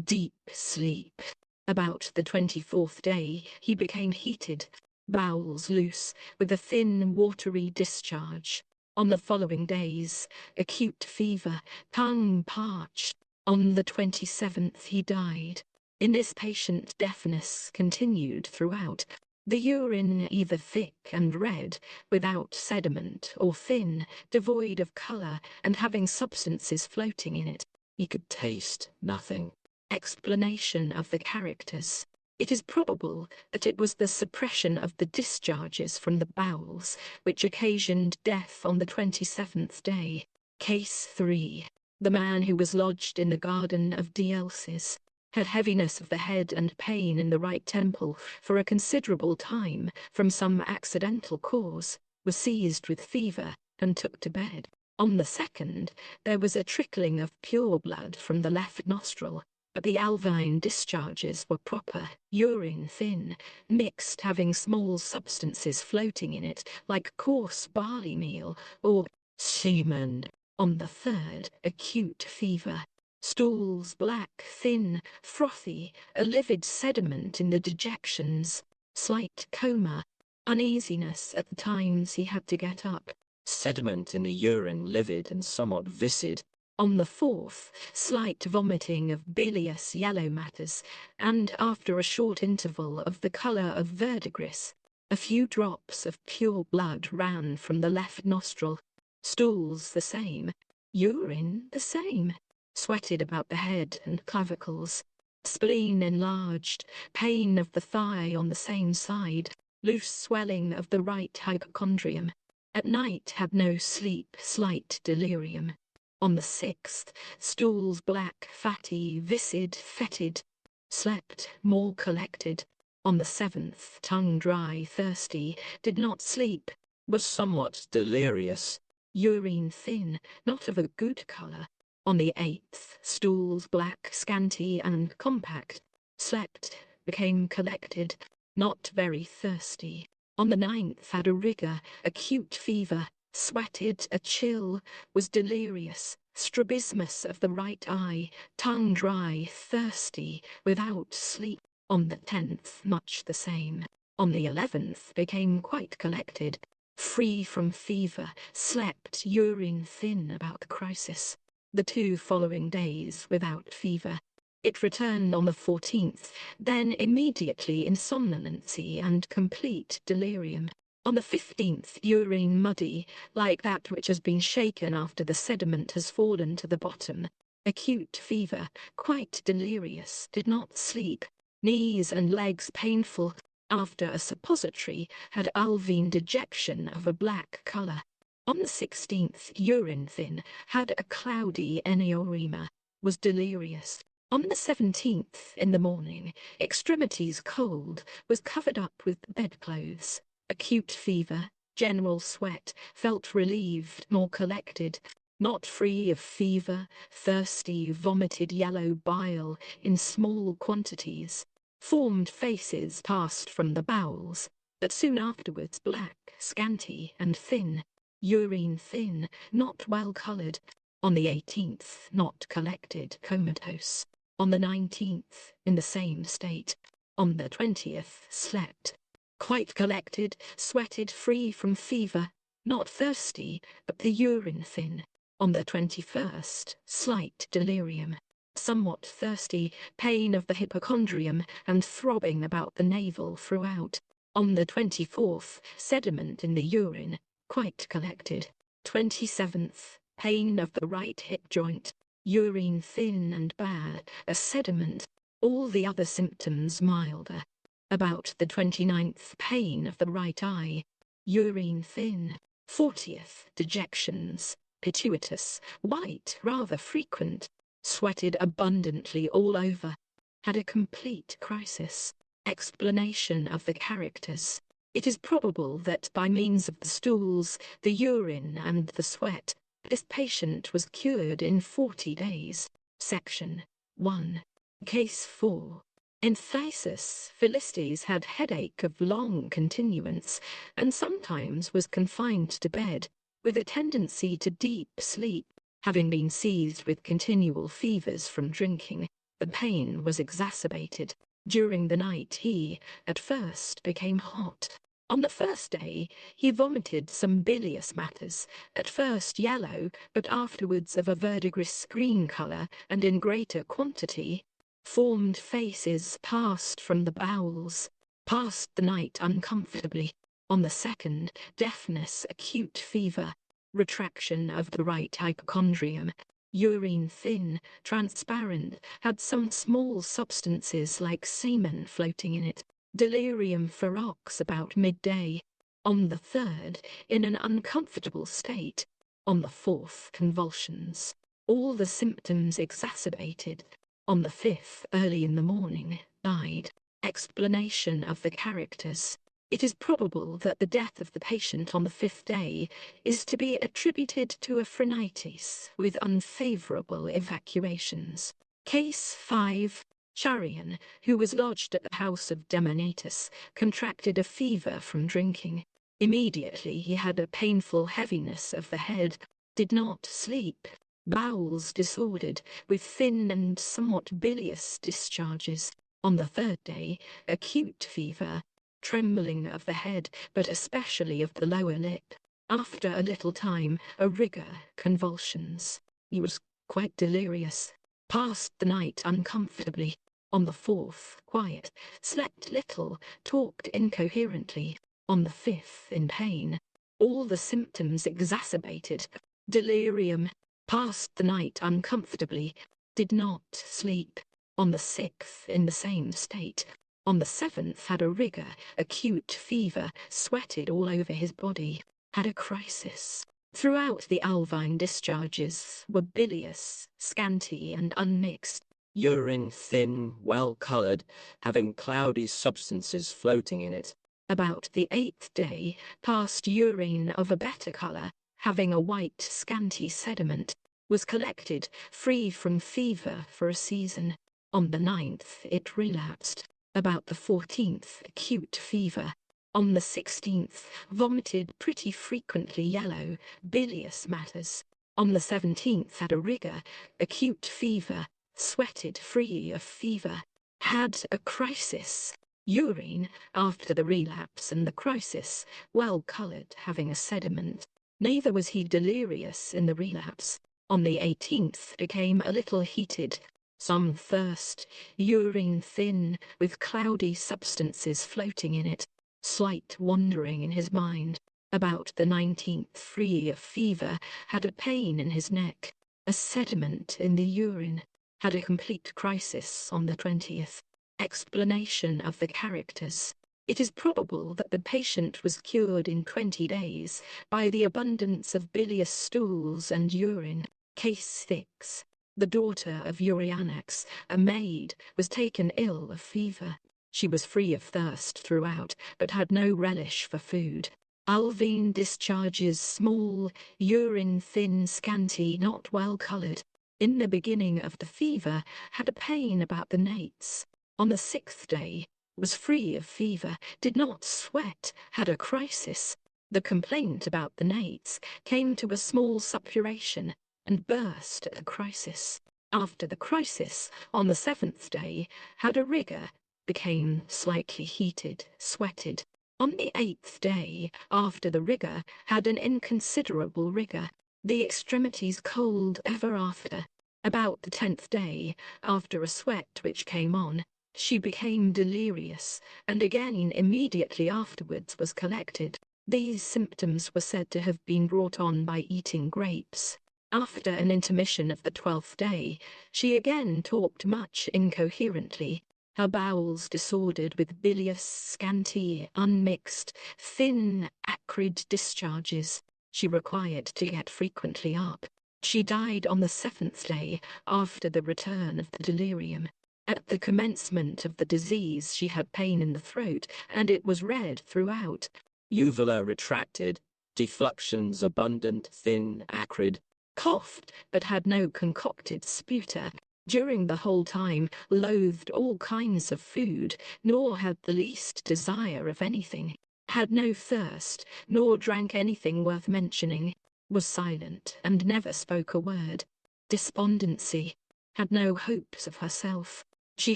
deep sleep. About the 24th day, he became heated, bowels loose, with a thin, watery discharge. On the following days, acute fever, tongue parched. On the 27th, he died. In this patient, deafness continued throughout. The urine either thick and red, without sediment, or thin, devoid of colour, and having substances floating in it. He could taste nothing. Explanation of the characters. It is probable that it was the suppression of the discharges from the bowels which occasioned death on the 27th day. Case 3. The man who was lodged in the garden of Dielsis had heaviness of the head and pain in the right temple for a considerable time from some accidental cause, was seized with fever, and took to bed. On the 2nd, there was a trickling of pure blood from the left nostril, but the alveine discharges were proper, urine thin, mixed, having small substances floating in it, like coarse barley meal, or semen. On the 3rd, acute fever. Stools black, thin, frothy, a livid sediment in the dejections, slight coma, uneasiness at the times he had to get up, sediment in the urine livid and somewhat viscid. On the 4th, slight vomiting of bilious yellow matters, and after a short interval of the colour of verdigris, a few drops of pure blood ran from the left nostril. Stools the same, urine the same, sweated about the head and clavicles, spleen enlarged, pain of the thigh on the same side, loose swelling of the right hypochondrium. At night had no sleep, slight delirium. On the 6th, stools black, fatty, viscid, fetid. Slept, more collected. On the 7th, tongue dry, thirsty, did not sleep, was somewhat delirious. Urine thin, not of a good colour. On the 8th, stools black, scanty, and compact. Slept, became collected, not very thirsty. On the 9th, had a rigour, acute fever, sweated, a chill, was delirious, strabismus of the right eye, tongue dry, thirsty, without sleep. On the 10th, much the same. On the 11th, became quite collected, free from fever, slept, urine thin about the crisis. The 2 following days without fever. It returned on the 14th, then immediately in somnolency and complete delirium. On the 15th, urine muddy, like that which has been shaken after the sediment has fallen to the bottom. Acute fever, quite delirious, did not sleep. Knees and legs painful. After a suppository, had alveine dejection of a black colour. On the 16th, urine thin, had a cloudy eniorrhea, was delirious. On the 17th, in the morning, extremities cold, was covered up with bedclothes. Acute fever, general sweat, felt relieved, more collected, not free of fever, thirsty, vomited yellow bile in small quantities. Formed faces passed from the bowels, but soon afterwards black, scanty, and thin. Urine thin, not well coloured. On the 18th, not collected, comatose. On the 19th, in the same state. On the 20th, slept. Quite collected, sweated, free from fever, not thirsty, but the urine thin. On the 21st, slight delirium. Somewhat thirsty, pain of the hypochondrium, and throbbing about the navel throughout. On the 24th, sediment in the urine, quite collected. 27th, pain of the right hip joint, urine thin and bad, a sediment, all the other symptoms milder. About the 29th, pain of the right eye, urine thin. 40th, dejections, pituitous, white, rather frequent, sweated abundantly all over, had a complete crisis. Explanation of the characters. It is probable that by means of the stools, the urine, and the sweat, this patient was cured in 40 days. Section 1. Case 4. Emphasis. Philistes had headache of long continuance, and sometimes was confined to bed, with a tendency to deep sleep. Having been seized with continual fevers from drinking, the pain was exacerbated. During the night he, at first, became hot. On the first day, he vomited some bilious matters, at first yellow, but afterwards of a verdigris green colour, and in greater quantity. Formed faces passed from the bowels. Passed the night uncomfortably. On the second, deafness, acute fever, retraction of the right hypochondrium, urine thin, transparent, had some small substances like semen floating in it. Delirium ferox about midday. On the third, in an uncomfortable state. On the fourth, convulsions. All the symptoms exacerbated. On the fifth, early in the morning, died. Explanation of the characters. It is probable that the death of the patient on the fifth day is to be attributed to a phrenitis with unfavourable evacuations. Case 5. Charion, who was lodged at the house of Demonatus, contracted a fever from drinking. Immediately he had a painful heaviness of the head, did not sleep, bowels disordered, with thin and somewhat bilious discharges. On the third day, acute fever, trembling of the head, but especially of the lower lip. After a little time, a rigor, convulsions. He was quite delirious. Passed the night uncomfortably. On the fourth, quiet, slept little, talked incoherently. On the fifth, in pain. All the symptoms exacerbated. Delirium. Passed the night uncomfortably. Did not sleep. On the sixth, in the same state. On the seventh, had a rigor, acute fever, sweated all over his body. Had a crisis. Throughout the alvine discharges were bilious, scanty, and unmixed. Urine thin, well-coloured, having cloudy substances floating in it. About the 8th day, passed urine of a better colour, having a white, scanty sediment, was collected, free from fever for a season. On the 9th, it relapsed. About the 14th, acute fever. On the 16th, vomited pretty frequently yellow, bilious matters. On the 17th, had a rigor, acute fever, sweated free of fever. Had a crisis. Urine, after the relapse and the crisis, well coloured, having a sediment. Neither was he delirious in the relapse. On the 18th, became a little heated. Some thirst, urine thin, with cloudy substances floating in it. Slight wandering in his mind. About the 19th, free of fever, had a pain in his neck, a sediment in the urine. Had a complete crisis on the 20th. Explanation of the characters. It is probable that the patient was cured in 20 days by the abundance of bilious stools and urine. Case 6. The daughter of Euryanax, a maid, was taken ill of fever. She was free of thirst throughout, but had no relish for food. Alvine discharges small, urine thin, scanty, not well coloured. In the beginning of the fever, had a pain about the nates. On the 6th day, was free of fever, did not sweat, had a crisis. The complaint about the nates came to a small suppuration, and burst at the crisis. After the crisis, on the 7th day, had a rigor, became slightly heated, sweated. On the 8th day, after the rigor, had an inconsiderable rigor, the extremities cold ever after. About the 10th day, after a sweat which came on, she became delirious, and again immediately afterwards was collected. These symptoms were said to have been brought on by eating grapes. After an intermission of the 12th day, she again talked much incoherently. her bowels disordered with bilious, scanty, unmixed, thin, acrid discharges. She required to get frequently up. She died on the 7th day after the return of the delirium. At the commencement of the disease she had pain in the throat, and it was red throughout. Uvula retracted, defluxions abundant, thin, acrid. Coughed, but had no concocted sputa. During the whole time loathed all kinds of food, nor had the least desire of anything. Had no thirst, nor drank anything worth mentioning. Was silent, and never spoke a word. Despondency. Had no hopes of herself. She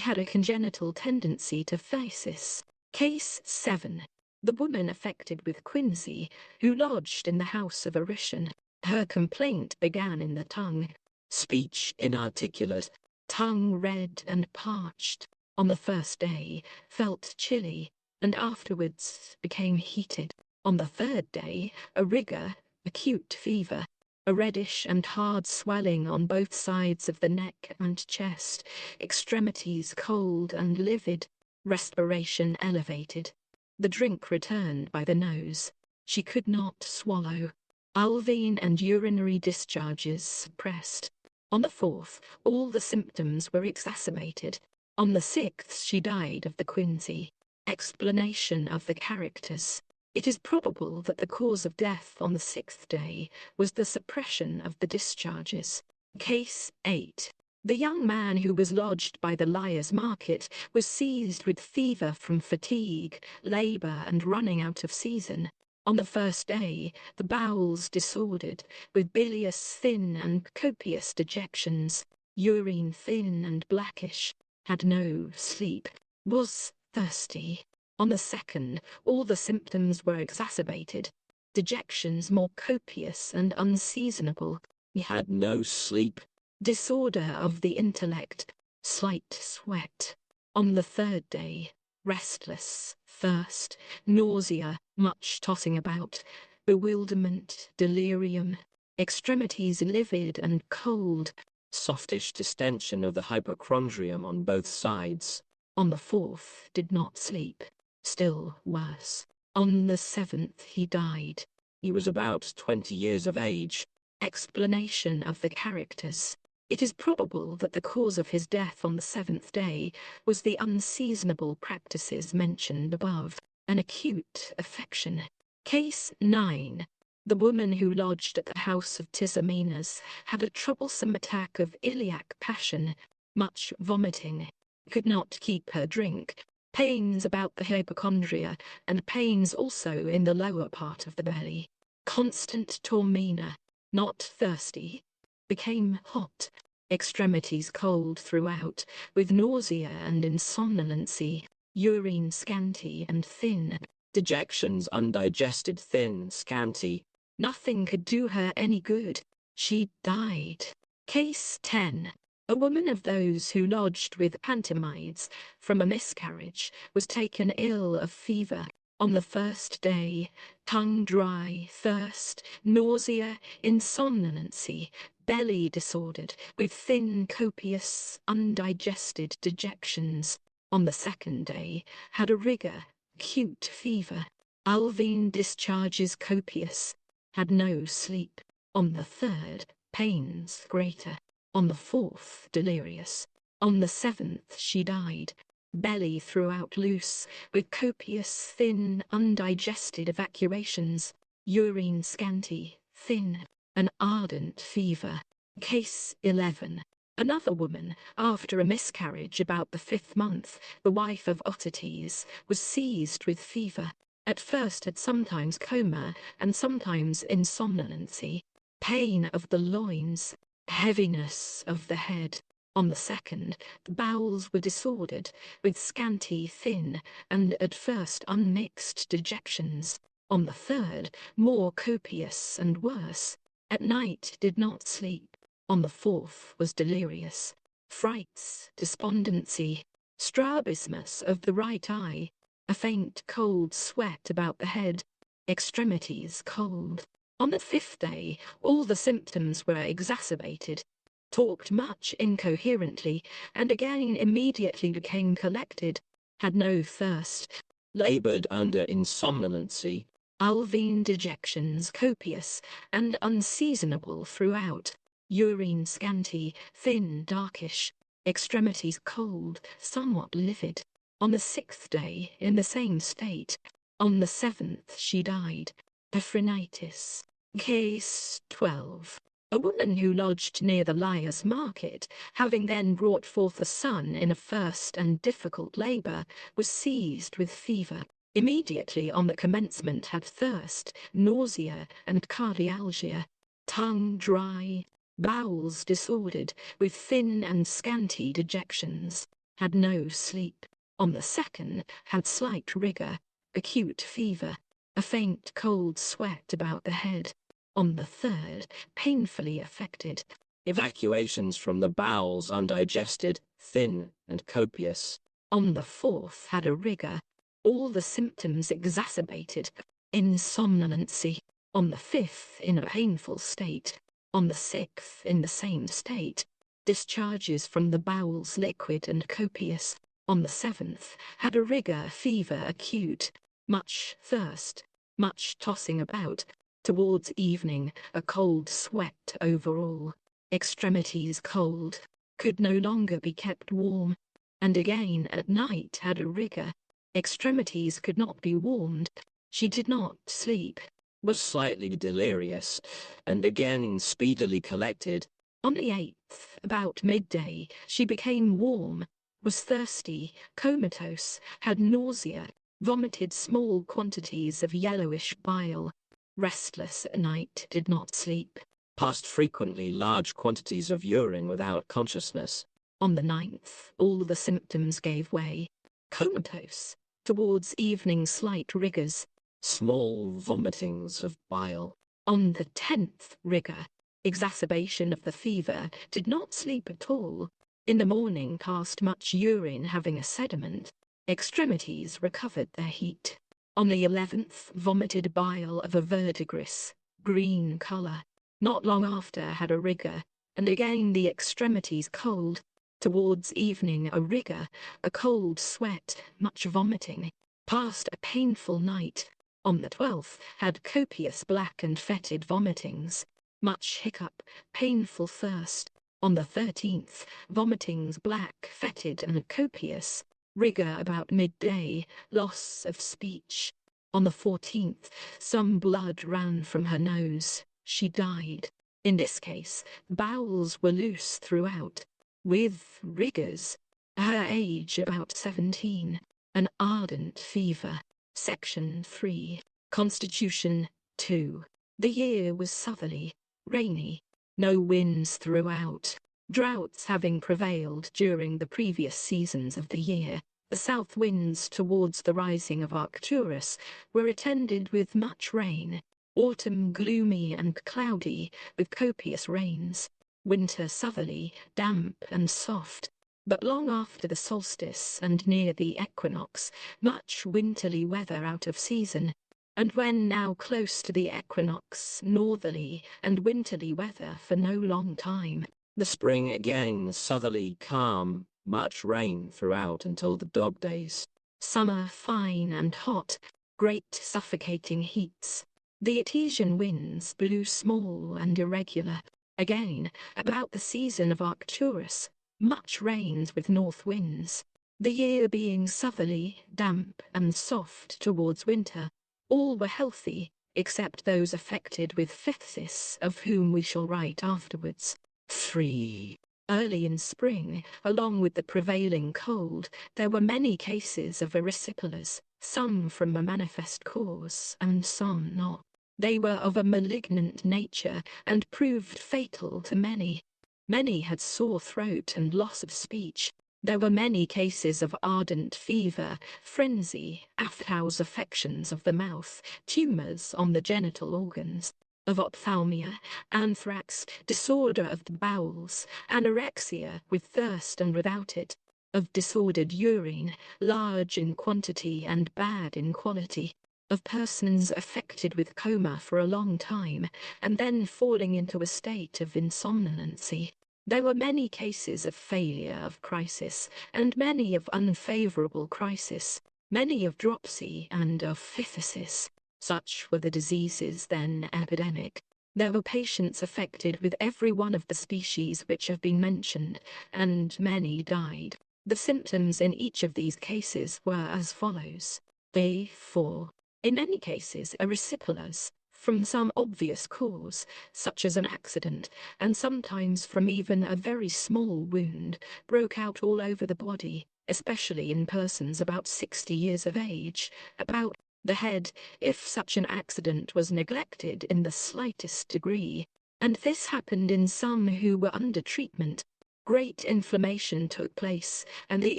had a congenital tendency to phthisis. Case 7. The woman affected with quinsy, who lodged in the house of a Rishan. Her complaint began in the tongue. Speech inarticulate. Tongue red and parched. On the first day, felt chilly, and afterwards became heated. On the 3rd day, a rigor, acute fever, a reddish and hard swelling on both sides of the neck and chest, extremities cold and livid, respiration elevated. The drink returned by the nose. She could not swallow. Ulvine and urinary discharges suppressed. On the 4th, all the symptoms were exacerbated. On the 6th, she died of the quinsy. Explanation of the characters. It is probable that the cause of death on the 6th day was the suppression of the discharges. Case 8. The young man who was lodged by the Liar's Market was seized with fever from fatigue, labour, and running out of season. On the 1st day, the bowels disordered, with bilious thin and copious dejections, urine thin and blackish, had no sleep, was thirsty. On the 2nd, all the symptoms were exacerbated, dejections more copious and unseasonable. He had no sleep. Disorder of the intellect, slight sweat. On the 3rd day, restless, thirst, nausea, much tossing about, bewilderment, delirium, extremities livid and cold, Softish distension of the hypochondrium on both sides. On the 4th, did not sleep, still worse. On the 7th, he died. He was about 20 years of age. Explanation of the characters. It is probable that the cause of his death on the 7th day was the unseasonable practices mentioned above, an acute affection. Case 9. The woman who lodged at the house of Tisamenas had a troublesome attack of iliac passion, much vomiting, could not keep her drink, pains about the hypochondria, and pains also in the lower part of the belly. Constant tormina, not thirsty. Became hot, extremities cold throughout, with nausea and insomnolency, urine scanty and thin, Dejections undigested, thin, scanty. Nothing could do her any good. She died. Case 10. A woman of those who lodged with pantomides from a miscarriage was taken ill of fever. On the 1st day, tongue dry, thirst, nausea, insomnolency, belly disordered, with thin, copious, undigested dejections. On the 2nd day, had a rigor, acute fever, ulvine discharges copious, had no sleep. On the 3rd, pains greater. On the 4th, delirious. On the 7th, she died. Belly throughout loose, with copious, thin, undigested evacuations, urine scanty, thin, an ardent fever. Case 11. Another woman, after a miscarriage about the 5th month, the wife of Hippocrates, was seized with fever. At first had sometimes coma, and sometimes insomnolency, pain of the loins, heaviness of the head. On the 2nd, the bowels were disordered, with scanty, thin, and at first unmixed dejections. On the 3rd, more copious and worse. At night did not sleep. On the 4th was delirious. Frights, despondency, strabismus of the right eye, a faint cold sweat about the head, extremities cold. On the 5th day, all the symptoms were exacerbated. talked much incoherently, and again immediately became collected, had no thirst, laboured under insomnolency, alvine dejections copious and unseasonable throughout, urine scanty, thin, darkish, extremities cold, somewhat livid. On the 6th day, in the same state. On the 7th, she died. Phrenitis. Case 12. A woman who lodged near the Liar's Market, having then brought forth a son in a first and difficult labour, was seized with fever. Immediately on the commencement had thirst, nausea, and cardialgia, tongue dry, bowels disordered, with thin and scanty dejections, had no sleep. On the 2nd had slight rigour, acute fever, a faint cold sweat about the head. On the 3rd, painfully affected, evacuations from the bowels undigested, thin and copious. On the 4th had a rigour, all the symptoms exacerbated, insomnolency. On the 5th in a painful state. On the 6th in the same state, discharges from the bowels liquid and copious. On the 7th had a rigour, fever acute, much thirst, much tossing about. Towards evening a cold sweat over all, extremities cold, could no longer be kept warm, and again at night had a rigour, extremities could not be warmed. She did not sleep, was slightly delirious, and again speedily collected. On the 8th, about midday, she became warm, was thirsty, comatose, had nausea, vomited small quantities of yellowish bile, restless at night, did not sleep, passed frequently large quantities of urine without consciousness. On the 9th, all the symptoms gave way, comatose, towards evening slight rigours, small vomitings of bile. On the 10th, rigour, exacerbation of the fever, did not sleep at all. In the morning cast much urine having a sediment, extremities recovered their heat. On the 11th vomited bile of a verdigris, green colour. Not long after had a rigour, and again the extremities cold. Towards evening a rigour, a cold sweat, much vomiting. Passed a painful night. On the 12th had copious black and fetid vomitings, much hiccup, painful thirst. On the 13th, vomitings black, fetid, and copious, rigour about midday, loss of speech. On the 14th, some blood ran from her nose. She died. In this case, the bowels were loose throughout, with rigours. Her age about 17. An ardent fever. Section 3. Constitution 2. The year was southerly, rainy. No winds throughout. Droughts having prevailed during the previous seasons of the year, the south winds towards the rising of Arcturus were attended with much rain. Autumn gloomy and cloudy, with copious rains. Winter southerly, damp and soft. But long after the solstice and near the equinox, much winterly weather out of season. And when now close to the equinox, northerly and winterly weather for no long time. The spring again southerly, calm, much rain throughout until the dog days. Summer fine and hot, great suffocating heats. The Etesian winds blew small and irregular. Again, about the season of Arcturus, much rains with north winds. The year being southerly, damp and soft towards winter. All were healthy, except those affected with phthisis, of whom we shall write afterwards. 3. Early in spring, along with the prevailing cold, there were many cases of erysipelas, some from a manifest cause, and some not. They were of a malignant nature, and proved fatal to many. Many had sore throat and loss of speech. There were many cases of ardent fever, frenzy, aphthous affections of the mouth, tumours on the genital organs, of ophthalmia, anthrax, disorder of the bowels, anorexia with thirst and without it, of disordered urine, large in quantity and bad in quality, of persons affected with coma for a long time, and then falling into a state of insomnolency. There were many cases of failure of crisis, and many of unfavourable crisis, many of dropsy and of phthisis. Such were the diseases then epidemic. There were patients affected with every one of the species which have been mentioned, and many died. The symptoms in each of these cases were as follows. A4. In many cases, erysipelas, from some obvious cause, such as an accident, and sometimes from even a very small wound, broke out all over the body, especially in persons about 60 years of age, about the head, if such an accident was neglected in the slightest degree, and this happened in some who were under treatment. Great inflammation took place, and the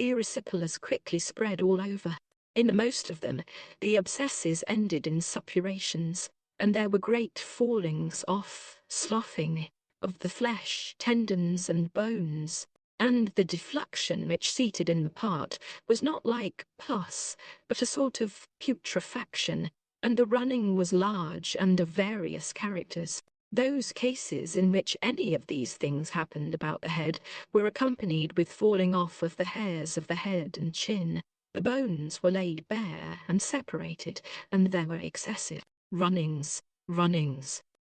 erysipelas quickly spread all over. In most of them, the abscesses ended in suppurations, and there were great fallings off, sloughing, of the flesh, tendons, and bones. And the defluxion which seated in the part was not like pus, but a sort of putrefaction, and the running was large and of various characters. Those cases in which any of these things happened about the head were accompanied with falling off of the hairs of the head and chin. The bones were laid bare and separated, and there were excessive runnings.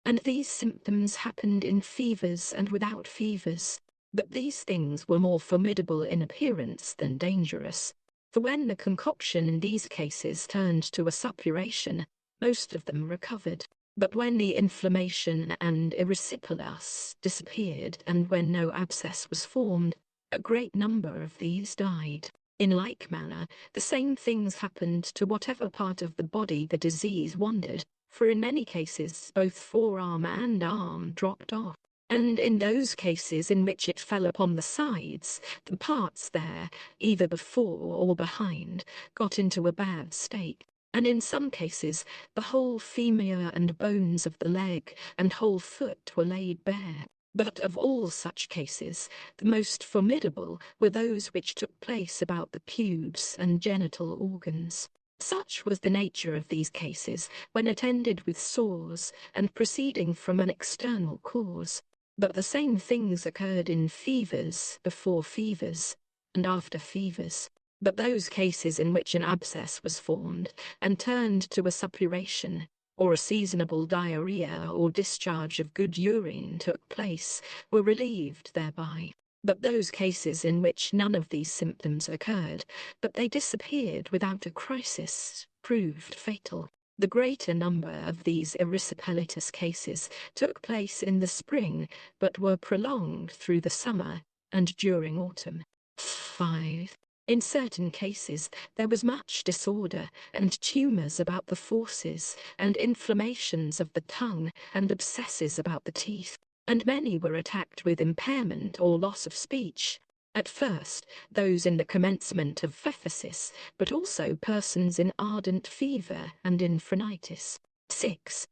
And these symptoms happened in fevers and without fevers. But these things were more formidable in appearance than dangerous. For when the concoction in these cases turned to a suppuration, most of them recovered. But when the inflammation and erysipelas disappeared, and when no abscess was formed, a great number of these died. In like manner, the same things happened to whatever part of the body the disease wandered, for in many cases both forearm and arm dropped off. And in those cases in which it fell upon the sides, the parts there, either before or behind, got into a bad state. And in some cases, the whole femur and bones of the leg and whole foot were laid bare. But of all such cases, the most formidable were those which took place about the pubes and genital organs. Such was the nature of these cases when attended with sores and proceeding from an external cause. But the same things occurred in fevers, before fevers, and after fevers. But those cases in which an abscess was formed and turned to a suppuration, or a seasonable diarrhea or discharge of good urine took place, were relieved thereby. But those cases in which none of these symptoms occurred, but they disappeared without a crisis, proved fatal. The greater number of these erysipelatous cases took place in the spring, but were prolonged through the summer and during autumn. 5. In certain cases there was much disorder and tumours about the fauces, and inflammations of the tongue, and abscesses about the teeth, and many were attacked with impairment or loss of speech. At first, those in the commencement of phthisis, but also persons in ardent fever and in phrenitis. 6.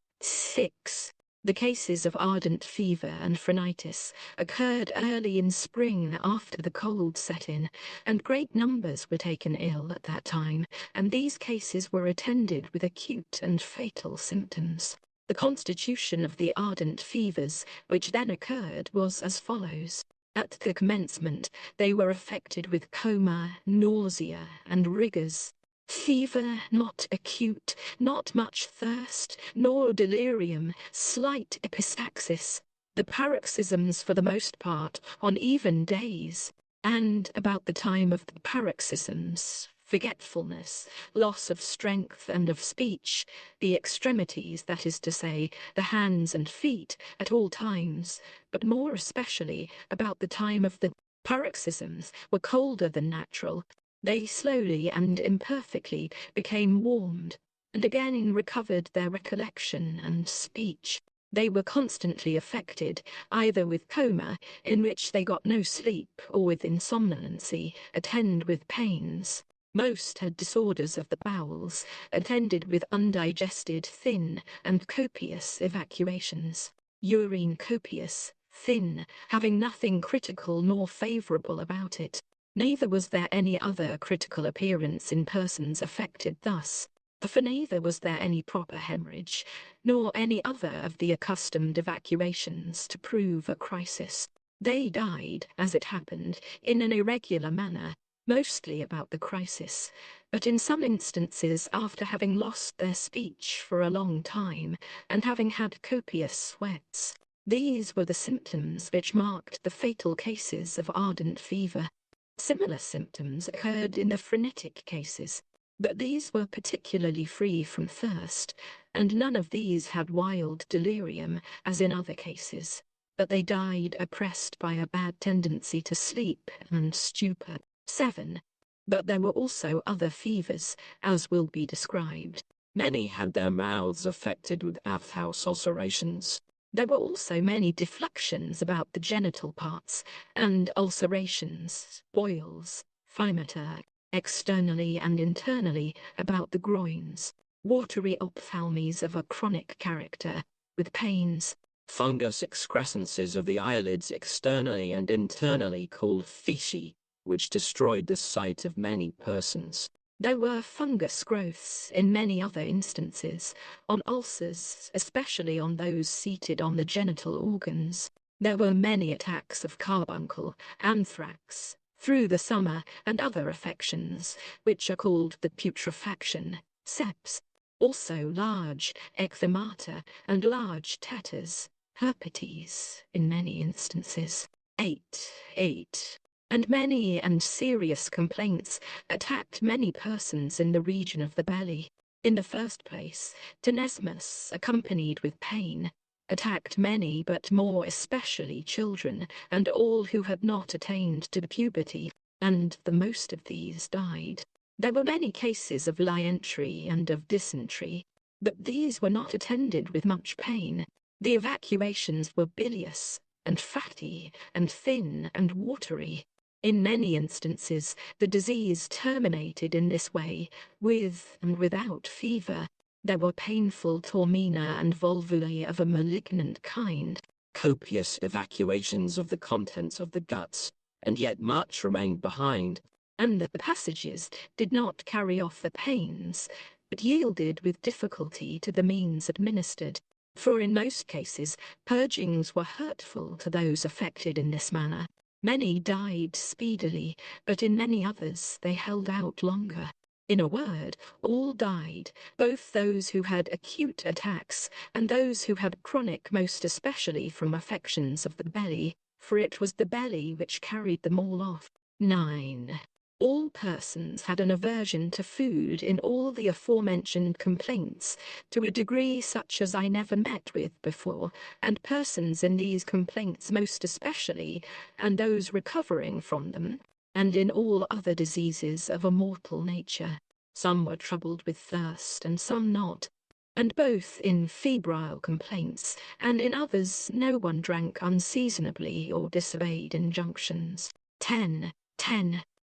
The cases of ardent fever and phrenitis occurred early in spring after the cold set in, and great numbers were taken ill at that time, and these cases were attended with acute and fatal symptoms. The constitution of the ardent fevers which then occurred was as follows. At the commencement, they were affected with coma, nausea, and rigors. Fever not acute, not much thirst, nor delirium, slight epistaxis. The paroxysms for the most part on even days, and about the time of the paroxysms, forgetfulness, loss of strength and of speech, the extremities, that is to say, the hands and feet, at all times, but more especially about the time of the paroxysms, were colder than natural. They slowly and imperfectly became warmed, and again recovered their recollection and speech. They were constantly affected, either with coma, in which they got no sleep, or with insomnolency, attended with pains. Most had disorders of the bowels, attended with undigested, thin, and copious evacuations. Urine copious, thin, having nothing critical nor favourable about it. Neither was there any other critical appearance in persons affected thus, for neither was there any proper hemorrhage, nor any other of the accustomed evacuations to prove a crisis. They died, as it happened, in an irregular manner, mostly about the crisis, but in some instances after having lost their speech for a long time and having had copious sweats. These were the symptoms which marked the fatal cases of ardent fever. Similar symptoms occurred in the phrenetic cases, but these were particularly free from thirst, and none of these had wild delirium, as in other cases, but they died oppressed by a bad tendency to sleep and stupor. 7. But there were also other fevers, as will be described. Many had their mouths affected with aphthous ulcerations. There were also many defluxions about the genital parts, and ulcerations, boils, phymata, externally and internally about the groins, watery ophthalmies of a chronic character, with pains, Fungus excrescences of the eyelids externally and internally called fici, which destroyed the sight of many persons. There were fungus growths in many other instances, on ulcers, especially on those seated on the genital organs. There were many attacks of carbuncle, anthrax, through the summer, and other affections, which are called the putrefaction, seps. Also large ecthymata and large tetters, herpes, in many instances. 8. And many and serious complaints attacked many persons in the region of the belly. In the first place, tenesmus, accompanied with pain, attacked many, but more especially children, and all who had not attained to puberty, and the most of these died. There were many cases of lientry and of dysentery, but these were not attended with much pain. The evacuations were bilious, and fatty, and thin, and watery. In many instances, the disease terminated in this way, with and without fever. There were painful tormina and volvulae of a malignant kind, Copious evacuations of the contents of the guts, and yet much remained behind. and the passages did not carry off the pains, but yielded with difficulty to the means administered. For in most cases, purgings were hurtful to those affected in this manner. Many died speedily, but in many others they held out longer. In a word, all died, both those who had acute attacks and those who had chronic, most especially from affections of the belly, for it was the belly which carried them all off. 9. All persons had an aversion to food in all the aforementioned complaints, to a degree such as I never met with before, and persons in these complaints most especially, and those recovering from them, and in all other diseases of a mortal nature. Some were troubled with thirst, and some not, and both in febrile complaints, and in others no one drank unseasonably or disobeyed injunctions. 10.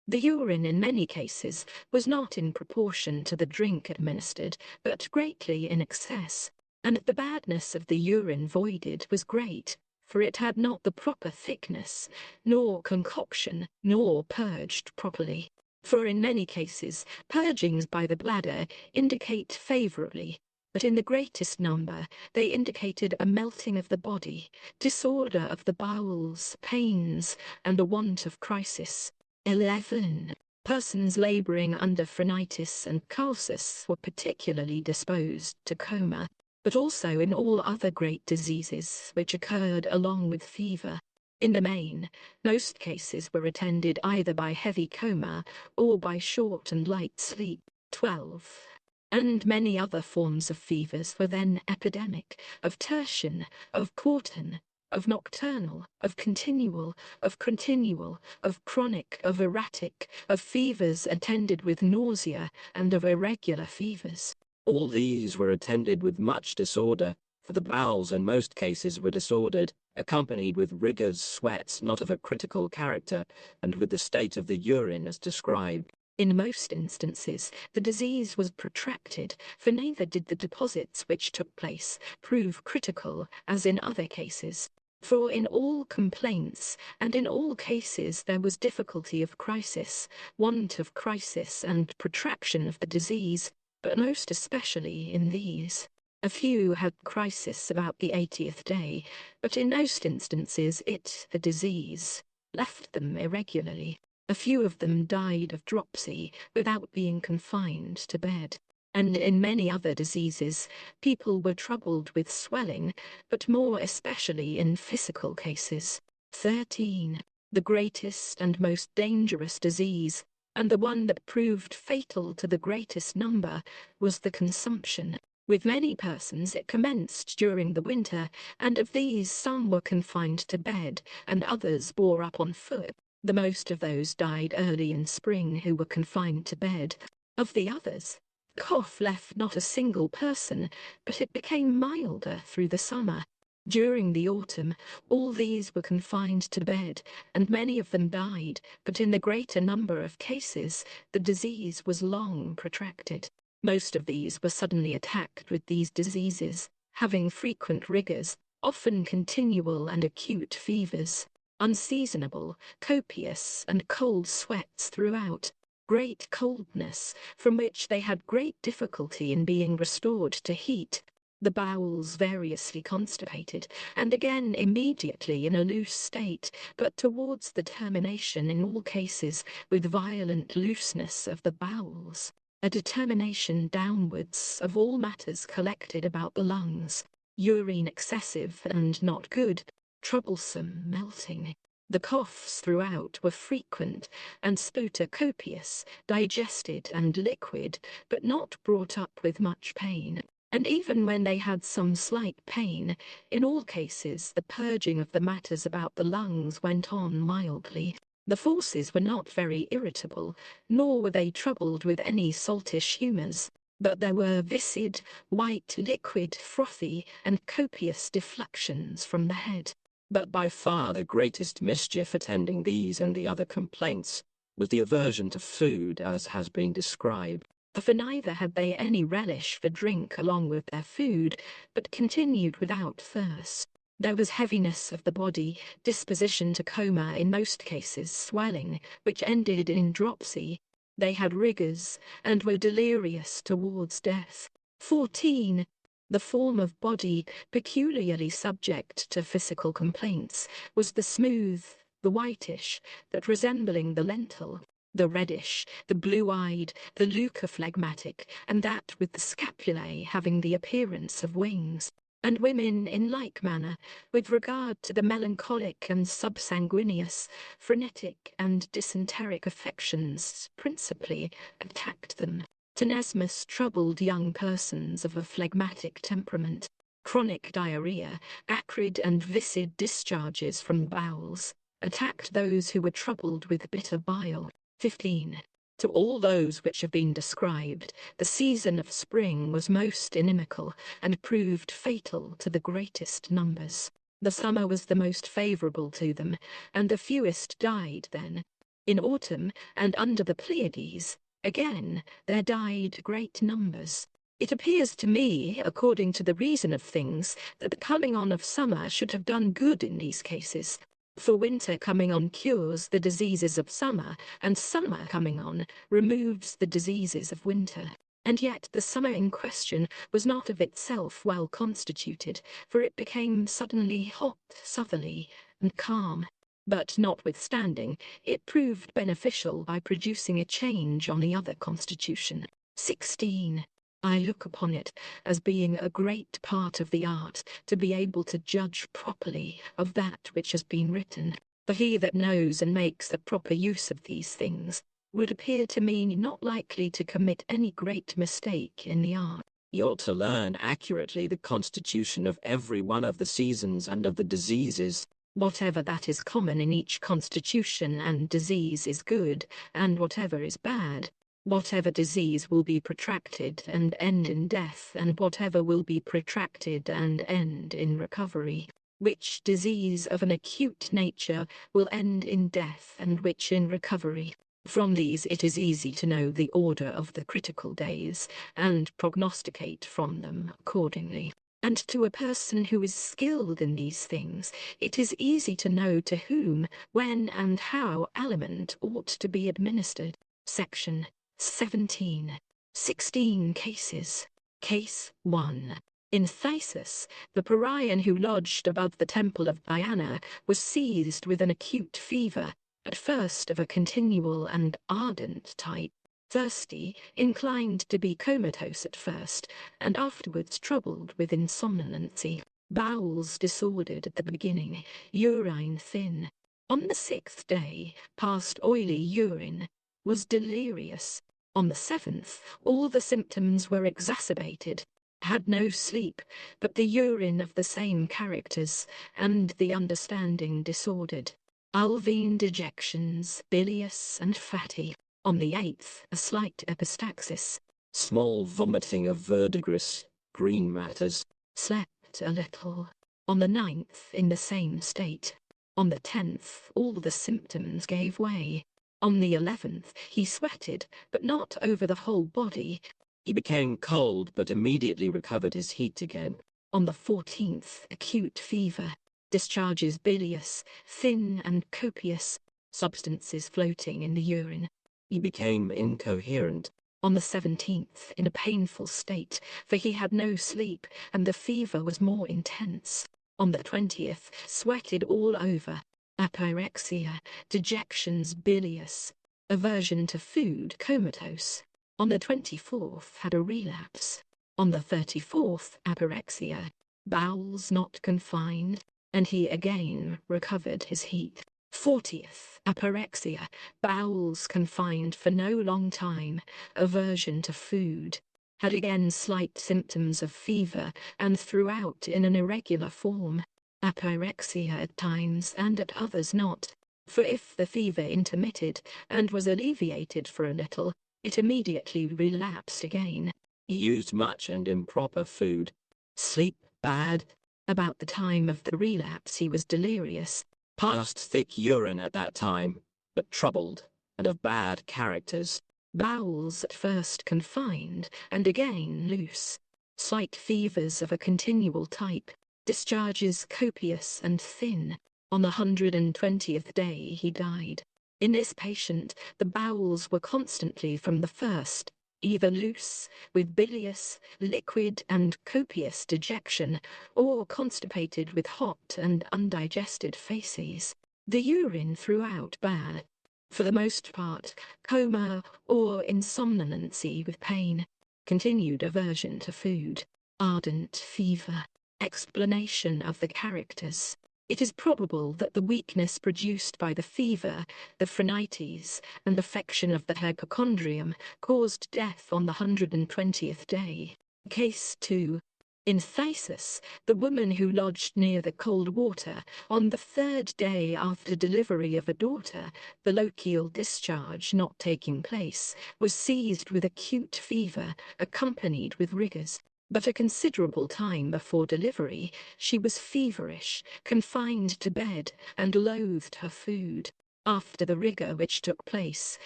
The urine in many cases was not in proportion to the drink administered, but greatly in excess, and the badness of the urine voided was great, for it had not the proper thickness, nor concoction, nor purged properly. For in many cases, purgings by the bladder indicate favourably, but in the greatest number they indicated a melting of the body, disorder of the bowels, pains, and a want of crisis. 11. Persons labouring under phrenitis and calcis were particularly disposed to coma, but also in all other great diseases which occurred along with fever. In the main, most cases were attended either by heavy coma or by short and light sleep. 12. And many other forms of fevers were then epidemic, of tertian, of quartan, of nocturnal, of continual, of chronic, of erratic, of fevers attended with nausea, and of irregular fevers. All these were attended with much disorder, for the bowels in most cases were disordered, accompanied with rigors, sweats not of a critical character, and with the state of the urine as described. In most instances, the disease was protracted, for neither did the deposits which took place prove critical as in other cases. For in all complaints, and in all cases there was difficulty of crisis, want of crisis, and protraction of the disease, but most especially in these. A few had crisis about the 80th day, but in most instances the disease, left them irregularly. A few of them died of dropsy without being confined to bed. And in many other diseases, people were troubled with swelling, but more especially in physical cases. 13. The greatest and most dangerous disease, and the one that proved fatal to the greatest number, was the consumption. With many persons it commenced during the winter, and of these some were confined to bed, and others bore up on foot. The most of those died early in spring who were confined to bed. Of the others, cough left not a single person, but it became milder through the summer. During the autumn, all these were confined to bed, and many of them died, but in the greater number of cases, the disease was long protracted. Most of these were suddenly attacked with these diseases, having frequent rigors, often continual and acute fevers, unseasonable, copious, and cold sweats throughout, great coldness, from which they had great difficulty in being restored to heat, the bowels variously constipated, and again immediately in a loose state, but towards the termination in all cases with violent looseness of the bowels, a determination downwards of all matters collected about the lungs, urine excessive and not good, troublesome melting. The coughs throughout were frequent, and sputa copious, digested and liquid, but not brought up with much pain. And even when they had some slight pain, in all cases the purging of the matters about the lungs went on mildly. The forces were not very irritable, nor were they troubled with any saltish humours, but there were viscid, white, liquid, frothy, and copious defluxions from the head. But by far the greatest mischief attending these and the other complaints was the aversion to food, as has been described. For neither had they any relish for drink along with their food, but continued without thirst. There was heaviness of the body, disposition to coma in most cases, swelling, which ended in dropsy. They had rigors, and were delirious towards death. 14. The form of body peculiarly subject to physical complaints was the smooth, the whitish, that resembling the lentil, the reddish, the blue-eyed, the leucophlegmatic, and that with the scapulae having the appearance of wings. And women in like manner, with regard to the melancholic and subsanguineous, phrenetic and dysenteric affections, principally attacked them. Tenesmus troubled young persons of a phlegmatic temperament. Chronic diarrhea, acrid and viscid discharges from bowels, attacked those who were troubled with bitter bile. 15. To all those which have been described, the season of spring was most inimical, and proved fatal to the greatest numbers. The summer was the most favourable to them, and the fewest died then. In autumn, and under the Pleiades, again, there died great numbers. It appears to me, according to the reason of things, that the coming on of summer should have done good in these cases. For winter coming on cures the diseases of summer, and summer coming on removes the diseases of winter. And yet the summer in question was not of itself well constituted, for it became suddenly hot, southerly, and calm. But notwithstanding, it proved beneficial by producing a change on the other constitution. 16. I look upon it as being a great part of the art to be able to judge properly of that which has been written. For he that knows and makes a proper use of these things would appear to me not likely to commit any great mistake in the art. He ought to learn accurately the constitution of every one of the seasons and of the diseases. Whatever that is common in each constitution and disease is good, and whatever is bad. Whatever disease will be protracted and end in death, and whatever will be protracted and end in recovery. Which disease of an acute nature will end in death, and which in recovery. From these it is easy to know the order of the critical days, and prognosticate from them accordingly. And to a person who is skilled in these things, it is easy to know to whom, when, and how aliment ought to be administered. Section 17. 16 cases. Case 1. In Thysus, the Parian who lodged above the temple of Diana was seized with an acute fever, at first of a continual and ardent type, thirsty, inclined to be comatose at first, and afterwards troubled with insomnolency, bowels disordered at the beginning, urine thin. On the 6th day, passed oily urine, was delirious. On the 7th, all the symptoms were exacerbated, had no sleep, but the urine of the same characters, and the understanding disordered. Alvine dejections, bilious and fatty. On the 8th, a slight epistaxis. Small vomiting of verdigris, green matters. Slept a little. On the 9th, in the same state. On the 10th, all the symptoms gave way. On the 11th, he sweated, but not over the whole body. He became cold, but immediately recovered his heat again. On the 14th, acute fever. Discharges bilious, thin and copious, substances floating in the urine. He became incoherent. On the 17th, in a painful state, for he had no sleep, and the fever was more intense. On the 20th, sweated all over. Apyrexia, dejections bilious, aversion to food comatose. On the 24th, had a relapse. On the 34th, apyrexia, bowels not confined, and he again recovered his heat. 40th, apyrexia, bowels confined for no long time, aversion to food. Had again slight symptoms of fever, and throughout in an irregular form. Apyrexia at times, and at others not. For if the fever intermitted, and was alleviated for a little, it immediately relapsed again. He used much and improper food. Sleep bad. About the time of the relapse he was delirious. Passed thick urine at that time, but troubled, and of bad characters. Bowels at first confined, and again loose. Slight fevers of a continual type. Discharges copious and thin. On the 120th day he died. In this patient the bowels were constantly from the first, either loose, with bilious, liquid, and copious dejection, or constipated with hot and undigested faces. The urine throughout bad. For the most part, coma or insomnolency with pain. Continued aversion to food. Ardent fever. Explanation of the characters. It is probable that the weakness produced by the fever, the phrenites, and affection of the hypochondrium caused death on the 120th day. Case 2. In Thysus, the woman who lodged near the cold water, on the 3rd day after delivery of a daughter, the lochial discharge not taking place, was seized with acute fever, accompanied with rigours. But a considerable time before delivery, she was feverish, confined to bed, and loathed her food. After the rigour which took place,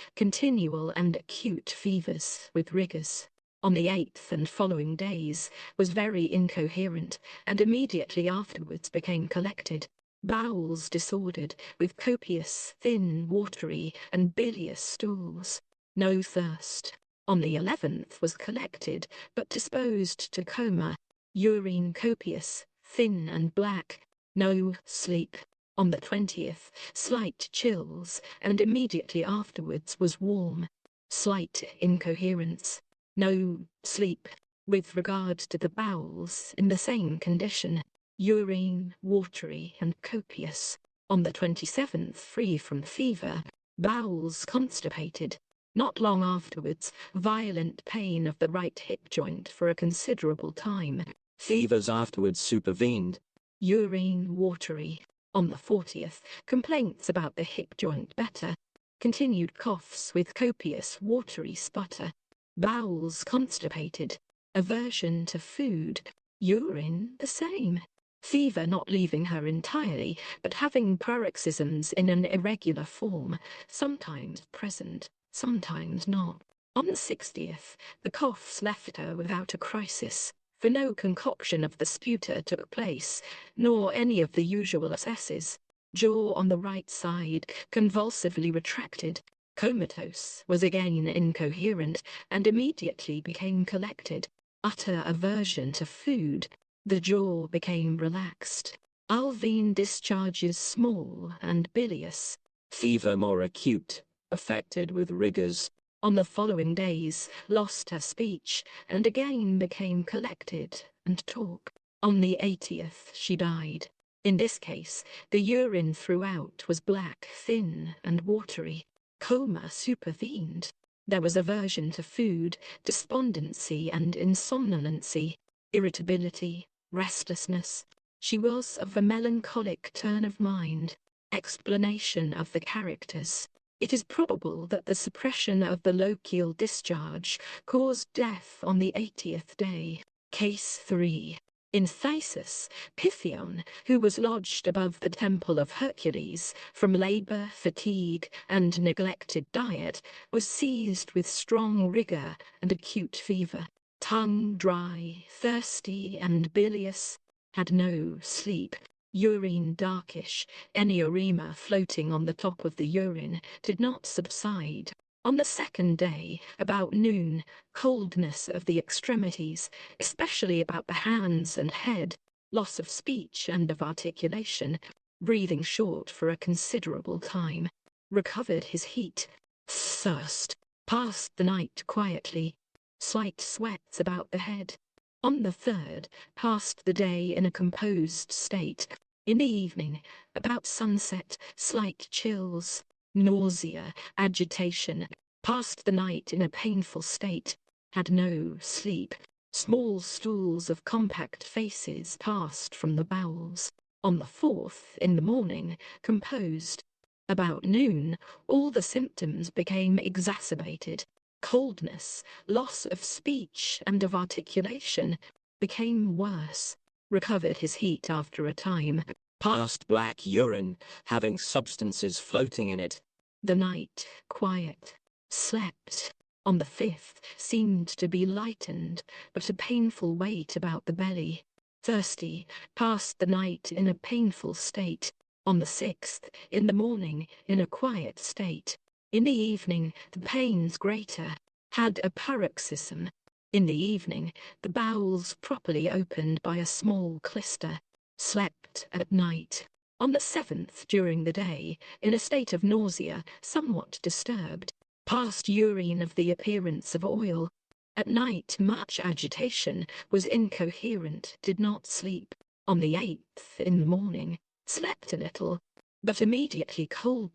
continual and acute fevers with rigours. On the 8th and following days, was very incoherent, and immediately afterwards became collected. Bowels disordered, with copious, thin, watery, and bilious stools. No thirst. On the 11th was collected, but disposed to coma. Urine copious, thin and black. No sleep. On the 20th, slight chills, and immediately afterwards was warm. Slight incoherence. No sleep. With regard to the bowels, in the same condition. Urine watery and copious. On the 27th, free from fever. Bowels constipated. Not long afterwards, violent pain of the right hip joint for a considerable time. Fevers afterwards supervened. Urine watery. On the 40th, complaints about the hip joint better. Continued coughs with copious watery sputter. Bowels constipated. Aversion to food. Urine the same. Fever not leaving her entirely, but having paroxysms in an irregular form, sometimes present, sometimes not. On the 60th, the coughs left her without a crisis, for no concoction of the sputa took place, nor any of the usual accesses. Jaw on the right side, convulsively retracted. Comatose, was again incoherent, and immediately became collected. utter aversion to food. The jaw became relaxed. Alveine discharges small and bilious. Fever more acute, affected with rigors. On the following days, lost her speech, and again became collected and talk. On the 80th she died. In this case, the urine throughout was black, thin, and watery. Coma supervened. There was aversion to food, despondency and insomnolency, irritability, restlessness. She was of a melancholic turn of mind. Explanation of the characters. It is probable that the suppression of the lochial discharge caused death on the 80th day. Case 3. In Thysus, Pythion, who was lodged above the temple of Hercules, from labour, fatigue, and neglected diet, was seized with strong rigour and acute fever. Tongue dry, thirsty, and bilious, had no sleep. Urine darkish, eniorrhea floating on the top of the urine, did not subside. On the second day, about noon, coldness of the extremities, especially about the hands and head, loss of speech and of articulation, breathing short for a considerable time, recovered his heat, thirst, passed the night quietly, slight sweats about the head. On the third, passed the day in a composed state. In the evening, about sunset, slight chills, nausea, agitation, passed the night in a painful state, had no sleep. Small stools of compact faces passed from the bowels. On the 4th, in the morning, composed. About noon, all the symptoms became exacerbated. Coldness, loss of speech and of articulation, became worse. Recovered his heat after a time. Passed black urine, having substances floating in it. The night quiet. Slept. On the 5th, seemed to be lightened, but a painful weight about the belly. Thirsty. Passed the night in a painful state. On the 6th, in the morning, in a quiet state. In the evening, the pains greater. Had a paroxysm. In the evening, the bowels properly opened by a small clister. Slept at night. On the 7th, during the day, in a state of nausea, somewhat disturbed. Passed urine of the appearance of oil. At night, much agitation, was incoherent, did not sleep. On the 8th, in the morning, slept a little, but immediately cold.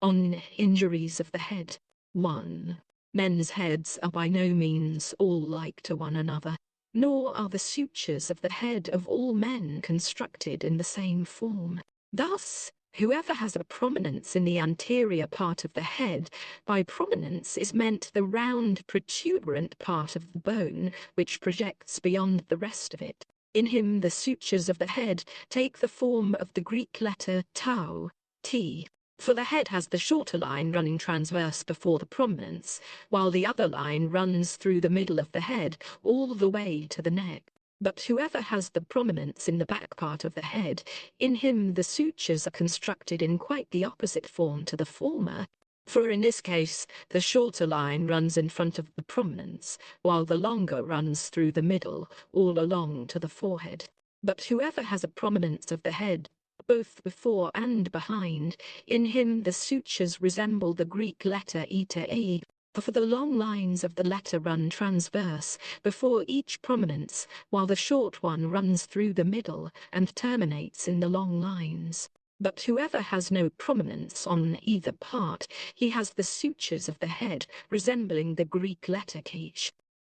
On injuries of the head. 1. Men's heads are by no means all like to one another, nor are the sutures of the head of all men constructed in the same form. Thus, whoever has a prominence in the anterior part of the head, by prominence is meant the round protuberant part of the bone which projects beyond the rest of it. In him the sutures of the head take the form of the Greek letter tau, T. For the head has the shorter line running transverse before the prominence, while the other line runs through the middle of the head all the way to the neck. But whoever has the prominence in the back part of the head, in him the sutures are constructed in quite the opposite form to the former. For in this case, the shorter line runs in front of the prominence, while the longer runs through the middle, all along to the forehead. But whoever has a prominence of the head, both before and behind, in him the sutures resemble the Greek letter eta e, for the long lines of the letter run transverse before each prominence, while the short one runs through the middle and terminates in the long lines. But whoever has no prominence on either part, he has the sutures of the head resembling the Greek letter K.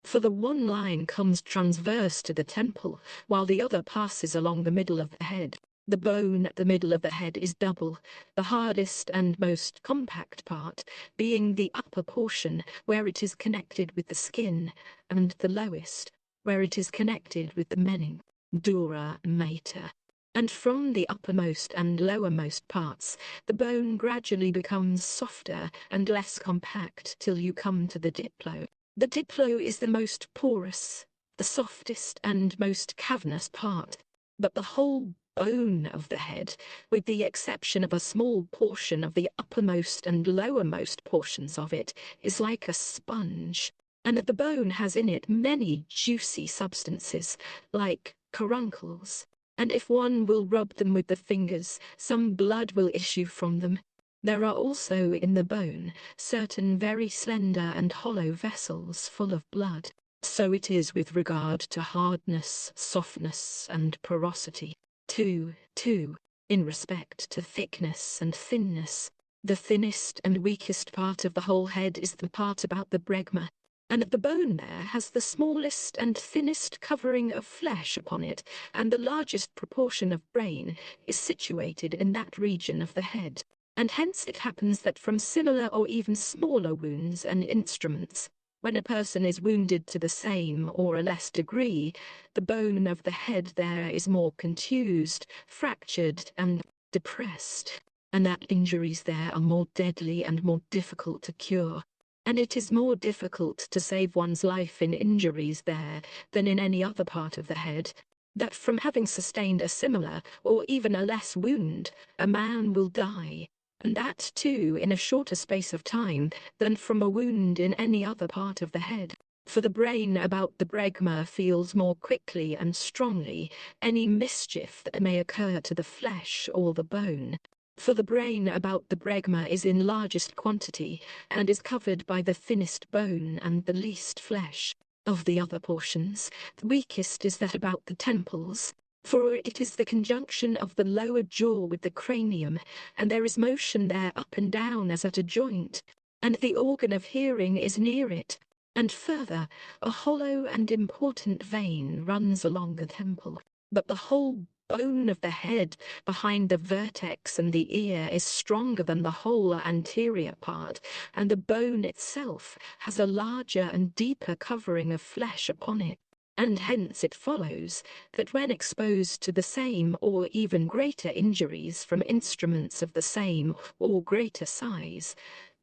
For the one line comes transverse to the temple, while the other passes along the middle of the head. The bone at the middle of the head is double, the hardest and most compact part being the upper portion where it is connected with the skin, and the lowest where it is connected with the mening, dura mater. And from the uppermost and lowermost parts, the bone gradually becomes softer and less compact till you come to the diplo. The diplo is the most porous, the softest and most cavernous part, but the whole bone of the head, with the exception of a small portion of the uppermost and lowermost portions of it, is like a sponge, and the bone has in it many juicy substances, like caruncles, and if one will rub them with the fingers, some blood will issue from them. There are also in the bone certain very slender and hollow vessels full of blood. So it is with regard to hardness, softness, and porosity. 2. In respect to thickness and thinness, the thinnest and weakest part of the whole head is the part about the bregma, and the bone there has the smallest and thinnest covering of flesh upon it, and the largest proportion of brain is situated in that region of the head. And hence it happens that from similar or even smaller wounds and instruments, when a person is wounded to the same or a less degree, the bone of the head there is more contused, fractured, and depressed, and that injuries there are more deadly and more difficult to cure. And it is more difficult to save one's life in injuries there than in any other part of the head, that from having sustained a similar or even a less wound, a man will die, and that too in a shorter space of time than from a wound in any other part of the head. For the brain about the bregma feels more quickly and strongly any mischief that may occur to the flesh or the bone. For the brain about the bregma is in largest quantity, and is covered by the thinnest bone and the least flesh. Of the other portions, the weakest is that about the temples, for it is the conjunction of the lower jaw with the cranium, and there is motion there up and down as at a joint, and the organ of hearing is near it, and further, a hollow and important vein runs along the temple, but the whole bone of the head behind the vertex and the ear is stronger than the whole anterior part, and the bone itself has a larger and deeper covering of flesh upon it. And hence it follows that when exposed to the same or even greater injuries from instruments of the same or greater size,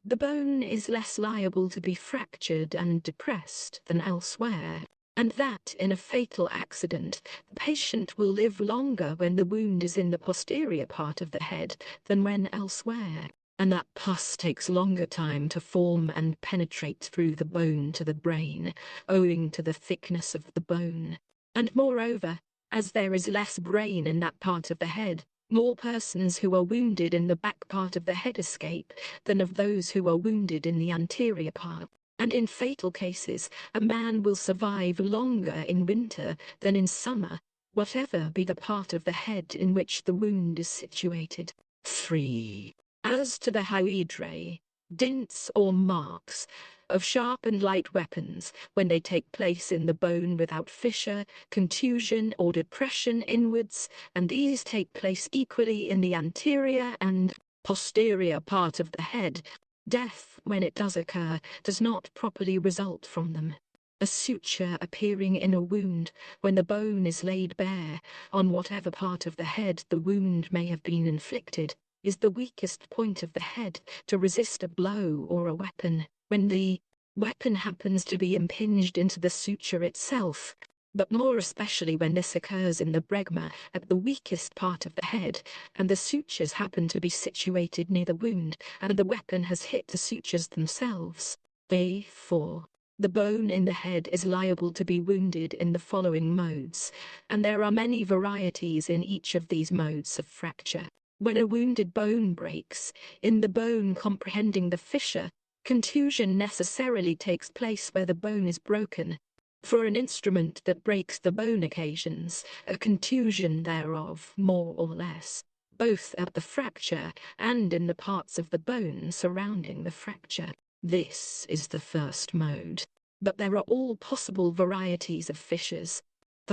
the bone is less liable to be fractured and depressed than elsewhere, and that in a fatal accident the patient will live longer when the wound is in the posterior part of the head than when elsewhere, and that pus takes longer time to form and penetrate through the bone to the brain, owing to the thickness of the bone. And moreover, as there is less brain in that part of the head, more persons who are wounded in the back part of the head escape than of those who are wounded in the anterior part. And in fatal cases, a man will survive longer in winter than in summer, whatever be the part of the head in which the wound is situated. 3. As to the hyoidrae, dints or marks of sharp and light weapons, when they take place in the bone without fissure, contusion, or depression inwards, and these take place equally in the anterior and posterior part of the head, death, when it does occur, does not properly result from them. A suture appearing in a wound, when the bone is laid bare, on whatever part of the head the wound may have been inflicted, is the weakest point of the head to resist a blow or a weapon, when the weapon happens to be impinged into the suture itself, but more especially when this occurs in the bregma at the weakest part of the head, and the sutures happen to be situated near the wound, and the weapon has hit the sutures themselves. 4. The bone in the head is liable to be wounded in the following modes, and there are many varieties in each of these modes of fracture. When a wounded bone breaks, in the bone comprehending the fissure, contusion necessarily takes place where the bone is broken. For an instrument that breaks the bone occasions a contusion thereof, more or less, both at the fracture and in the parts of the bone surrounding the fracture. This is the first mode. But there are all possible varieties of fissures,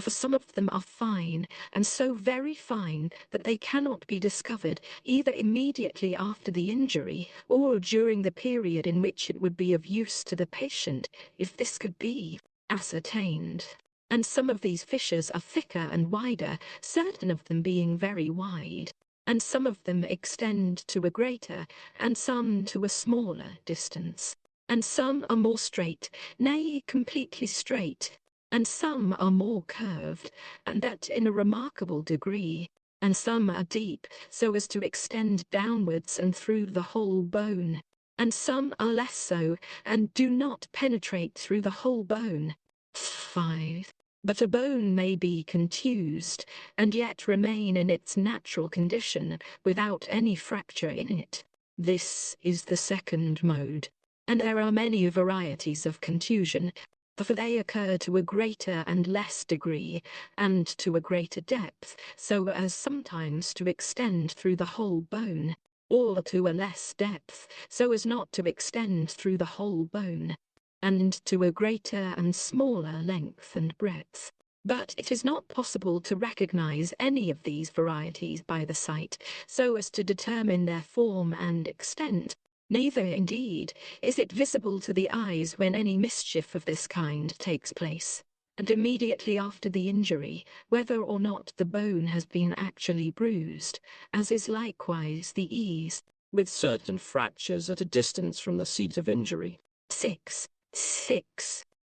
for some of them are fine, and so very fine that they cannot be discovered either immediately after the injury or during the period in which it would be of use to the patient, if this could be ascertained. And some of these fissures are thicker and wider, certain of them being very wide, and some of them extend to a greater, and some to a smaller distance, and some are more straight, nay, completely straight, and some are more curved, and that in a remarkable degree, and some are deep, so as to extend downwards and through the whole bone, and some are less so, and do not penetrate through the whole bone. 5. But a bone may be contused, and yet remain in its natural condition, without any fracture in it. This is the second mode. And there are many varieties of contusion, for they occur to a greater and less degree, and to a greater depth, so as sometimes to extend through the whole bone, or to a less depth, so as not to extend through the whole bone, and to a greater and smaller length and breadth. But it is not possible to recognize any of these varieties by the sight, so as to determine their form and extent. Neither, indeed, is it visible to the eyes when any mischief of this kind takes place, and immediately after the injury, whether or not the bone has been actually bruised, as is likewise the ease, with certain fractures at a distance from the seat of injury. 6.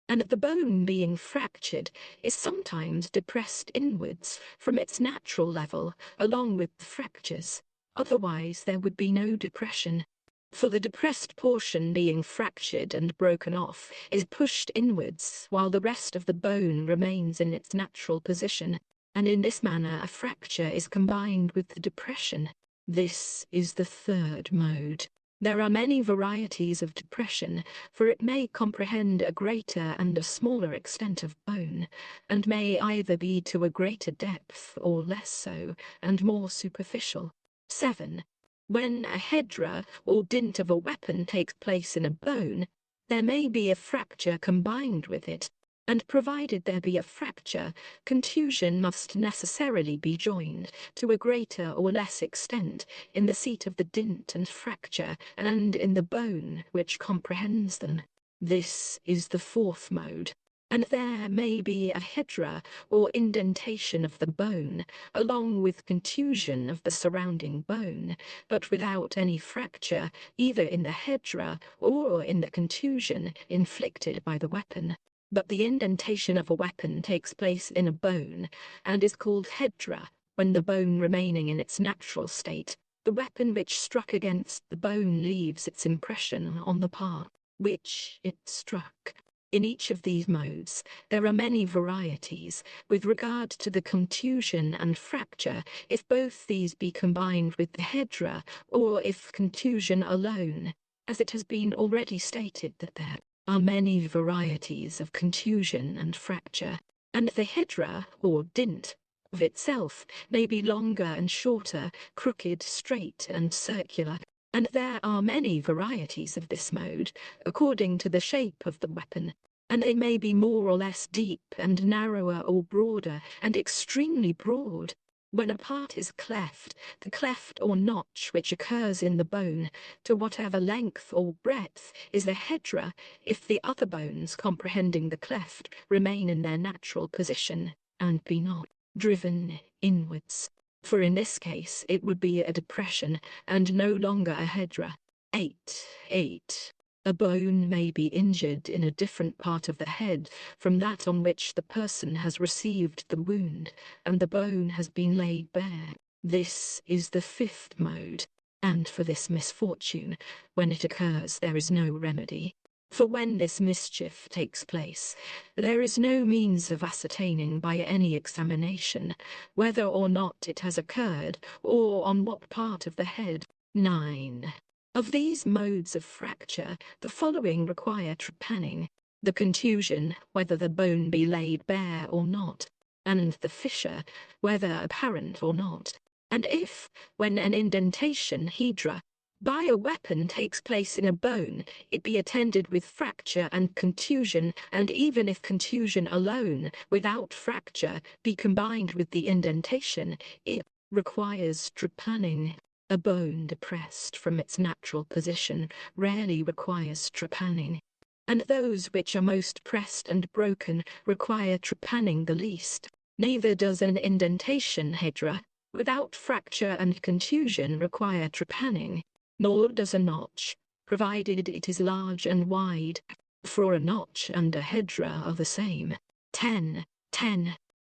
And the bone being fractured is sometimes depressed inwards from its natural level along with the fractures, otherwise there would be no depression. For the depressed portion being fractured and broken off is pushed inwards while the rest of the bone remains in its natural position, and in this manner a fracture is combined with the depression. This is the third mode. There are many varieties of depression, for it may comprehend a greater and a smaller extent of bone, and may either be to a greater depth or less so, and more superficial. 7. When a hedra or dint of a weapon takes place in a bone, there may be a fracture combined with it, and provided there be a fracture, contusion must necessarily be joined, to a greater or less extent, in the seat of the dint and fracture, and in the bone which comprehends them. This is the fourth mode. And there may be a hedra or indentation of the bone, along with contusion of the surrounding bone, but without any fracture, either in the hedra or in the contusion inflicted by the weapon. But the indentation of a weapon takes place in a bone, and is called hedra, when the bone remaining in its natural state, the weapon which struck against the bone leaves its impression on the part which it struck. In each of these modes, there are many varieties. With regard to the contusion and fracture, if both these be combined with the hedra, or if contusion alone, as it has been already stated that there are many varieties of contusion and fracture, and the hedra, or dint, of itself may be longer and shorter, crooked, straight, and circular. And there are many varieties of this mode, according to the shape of the weapon, and they may be more or less deep, and narrower or broader, and extremely broad. When a part is cleft, the cleft or notch which occurs in the bone, to whatever length or breadth, is the hedra, if the other bones comprehending the cleft remain in their natural position, and be not driven inwards. For in this case it would be a depression, and no longer a hedra. 8. A bone may be injured in a different part of the head from that on which the person has received the wound, and the bone has been laid bare. This is the fifth mode, and for this misfortune, when it occurs, there is no remedy. For when this mischief takes place, there is no means of ascertaining by any examination whether or not it has occurred, or on what part of the head. 9. Of these modes of fracture, the following require trepanning: the contusion, whether the bone be laid bare or not, and the fissure, whether apparent or not. And if, when an indentation hedra by a weapon takes place in a bone, it be attended with fracture and contusion, and even if contusion alone, without fracture, be combined with the indentation, it requires trepanning. A bone depressed from its natural position rarely requires trepanning, and those which are most pressed and broken require trepanning the least. Neither does an indentation hedra, without fracture and contusion, require trepanning, nor does a notch, provided it is large and wide, for a notch and a hedra are the same. 10.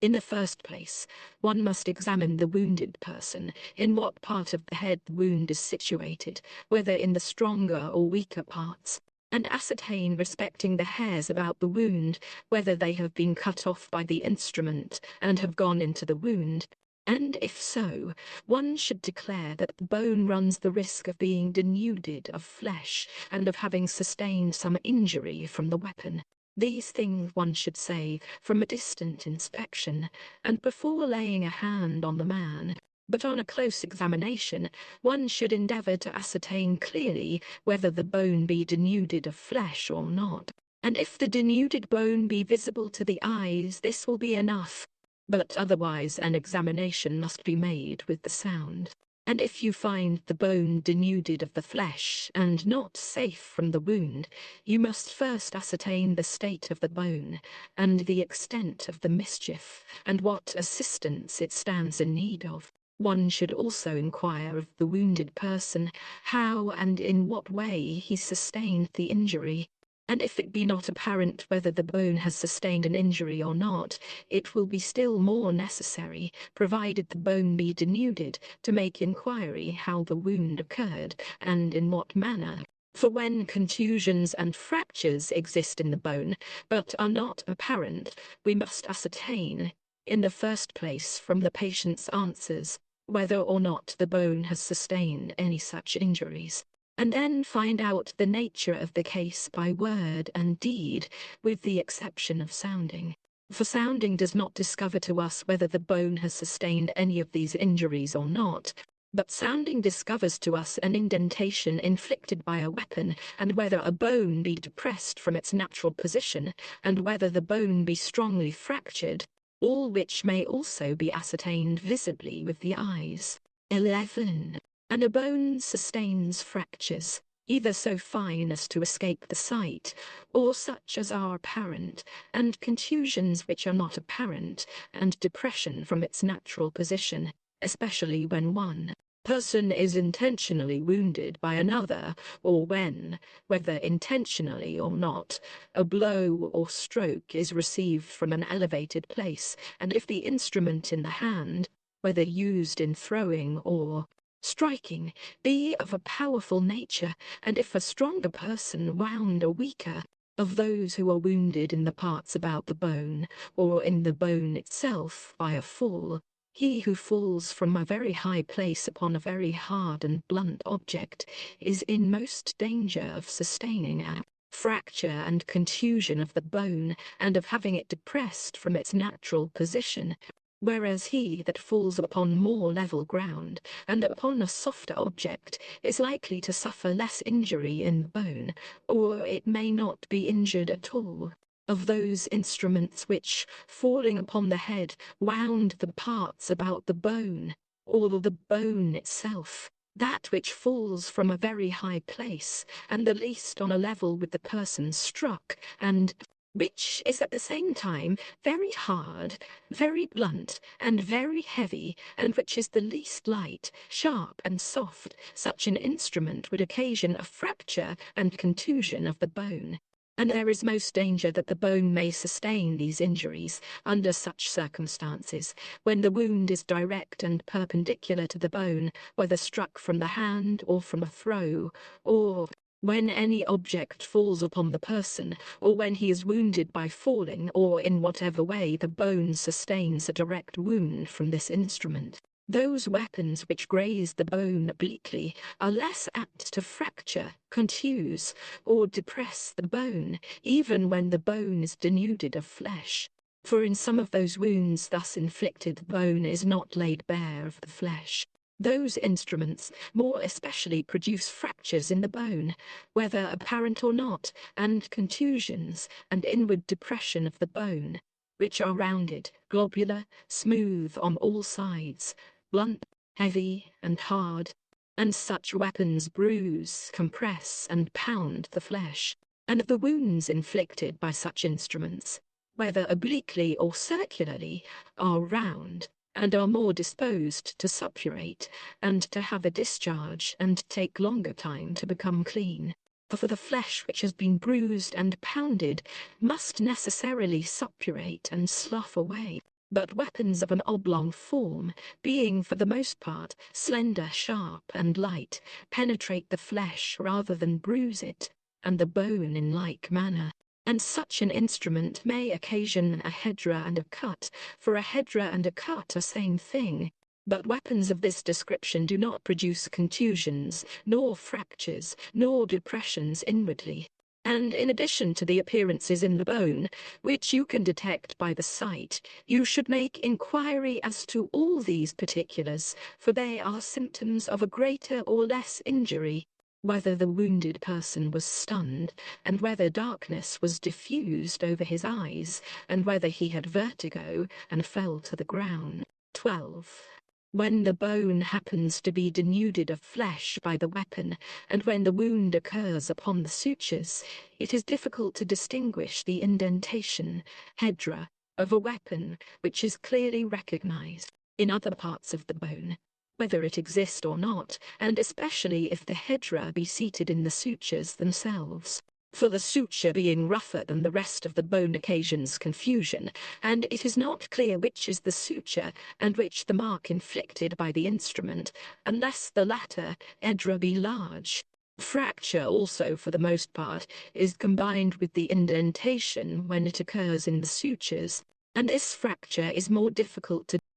In the first place, one must examine the wounded person, in what part of the head the wound is situated, whether in the stronger or weaker parts, and ascertain respecting the hairs about the wound, whether they have been cut off by the instrument and have gone into the wound. And if so, one should declare that the bone runs the risk of being denuded of flesh and of having sustained some injury from the weapon. These things one should say from a distant inspection, and before laying a hand on the man. But on a close examination, one should endeavour to ascertain clearly whether the bone be denuded of flesh or not. And if the denuded bone be visible to the eyes, this will be enough. But otherwise an examination must be made with the sound. And if you find the bone denuded of the flesh, and not safe from the wound, you must first ascertain the state of the bone, and the extent of the mischief, and what assistance it stands in need of. One should also inquire of the wounded person how and in what way he sustained the injury. And if it be not apparent whether the bone has sustained an injury or not, it will be still more necessary, provided the bone be denuded, to make inquiry how the wound occurred, and in what manner. For when contusions and fractures exist in the bone, but are not apparent, we must ascertain, in the first place from the patient's answers, whether or not the bone has sustained any such injuries, and then find out the nature of the case by word and deed, with the exception of sounding. For sounding does not discover to us whether the bone has sustained any of these injuries or not, but sounding discovers to us an indentation inflicted by a weapon, and whether a bone be depressed from its natural position, and whether the bone be strongly fractured, all which may also be ascertained visibly with the eyes. 11. And a bone sustains fractures, either so fine as to escape the sight, or such as are apparent, and contusions which are not apparent, and depression from its natural position, especially when one person is intentionally wounded by another, or when, whether intentionally or not, a blow or stroke is received from an elevated place, and if the instrument in the hand, whether used in throwing or striking, be of a powerful nature, and if a stronger person wound a weaker, of those who are wounded in the parts about the bone, or in the bone itself by a fall, he who falls from a very high place upon a very hard and blunt object is in most danger of sustaining a fracture and contusion of the bone, and of having it depressed from its natural position, whereas he that falls upon more level ground, and upon a softer object, is likely to suffer less injury in the bone, or it may not be injured at all. Of those instruments which, falling upon the head, wound the parts about the bone, or the bone itself, that which falls from a very high place, and the least on a level with the person struck, and which is at the same time very hard, very blunt, and very heavy, and which is the least light, sharp, and soft, such an instrument would occasion a fracture and contusion of the bone. And there is most danger that the bone may sustain these injuries under such circumstances, when the wound is direct and perpendicular to the bone, whether struck from the hand or from a throw, or when any object falls upon the person, or when he is wounded by falling, or in whatever way the bone sustains a direct wound from this instrument. Those weapons which graze the bone obliquely are less apt to fracture, contuse, or depress the bone, even when the bone is denuded of flesh. For in some of those wounds thus inflicted the bone is not laid bare of the flesh. Those instruments more especially produce fractures in the bone, whether apparent or not, and contusions, and inward depression of the bone, which are rounded, globular, smooth on all sides, blunt, heavy, and hard, and such weapons bruise, compress, and pound the flesh. And of the wounds inflicted by such instruments, whether obliquely or circularly, are round, and are more disposed to suppurate, and to have a discharge, and take longer time to become clean. For the flesh which has been bruised and pounded must necessarily suppurate and slough away, but weapons of an oblong form, being for the most part slender, sharp, and light, penetrate the flesh rather than bruise it, and the bone in like manner. And such an instrument may occasion a hedra and a cut, for a hedra and a cut are same thing. But weapons of this description do not produce contusions, nor fractures, nor depressions inwardly. And in addition to the appearances in the bone, which you can detect by the sight, you should make inquiry as to all these particulars, for they are symptoms of a greater or less injury, whether the wounded person was stunned, and whether darkness was diffused over his eyes, and whether he had vertigo and fell to the ground. 12. When the bone happens to be denuded of flesh by the weapon, and when the wound occurs upon the sutures, it is difficult to distinguish the indentation, hedra, of a weapon which is clearly recognized in other parts of the bone, whether it exist or not, and especially if the hedra be seated in the sutures themselves. For the suture being rougher than the rest of the bone occasions confusion, and it is not clear which is the suture and which the mark inflicted by the instrument, unless the latter, hedra, be large. Fracture also, for the most part, is combined with the indentation when it occurs in the sutures, and this fracture is more difficult to